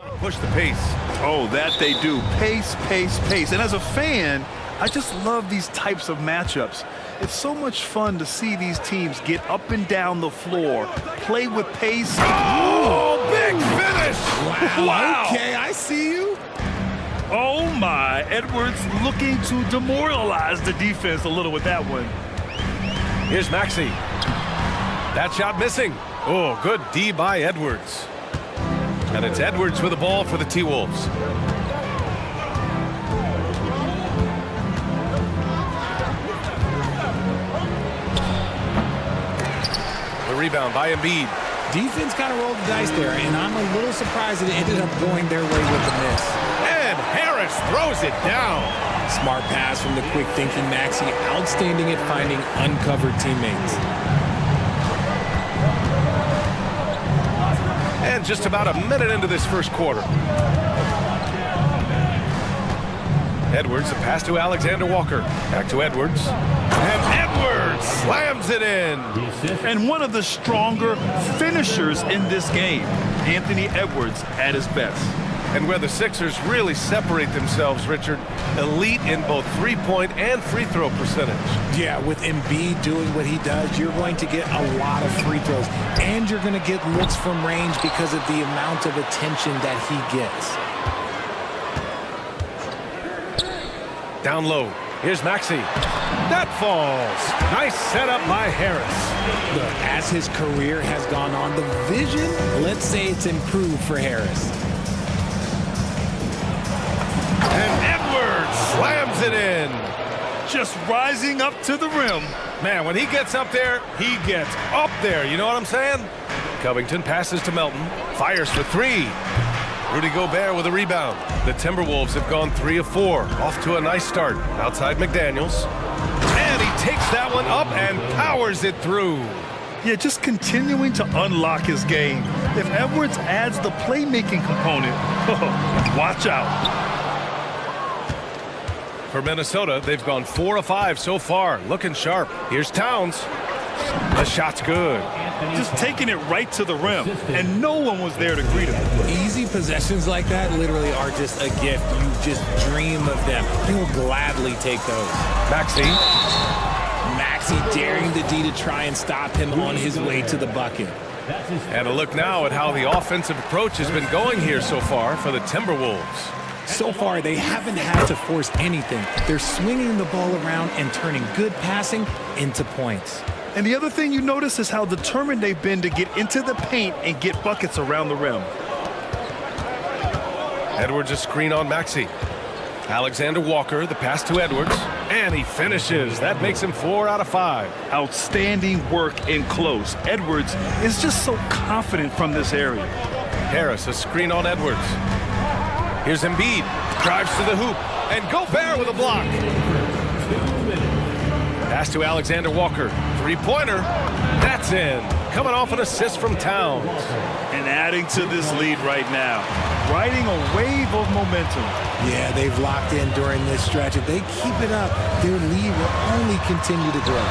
Push the pace. Oh, that they do. Pace, pace, pace. And as a fan, I just love these types of matchups. It's so much fun to see these teams get up and down the floor, play with pace. Oh, big finish! Wow. Okay, I see you. Oh my, Edwards looking to demoralize the defense a little with that one. Here's Maxey. That shot missing. Oh, good D by Edwards. And it's Edwards with the ball for the T-Wolves. The rebound by Embiid. Defense kind of rolled the dice there, and I'm a little surprised that it ended up going their way with the miss. And Harris throws it down. Smart pass from the quick-thinking Maxey. Outstanding at finding uncovered teammates. And just about a minute into this first quarter. Edwards, a pass to Alexander Walker. Back to Edwards. And Edwards slams it in. And one of the stronger finishers in this game, Anthony Edwards at his best. And where the Sixers really separate themselves, Richard, elite in both three-point and free throw percentage. Yeah, with Embiid doing what he does, you're going to get a lot of free throws. And you're going to get looks from range because of the amount of attention that he gets. Down low. Here's Maxey. That falls. Nice setup by Harris. Look, as his career has gone on, the vision, let's say it's improved for Harris. And Edwards slams it in. Just rising up to the rim. Man, when he gets up there, he gets up there. You know what I'm saying? Covington passes to Melton. Fires for three. Rudy Gobert with a rebound. The Timberwolves have gone 3 of 4. Off to a nice start. Outside McDaniels. And he takes that one up and powers it through. Yeah, just continuing to unlock his game. If Edwards adds the playmaking component, watch out. For Minnesota, they've gone 4 of 5 so far. Looking sharp. Here's Towns. The shot's good. Just taking it right to the rim, and no one was there to greet him. Easy possessions like that literally are just a gift. You just dream of them. He'll gladly take those. Maxey daring the D to try and stop him on his way to the bucket. And a look now at how the offensive approach has been going here so far for the Timberwolves. So far, they haven't had to force anything. They're swinging the ball around and turning good passing into points. And the other thing you notice is how determined they've been to get into the paint and get buckets around the rim. Edwards a screen on Maxey. Alexander Walker, the pass to Edwards. And he finishes. That makes him 4 out of 5. Outstanding work in close. Edwards is just so confident from this area. Harris a screen on Edwards. Here's Embiid. Drives to the hoop. And Gobert with a block. Pass to Alexander Walker. Three-pointer. That's in. Coming off an assist from Towns. And adding to this lead right now. Riding a wave of momentum. Yeah, they've locked in during this stretch. If they keep it up, their lead will only continue to grow.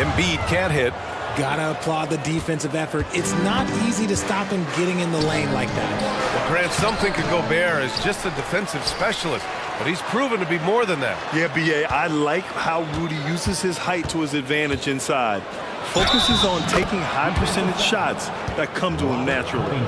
Embiid can't hit. Gotta applaud the defensive effort. It's not easy to stop him getting in the lane like that. Well, Grant, some think of Gobert as just a defensive specialist, but he's proven to be more than that. Yeah, B.A., I like how Rudy uses his height to his advantage inside. Focuses on taking high percentage shots that come to him naturally.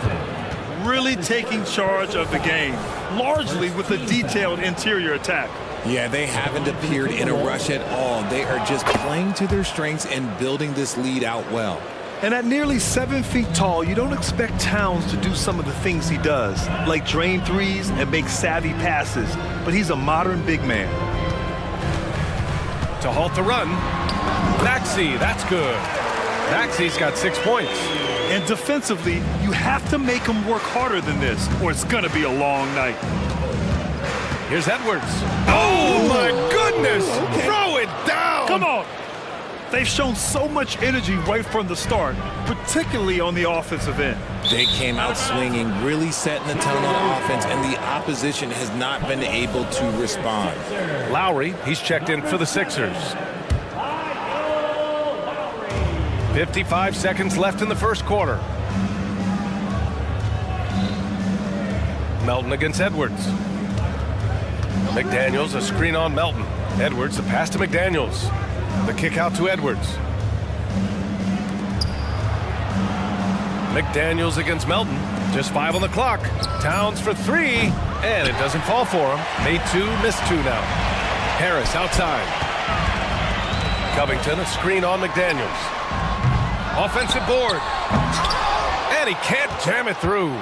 Really taking charge of the game, largely with a detailed interior attack. Yeah, they haven't appeared in a rush at all. They are just playing to their strengths and building this lead out well. And at nearly 7 feet tall, you don't expect Towns to do some of the things he does, like drain threes and make savvy passes, but he's a modern big man. To halt the run, Maxey, that's good. Maxey's got 6 points. And defensively, you have to make him work harder than this, or it's going to be a long night. Here's Edwards. Oh, my goodness! Okay. Throw it down! Come on! They've shown so much energy right from the start, particularly on the offensive end. They came out swinging, really setting the tone on offense, and the opposition has not been able to respond. Lowry, he's checked in for the Sixers. 55 seconds left in the first quarter. Melton against Edwards. McDaniels, a screen on Melton. Edwards, the pass to McDaniels. The kick out to Edwards. McDaniels against Melton. Just 5 on the clock. Towns for 3, and it doesn't fall for him. Made 2, missed 2 now. Harris outside. Covington, a screen on McDaniels. Offensive board. And he can't jam it through.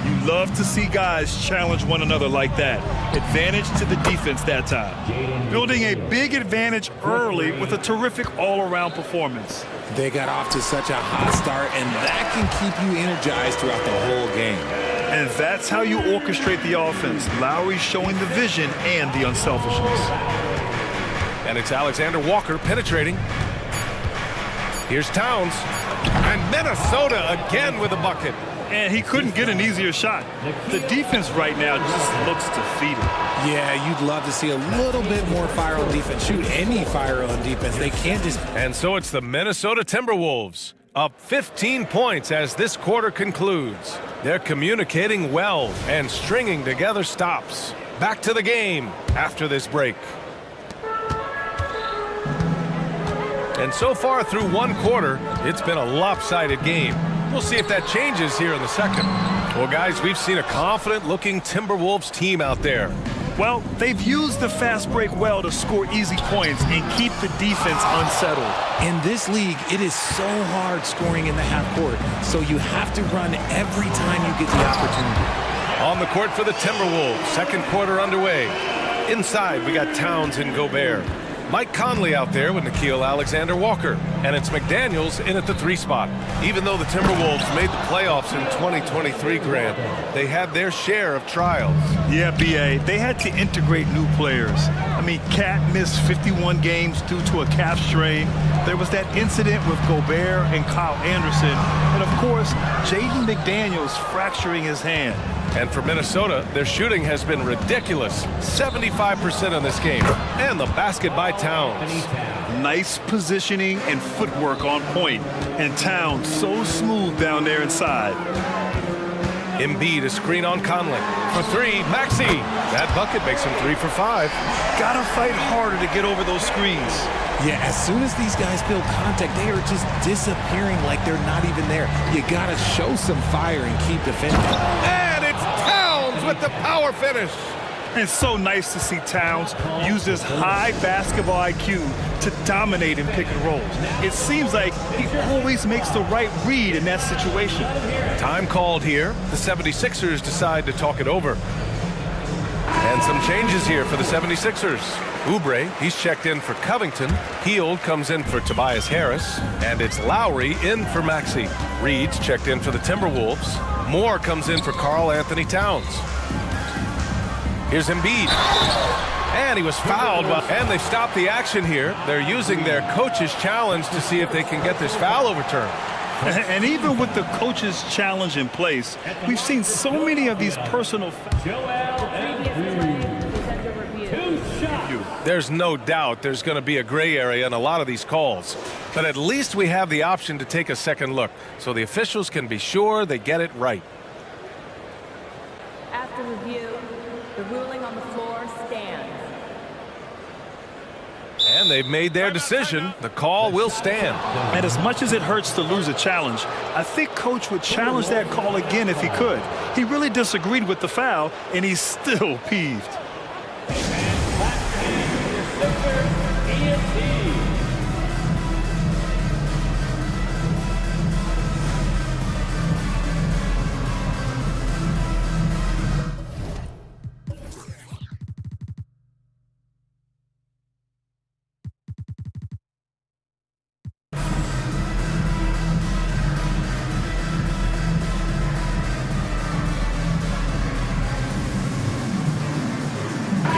You love to see guys challenge one another like that. Advantage to the defense that time. Building a big advantage early with a terrific all-around performance. They got off to such a hot start, and that can keep you energized throughout the whole game. And that's how you orchestrate the offense. Lowry showing the vision and the unselfishness. And it's Alexander Walker penetrating. Here's Towns. And Minnesota again with a bucket. And he couldn't get an easier shot. The defense right now just looks defeated. Yeah, you'd love to see a little bit more fire on defense. Shoot, any fire on defense. They can't just... And so it's the Minnesota Timberwolves, up 15 points as this quarter concludes. They're communicating well and stringing together stops. Back to the game after this break. And so far through one quarter, it's been a lopsided game. We'll see if that changes here in the second. Well, guys, we've seen a confident-looking Timberwolves team out there. Well, they've used the fast break well to score easy points and keep the defense unsettled. In this league, it is so hard scoring in the half court, so you have to run every time you get the opportunity. On the court for the Timberwolves, second quarter underway. Inside, we got Towns and Gobert. Mike Conley out there with Nickeil Alexander-Walker. And it's McDaniels in at the 3 spot. Even though the Timberwolves made the playoffs in 2023, Grant, they had their share of trials. Yeah, B.A., they had to integrate new players. I mean, Cat missed 51 games due to a calf strain. There was that incident with Gobert and Kyle Anderson. And, of course, Jaden McDaniels fracturing his hand. And for Minnesota, their shooting has been ridiculous. 75% in this game. And the basket by Towns. Nice positioning and footwork on point. And Towns so smooth down there inside. Embiid, a screen on Conley. For 3, Maxey. That bucket makes him 3 for 5. Gotta fight harder to get over those screens. Yeah, as soon as these guys feel contact, they are just disappearing like they're not even there. You gotta show some fire and keep defending. And it's Towns with the power finish. And so nice to see Towns use his high basketball IQ to dominate in pick and rolls. It seems like he always makes the right read in that situation. Time called here. The 76ers decide to talk it over. And some changes here for the 76ers. Oubre, he's checked in for Covington. Hield comes in for Tobias Harris. And it's Lowry in for Maxey. Reed's checked in for the Timberwolves. Moore comes in for Karl Anthony Towns. Here's Embiid. And he was fouled. And they stopped the action here. They're using their coach's challenge to see if they can get this foul overturned. And even with the coach's challenge in place, we've seen so many of these personal There's no doubt there's going to be a gray area in a lot of these calls. But at least we have the option to take a second look, so the officials can be sure they get it right. After review, the ruling on the floor stands. And they've made their decision. The call will stand. And as much as it hurts to lose a challenge, I think Coach would challenge that call again if he could. He really disagreed with the foul, and he's still peeved.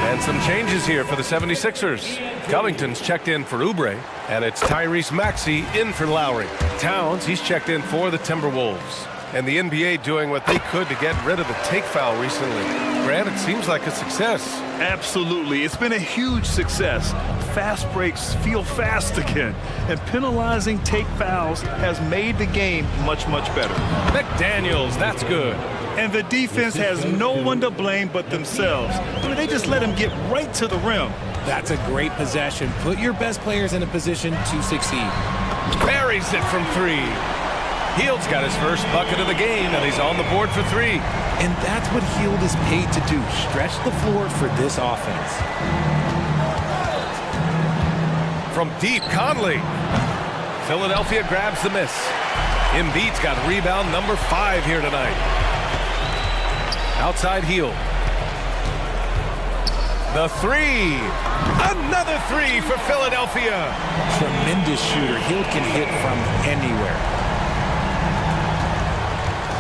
And some changes here for the 76ers. Covington's checked in for Oubre, and it's Tyrese Maxey in for Lowry. Towns, he's checked in for the Timberwolves. And the NBA doing what they could to get rid of the take foul recently. Grant, it seems like a success. Absolutely. It's been a huge success. Fast breaks feel fast again. And penalizing take fouls has made the game much, much better. McDaniels, that's good. And the defense has no one to blame but themselves. I mean, they just let him get right to the rim. That's a great possession. Put your best players in a position to succeed. Buries it from three. Hield's got his first bucket of the game, and he's on the board for three. And that's what Hield is paid to do, stretch the floor for this offense. From deep, Conley. Philadelphia grabs the miss. Embiid's got rebound number 5 here tonight. Outside Hield. The three. Another three for Philadelphia. Tremendous shooter. Hield can hit from anywhere.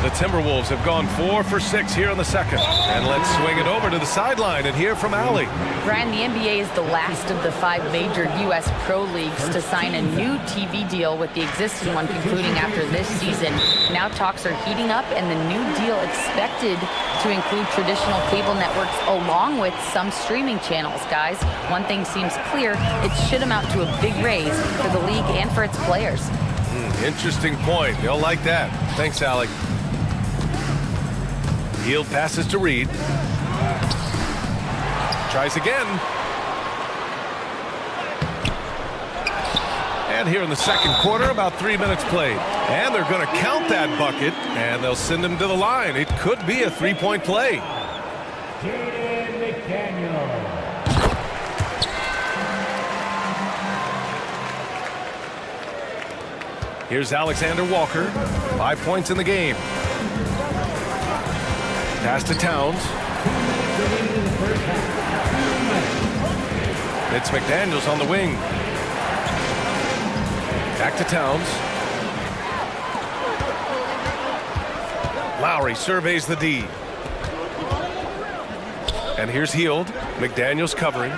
The Timberwolves have gone 4 for 6 here in the second. And let's swing it over to the sideline and hear from Allie. Brian, the NBA is the last of the 5 major U.S. pro leagues to sign a new TV deal with the existing one concluding after this season. Now talks are heating up, and the new deal expected to include traditional cable networks along with some streaming channels, guys. One thing seems clear, it should amount to a big raise for the league and for its players. Interesting point. They'll like that. Thanks, Allie. Hield passes to Reed. Tries again. And here in the second quarter, about 3 minutes played. And they're going to count that bucket, and they'll send him to the line. It could be a three-point play. Here's Alexander Walker. 5 points in the game. Pass to Towns. It's McDaniels on the wing. Back to Towns. Lowry surveys the D. And here's Hield. McDaniels covering.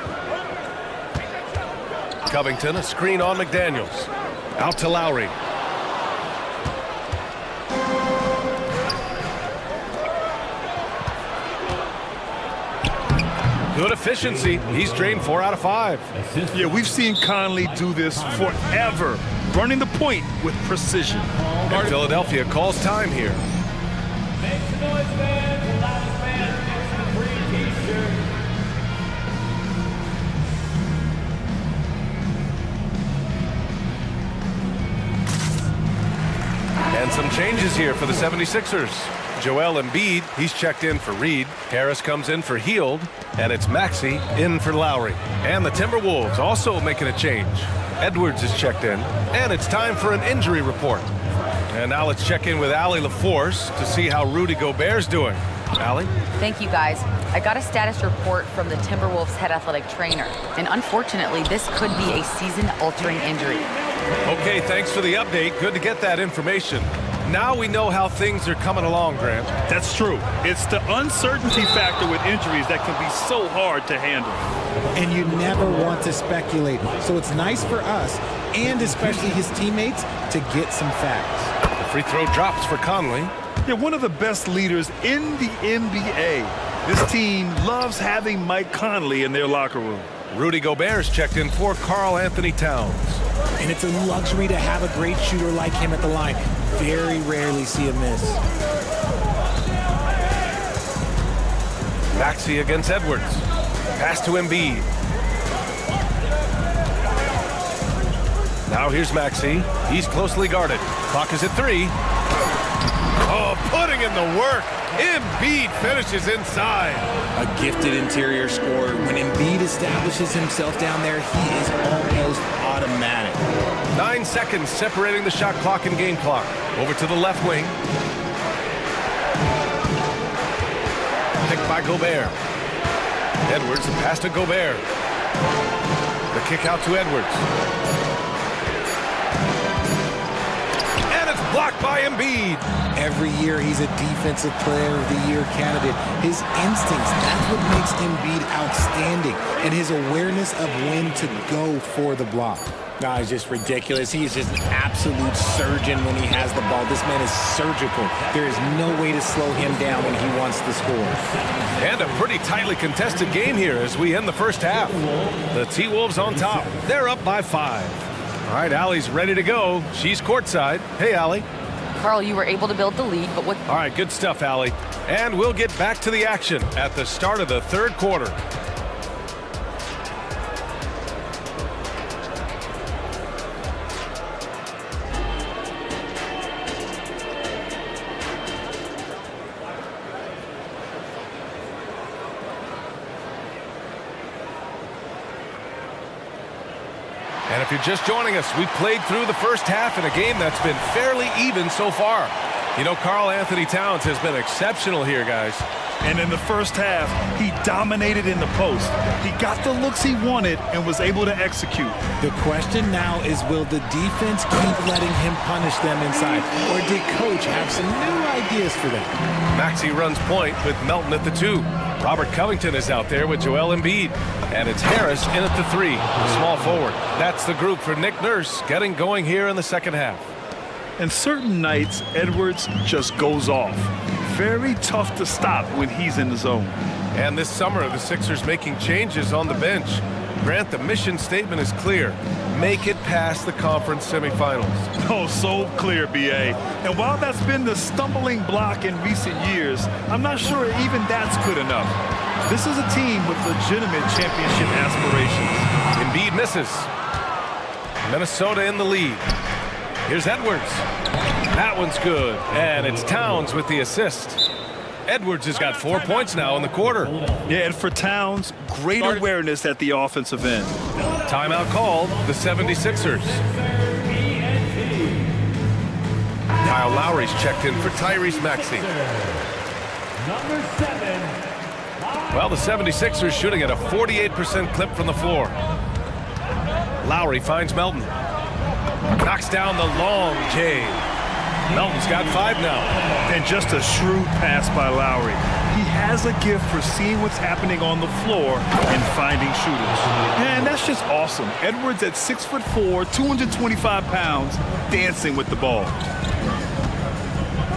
Covington, a screen on McDaniels. Out to Lowry. Good efficiency. He's drained 4 out of 5. Yeah, we've seen Conley do this forever, running the point with precision. And Philadelphia calls time here. Make some noise, fans. The loudest fans gets a free t-shirt. And some changes here for the 76ers. Joel Embiid, he's checked in for Reed. Harris comes in for Hield. And it's Maxey in for Lowry. And the Timberwolves also making a change. Edwards is checked in. And it's time for an injury report. And now let's check in with Allie LaForce to see how Rudy Gobert's doing. Allie? Thank you, guys. I got a status report from the Timberwolves head athletic trainer. And unfortunately, this could be a season-altering injury. Okay, thanks for the update. Good to get that information. Now we know how things are coming along, Grant. That's true. It's the uncertainty factor with injuries that can be so hard to handle. And you never want to speculate. So it's nice for us, and especially his teammates, to get some facts. The free throw drops for Conley. Yeah, one of the best leaders in the NBA. This team loves having Mike Conley in their locker room. Rudy Gobert's checked in for Karl Anthony Towns. And it's a luxury to have a great shooter like him at the line. Very rarely see a miss. Maxey against Edwards. Pass to Embiid. Now here's Maxey. He's closely guarded. Clock is at 3. Oh, putting in the work. Embiid finishes inside. A gifted interior scorer. When Embiid establishes himself down there, he is almost automatic. 9 seconds separating the shot clock and game clock. Over to the left wing. Picked by Gobert. Edwards, the pass to Gobert. The kick out to Edwards. And it's blocked by Embiid. Every year he's a defensive player of the year candidate. His instincts, that's what makes Embiid outstanding. And his awareness of when to go for the block. No, it's just ridiculous. He's just an absolute surgeon when he has the ball. This man is surgical. There is no way to slow him down when he wants to score. And a pretty tightly contested game here as we end the first half. The T-Wolves on top. They're up by 5. All right, Allie's ready to go. She's courtside. Hey, Allie. Carl, you were able to build the lead, but what... All right, good stuff, Allie. And we'll get back to the action at the start of the third quarter. And if you're just joining us, we've played through the first half in a game that's been fairly even so far. You know, Karl Anthony Towns has been exceptional here, guys. And in the first half, he dominated in the post. He got the looks he wanted and was able to execute. The question now is, will the defense keep letting him punish them inside? Or did coach have some new ideas for them? Maxey runs point with Melton at the 2. Robert Covington is out there with Joel Embiid. And it's Harris in at the 3, small forward. That's the group for Nick Nurse getting going here in the second half. And certain nights, Edwards just goes off. Very tough to stop when he's in the zone. And this summer, the Sixers making changes on the bench. Grant, the mission statement is clear. Make it past the conference semifinals. Oh, so clear, B.A. And while that's been the stumbling block in recent years, I'm not sure even that's good enough. This is a team with legitimate championship aspirations. Embiid misses. Minnesota in the lead. Here's Edwards. That one's good. And it's Towns with the assist. Edwards has got 4 points now in the quarter. Yeah, and for Towns, great awareness at the offensive end. Timeout called, the 76ers. Kyle Lowry's checked in for Tyrese Maxey. Number 7. Well, the 76ers shooting at a 48% clip from the floor. Lowry finds Melton. Knocks down the long J. Melton's got 5 now. And just a shrewd pass by Lowry. He has a gift for seeing what's happening on the floor and finding shooters. And that's just awesome. Edwards at 6'4", 225 pounds, dancing with the ball.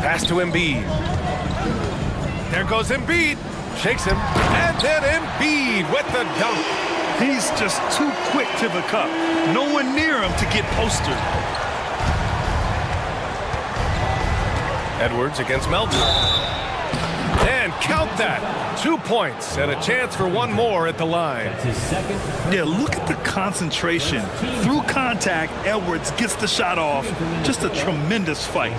Pass to Embiid. There goes Embiid. Shakes him. And then Embiid with the dunk. He's just too quick to the cup. No one near him to get postered. Edwards against Melton. And count that. 2 points and a chance for one more at the line. Yeah, look at the concentration. Through contact, Edwards gets the shot off. Just a tremendous fight.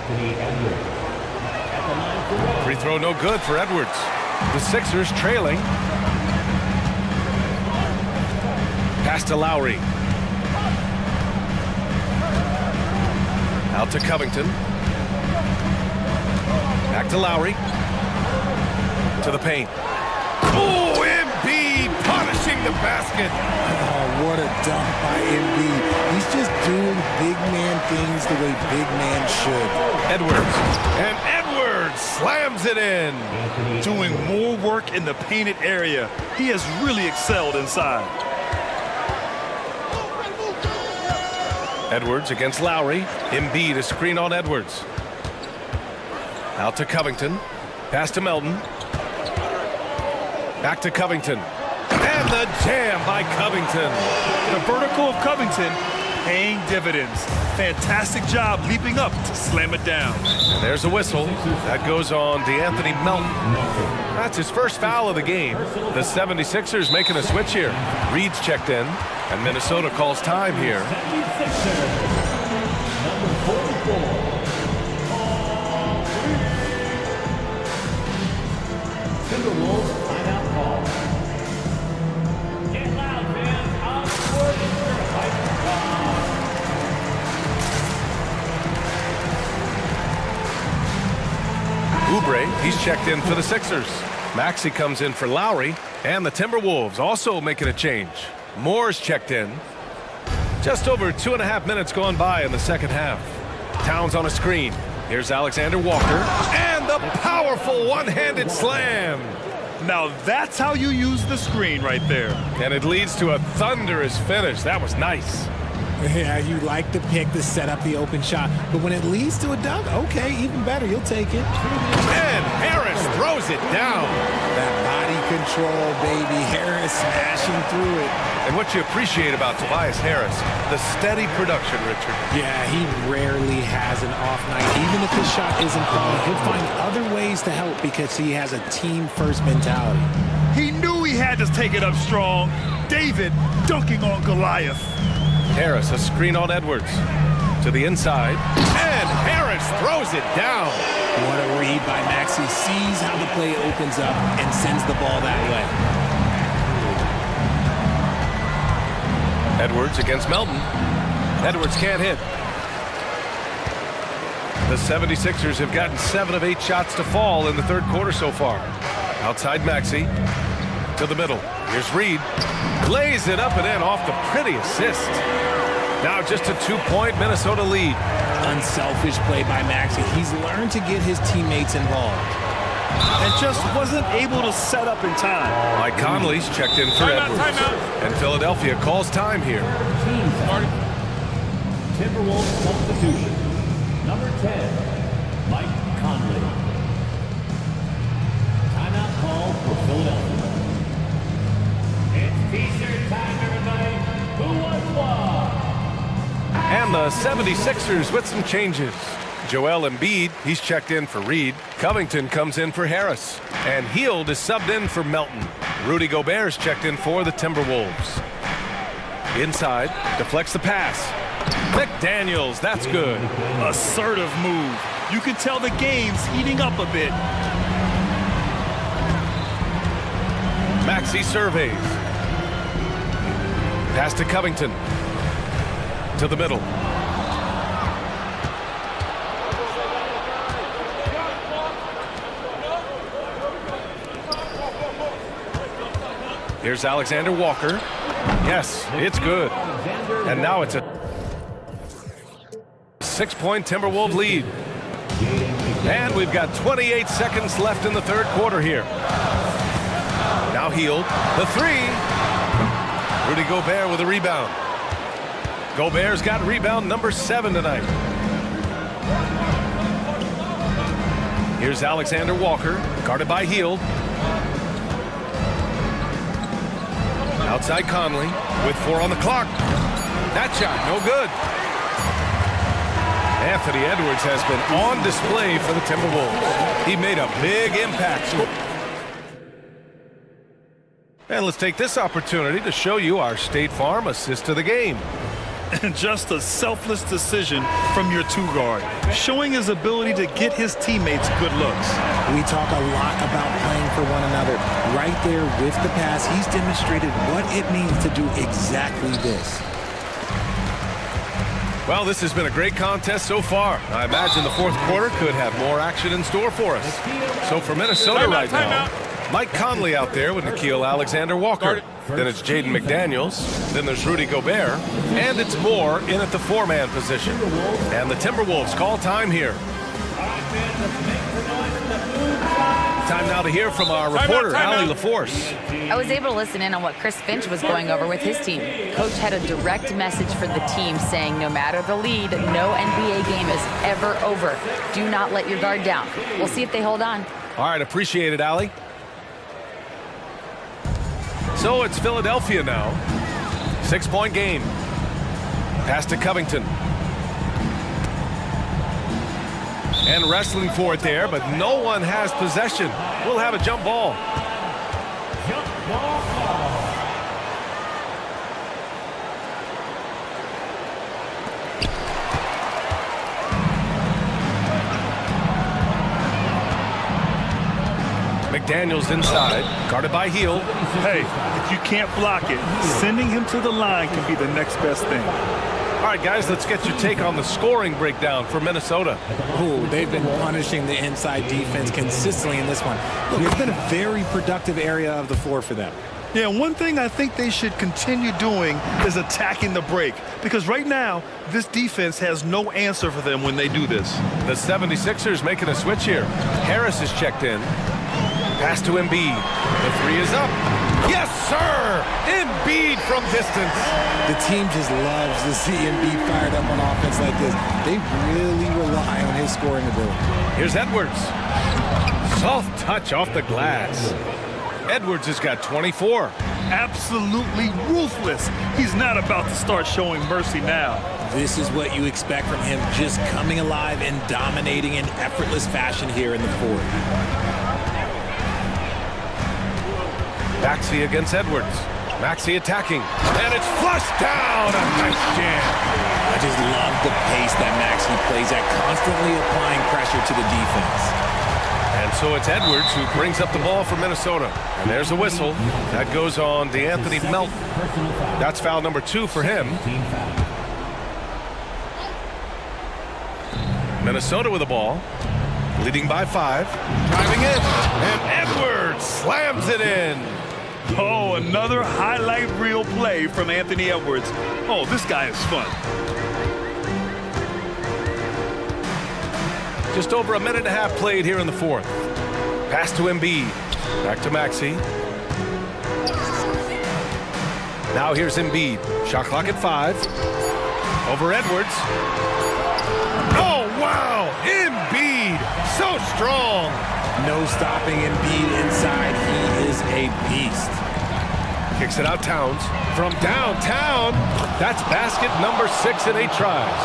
Free throw no good for Edwards. The Sixers trailing. Pass to Lowry. Out to Covington. Back to Lowry. To the paint. Oh, Embiid punishing the basket. Oh, what a dunk by Embiid. He's just doing big man things the way big man should. Edwards. And Edwards slams it in. Doing more work in the painted area. He has really excelled inside. Edwards against Lowry. Embiid a screen on Edwards. Out to Covington. Pass to Melton. Back to Covington. And the jam by Covington. The vertical of Covington paying dividends. Fantastic job leaping up to slam it down. And there's a whistle. That goes on DeAnthony Melton. That's his first foul of the game. The 76ers making a switch here. Reed's checked in. And Minnesota calls time here. Oubre, he's checked in for the Sixers. Maxey comes in for Lowry. And the Timberwolves also making a change. Moore's checked in. Just over 2.5 minutes gone by in the second half. Towns on a screen. Here's Alexander Walker. And the powerful one-handed slam. Now that's how you use the screen right there. And it leads to a thunderous finish. That was nice. Yeah, you like the pick to set up the open shot. But when it leads to a dunk, okay, even better. You'll take it. And Harris throws it down. That body control, baby. Harris smashing through it. And what you appreciate about Tobias Harris, the steady production, Richard. Yeah, he rarely has an off night. Even if his shot isn't falling, he'll find other ways to help because he has a team-first mentality. He knew he had to take it up strong. David dunking on Goliath. Harris, a screen on Edwards. To the inside. And Harris throws it down. What a read by Maxey. Sees how the play opens up and sends the ball that way. Edwards against Melton. Edwards can't hit. The 76ers have gotten 7 of 8 shots to fall in the third quarter so far. Outside Maxey. To the middle. Here's Reed. Lays it up and in off the pretty assist. Now just a 2-point Minnesota lead. Unselfish play by Maxey. He's learned to get his teammates involved. And just wasn't able to set up in time. Mike Conley's checked in for Edwards. And Philadelphia calls time here. Timberwolves substitution. Number 10, Mike Conley. Timeout call for Philadelphia. It's T-shirt time, everybody. Who wants one? And the 76ers with some changes. Joel Embiid, he's checked in for Reed. Covington comes in for Harris. And Hield is subbed in for Melton. Rudy Gobert's checked in for the Timberwolves. Inside, deflects the pass. McDaniels, that's good. Assertive move. You can tell the game's heating up a bit. Maxey surveys. Pass to Covington. To the middle. Here's Alexander Walker. Yes, it's good. And now it's a 6-point Timberwolves lead. And we've got 28 seconds left in the third quarter here. Now Hield. The 3. Rudy Gobert with a rebound. Gobert's got rebound number 7 tonight. Here's Alexander Walker, guarded by Hield. Outside Conley with 4 on the clock. That shot, no good. Anthony Edwards has been on display for the Timberwolves. He made a big impact. And let's take this opportunity to show you our State Farm assist to the game. And just a selfless decision from your 2 guard, showing his ability to get his teammates good looks. We talk a lot about playing for one another. Right there with the pass, he's demonstrated what it means to do exactly this. Well, this has been a great contest so far. I imagine the fourth quarter could have more action in store for us. So for Minnesota right now, Mike Conley out there with Nickeil Alexander-Walker. Then it's Jaden McDaniels. Then there's Rudy Gobert. And it's Moore in at the 4-man position. And the Timberwolves call time here. Time now to hear from our reporter, Allie LaForce. I was able to listen in on what Chris Finch was going over with his team. Coach had a direct message for the team saying no matter the lead, no NBA game is ever over. Do not let your guard down. We'll see if they hold on. All right, appreciate it, Allie. So it's Philadelphia now. 6-point game. Pass to Covington. And wrestling for it there, but no one has possession. We'll have a jump ball. Jump ball. McDaniels inside, guarded by Hield. Hey, if you can't block it, sending him to the line can be the next best thing. All right, guys, let's get your take on the scoring breakdown for Minnesota. Ooh, they've been punishing the inside defense consistently in this one. Look, it's been a very productive area of the floor for them. Yeah, one thing I think they should continue doing is attacking the break. Because right now, this defense has no answer for them when they do this. The 76ers making a switch here. Harris is checked in. Pass to Embiid. The 3 is up. Yes, sir! Embiid from distance. The team just loves to see Embiid fired up on offense like this. They really rely on his scoring ability. Here's Edwards. Soft touch off the glass. Edwards has got 24. Absolutely ruthless. He's not about to start showing mercy now. This is what you expect from him, just coming alive and dominating in effortless fashion here in the fourth. Maxey against Edwards. Maxey attacking, and it's flushed down. A nice jam. I just love the pace that Maxey plays at, constantly applying pressure to the defense. And so it's Edwards who brings up the ball for Minnesota. And there's a whistle. That goes on DeAnthony Melton. That's foul number 2 for him. Minnesota with the ball, leading by 5. Driving in, and Edwards slams it in. Oh, another highlight reel play from Anthony Edwards. Oh, this guy is fun. Just over a minute and a half played here in the fourth. Pass to Embiid. Back to Maxey. Now here's Embiid. Shot clock at 5. Over Edwards. Oh, wow! Embiid! So strong! No stopping Embiid inside. He is a beast. Kicks it out Towns. From downtown. That's basket number 6 in 8 tries.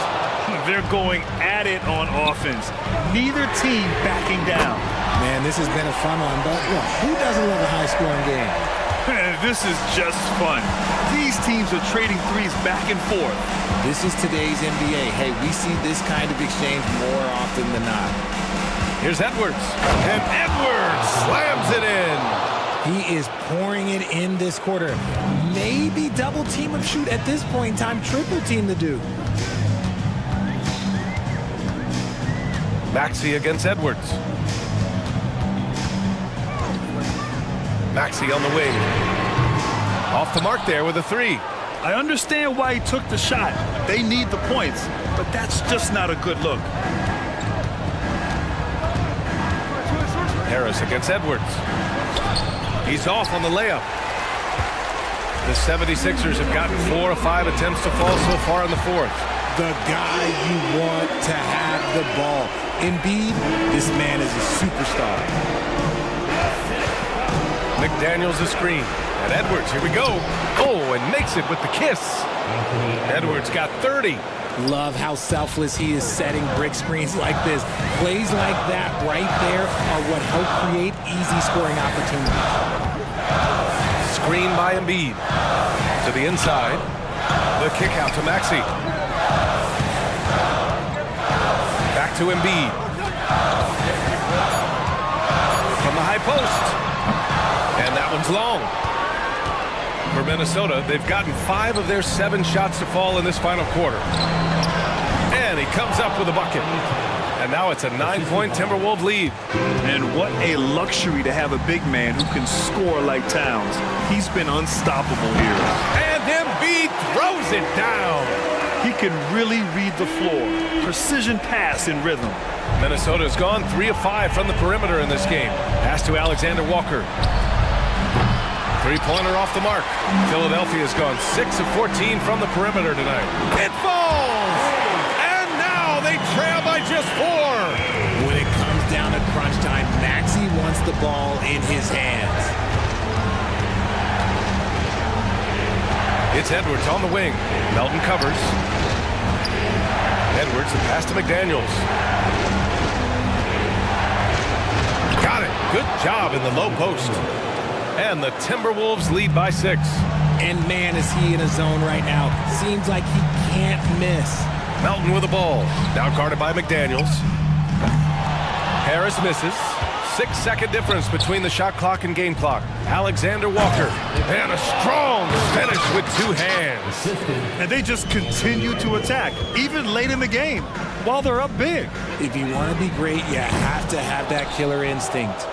They're going at it on offense. Neither team backing down. Man, this has been a fun one, but look, who doesn't love a high-scoring game? This is just fun. These teams are trading threes back and forth. This is today's NBA. Hey, we see this kind of exchange more often than not. Here's Edwards. And Edwards slams it in. He is pouring it in this quarter. Maybe double team him shoot at this point in time, triple team the dude. Maxey against Edwards. Maxey on the wing. Off the mark there with a 3. I understand why he took the shot. They need the points, but that's just not a good look. Harris against Edwards. He's off on the layup. The 76ers have gotten 4 of 5 attempts to fall so far in the fourth. The guy you want to have the ball. Embiid, this man is a superstar. McDaniels a screen. And Edwards, here we go. Oh, and makes it with the kiss. Edwards got 30. Love how selfless he is setting brick screens like this. Plays like that right there are what help create easy scoring opportunities. Screen by Embiid. To the inside. The kick out to Maxey. Back to Embiid. From the high post. And that one's long. For Minnesota, they've gotten 5 of their 7 shots to fall in this final quarter. And he comes up with a bucket. And now it's a 9-point Timberwolves lead. And what a luxury to have a big man who can score like Towns. He's been unstoppable here. And Embiid throws it down. He can really read the floor. Precision pass in rhythm. Minnesota's gone 3 of 5 from the perimeter in this game. Pass to Alexander Walker. 3-pointer off the mark. Philadelphia's gone 6 of 14 from the perimeter tonight. It falls! And now they trail by just 4. When it comes down to crunch time, Maxey wants the ball in his hands. It's Edwards on the wing. Melton covers. Edwards, the pass to McDaniels. Got it. Good job in the low post. And the Timberwolves lead by 6. And man, is he in a zone right now. Seems like he can't miss. Melton with the ball. Now guarded by McDaniels. Harris misses. 6-second difference between the shot clock and game clock. Alexander Walker. And a strong finish with 2 hands. And they just continue to attack, even late in the game, while they're up big. If you want to be great, you have to have that killer instinct.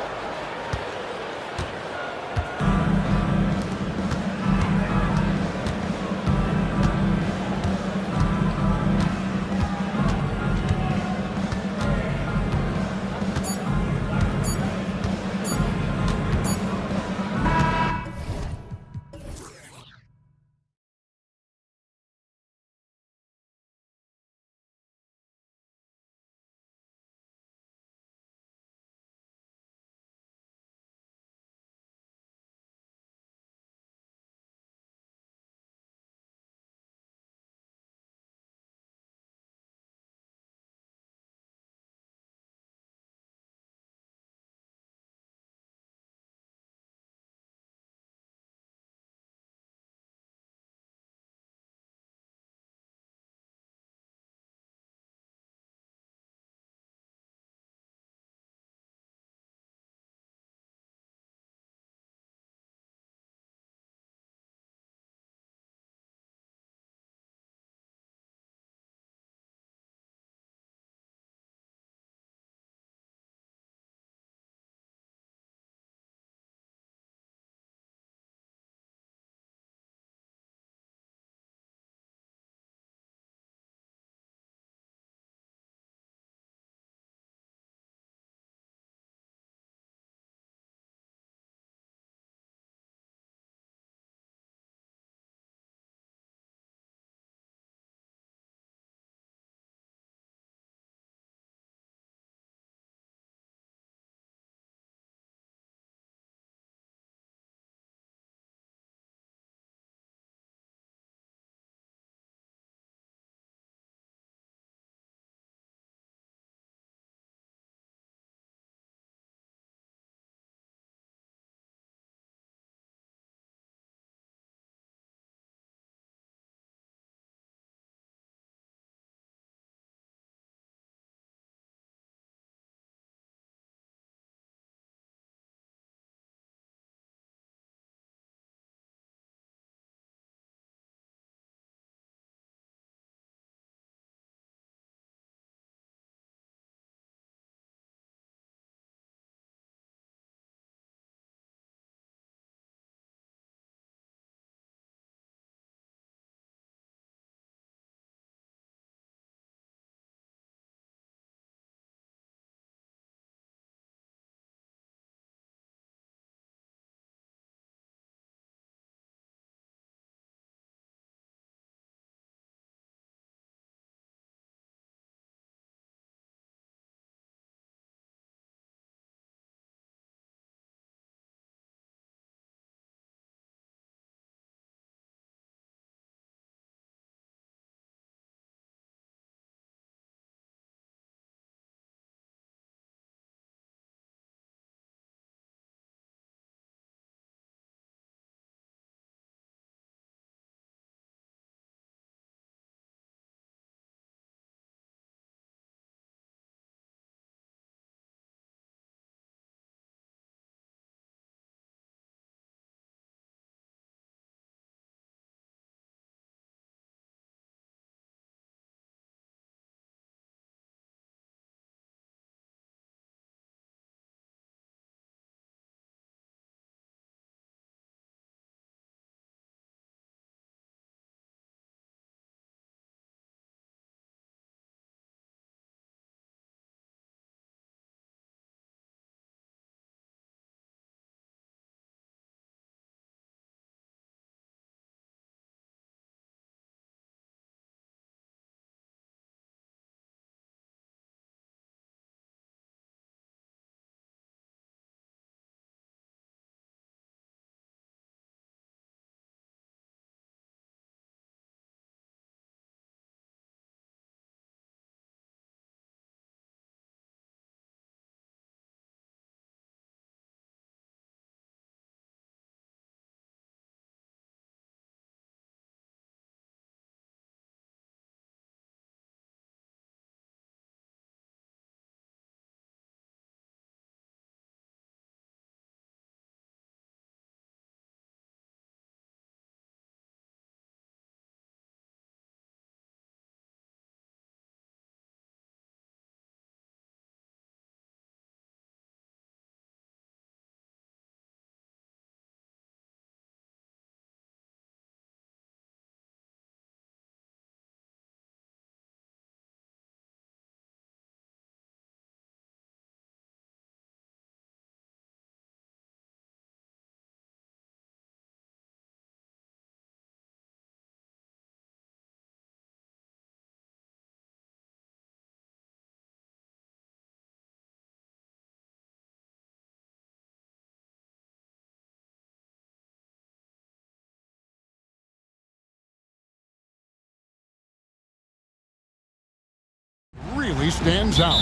stands out.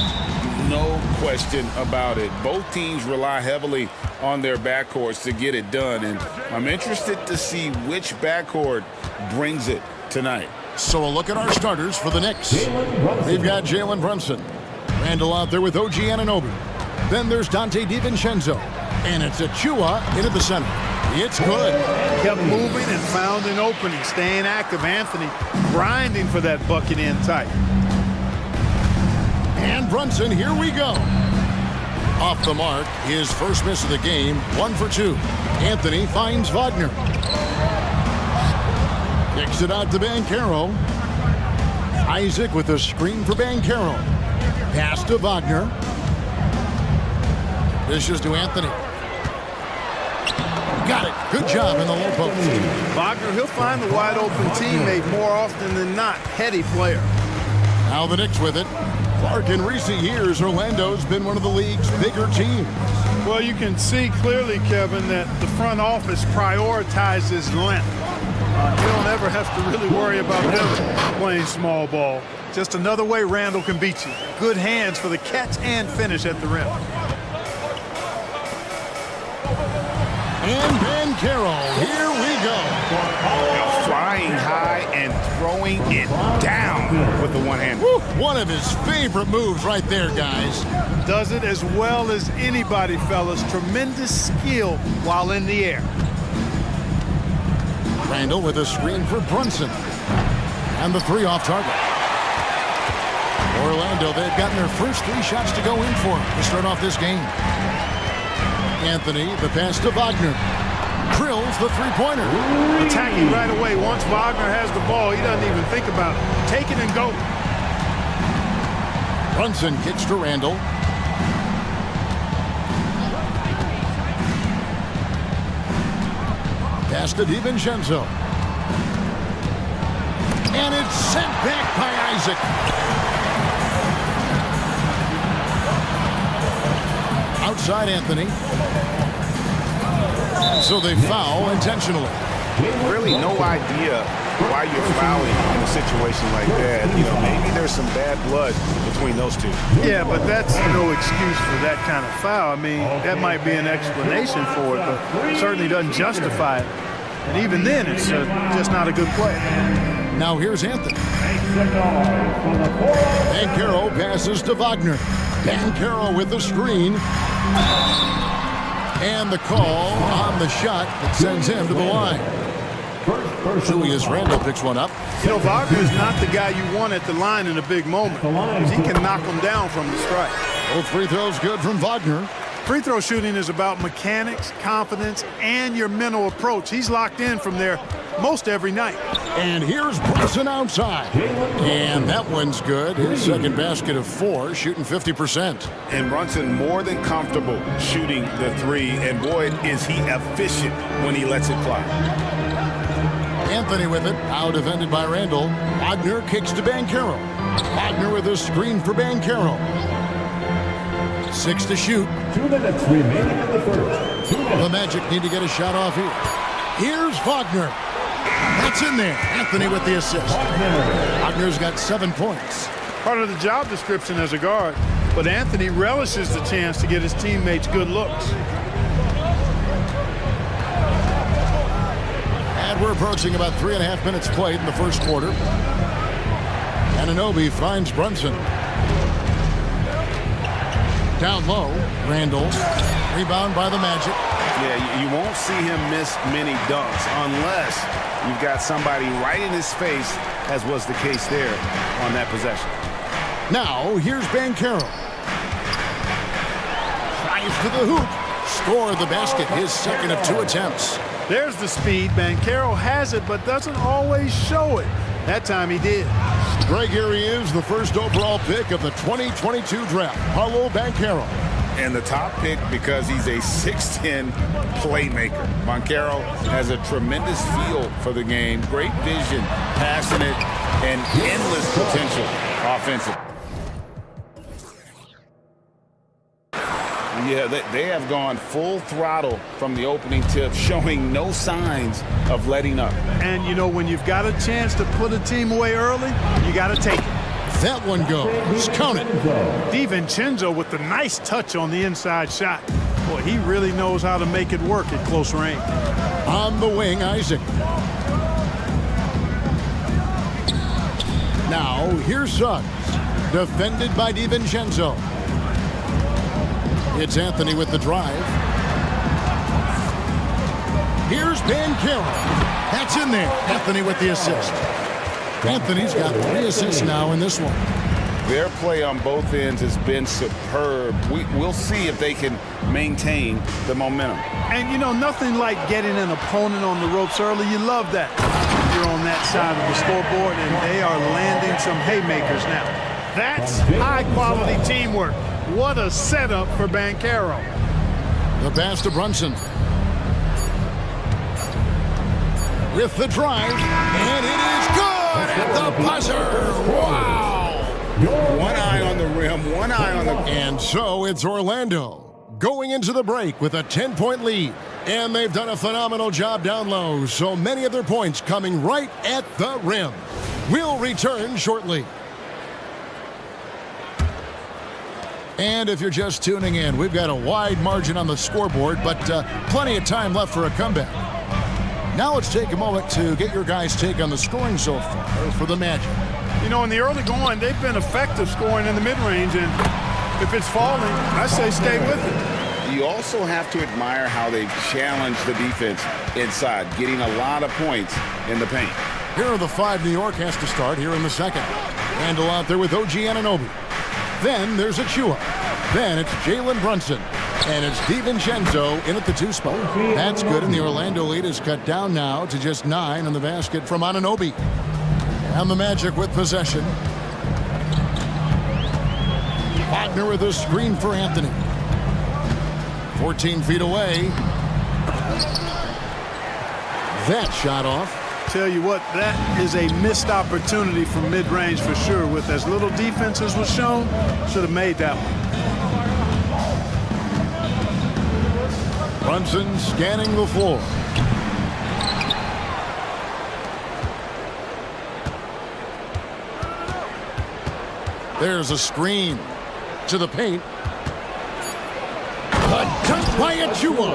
No question about it. Both teams rely heavily on their backcourts to get it done, and I'm interested to see which backcourt brings it tonight. So a look at our starters for the Knicks. They've got Jalen Brunson. Randall out there with OG Anunoby. Then there's Dante DiVincenzo. And it's Achua into the center. It's good. Kept moving and found an opening. Staying active. Anthony grinding for that bucket in tight. And Brunson, here we go. Off the mark, his first miss of the game, 1 for 2. Anthony finds Wagner. Kicks it out to Banchero. Isaac with a screen for Banchero. Pass to Wagner. Dishes to Anthony. Got it. Good job in the low post. Wagner, he'll find the wide open teammate more often than not. Heady player. Now the Knicks with it. Clark, in recent years, Orlando's been one of the league's bigger teams. Well, you can see clearly, Kevin, that the front office prioritizes length. You don't ever have to really worry about them playing small ball. Just another way Randall can beat you. Good hands for the catch and finish at the rim. And Banchero, here we go. Flying high and throwing it down with the one-hand. One of his favorite moves right there, guys. Does it as well as anybody, fellas. Tremendous skill while in the air. Randall with a screen for Brunson. And the 3 off target. Orlando, they've gotten their first 3 shots to go in for to start off this game. Anthony, the pass to Wagner. Drills the three-pointer. Attacking right away. Once Wagner has the ball, he doesn't even think about it. Take it and go. Brunson kicks to Randall. Pass to DiVincenzo. And it's sent back by Isaac. Outside Anthony. So they foul intentionally. Really no idea why you're fouling in a situation like that. You know, maybe there's some bad blood between those two. Yeah, but that's no excuse for that kind of foul. I mean, that might be an explanation for it, but certainly doesn't justify it. And even then, it's just not a good play. Now here's Anthony. Banchero passes to Wagner. Banchero with the screen. And the call on the shot that sends him to the line. Julius Randle picks one up. You know, Wagner's not the guy you want at the line in a big moment. He can knock them down from the strike. Both free throws good from Wagner. Free throw shooting is about mechanics, confidence, and your mental approach. He's locked in from there most every night. And here's Brunson outside. And that one's good. His second basket of 4, shooting 50%. And Brunson more than comfortable shooting the 3. And boy, is he efficient when he lets it fly. Anthony with it, now defended by Randall. Wagner kicks to Banchero. Wagner with a screen for Banchero. 6 to shoot. 2 minutes remaining in the first. The Magic need to get a shot off here. Here's Wagner. That's in there. Anthony with the assist. Wagner's got 7 points. Part of the job description as a guard, but Anthony relishes the chance to get his teammates good looks. And we're approaching about 3.5 minutes played in the first quarter. Anunoby finds Brunson. Down low, Randall. Rebound by the Magic. Yeah, you won't see him miss many dunks unless you've got somebody right in his face, as was the case there on that possession. Now, here's Banchero. Drives to the hoop. Score the basket, his second of 2 attempts. There's the speed. Banchero has it, but doesn't always show it. That time he did. Greg, here he is, the first overall pick of the 2022 draft, Paolo Banchero. And the top pick because he's a 6'10 playmaker. Banchero has a tremendous feel for the game, great vision, passionate, and endless potential offensively. Yeah, they have gone full throttle from the opening tip, showing no signs of letting up. And, you know, when you've got a chance to put a team away early, you got to take it. That one goes. Count it. DiVincenzo with the nice touch on the inside shot. Boy, he really knows how to make it work at close range. On the wing, Isaac. Now, here's Suggs. Defended by DiVincenzo. It's Anthony with the drive. Here's Bancaro. That's in there. Anthony with the assist. Anthony's got 3 assists now in this one. Their play on both ends has been superb. We'll see if they can maintain the momentum. And, you know, nothing like getting an opponent on the ropes early. You love that. You're on that side of the scoreboard, and they are landing some haymakers now. That's high-quality teamwork. What a setup for Bancaro. The pass to Brunson. With the drive, and it is good at the buzzer. Wow! One eye on the rim, one eye on the... And so it's Orlando going into the break with a 10-point lead. And they've done a phenomenal job down low, so many of their points coming right at the rim. We'll return shortly. And if you're just tuning in, we've got a wide margin on the scoreboard, but plenty of time left for a comeback. Now let's take a moment to get your guys' take on the scoring so far for the Magic. You know, in the early going, they've been effective scoring in the mid-range, and if it's falling, I say stay with it. You also have to admire how they've challenged the defense inside, getting a lot of points in the paint. Here are the 5 New York has to start here in the second. Handle out there with OG Anunoby. Then there's Achua. Then it's Jalen Brunson. And it's DiVincenzo in at the 2 spot. That's good, and the Orlando lead is cut down now to just 9 on the basket from Anunoby. And the Magic with possession. Wagner with a screen for Anthony. 14 feet away. That shot off. Tell you what, that is a missed opportunity from mid-range for sure. With as little defense as was shown, should have made that one. Brunson scanning the floor. There's a screen to the paint. A dunk by Achua.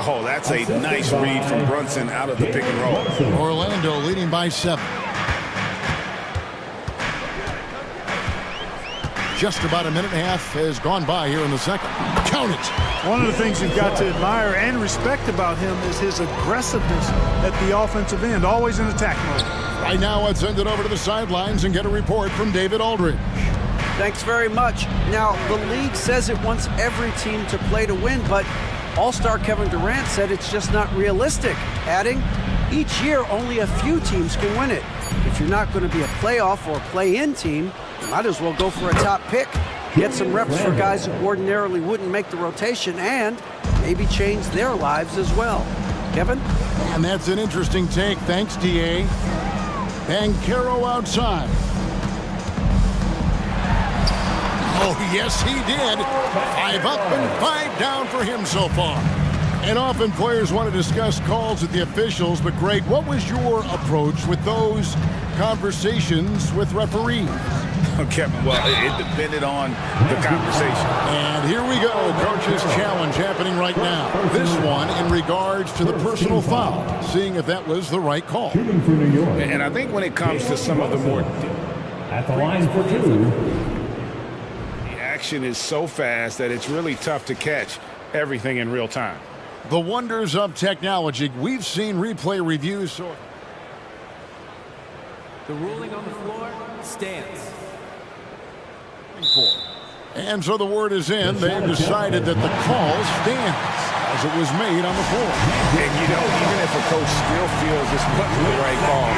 Oh, that's a nice read from Brunson out of the pick and roll. Orlando leading by 7. Just about a minute and a half has gone by here in the second. Count it. One of the things you've got to admire and respect about him is his aggressiveness at the offensive end, always in attack mode. Right now, let's send it over to the sidelines and get a report from David Aldridge. Thanks very much. Now, the league says it wants every team to play to win, but All-Star Kevin Durant said it's just not realistic, adding, each year only a few teams can win it. If you're not going to be a playoff or play-in team, you might as well go for a top pick, get some reps for guys who ordinarily wouldn't make the rotation, and maybe change their lives as well. Kevin? And that's an interesting take. Thanks, D.A. Bancaro outside. Oh, yes, he did. 5 up and 5 down for him so far. And often players want to discuss calls with the officials, but Greg, what was your approach with those conversations with referees? Okay, well, it depended on the conversation. And here we go, coach's challenge happening right now. This one in regards to the personal foul, seeing if that was the right call. And I think when it comes to some of the more... At the line for 2. The action is so fast that it's really tough to catch everything in real time. The wonders of technology. We've seen replay reviews. So the ruling on the floor stands. And so the word is in. They've decided that the call stands as it was made on the floor. And, you know, even if a coach still feels this wasn't the right call,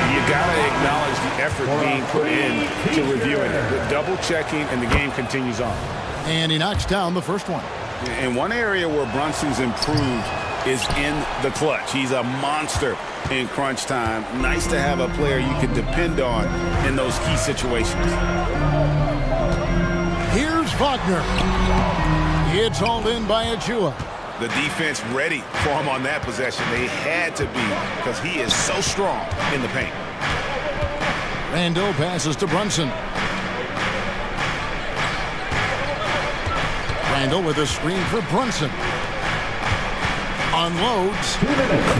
you got to acknowledge the effort being put in to reviewing it. The double checking, and the game continues on. And he knocks down the first one. And one area where Brunson's improved is in the clutch. He's a monster in crunch time. Nice to have a player you can depend on in those key situations. Here's Wagner. It's hauled in by Achua. The defense ready for him on that possession. They had to be, because he is so strong in the paint. Randall passes to Brunson. Randall with a screen for Brunson. Unloads.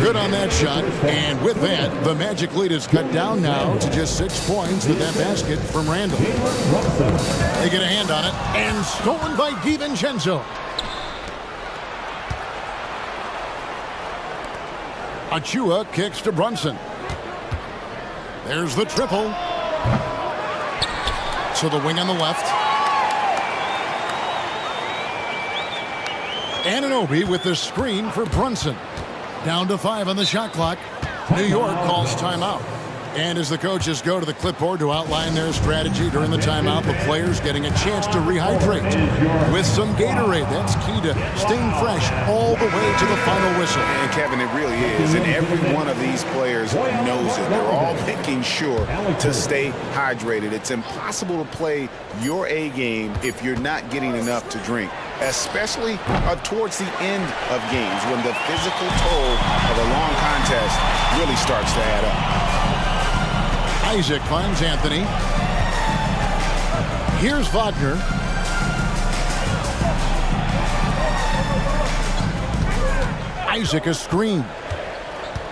Good on that shot. And with that, the Magic lead is cut down now to just 6 points with that basket from Randall. They get a hand on it. And stolen by DiVincenzo. Achua kicks to Brunson. There's the triple. So the wing on the left. Anunoby with the screen for Brunson. Down to 5 on the shot clock. New York calls timeout. And as the coaches go to the clipboard to outline their strategy during the timeout, the players getting a chance to rehydrate with some Gatorade. That's key to staying fresh all the way to the final whistle. And Kevin, it really is. And every one of these players knows it. They're all making sure to stay hydrated. It's impossible to play your A game if you're not getting enough to drink, especially towards the end of games when the physical toll of a long contest really starts to add up. Isaac finds Anthony. Here's Wagner. Isaac a screen.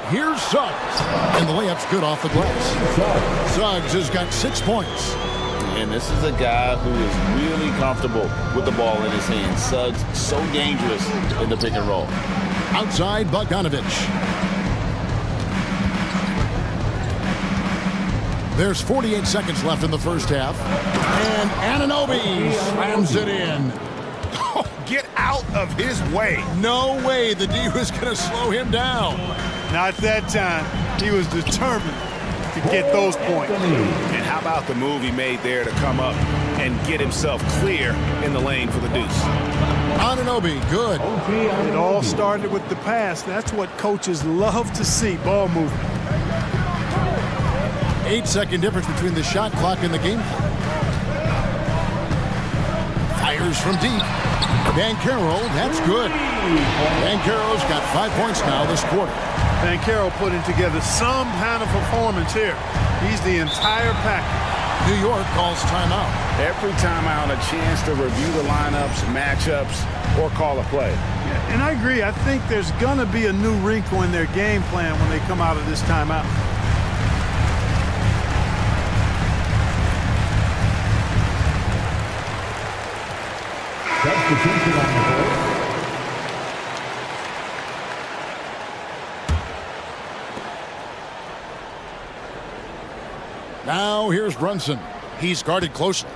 Here's Suggs. And the layup's good off the glass. Suggs has got 6 points. And this is a guy who is really comfortable with the ball in his hands. Suggs so dangerous in the pick and roll. Outside Bogdanovich. There's 48 seconds left in the first half. And Anunoby slams it in. Oh, get out of his way. No way the D was going to slow him down. Not that time. He was determined to get those points. And how about the move he made there to come up and get himself clear in the lane for the deuce? Anunoby, good. It all started with the pass. That's what coaches love to see, ball movement. 8-second difference between the shot clock and the game clock. Fires from deep. Banchero, that's good. Banchero's got 5 points now this quarter. Banchero putting together some kind of performance here. He's the entire package. New York calls timeout. Every timeout, a chance to review the lineups, matchups, or call a play. Yeah, and I agree. I think there's going to be a new wrinkle in their game plan when they come out of this timeout. Substitution on the board. Now here's Brunson. He's guarded closely.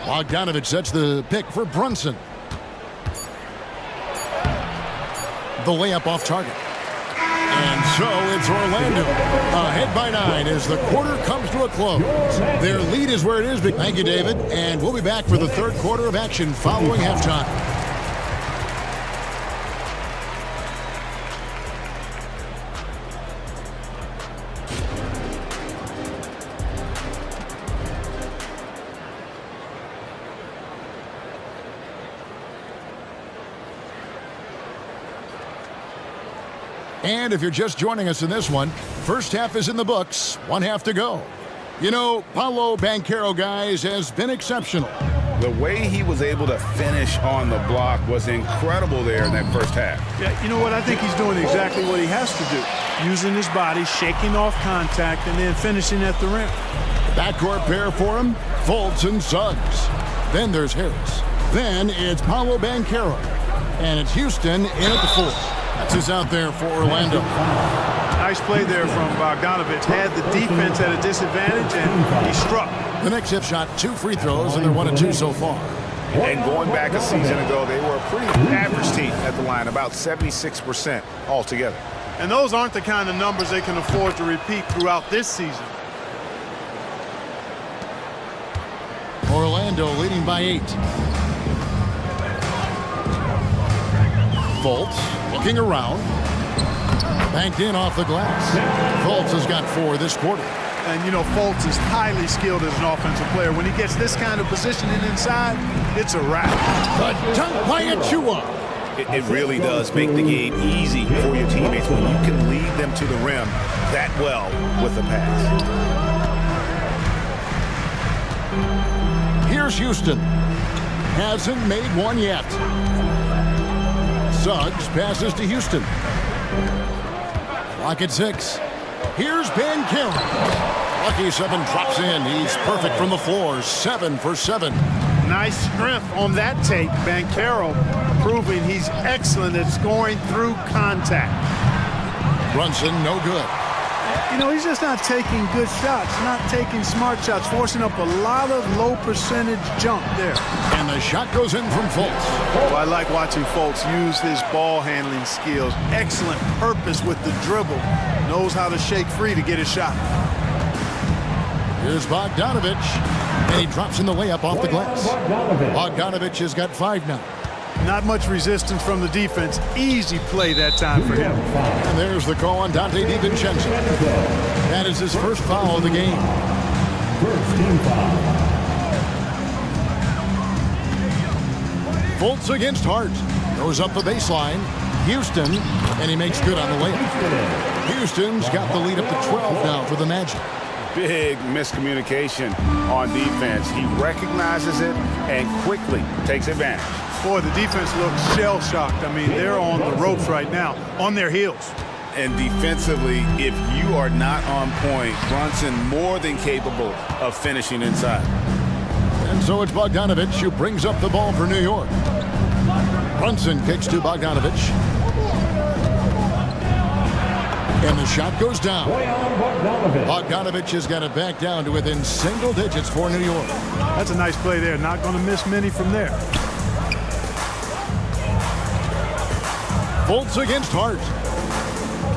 Bogdanovich sets the pick for Brunson. The layup off target. And so it's Orlando ahead by 9 as the quarter comes to a close. Their lead is where it is. Thank you, David. And we'll be back for the third quarter of action following halftime. And if you're just joining us in this one, first half is in the books, 1 half to go. You know, Paolo Banchero, guys, has been exceptional. The way he was able to finish on the block was incredible there in that first half. Yeah, you know what? I think he's doing exactly what he has to do. Using his body, shaking off contact, and then finishing at the rim. Backcourt pair for him, Fultz and Suggs. Then there's Harris. Then it's Paolo Banchero. And it's Houston in at the 4. That's who's out there for Orlando. Nice play there from Bogdanovich. Had the defense at a disadvantage, and he struck. The next have shot 2 free throws, and they're 1 of 2 so far. And going back a season ago, they were a pretty average team at the line, about 76% altogether. And those aren't the kind of numbers they can afford to repeat throughout this season. Orlando leading by 8. Fultz looking around. Banked in off the glass. Fultz has got 4 this quarter. And, you know, Fultz is highly skilled as an offensive player. When he gets this kind of positioning inside, it's a wrap. The dunk by Achua. It really does make the game easy for your teammates when you can lead them to the rim that well with the pass. Here's Houston. hasn't made one yet. Suggs passes to Houston. Clock at 6. Here's Banchero. Lucky 7 drops in. He's perfect from the floor. 7 for 7. Nice strength on that tape. Banchero proving he's excellent at scoring through contact. Brunson, no good. You know, he's just not taking good shots, not taking smart shots, forcing up a lot of low percentage jump there. And the shot goes in from Fultz. Well, I like watching Fultz use his ball handling skills. Excellent purpose with the dribble. Knows how to shake free to get his shot. Here's Bogdanovich. And he drops in the layup off the glass. Bogdanovich has got 5 now. Not much resistance from the defense. Easy play that time for him. And there's the call on Dante DiVincenzo. That is his first foul of the game. First team foul. Fultz against Hart. Goes up the baseline. Houston, and he makes good on the layup. Houston's got the lead up to 12 now for the Magic. Big miscommunication on defense. He recognizes it and quickly takes advantage. Boy, the defense looks shell-shocked. I mean, they're on the ropes right now, on their heels. And defensively, if you are not on point, Brunson more than capable of finishing inside. And so it's Bogdanovich who brings up the ball for New York. Brunson kicks to Bogdanovich. And the shot goes down. Bogdanovich has got it back down to within single digits for New York. That's a nice play there. Not going to miss many from there. Fultz against Hart.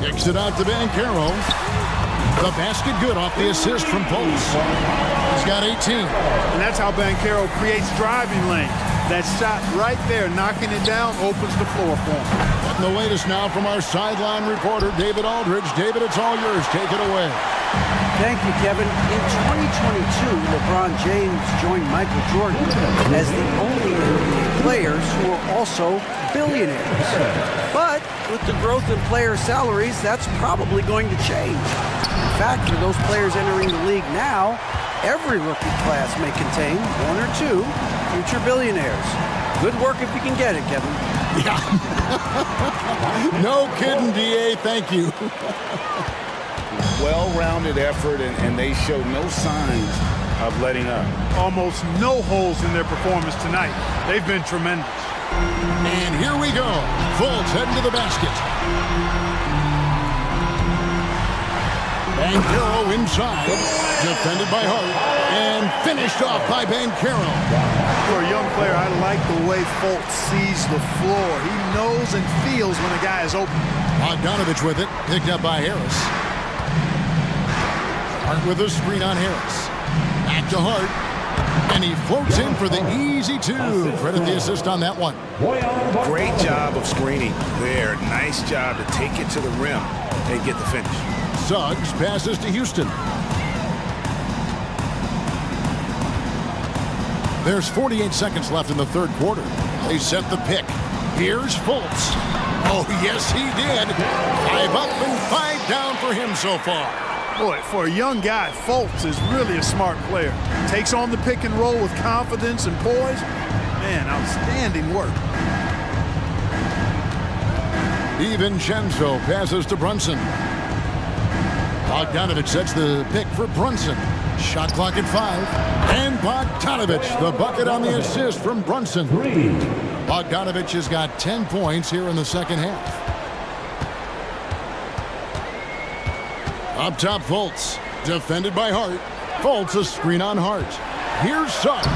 Kicks it out to Banchero. The basket good off the assist from Fultz. He's got 18. And that's how Banchero creates driving lanes. That shot right there, knocking it down, opens the floor for him. And the latest now from our sideline reporter, David Aldridge. David, it's all yours. Take it away. Thank you, Kevin. In 2022, LeBron James joined Michael Jordan as the only NBA players who are also billionaires. But with the growth in player salaries, that's probably going to change. In fact, for those players entering the league now, every rookie class may contain 1 or 2 future billionaires. Good work if you can get it, Kevin. Yeah. No kidding, DA. Thank you. Well-rounded effort, and they show no signs of letting up. Almost no holes in their performance tonight. They've been tremendous. And here we go. Fultz heading to the basket. Banchero inside. Defended by Hart. And finished off by Banchero. For a young player, I like the way Fultz sees the floor. He knows and feels when a guy is open. Bogdanovich with it. Picked up by Harris. Hart with a screen on Harris. Back to Hart. And he floats in for the easy 2. Credit the assist on that one. Great job of screening there. Nice job to take it to the rim and get the finish. Suggs passes to Houston. There's 48 seconds left in the third quarter. They set the pick. Here's Fultz. Oh, yes, he did. 5 up and 5 down for him so far. Boy, for a young guy, Fultz is really a smart player. Takes on the pick and roll with confidence and poise. Man, outstanding work. DiVincenzo passes to Brunson. Bogdanovich sets the pick for Brunson. Shot clock at 5. And Bogdanovich, the bucket on the assist from Brunson. Bogdanovich has got 10 points here in the second half. Up top, Fultz. Defended by Hart. Fultz a screen on Hart. Here's Suggs.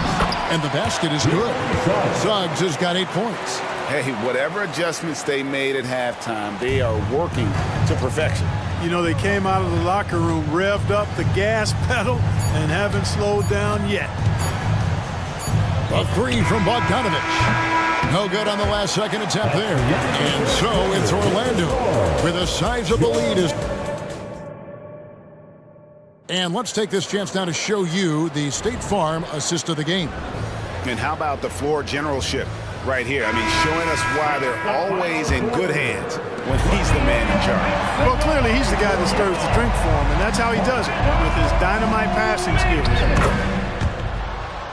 And the basket is good. Suggs has got 8 points. Hey, whatever adjustments they made at halftime, they are working to perfection. You know, they came out of the locker room, revved up the gas pedal, and haven't slowed down yet. A 3 from Bogdanovich. No good on the last second attempt there. And so it's Orlando with a sizable lead. And let's take this chance now to show you the State Farm assist of the game. And how about the floor generalship right here? I mean, showing us why they're always in good hands when he's the man in charge. Well, clearly he's the guy that stirs the drink for him, and that's how he does it, with his dynamite passing skills.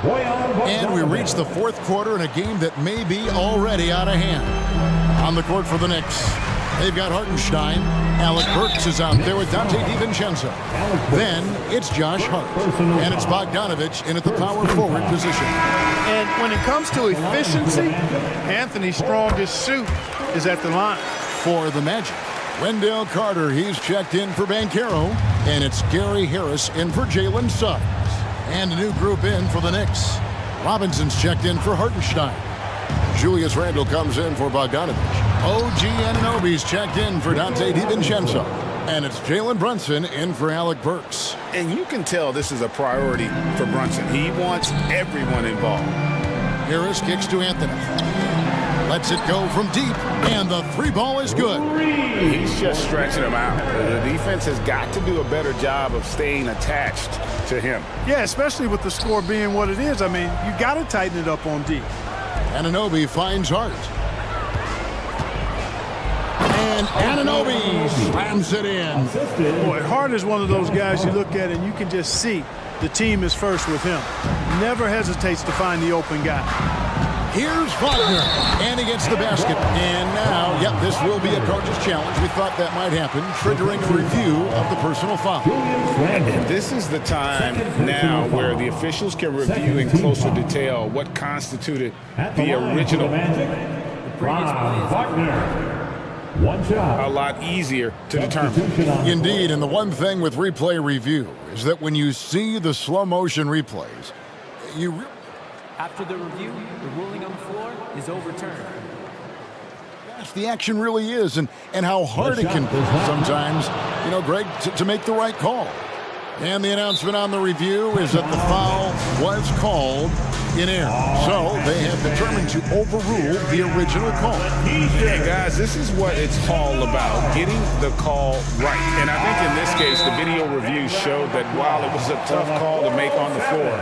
And we reach the fourth quarter in a game that may be already out of hand. On the court for the Knicks, they've got Hartenstein. Alec Burks is out there with Dante DiVincenzo. Then it's Josh Hart. And it's Bogdanovich in at the power forward position. And when it comes to efficiency, Anthony's strongest suit is at the line. For the Magic, Wendell Carter, he's checked in for Banchero. And it's Gary Harris in for Jalen Suggs. And a new group in for the Knicks. Robinson's checked in for Hartenstein. Julius Randle comes in for Bogdanovich. OG Anunoby's checked in for Dante DiVincenzo. And it's Jalen Brunson in for Alec Burks. And you can tell this is a priority for Brunson. He wants everyone involved. Harris kicks to Anthony. Lets it go from deep, and the three ball is good. He's just stretching him out. The defense has got to do a better job of staying attached to him. Yeah, especially with the score being what it is. I mean, you got to tighten it up on D. Anunoby finds Hart. And Anunoby slams it in. Boy, Hart is one of those guys you look at and you can just see the team is first with him. Never hesitates to find the open guy. Here's Wagner, and he gets the basket. And now, yep, this will be a coach's challenge. We thought that might happen, triggering a review of the personal foul. And this is the time now where the officials can review in closer detail what constituted the original. A lot easier to determine. Indeed, and the one thing with replay review is that when you see the slow motion replays, After the review, the ruling on the floor is overturned. Yes, the action really is, and how hard it can be sometimes, you know, Greg, to make the right call. And the announcement on the review is that the foul was called in air. So they have determined to overrule the original call. Hey, guys, this is what it's all about, getting the call right. And I think in this case, the video review showed that while it was a tough call to make on the floor,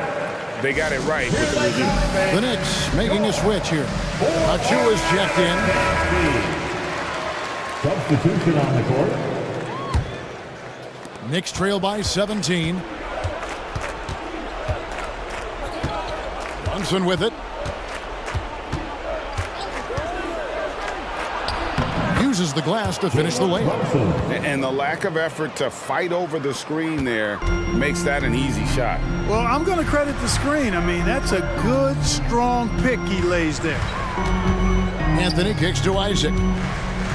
they got it right with the review. The Knicks making a switch here. Achua's checked in. Substitution on the court. Knicks trail by 17. Brunson with it. Uses the glass to finish the layup. And the lack of effort to fight over the screen there makes that an easy shot. Well, I'm going to credit the screen. I mean, that's a good, strong pick he lays there. Anthony kicks to Isaac.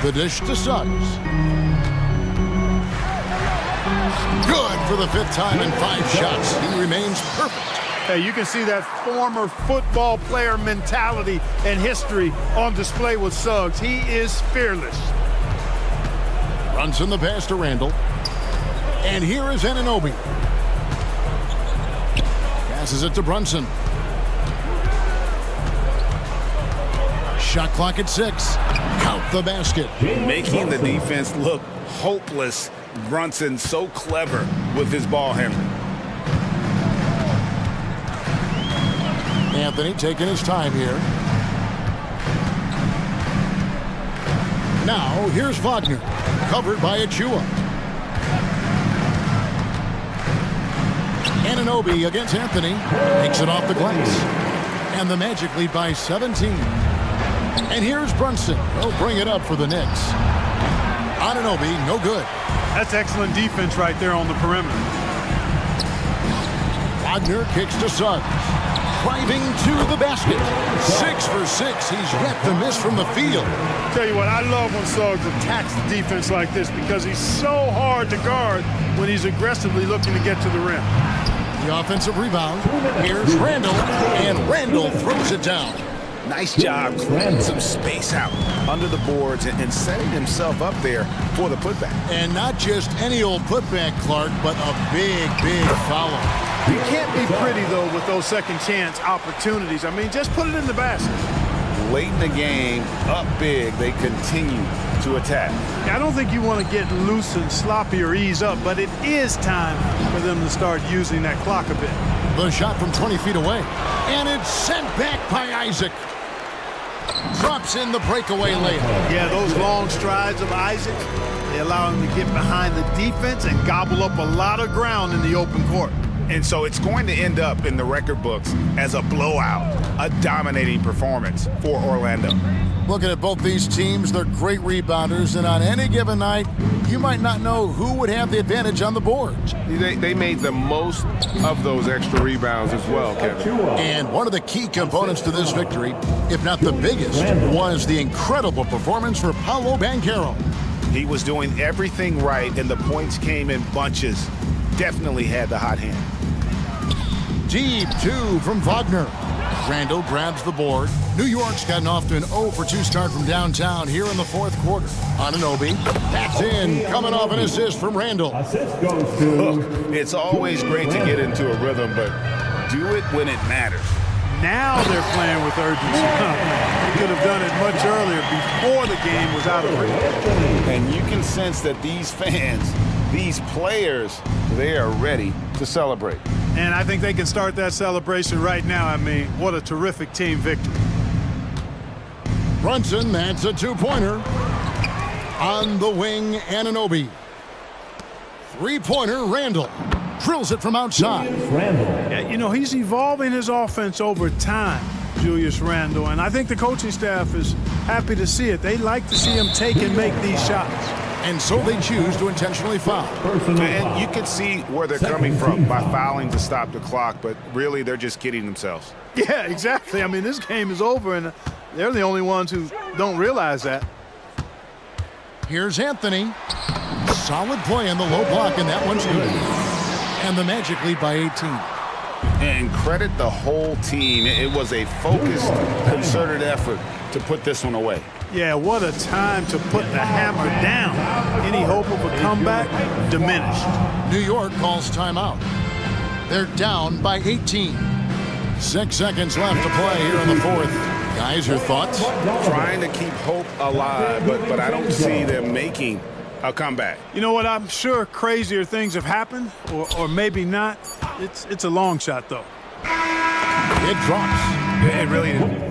The dish to Suggs. Good for the fifth time in 5 shots. He remains perfect. Hey, you can see that former football player mentality and history on display with Suggs. He is fearless. Brunson the pass to Randle. And here is Anunoby. Passes it to Brunson. Shot clock at 6. Count the basket. Making the defense look hopeless. Brunson so clever with his ball handling. Anthony taking his time here. Now, here's Wagner, covered by Achua. Anunoby against Anthony, takes it off the glass. And the Magic lead by 17. And here's Brunson. He'll bring it up for the Knicks. Anunoby, no good. That's excellent defense right there on the perimeter. Wagner kicks to Suggs. Driving to the basket. 6 for 6. He's yet to miss from the field. Tell you what, I love when Suggs attacks the defense like this because he's so hard to guard when he's aggressively looking to get to the rim. The offensive rebound. Here's Randle, and Randle throws it down. Nice job clearing some space out under the boards and setting himself up there for the putback. And not just any old putback, Clark, but a big, big foul. You can't be pretty, though, with those second chance opportunities. I mean, just put it in the basket. Late in the game, up big, they continue to attack. I don't think you want to get loose and sloppy or ease up, but it is time for them to start using that clock a bit. The shot from 20 feet away. And it's sent back by Isaac. Drops in the breakaway layup. Yeah, those long strides of Isaac, they allow him to get behind the defense and gobble up a lot of ground in the open court. And so it's going to end up in the record books as a blowout, a dominating performance for Orlando. Looking at both these teams, they're great rebounders, and on any given night, you might not know who would have the advantage on the boards. They made the most of those extra rebounds as well, Kevin. And one of the key components to this victory, if not the biggest, was the incredible performance for Paolo Banchero. He was doing everything right, and the points came in bunches. Definitely had the hot hand. Deep two from Wagner. Randall grabs the board. New York's gotten off to an 0-for-2 start from downtown here in the fourth quarter. Anunoby, that's in, coming off an assist from Randall. Look, it's always great to get into a rhythm, but do it when it matters. Now they're playing with urgency. They could have done it much earlier before the game was out of reach. And you can sense that these fans, these players, they are ready to celebrate. And I think they can start that celebration right now. I mean, what a terrific team victory. Brunson, that's a two-pointer. On the wing, Anunoby. Three-pointer, Randall. Drills it from outside. Yeah, you know, he's evolving his offense over time, Julius Randle, and I think the coaching staff is happy to see it. They like to see him take and make these shots. And so they choose to intentionally foul. And you can see where they're coming from by fouling to stop the clock, but really they're just kidding themselves. Yeah, exactly. I mean, this game is over, and they're the only ones who don't realize that. Here's Anthony. Solid play on the low block, and that one's good. And the Magic lead by 18. And credit the whole team. It was a focused, concerted effort to put this one away. Yeah, what a time to put the hammer down. Any hope of a comeback diminished. New York calls timeout. They're down by 18. 6 seconds left to play here in the fourth. Guys, your thoughts? Trying to keep hope alive, but I don't see them making a comeback. You know what? I'm sure crazier things have happened, or maybe not. It's a long shot, though. It drops. It really did.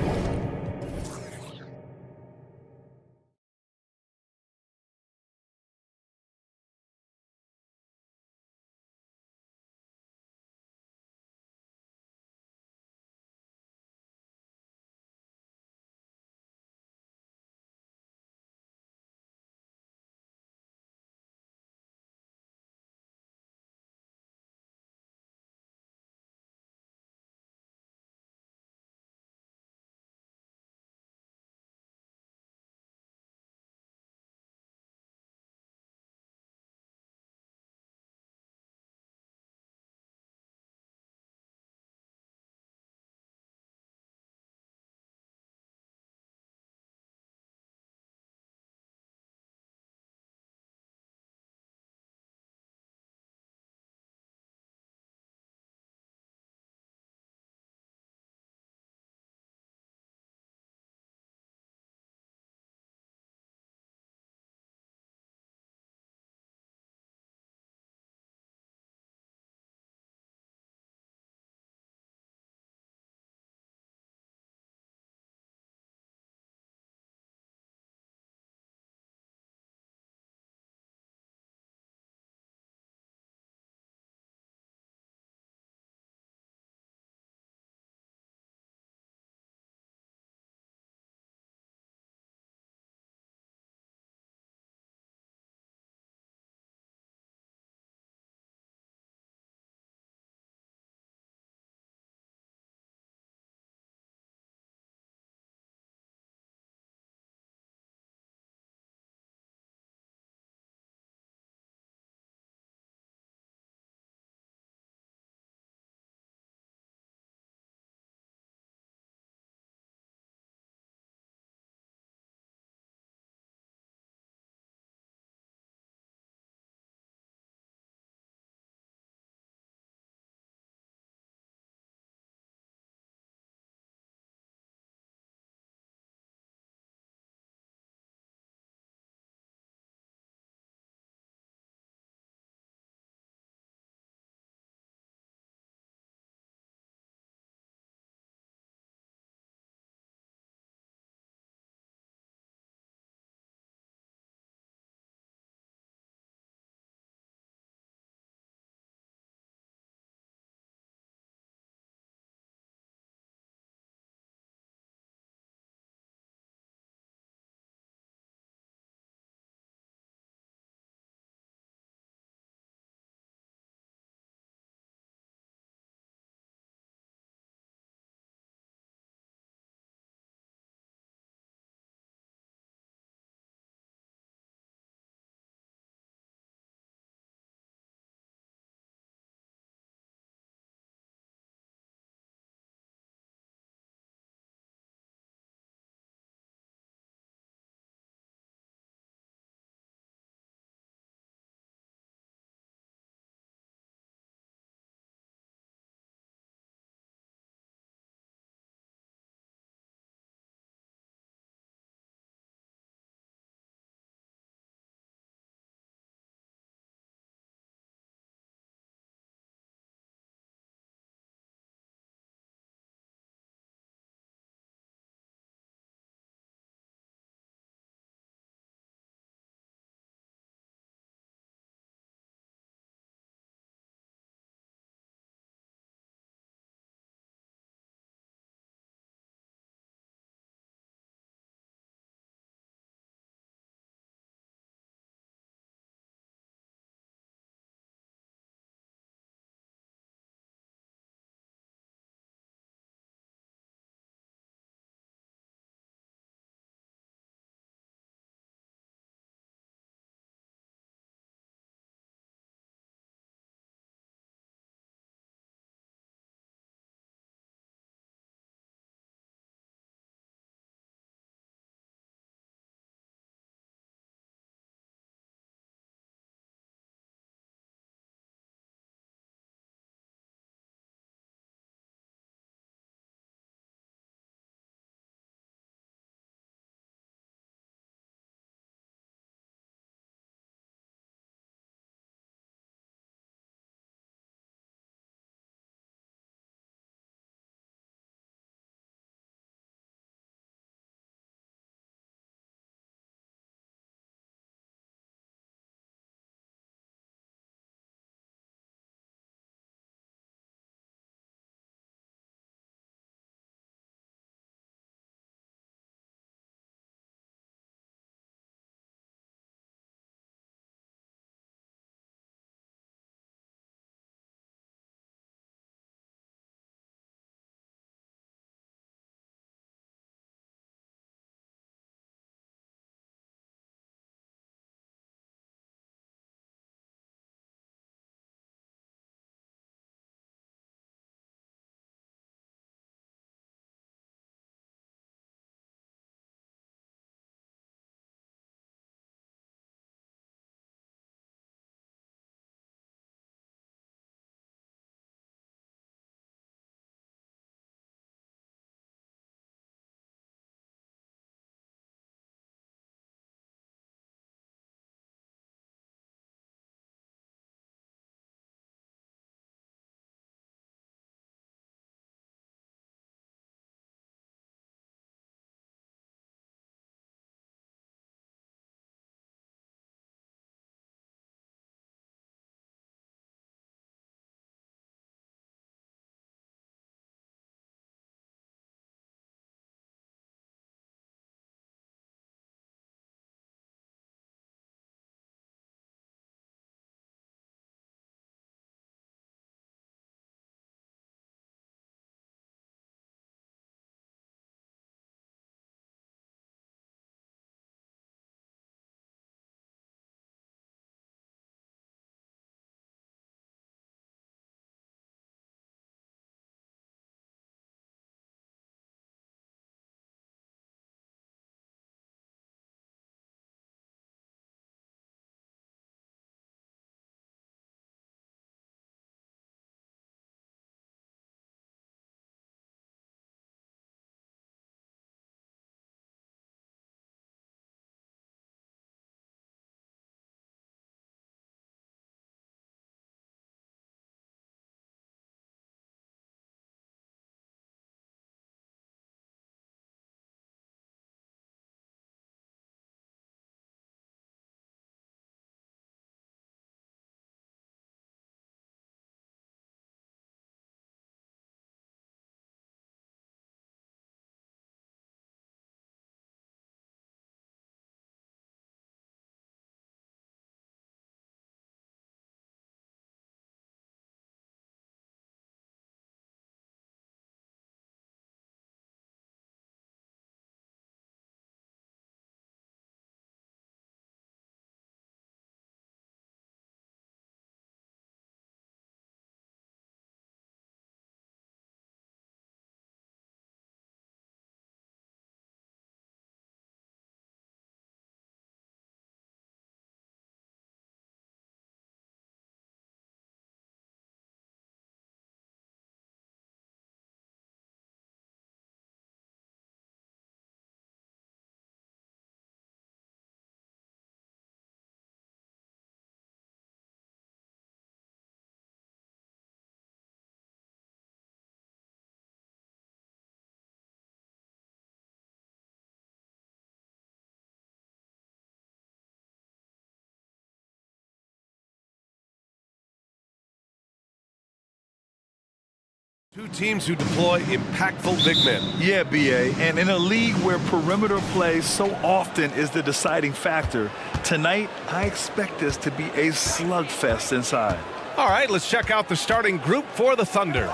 Two teams who deploy impactful big men. Yeah, BA, and in a league where perimeter play so often is the deciding factor, tonight I expect this to be a slugfest inside. All right, let's check out the starting group for the Thunder.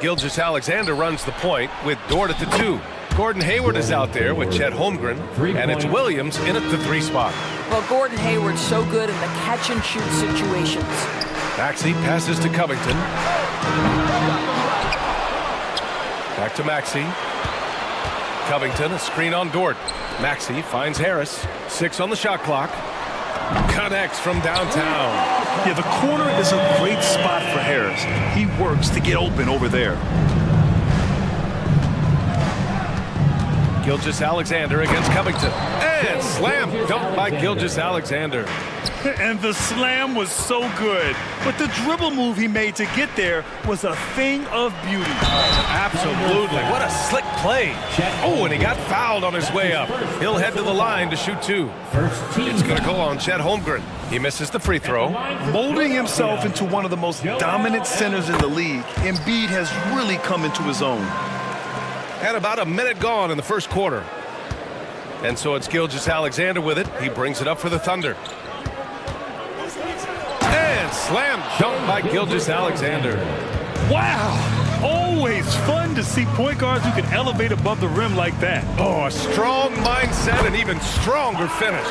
Gilgeous-Alexander runs the point with Dort at the 2. Gordon Hayward is out there with Chet Holmgren, and it's Williams in at the 3 spot. Well, Gordon Hayward's so good in the catch-and-shoot situations. Maxey passes to Covington. Back to Maxey. Covington, a screen on Dort. Maxey finds Harris. 6 on the shot clock. Connects from downtown. Yeah, the corner is a great spot for Harris. He works to get open over there. Gilgeous-Alexander against Covington. And slam dunk by Gilgeous-Alexander. And the slam was so good. But the dribble move he made to get there was a thing of beauty. Absolutely. What a slick play. Oh, and he got fouled on his way up. He'll head to the line to shoot 2. It's going to go on Chet Holmgren. He misses the free throw. Molding himself into one of the most dominant centers in the league, Embiid has really come into his own. Had about a minute gone in the first quarter. And so it's Gilgeous-Alexander with it. He brings it up for the Thunder. And slam dunk by Gilgeous-Alexander. Wow! Always fun to see point guards who can elevate above the rim like that. Oh, a strong mindset and even stronger finish.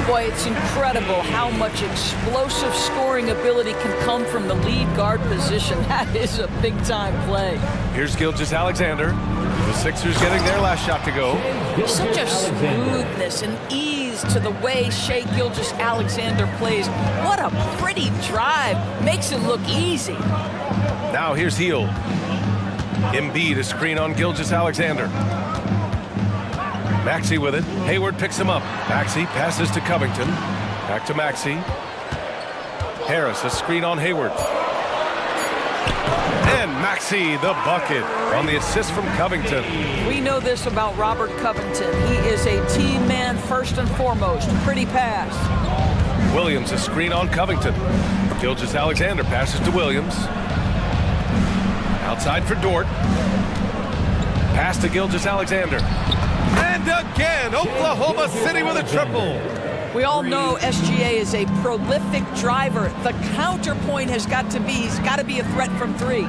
Boy, it's incredible how much explosive scoring ability can come from the lead guard position. That is a big-time play. Here's Gilgeous-Alexander. The Sixers getting their last shot to go. Such a smoothness and ease to the way Shai Gilgeous-Alexander plays. What a pretty drive. Makes it look easy. Now here's Hield. Embiid, a screen on Gilgeous-Alexander. Maxey with it. Hayward picks him up. Maxey passes to Covington. Back to Maxey. Harris, a screen on Hayward. And Maxey, the bucket, on the assist from Covington. We know this about Robert Covington. He is a team man first and foremost. Pretty pass. Williams, a screen on Covington. Gilgeous-Alexander passes to Williams. Outside for Dort. Pass to Gilgeous-Alexander. And again, Oklahoma City with a triple. We all know SGA is a prolific driver. The counterpoint has got to be, he's got to be a threat from 3.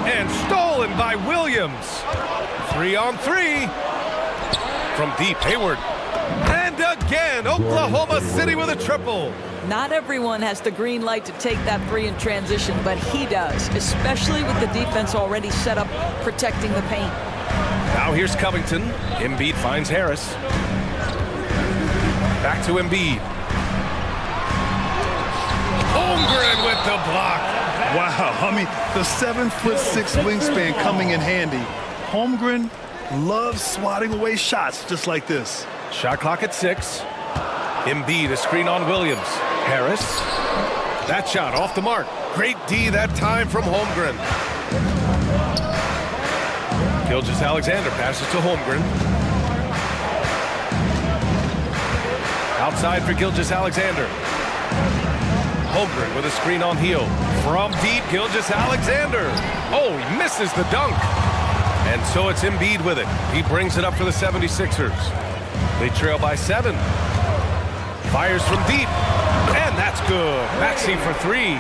And stolen by Williams. 3 on 3. From deep, Hayward. And again, Oklahoma City with a triple. Not everyone has the green light to take that 3 in transition, but he does, especially with the defense already set up protecting the paint. Now here's Covington. Embiid finds Harris. Back to Embiid. Holmgren with the block. Wow, I mean, the 7'6" wingspan coming in handy. Holmgren loves swatting away shots just like this. Shot clock at 6. Embiid, a screen on Williams. Harris. That shot off the mark. Great D that time from Holmgren. Gilgeous-Alexander passes to Holmgren. Outside for Gilgeous-Alexander. Holmgren with a screen on Hield. From deep, Gilgeous-Alexander. Oh, he misses the dunk. And so it's Embiid with it. He brings it up for the 76ers. They trail by 7. Fires from deep. And that's good. Maxey for 3.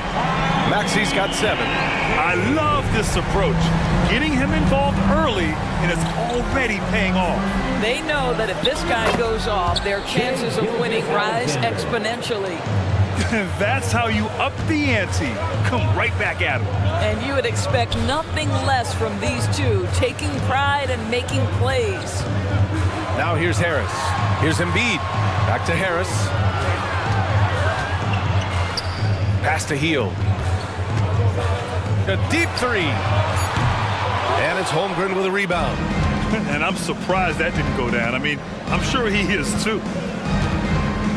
Maxey's got 7. I love this approach. Getting him involved early, and it's already paying off. They know that if this guy goes off, their chances of winning rise exponentially. That's how you up the ante. Come right back at him. And you would expect nothing less from these two, taking pride and making plays. Now here's Harris. Here's Embiid. Back to Harris. Pass to Hield. A deep 3. And it's Holmgren with a rebound. And I'm surprised that didn't go down. I mean, I'm sure he is too.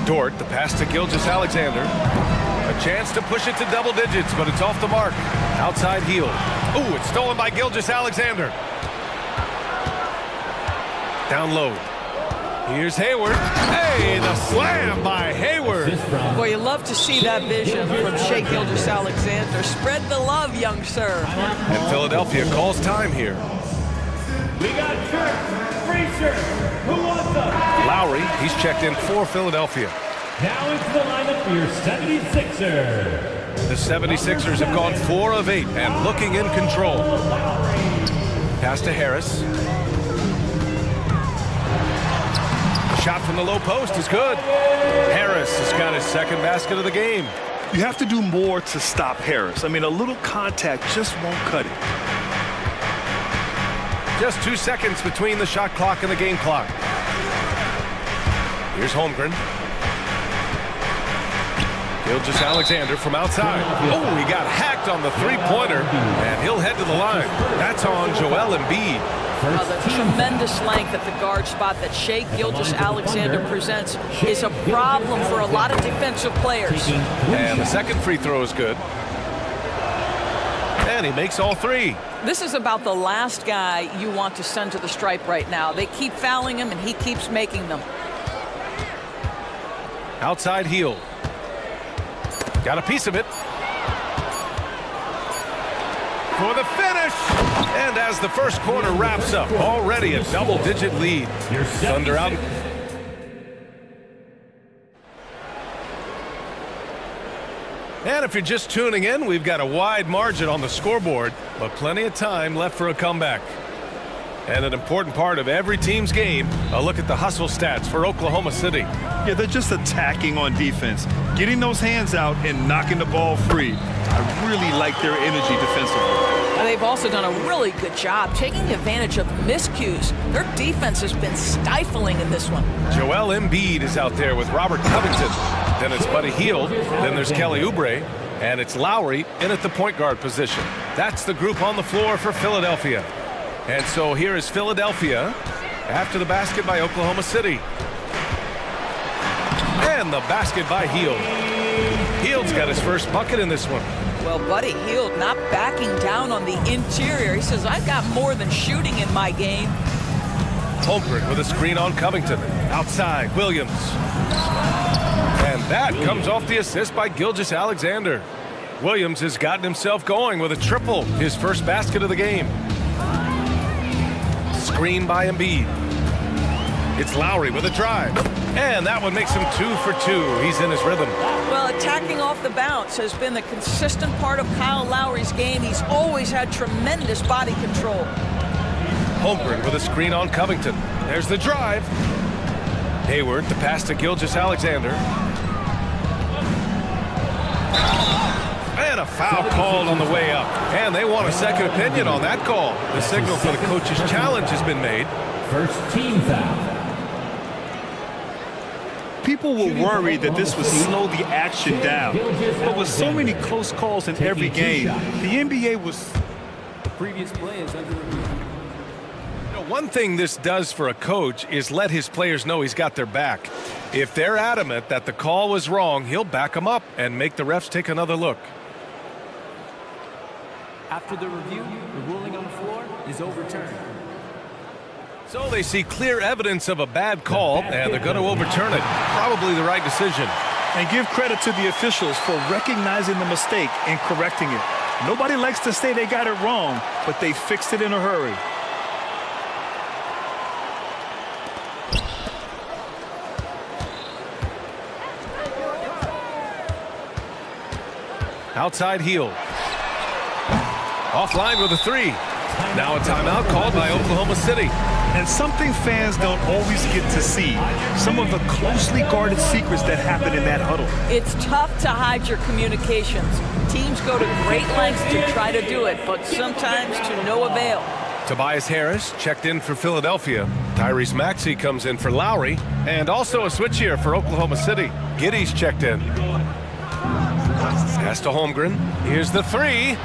Dort, the pass to Gilgeous-Alexander. A chance to push it to double digits, but it's off the mark. Outside Hield. Ooh, it's stolen by Gilgeous-Alexander. Down low. Here's Hayward. Hey, the slam by Hayward. Boy, Well, you love to see that vision from Shea Gilgeous-Alexander. Spread the love, young sir. And Philadelphia calls time here. We got shirts, free shirts. Who wants them? Lowry, he's checked in for Philadelphia. Now into the lineup for your 76ers. The 76ers have gone 4 of 8 and looking in control. Pass to Harris. Shot from the low post is good. Harris has got his second basket of the game. You have to do more to stop Harris. I mean, a little contact just won't cut it. Just 2 seconds between the shot clock and the game clock. Here's Holmgren. Gilgeous-Alexander from outside. Oh, he got hacked on the three-pointer, and he'll head to the line. That's on Joel Embiid. The tremendous length at the guard spot that Shea Gilgeous-Alexander presents is a problem for a lot of defensive players. And the second free throw is good. And he makes all 3. This is about the last guy you want to send to the stripe right now. They keep fouling him, and he keeps making them. Outside heel. Got a piece of it. For the finish. And as the first quarter wraps up, already a double-digit lead. Thunder out. And if you're just tuning in, we've got a wide margin on the scoreboard, but plenty of time left for a comeback. And an important part of every team's game, a look at the hustle stats for Oklahoma City. Yeah, they're just attacking on defense, getting those hands out and knocking the ball free. I really like their energy defensively. They've also done a really good job taking advantage of miscues. Their defense has been stifling in this one. Joel Embiid is out there with Robert Covington. Then it's Buddy Hield. Then there's Kelly Oubre. And it's Lowry in at the point guard position. That's the group on the floor for Philadelphia. And so here is Philadelphia after the basket by Oklahoma City. And the basket by Hield. Hield's got his first bucket in this one. Well, Buddy Hield not backing down on the interior. He says, I've got more than shooting in my game. Holmgren with a screen on Covington. Outside, Williams. And that comes off the assist by Gilgeous-Alexander. Williams has gotten himself going with a triple, his first basket of the game. Screen by Embiid. It's Lowry with a drive. And that one makes him 2 for 2. He's in his rhythm. Well, attacking off the bounce has been the consistent part of Kyle Lowry's game. He's always had tremendous body control. Holmgren with a screen on Covington. There's the drive. Hayward, the pass to Gilgeous-Alexander. And a foul called on the way up. And they want a second opinion on that call. The signal for the coach's challenge has been made. First team foul. People were worried that this would slow the action down. But with so many close calls in every game, the NBA was... The previous play is under review. One thing this does for a coach is let his players know he's got their back. If they're adamant that the call was wrong, he'll back them up and make the refs take another look. After the review, the ruling on the floor is overturned. So they see clear evidence of a bad call, and they're going to overturn it. Probably the right decision. And give credit to the officials for recognizing the mistake and correcting it. Nobody likes to say they got it wrong, but they fixed it in a hurry. Outside heel. Offline with a 3. Now a timeout called by Oklahoma City. And something fans don't always get to see, some of the closely guarded secrets that happen in that huddle. It's tough to hide your communications. Teams go to great lengths to try to do it, but sometimes to no avail. Tobias Harris checked in for Philadelphia. Tyrese Maxey comes in for Lowry. And also a switch here for Oklahoma City. Giddey's checked in. Pass to Holmgren. Here's the 3.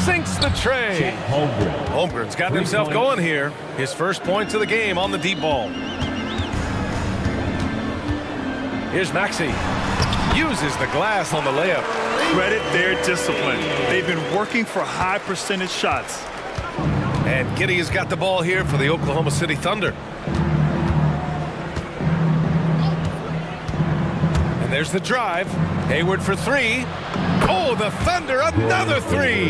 Sinks the tray. Holmgren's got himself going here. His first points of the game on the deep ball. Here's Maxey. Uses the glass on the layup. Credit their discipline. They've been working for high percentage shots. And Giddey has got the ball here for the Oklahoma City Thunder. And There's the drive. Hayward for three. Oh, the Thunder, another three.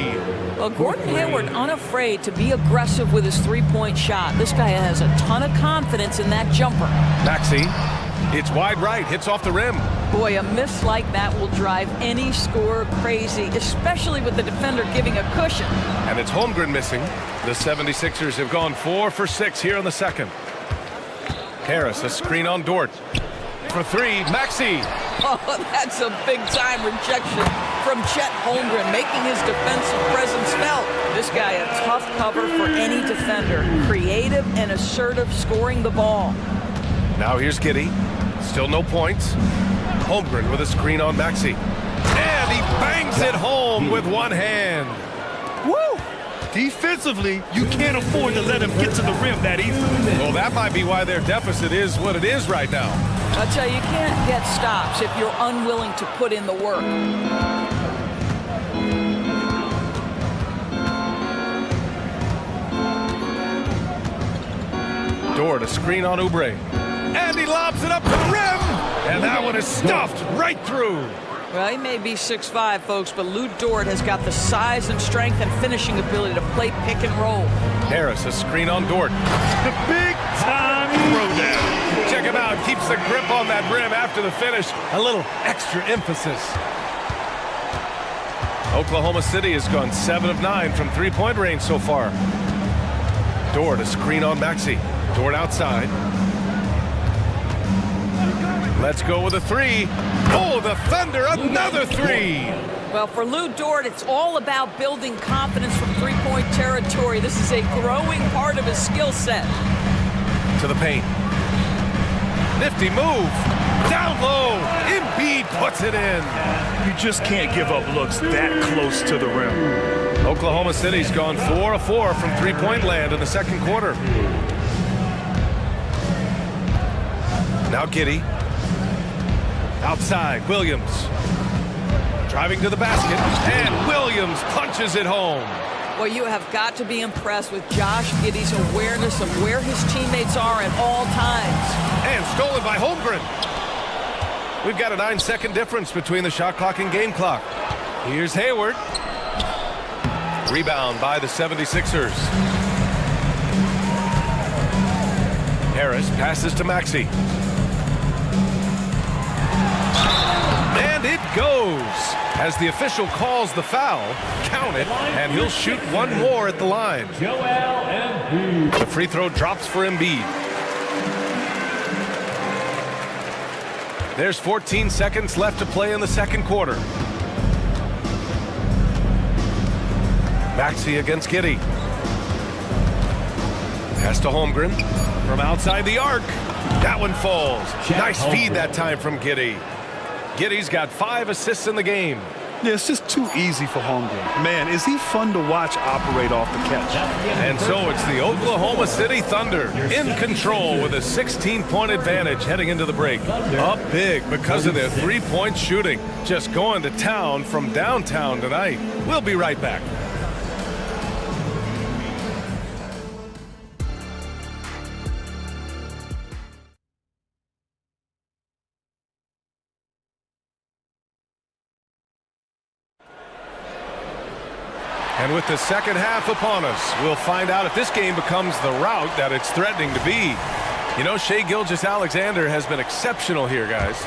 Well, Gordon Hayward unafraid to be aggressive with his three-point shot. This guy has a ton of confidence in that jumper. Maxey, it's wide right, hits off the rim. Boy, a miss like that will drive any scorer crazy, especially with the defender giving a cushion. And it's Holmgren missing. The 76ers have gone 4 for 6 here in the second. Harris, a screen on Dort. For three, Maxey. Oh, that's a big-time rejection from Chet Holmgren, making his defensive presence felt. This guy a tough cover for any defender. Creative and assertive scoring the ball. Now here's Giddey. Still no points. Holmgren with a screen on Maxey. And he bangs it home with one hand. Woo! Defensively, you can't afford to let him get to the rim that easily. Well, that might be why their deficit is what it is right now. I'll tell you, you can't get stops if you're unwilling to put in the work. Dort, a screen on Oubre. And he lobs it up to the rim! And that one is stuffed right through. Well, he may be 6'5", folks, but Lou Dort has got the size and strength and finishing ability to play pick and roll. Harris, a screen on Dort. The big-time throwdown. Check him out. Keeps the grip on that rim after the finish. A little extra emphasis. Oklahoma City has gone 7 of 9 from three-point range so far. Dort, a screen on Maxey. Dort outside. Let's go with a three. Oh, the Thunder, another three. Well, for Lou Dort, it's all about building confidence from three-point territory. This is a growing part of his skill set. To the paint. Nifty move. Down low. Embiid puts it in. You just can't give up looks that close to the rim. Oklahoma City's gone 4 of 4 from three-point land in the second quarter. Now Giddey. Outside, Williams. Driving to the basket, and Williams punches it home. Well, you have got to be impressed with Josh Giddey's awareness of where his teammates are at all times. And stolen by Holmgren. We've got a 9-second difference between the shot clock and game clock. Here's Hayward. Rebound by the 76ers. Harris passes to Maxey. And it goes. As the official calls the foul, count it, and he'll shoot one more at the line. The free throw drops for Embiid. There's 14 seconds left to play in the second quarter. Maxey against Giddey. Pass to Holmgren from outside the arc. That one falls. Nice feed that time from Giddey. Giddey's got 5 assists in the game. Yeah, it's just too easy for Holmgren. Man, is he fun to watch operate off the catch. And so it's the Oklahoma City Thunder in control with a 16-point advantage heading into the break. Up big because of their three-point shooting. Just going to town from downtown tonight. We'll be right back. And with the second half upon us, we'll find out if this game becomes the rout that it's threatening to be. You know, Shai Gilgeous-Alexander has been exceptional here, guys.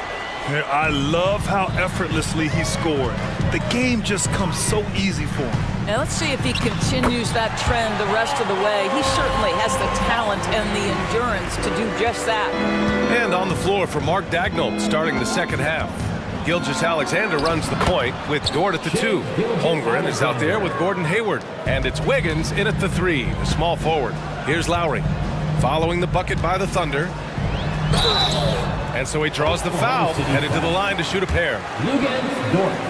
I love how effortlessly he scored. The game just comes so easy for him. Now let's see if he continues that trend the rest of the way. He certainly has the talent and the endurance to do just that. And on the floor for Mark Daigneault starting the second half. Gilgeous-Alexander runs the point with Dort at the 2. Holmgren is out there with Gordon Hayward. And it's Wiggins in at the 3, the small forward. Here's Lowry following the bucket by the Thunder. And so he draws the foul, headed to the line to shoot a pair.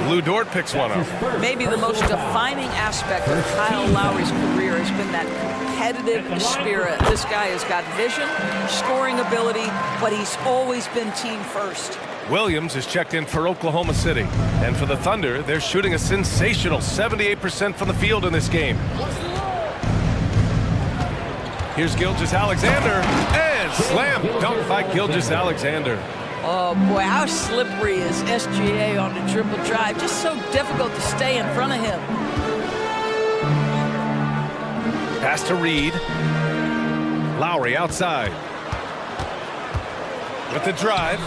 Lou Dort picks one up. Maybe the most defining aspect of Kyle Lowry's career has been that competitive spirit. This guy has got vision, scoring ability, but he's always been team first. Williams is checked in for Oklahoma City. And for the Thunder, they're shooting a sensational 78% from the field in this game. Here's Gilgeous-Alexander, and slam dunk by Gilgeous-Alexander. Oh, boy, how slippery is SGA on the dribble drive. Just so difficult to stay in front of him. Pass to Reed. Lowry outside. With the drive.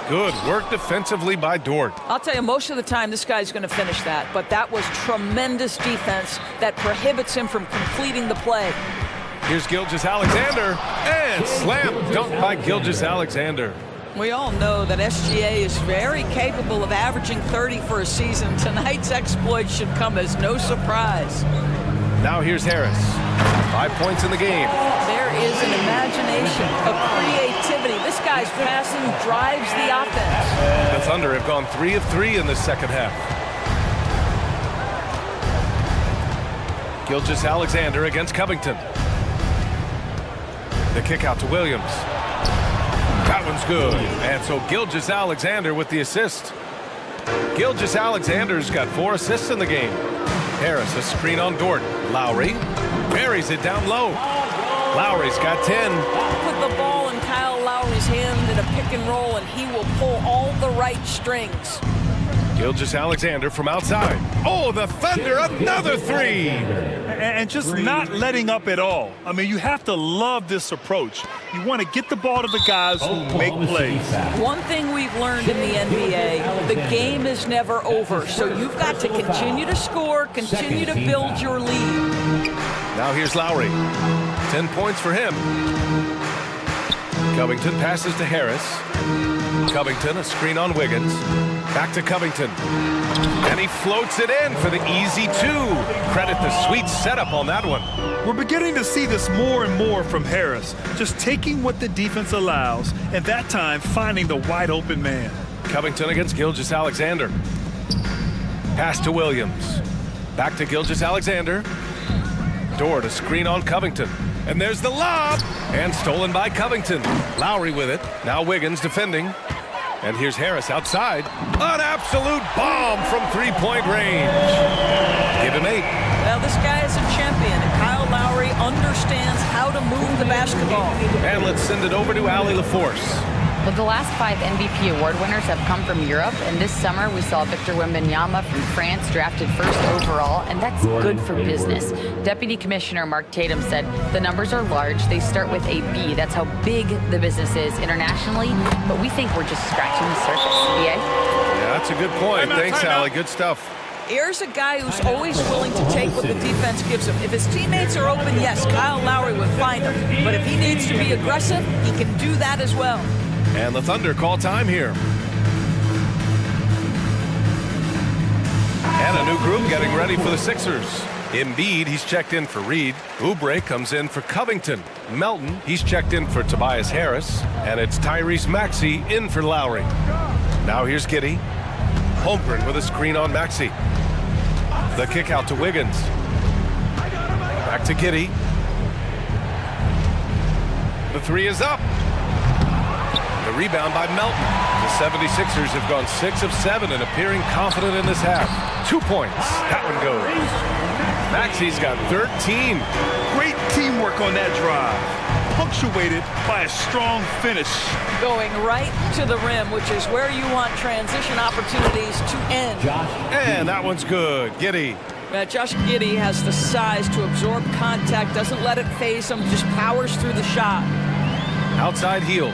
Good work defensively by Dort. I'll tell you, most of the time this guy's going to finish that, but that was tremendous defense that prohibits him from completing the play. Here's Gilgeous-Alexander, and slam dunk by Gilgeous-Alexander. We all know that SGA is very capable of averaging 30 for a season. Tonight's exploit should come as no surprise. Now here's Harris. 5 points in the game. There is an imagination, a creativity. This guy's passing drives the offense. The Thunder have gone 3 of 3 in the second half. Gilgeous-Alexander against Covington. The kick out to Williams. That one's good. And so Gilgeous-Alexander with the assist. Gilgeous-Alexander's got 4 assists in the game. Harris, a screen on Dort. Lowry buries it down low. Lowry's got 10. Put the ball in Kyle Lowry's hand in a pick and roll, and he will pull all the right strings. Gilgeous-Alexander from outside. Oh, the Thunder, another 3. And just not letting up at all. I mean, you have to love this approach. You want to get the ball to the guys who make plays. One thing we've learned in the NBA, the game is never over. So you've got to continue to score, continue to build your lead. Now here's Lowry. 10 points for him. Covington passes to Harris. Covington, a screen on Wiggins. Back to Covington. And he floats it in for the easy 2. Credit the sweet setup on that one. We're beginning to see this more and more from Harris. Just taking what the defense allows, and that time finding the wide open man. Covington against Gilgeous-Alexander. Pass to Williams. Back to Gilgeous-Alexander. Dort, a screen on Covington. And there's the lob. And stolen by Covington. Lowry with it. Now Wiggins defending. And here's Harris outside. An absolute bomb from 3-point range. Give him 8. Well, this guy is a champion, and Kyle Lowry understands how to move the basketball. And let's send it over to Allie LaForce. Well, the last 5 MVP award winners have come from Europe, and this summer we saw Victor Wembanyama from France drafted 1st overall, and that's good for business. Deputy Commissioner Mark Tatum said the numbers are large. They start with a B. That's how big the business is internationally, but we think we're just scratching the surface. BA? Yeah, that's a good point. Thanks, Allie. Good stuff. Here's a guy who's always willing to take what the defense gives him. If his teammates are open, yes, Kyle Lowry would find him. But if he needs to be aggressive, he can do that as well. And the Thunder call time here. And a new group getting ready for the Sixers. Embiid, he's checked in for Reed. Oubre comes in for Covington. Melton, he's checked in for Tobias Harris. And it's Tyrese Maxey in for Lowry. Now here's Giddey. Holmgren with a screen on Maxey. The kick out to Wiggins. Back to Giddey. The 3 is up. The rebound by Melton. The 76ers have gone 6 of 7 and appearing confident in this half. 2 points. That one goes. Maxey's got 13. Great teamwork on that drive. Punctuated by a strong finish. Going right to the rim, which is where you want transition opportunities to end. And that one's good. Giddey. Josh Giddey has the size to absorb contact, doesn't let it phase him, just powers through the shot. Outside heel.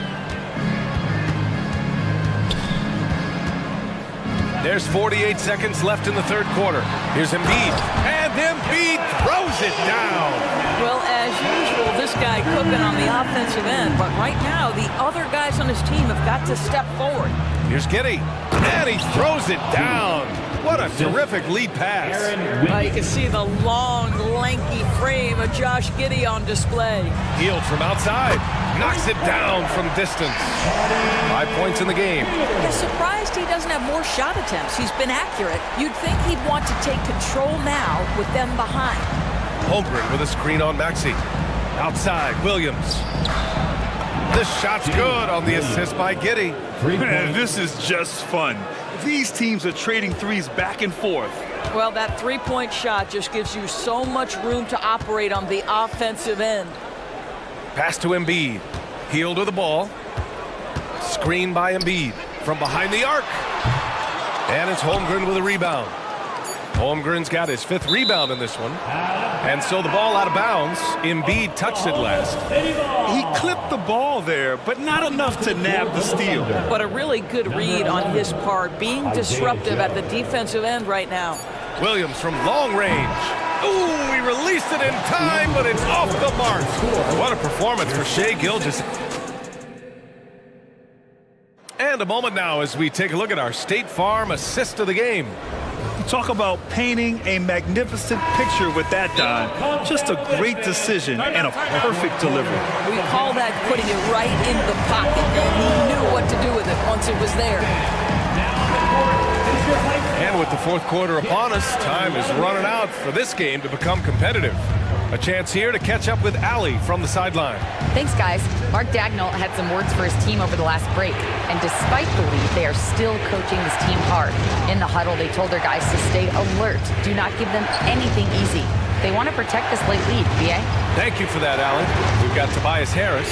There's 48 seconds left in the 3rd quarter. Here's Embiid. And Embiid throws it down. Well, as usual, this guy cooking on the offensive end. But right now, the other guys on his team have got to step forward. Here's Giddey. And he throws it down. What a terrific lead pass. You can see the long, lanky frame of Josh Giddey on display. Healed from outside. Knocks it down from distance. 5 points in the game. I'm surprised he doesn't have more shot attempts. He's been accurate. You'd think he'd want to take control now with them behind. Holmgren with a screen on Maxey. Outside, Williams. This shot's good on the assist by Giddey. Man, this is just fun. These teams are trading threes back and forth. Well, that 3-point shot just gives you so much room to operate on the offensive end. Pass to Embiid. Heel to the ball. screen by Embiid from behind the arc. And it's Holmgren with a rebound. Holmgren's got his 5th rebound in this one. And so the ball out of bounds. Embiid touched it last. He clipped the ball there, but not enough to nab the steal. But a really good read on his part, being disruptive at the defensive end right now. Williams from long range. Ooh, he released it in time, but it's off the mark. What a performance for Shai Gilgeous. And a moment now as we take a look at our State Farm assist of the game. Talk about painting a magnificent picture with that, Don. Just a great decision and a perfect delivery. We call that putting it right in the pocket, and he knew what to do with it once it was there. And with the 4th quarter upon us, time is running out for this game to become competitive. A chance here to catch up with Allie from the sideline. Thanks, guys. Mark Dagnall had some words for his team over the last break, and despite the lead, they are still coaching this team hard. In the huddle, they told their guys to stay alert. Do not give them anything easy. They want to protect this late lead, BA. Thank you for that, Allie. We've got Tobias Harris.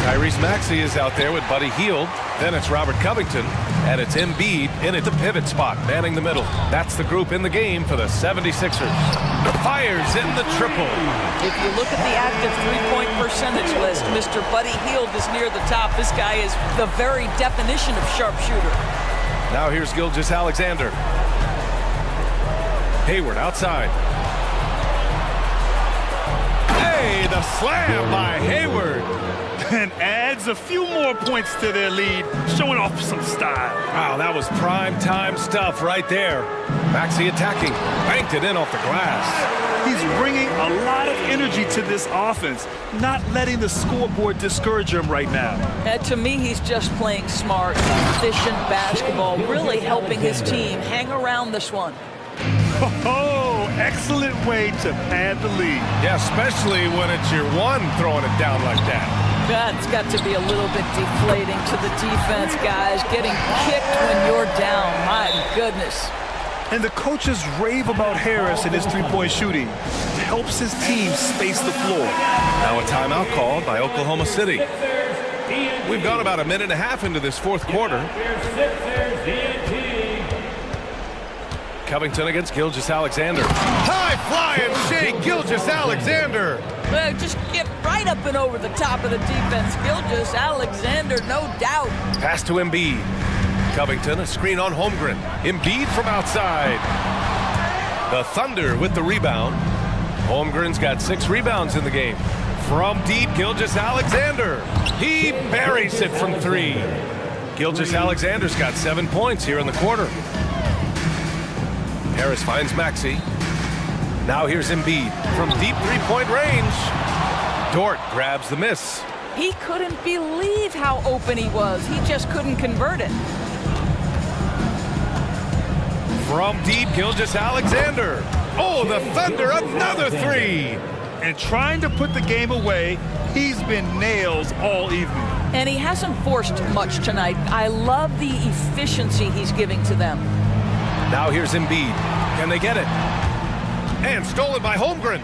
Tyrese Maxey is out there with Buddy Hield. Then it's Robert Covington. And it's Embiid in at the pivot spot, manning the middle. That's the group in the game for the 76ers. Fires in the triple. If you look at the active three-point percentage list, Mr. Buddy Hield is near the top. This guy is the very definition of sharpshooter. Now here's Gilgeous Alexander. Hayward outside. Hey, the slam by Hayward. And adds a few more points to their lead, showing off some style. Wow, that was prime time stuff right there. Maxey attacking, banked it in off the glass. He's bringing a lot of energy to this offense, not letting the scoreboard discourage him right now. And to me, he's just playing smart, efficient basketball, really helping his team hang around this one. Oh, excellent way to pad the lead. Yeah, especially when it's your one throwing it down like that. That's got to be a little bit deflating to the defense, guys. Getting kicked when you're down, my goodness. And the coaches rave about Harris and his three-point shooting. Helps his team space the floor. Now a timeout called by Oklahoma City. We've gone about a minute and a half into this 4th quarter. Covington against Gilgeous Alexander. High flying Shai Gilgeous Alexander. Well, just get right up and over the top of the defense. Gilgeous Alexander, no doubt. Pass to Embiid. Covington, a screen on Holmgren. Embiid from outside. The Thunder with the rebound. Holmgren's got 6 rebounds in the game. From deep, Gilgeous Alexander. He buries it from 3. Gilgeous Alexander's got 7 points here in the quarter. Harris finds Maxey. Now here's Embiid from deep 3-point range. Dort grabs the miss. He couldn't believe how open he was. He just couldn't convert it. From deep, Gilgeous Alexander. Oh, the Thunder, another 3. And trying to put the game away, he's been nails all evening. And he hasn't forced much tonight. I love the efficiency he's giving to them. Now here's Embiid. Can they get it? And stolen by Holmgren.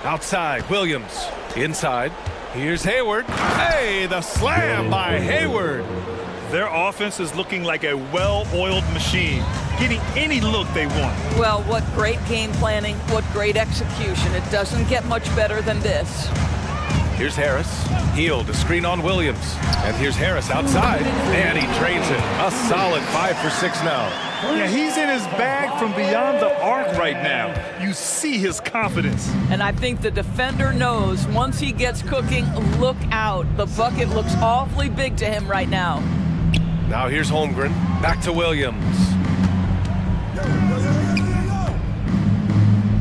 Outside, Williams. Inside, here's Hayward. Hey, the slam by Hayward. Their offense is looking like a well-oiled machine, getting any look they want. Well, what great game planning, what great execution. It doesn't get much better than this. Here's Harris. Hield, a screen on Williams. And here's Harris outside. And he drains it. A solid 5 for 6 now. Yeah, he's in his bag from beyond the arc right now. You see his confidence. And I think the defender knows once he gets cooking, look out. The bucket looks awfully big to him right now. Now here's Holmgren. Back to Williams.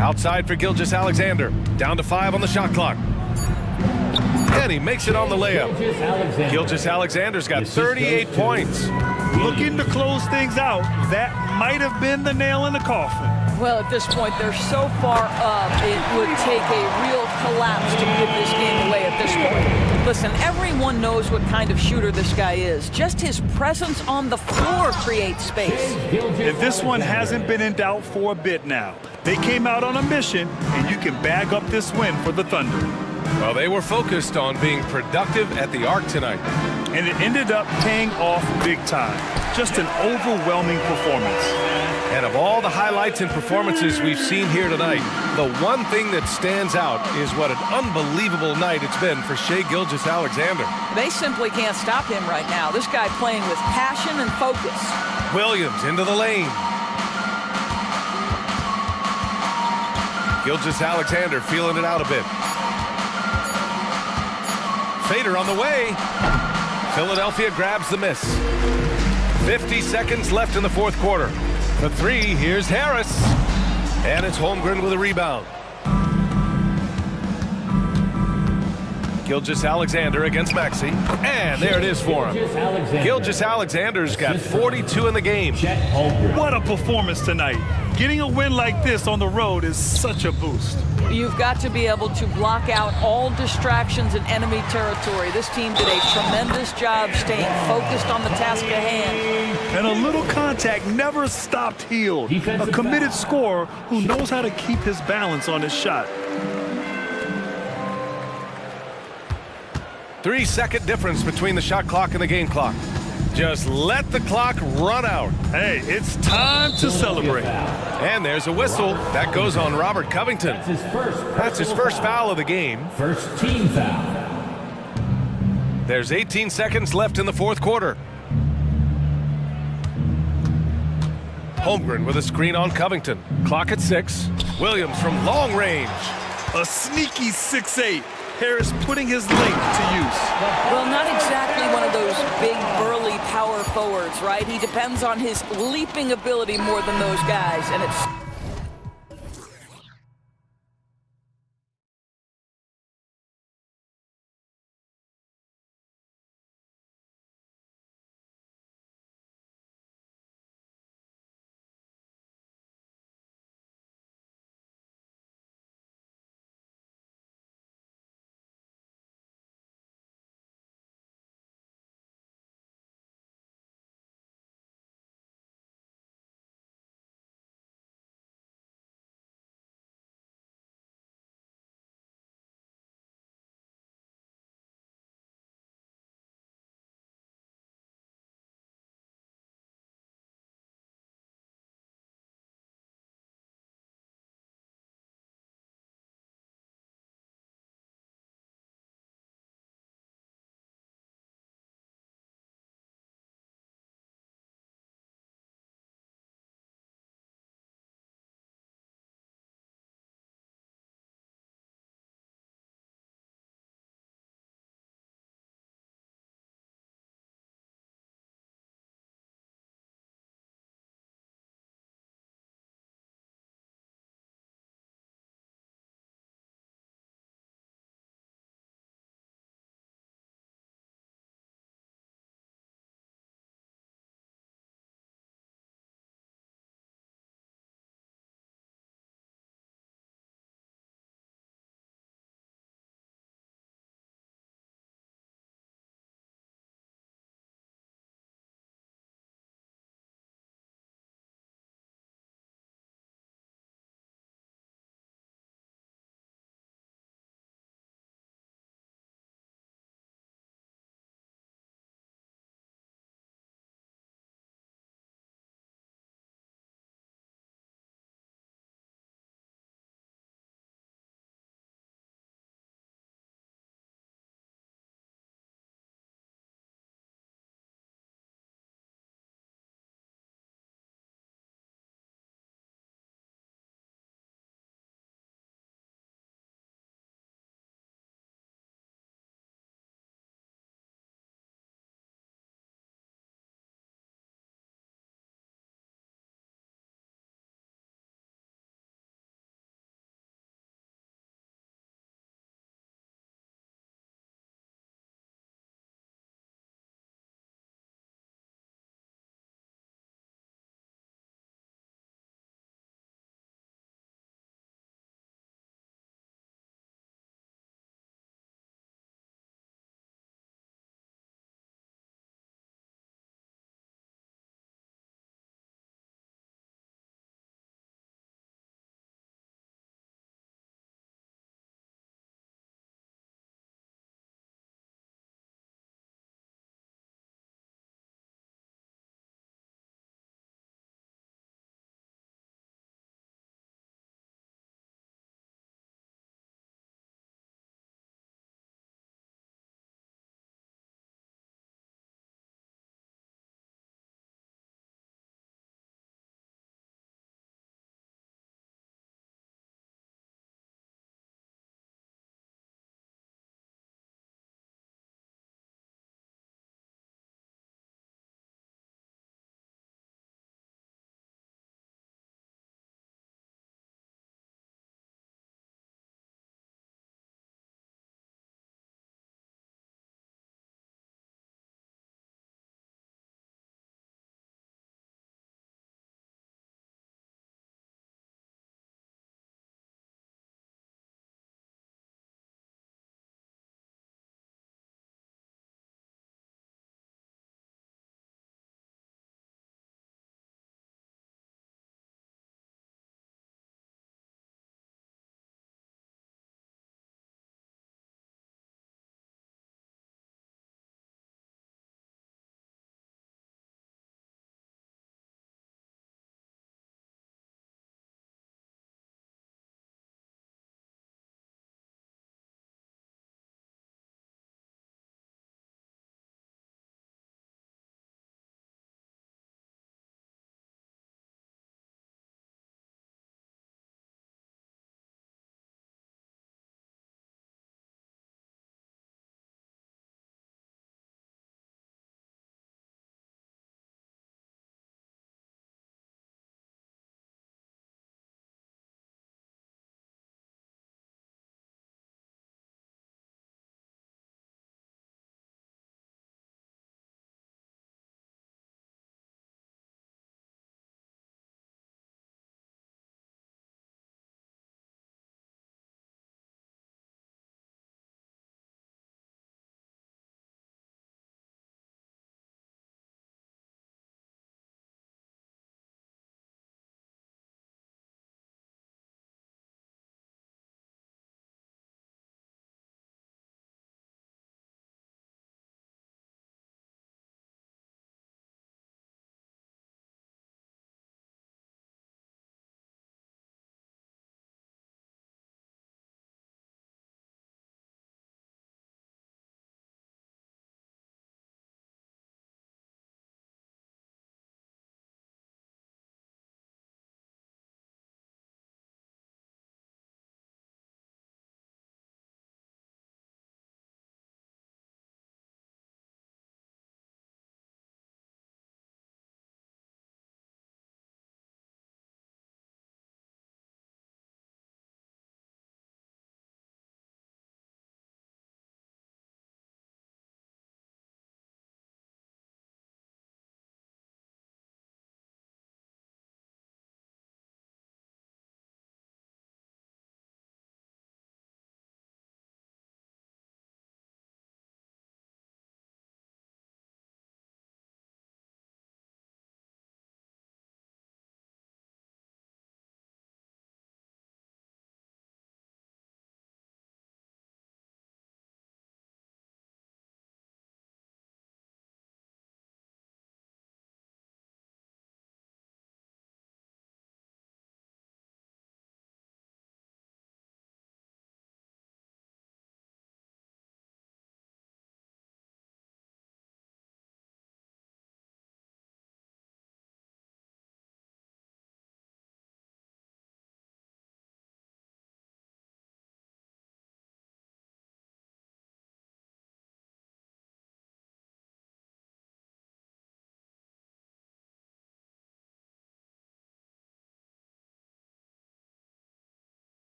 Outside for Gilgeous Alexander. Down to 5 on the shot clock. And he makes it on the layup. Gilgeous Alexander's got 38 points. Looking to close things out. That might have been the nail in the coffin. Well, at this point, they're so far up, it would take a real collapse to give this game away at this point. Listen, everyone knows what kind of shooter this guy is. Just his presence on the floor creates space. And this one hasn't been in doubt for a bit now. They came out on a mission, and you can bag up this win for the Thunder. Well, they were focused on being productive at the arc tonight. And it ended up paying off big time. Just an overwhelming performance. And of all the highlights and performances we've seen here tonight, the one thing that stands out is what an unbelievable night it's been for Shai Gilgeous-Alexander. They simply can't stop him right now. This guy playing with passion and focus. Williams into the lane. Gilgeous-Alexander feeling it out a bit. Fader on the way. Philadelphia grabs the miss. 50 seconds left in the fourth quarter. For three, here's Harris. And it's Holmgren with a rebound. Gilgeous-Alexander against Maxey. And there it is for him. Gilgeous-Alexander's got 42 in the game. What a performance tonight. Getting a win like this on the road is such a boost. You've got to be able to block out all distractions in enemy territory. This team did a tremendous job staying focused on the task at hand. And a little contact never stopped Hield. A committed scorer who knows how to keep his balance on his shot. 3-second difference between the shot clock and the game clock. Just let the clock run out. Hey, it's time to celebrate. And there's a whistle. That goes on Robert Covington. That's his first foul of the game. First team foul. There's 18 seconds left in the fourth quarter. Holmgren with a screen on Covington. Clock at 6. Williams from long range. A sneaky 6'8". Harris putting his length to use. Well, not exactly one of those big, burly power forwards, right? He depends on his leaping ability more than those guys, and it's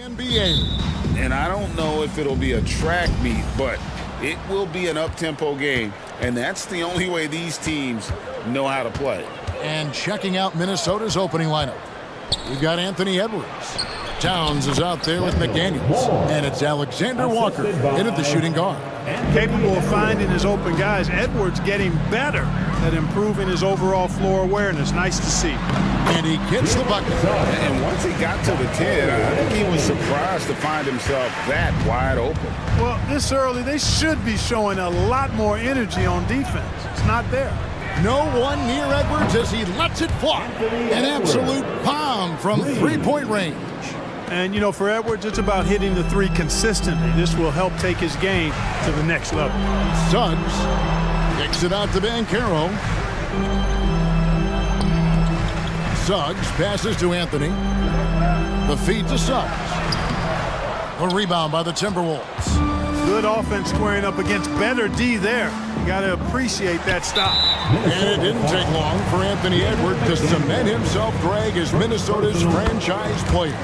NBA. And I don't know if it'll be a track meet, but it will be an up-tempo game. And that's the only way these teams know how to play. And checking out Minnesota's opening lineup, we've got Anthony Edwards. Towns is out there with McDaniels. And it's Alexander Walker in at the shooting guard. Capable of finding his open guys. Edwards getting better at improving his overall floor awareness. Nice to see. And he gets the bucket. And once he got to the 10, I think he was surprised to find himself that wide open. Well, this early, they should be showing a lot more energy on defense. It's not there. No one near Edwards as he lets it fly. An absolute bomb from three-point range. And, you know, for Edwards, it's about hitting the three consistently. This will help take his game to the next level. Suggs kicks it out to Banchero. Suggs passes to Anthony. The feed to Suggs. A rebound by the Timberwolves. Good offense squaring up against better D there. You got to appreciate that stop. And it didn't take long for Anthony Edwards to cement himself, Greg, as Minnesota's franchise player.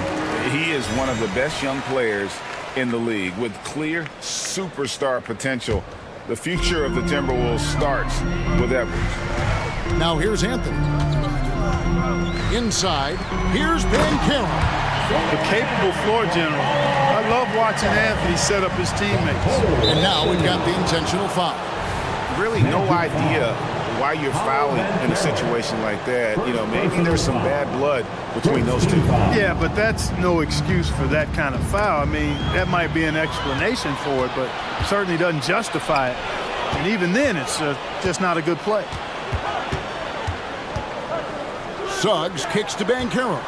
He is one of the best young players in the league with clear superstar potential. The future of the Timberwolves starts with Edwards. Now here's Anthony. Inside, here's Banchero. A capable floor general. I love watching Anthony set up his teammates. And now we've got the intentional foul. Really no idea why you're fouling in a situation like that. You know, maybe there's some bad blood between those two. Yeah, but that's no excuse for that kind of foul. I mean, that might be an explanation for it, but certainly doesn't justify it. And even then, it's just not a good play. Suggs kicks to Banchero.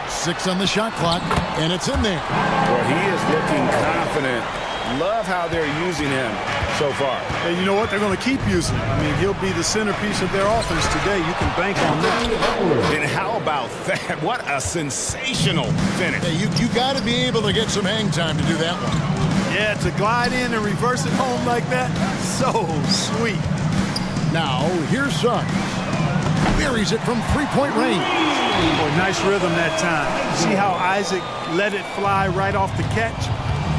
Six on the shot clock, and it's in there. Well, he is looking confident. Love how they're using him so far. And you know what? They're going to keep using him. I mean, he'll be the centerpiece of their offense today. You can bank on that. And how about that? What a sensational finish. Hey, you got to be able to get some hang time to do that one. Yeah, to glide in and reverse it home like that, so sweet. Now, here's Suggs. Buries it from three-point range. Boy, nice rhythm that time. See how Isaac let it fly right off the catch?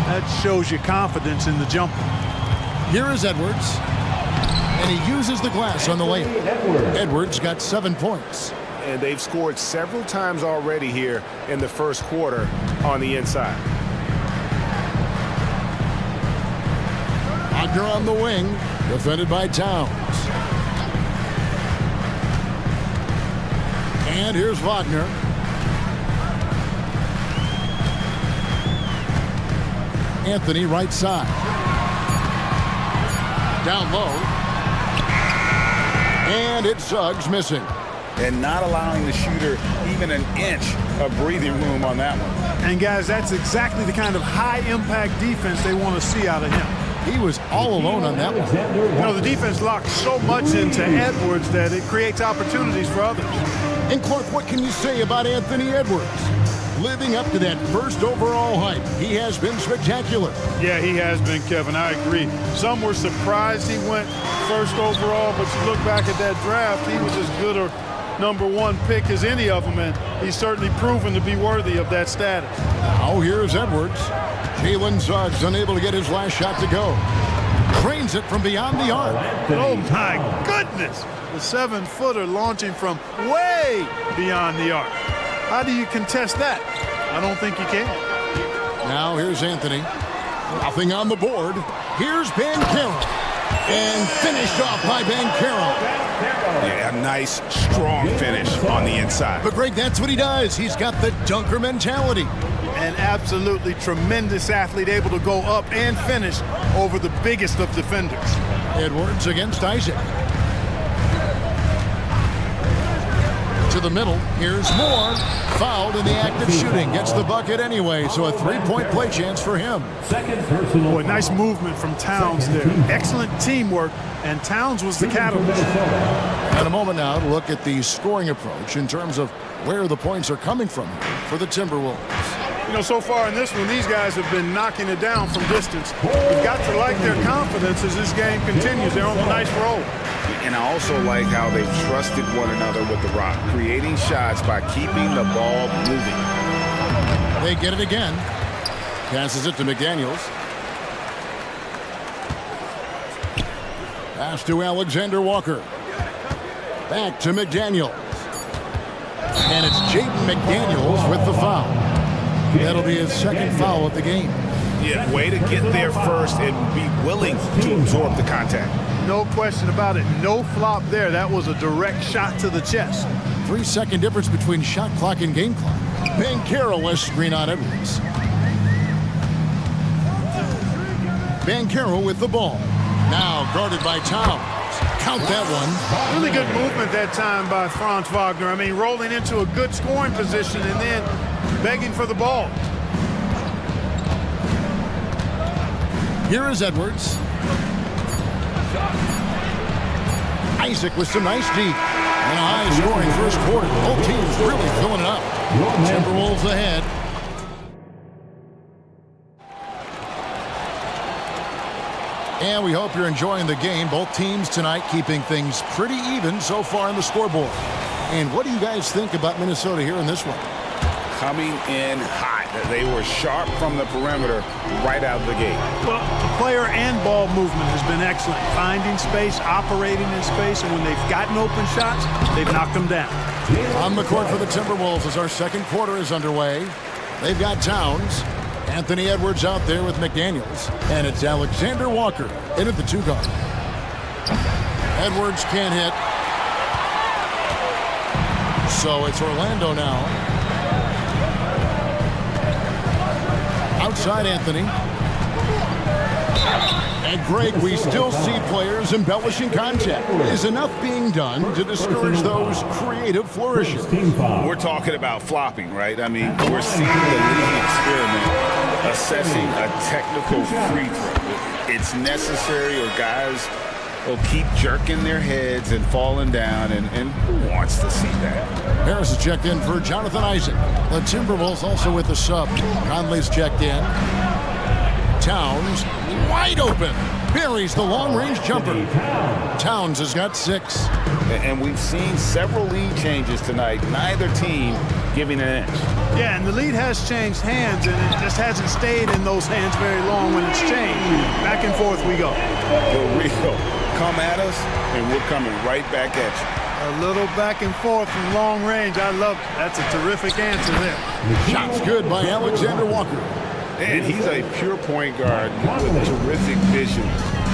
That shows you confidence in the jumper. Here is Edwards. And he uses the glass on the layup. Edwards got 7 points. And they've scored several times already here in the first quarter on the inside. Wagner on the wing, defended by Towns. And here's Wagner. Anthony right side. Down low. And it's Suggs missing. And not allowing the shooter even an inch of breathing room on that one. And guys, that's exactly the kind of high-impact defense they want to see out of him. He was all alone on that one. You know, the defense locks so much into Edwards that it creates opportunities for others. And Clark, what can you say about Anthony Edwards? Living up to that first overall hype, he has been spectacular. Yeah, he has been, Kevin. I agree. Some were surprised he went first overall, but you look back at that draft, he was as good a #1 pick as any of them, and he's certainly proven to be worthy of that status. Now here's Edwards. Jalen Suggs unable to get his last shot to go. Trains it from beyond the arc. Oh, my goodness. The 7-footer launching from way beyond the arc. How do you contest that? I don't think you can. Now here's Anthony. Nothing on the board. Here's Banchero. And finished off by Banchero. Yeah, a nice, strong finish on the inside. But Greg, that's what he does. He's got the dunker mentality. An absolutely tremendous athlete, able to go up and finish over the biggest of defenders. Edwards against Isaac. To the middle. Here's Moore. Fouled in the act of shooting. Gets the bucket anyway, so a 3-point play chance for him. Boy, nice movement from Towns there. Excellent teamwork, and Towns was the catalyst. And a moment now to look at the scoring approach in terms of where the points are coming from for the Timberwolves. You know, so far in this one, these guys have been knocking it down from distance. You've got to like their confidence as this game continues. They're on a nice roll. And I also like how they've trusted one another with the rock, creating shots by keeping the ball moving. They get it again. Passes it to McDaniels. Pass to Alexander Walker. Back to McDaniels. And it's Jaden McDaniels with the foul. That'll be his second foul of the game. Yeah, way to get there first and be willing to absorb the contact. No question about it. No flop there. That was a direct shot to the chest. 3-second difference between shot clock and game clock. Banchero has screen on Edwards. Banchero with the ball. Now guarded by Towns. Count that one. Really good movement that time by Franz Wagner. I mean, rolling into a good scoring position and then begging for the ball. Here is Edwards. Isaac with some nice deep. And a high-scoring first quarter. Both teams really filling it up. Timberwolves ahead. And we hope you're enjoying the game. Both teams tonight keeping things pretty even so far on the scoreboard. And what do you guys think about Minnesota here in this one? Coming in hot. They were sharp from the perimeter right out of the gate. Well, the player and ball movement has been excellent. Finding space, operating in space, and when they've gotten open shots, they've knocked them down. On the court for the Timberwolves as our second quarter is underway. They've got Towns. Anthony Edwards out there with McDaniels. And it's Alexander Walker in at the 2-guard. Edwards can't hit. So it's Orlando now. Outside Anthony. And Greg, we still see players embellishing contact. Is enough being done to discourage those creative flourishes? We're talking about flopping, right? I mean, we're seeing the league experiment assessing a technical free throw. It's necessary, or guys will keep jerking their heads and falling down, and who wants to see that? Harris is checked in for Jonathan Isaac. The Timberwolves also with the sub. Conley's checked in. Towns wide open. Buries the long-range jumper. Towns has got 6. And we've seen several lead changes tonight. Neither team giving an inch. Yeah, and the lead has changed hands, and it just hasn't stayed in those hands very long when it's changed. Back and forth we go. For real. Come at us, and we're coming right back at you. A little back and forth from long range. I love it. That's a terrific answer there. Shots good by Alexander Walker. And he's a pure point guard with terrific vision.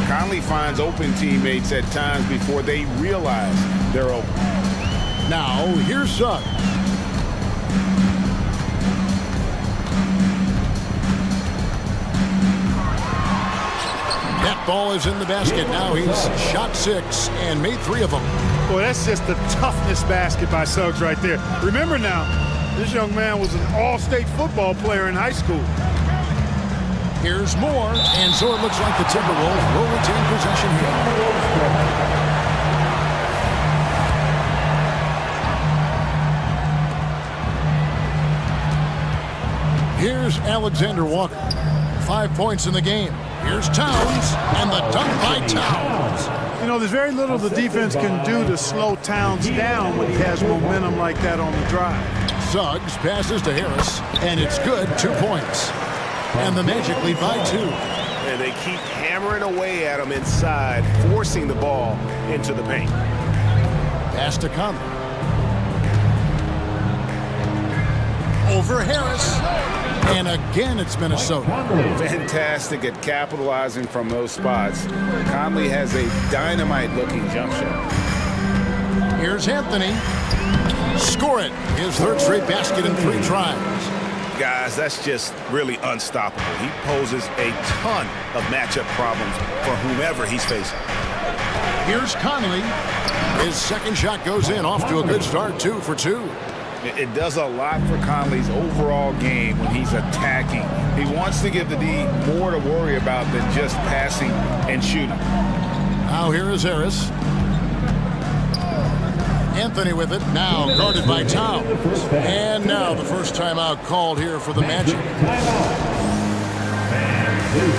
Conley finds open teammates at times before they realize they're open. Now, here's Suggs. That ball is in the basket. Now he's shot 6 and made 3 of them. Boy, that's just the toughness basket by Suggs right there. Remember now, this young man was an all-state football player in high school. Here's more, and so it looks like the Timberwolves will retain possession here. Here's Alexander Walker. 5 points in the game. Here's Towns, and the dunk by Towns. You know, there's very little the defense can do to slow Towns down when he has momentum like that on the drive. Suggs passes to Harris, and it's good. 2 points. And the Magic lead by 2. And they keep hammering away at him inside, forcing the ball into the paint. Pass to Conley. Over Harris. And again, it's Minnesota. Fantastic at capitalizing from those spots. Conley has a dynamite-looking jump shot. Here's Anthony. Score it. His third straight basket in 3 tries. Guys, that's just really unstoppable. He poses a ton of matchup problems for whomever he's facing. Here's Conley. His second shot goes in, off to a good start, 2 for 2. It does a lot for Conley's overall game when he's attacking. He wants to give the D more to worry about than just passing and shooting. Now here is Harris. Anthony with it. Now guarded by Towns. And now the first timeout called here for the Magic. Please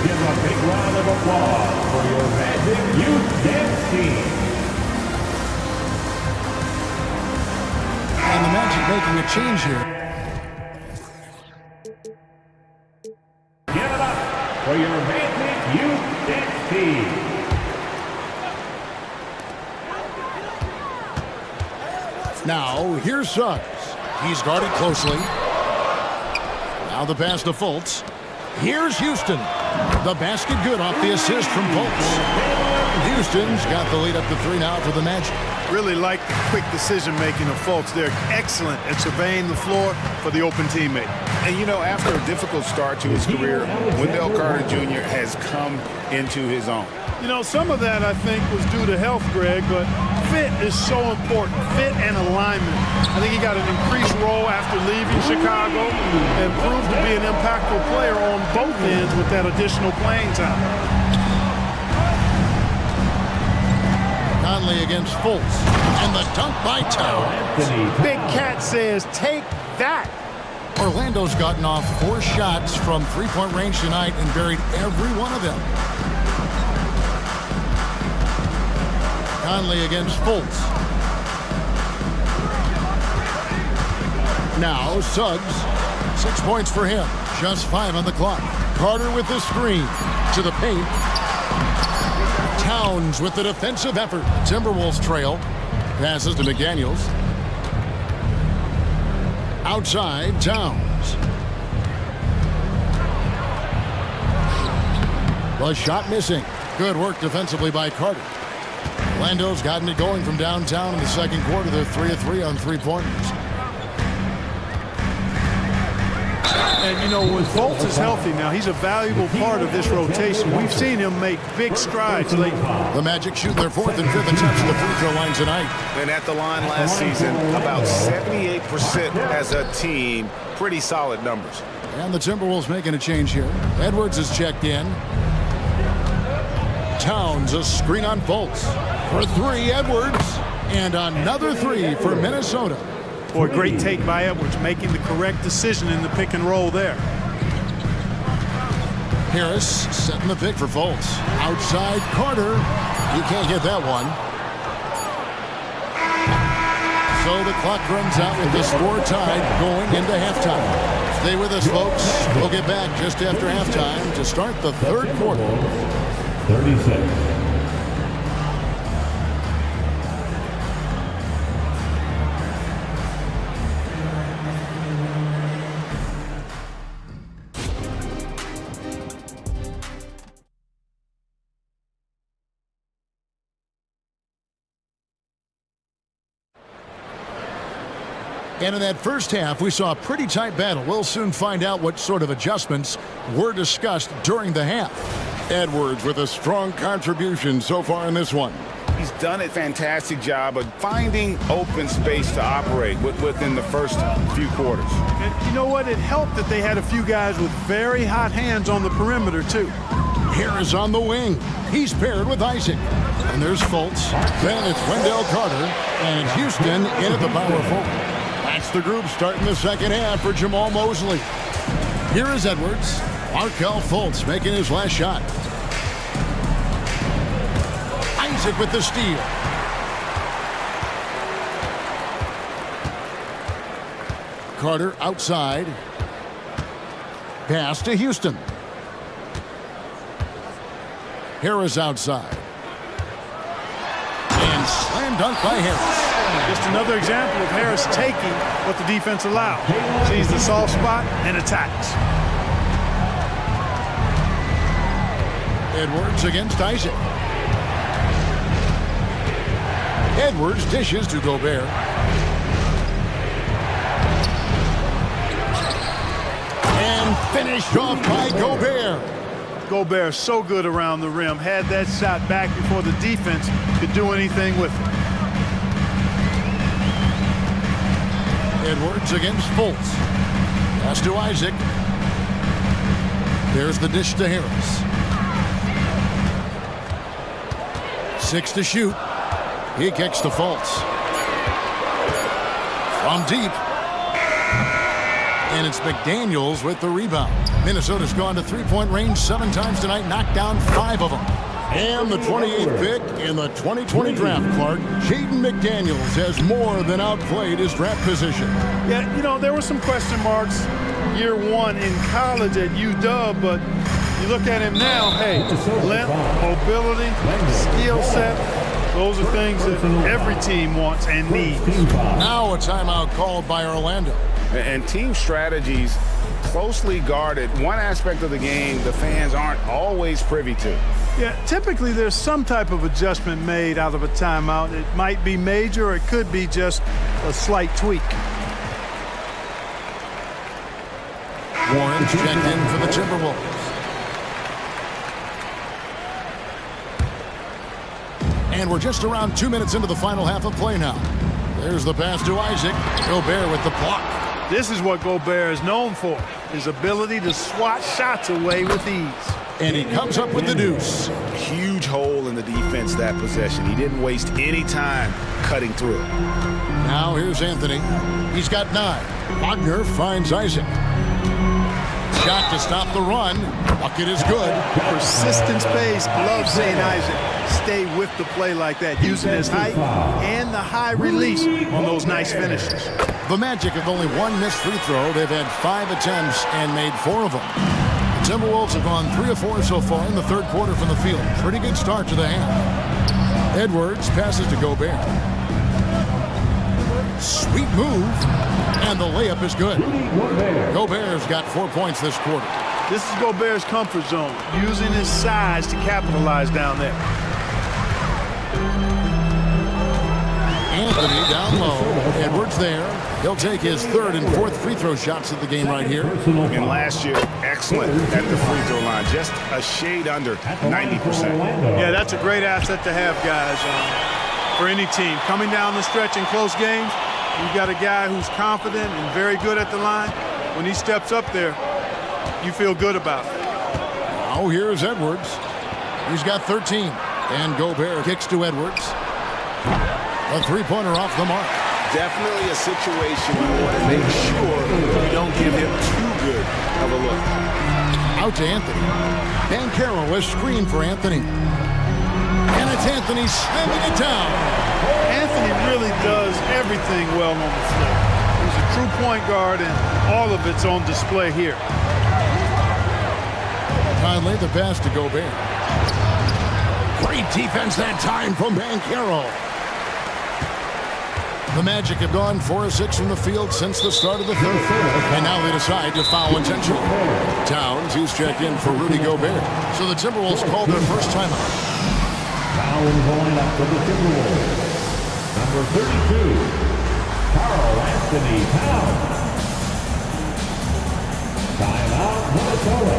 give a big round of applause for your Magic Youth Dance Team. And the Magic making a change here. Give it up for your Magic Youth Dance Team. Now, here's Suggs. He's guarded closely. Now the pass to Fultz. Here's Houston. The basket good off the assist from Fultz. Houston's got the lead up to 3 now for the Magic. Really like the quick decision-making of Fultz. They're excellent at surveying the floor for the open teammate. And, you know, after a difficult start to his career, Wendell Carter Jr. has come into his own. You know, some of that, I think, was due to health, Greg, but fit is so important. Fit and alignment. I think he got an increased role after leaving Chicago and proved to be an impactful player on both ends with that additional playing time. Conley against Fultz. And the dunk by Towns. Big Cat says, take that. Orlando's gotten off 4 shots from three-point range tonight and buried every one of them. Conley against Fultz. Now Suggs. 6 points for him. Just 5 on the clock. Carter with the screen. To the paint. Towns with the defensive effort. Timberwolves trail. Passes to McDaniels. Outside, Towns. The shot missing. Good work defensively by Carter. Orlando's gotten it going from downtown in the second quarter. They're 3 of 3 on 3-pointers. And, you know, when Fultz is healthy now, he's a valuable part of this rotation. We've seen him make big strides lately. The Magic shoot their 4th and 5th attempts at the free throw line tonight. And at the line last season, about 78% as a team. Pretty solid numbers. And the Timberwolves making a change here. Edwards is checked in. Towns, a screen on Fultz. For 3, Edwards. And another 3 for Minnesota. Boy, great take by Edwards, making the correct decision in the pick and roll there. Harris setting the pick for Fultz. Outside, Carter. He can't get that one. So the clock runs out with the score tied going into halftime. Stay with us, folks. We'll get back just after halftime to start the 3rd quarter. 36. And in that first half, we saw a pretty tight battle. We'll soon find out what sort of adjustments were discussed during the half. Edwards with a strong contribution so far in this one. He's done a fantastic job of finding open space to operate within the first few quarters. And you know what? It helped that they had a few guys with very hot hands on the perimeter, too. Harris on the wing. He's paired with Isaac. And there's Fultz. Then it's Wendell Carter. And Houston in at the power forward. That's the group starting the second half for Jamal Mosley. Here is Edwards. Markelle Fultz making his last shot. Isaac with the steal. Carter outside. Pass to Houston. Harris outside. And slam dunk by Harris. Just another example of Harris taking what the defense allowed. Sees the soft spot and attacks. Edwards against Isaac. Edwards dishes to Gobert. And finished off by Gobert. Gobert so good around the rim. Had that shot back before the defense could do anything with it. Edwards against Fultz. Pass to Isaac. There's the dish to Harris. 6 to shoot. He kicks to Fultz. From deep. And it's McDaniels with the rebound. Minnesota's gone to three-point range 7 times tonight, knocked down 5 of them. And the 28th pick in the 2020 draft, Clark, Jaden McDaniels has more than outplayed his draft position. Yeah, you know, there were some question marks year one in college at UW, but you look at him now, hey, length, mobility, skill set, those are things that every team wants and needs. Now a timeout called by Orlando. And team strategies closely guarded. One aspect of the game the fans aren't always privy to. Yeah, typically there's some type of adjustment made out of a timeout. It might be major or it could be just a slight tweak. Warren's checked in for the Timberwolves. And we're just around 2 minutes into the final half of play now. There's the pass to Isaac. Gobert with the block. This is what Gobert is known for, his ability to swat shots away with ease. And he comes up with the deuce. Huge hole in the defense that possession. He didn't waste any time cutting through it. Now here's Anthony. He's got 9. Wagner finds Isaac. Shot to stop the run. Bucket is good. Persistence pays. Love St. Isaac. Stay with the play like that, using his height and the high release on those nice finishes. The Magic have only 1 missed free throw. They've had 5 attempts and made 4 of them. The Timberwolves have gone 3 of 4 so far in the third quarter from the field. Pretty good start to the half. Edwards passes to Gobert. Sweet move. And the layup is good. Gobert's got 4 points this quarter. This is Gobert's comfort zone, using his size to capitalize down there. Anthony down low. Edwards there. He'll take his 3rd and 4th free throw shots of the game right here. And last year, excellent at the free throw line. Just a shade under 90%. Yeah, that's a great asset to have, guys, for any team. Coming down the stretch in close games, you've got a guy who's confident and very good at the line. When he steps up there, you feel good about it. Now here's Edwards. He's got 13. And Gobert kicks to Edwards. A three-pointer off the mark. Definitely a situation you want to make sure you don't give him too good of a look. Out to Anthony. Banchero is screen for Anthony. And it's Anthony slamming it down. Anthony really does everything well on the floor. He's a true point guard, and all of it's on display here. Finally, the pass to Gobert. Great defense that time from Banchero. The Magic have gone 4 of 6 from the field since the start of the third. And now they decide to foul intentionally. Towns, he's checked in for Rudy Gobert. So the Timberwolves called their first timeout. Foul in the lineup for the Timberwolves. Number 32, Karl Anthony Towns. Timeout, Minnesota.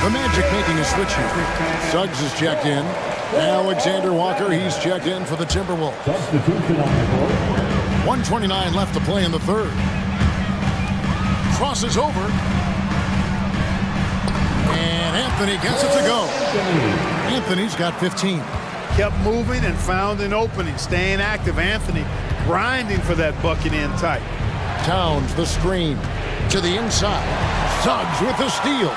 The Magic making a switch here. Suggs is checked in. Alexander Walker, he's checked in for the Timberwolves. Substitution on the board. 1:29 left to play in the third. Crosses over. And Anthony gets it to go. Anthony's got 15. Kept moving and found an opening. Staying active. Anthony grinding for that bucket in tight. Towns the screen to the inside. Suggs with the steal.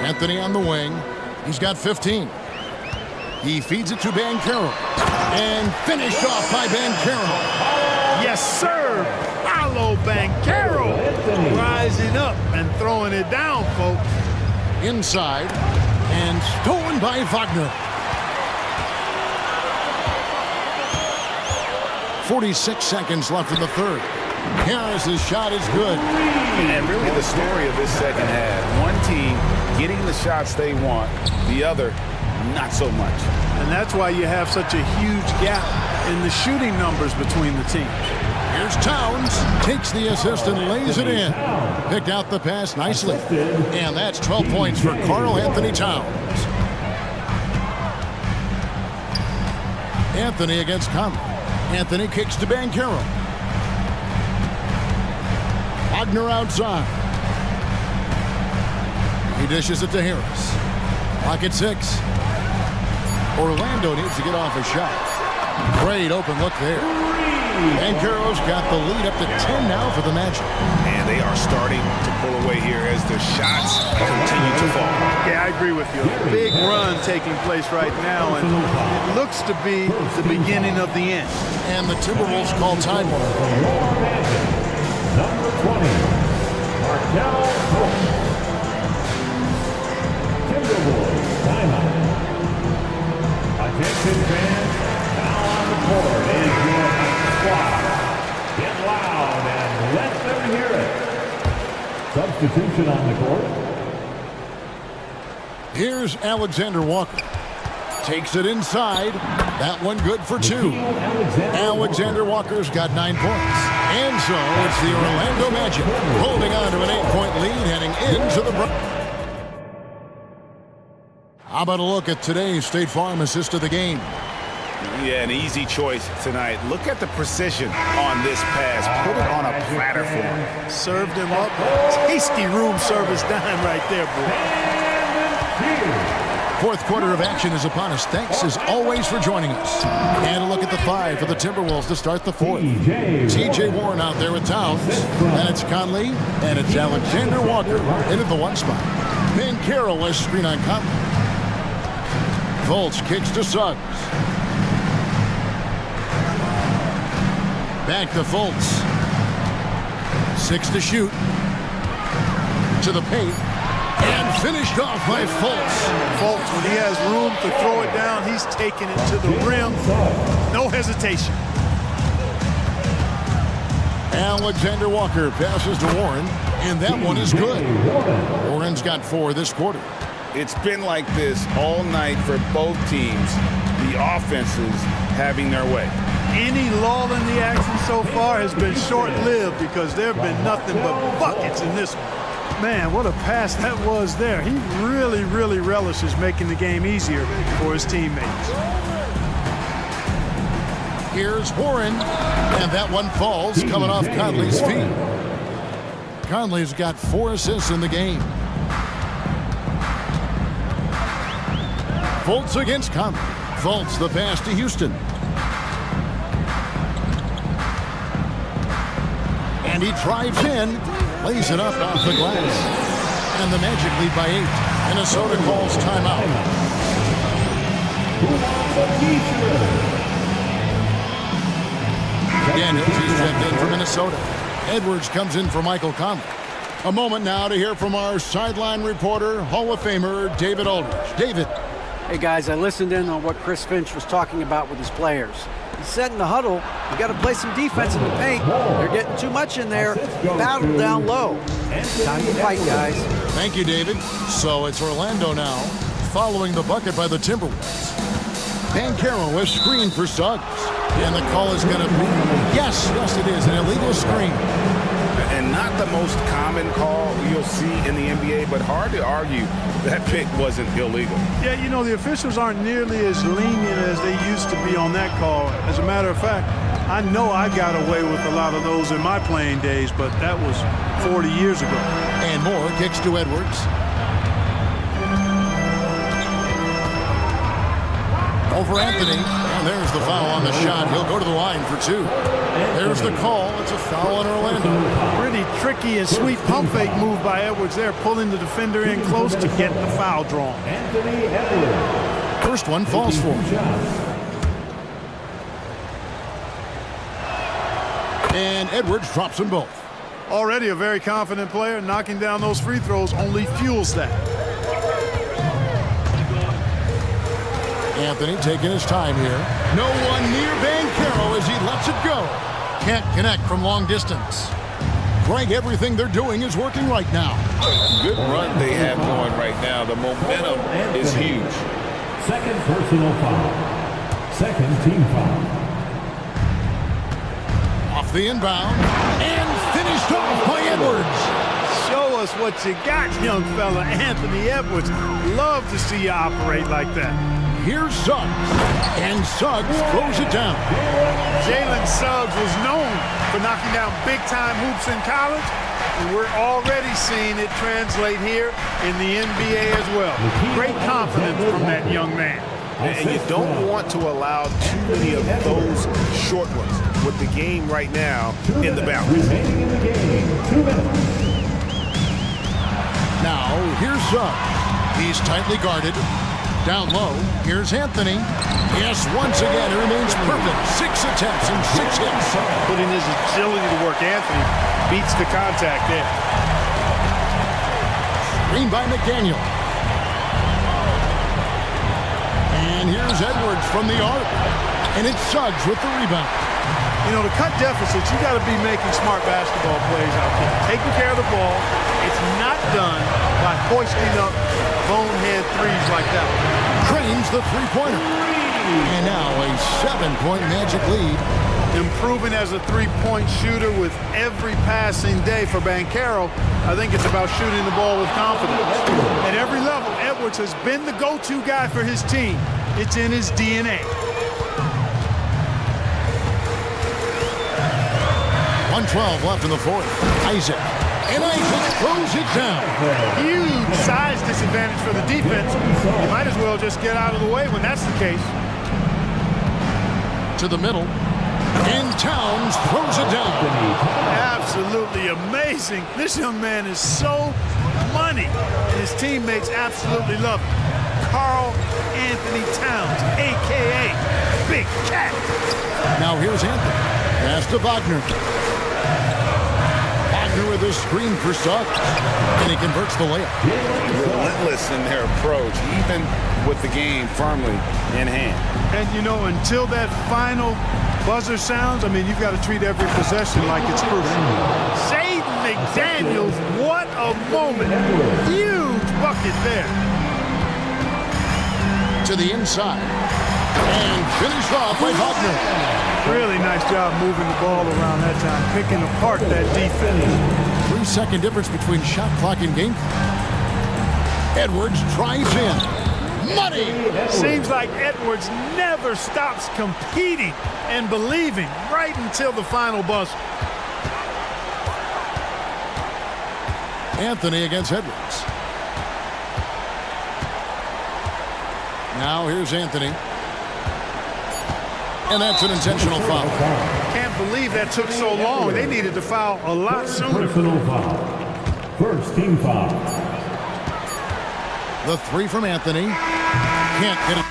Anthony on the wing. He's got 15. He feeds it to Banchero. And finished off by Banchero. Yes, sir. Paolo Banchero rising up and throwing it down, folks. Inside. And stolen by Wagner. 46 seconds left in the third. Harris's shot is good. And really the story of this second half. One team getting the shots they want, the other not so much. And that's why you have such a huge gap in the shooting numbers between the teams. Here's Towns, takes the assist and lays it in. Picked out the pass nicely. And that's 12 points for Karl Anthony Towns. Anthony against Conley. Anthony kicks to Banchero. Wagner outside. He dishes it to Harris. Clock at 6. Orlando needs to get off a shot. Great open look there. And Banchero's got the lead up to 10 now for the Magic. And they are starting to pull away here as the shots continue to fall. Yeah, I agree with you. A big run taking place right now, and it looks to be the beginning of the end. And the Timberwolves call timeout. Number 20, Markel Fultz. Timberwolves timeout. Attention fans, now on the court is your squad. Get loud and let them hear it. Substitution on the court. Here's Alexander Walker. Takes it inside. That one good for 2. Alexander Walker's got 9 points. And so it's the Orlando Magic holding on to an 8-point lead heading into the break. How about a look at today's State Farm assist of the game? Yeah, an easy choice tonight. Look at the precision on this pass. Put it on a platter for him. Served him up. Tasty room service dime right there, boy. Fourth quarter of action is upon us. Thanks as always for joining us. And a look at the 5 for the Timberwolves to start the 4th. TJ Warren out there with Towns. And it's Conley. And it's Alexander Walker into the 1 spot. Banchero has screen on Conley. Fultz kicks to Suggs. Back to Fultz. 6 to shoot. To the paint. And finished off by Fultz. Fultz, when he has room to throw it down, he's taking it to the rim. No hesitation. Alexander Walker passes to Warren, and that one is good. Warren's got 4 this quarter. It's been like this all night for both teams. The offenses having their way. Any lull in the action so far has been short-lived because there have been nothing but buckets in this one. Man, what a pass that was there. He really, really relishes making the game easier for his teammates. Here's Warren, and that one falls coming off Conley's feet. Conley's got 4 assists in the game. Fultz against Conley. Fultz the pass to Houston. And he drives in. Lays it up off the glass. And the Magic lead by 8. Minnesota calls timeout. Daniels is checked in for Minnesota. Edwards comes in for Michael Conley. A moment now to hear from our sideline reporter, Hall of Famer David Aldridge. David. Hey guys, I listened in on what Chris Finch was talking about with his players. He said in the huddle, you got to play some defense in the paint. They're getting too much in there. Battle down low. Time to fight, guys. Thank you, David. So it's Orlando now, following the bucket by the Timberwolves. Banchero is screened for Suggs. And the call is going to be, yes, it is, an illegal screen. And not the most common call you'll see in the NBA, but hard to argue that pick wasn't illegal. Yeah, you know, the officials aren't nearly as lenient as they used to be on that call. As a matter of fact, I know I got away with a lot of those in my playing days, but that was 40 years ago. And Moore kicks to Edwards. Over Anthony. And there's the foul on the shot. He'll go to the line for 2. There's the call. It's a foul on Orlando. Pretty tricky and sweet pump fake move by Edwards there, pulling the defender in close to get the foul drawn. Anthony Edwards. First one falls for him. And Edwards drops them both. Already a very confident player. Knocking down those free throws only fuels that. Anthony taking his time here. No one near Banchero as he lets it go. Can't connect from long distance. Greg, everything they're doing is working right now. Good run they have going right now. The momentum is huge. Second personal foul. Second team foul. Off the inbound. And finished off by Edwards. Show us what you got, young fella. Anthony Edwards. Love to see you operate like that. Here's Suggs, and Suggs throws it down. Jalen Suggs was known for knocking down big-time hoops in college, and we're already seeing it translate here in the NBA as well. Great confidence from that young man. And you don't want to allow too many of those short ones with the game right now in the balance. Remaining in the game, 2 minutes. Now, here's Suggs. He's tightly guarded. Down low, here's Anthony. Yes, once again, he remains perfect. 6 attempts and 6 hits. Putting his agility to work, Anthony beats the contact there. Screen by McDaniel. And here's Edwards from the arc. And it's Suggs with the rebound. You know, to cut deficits, you got to be making smart basketball plays out there. Taking care of the ball. It's not done by hoisting up bonehead threes like that. Cranes the three-pointer. And now a 7-point Magic lead. Improving as a three-point shooter with every passing day for Banchero. I think it's about shooting the ball with confidence. At every level, Edwards has been the go-to guy for his team. It's in his DNA. 1:12 left in the fourth. Isaac. And Isaac throws it down. Huge size disadvantage for the defense. You might as well just get out of the way when that's the case. To the middle. And Towns throws it down. Absolutely amazing. This young man is so money. And his teammates absolutely love him. Carl Anthony Towns, a.k.a. Big Cat. Now here's Anthony. Pass to Wagner. With a screen for Suggs, and he converts the layup. Relentless in their approach, even with the game firmly in hand. And you know, until that final buzzer sounds, I mean, you've got to treat every possession like it's crucial. Shaden McDaniels, what a moment. Huge bucket there. To the inside. And finished off by Wagner. Really nice job moving the ball around that time, picking apart that defense. 3-second difference between shot clock and game clock. Edwards drives in. Money! Seems like Edwards never stops competing and believing right until the final buzzer. Anthony against Edwards. Now here's Anthony. And that's an intentional foul. Can't believe that took so long. They needed to foul a lot sooner. Personal foul. First team foul. The three from Anthony. Can't get it.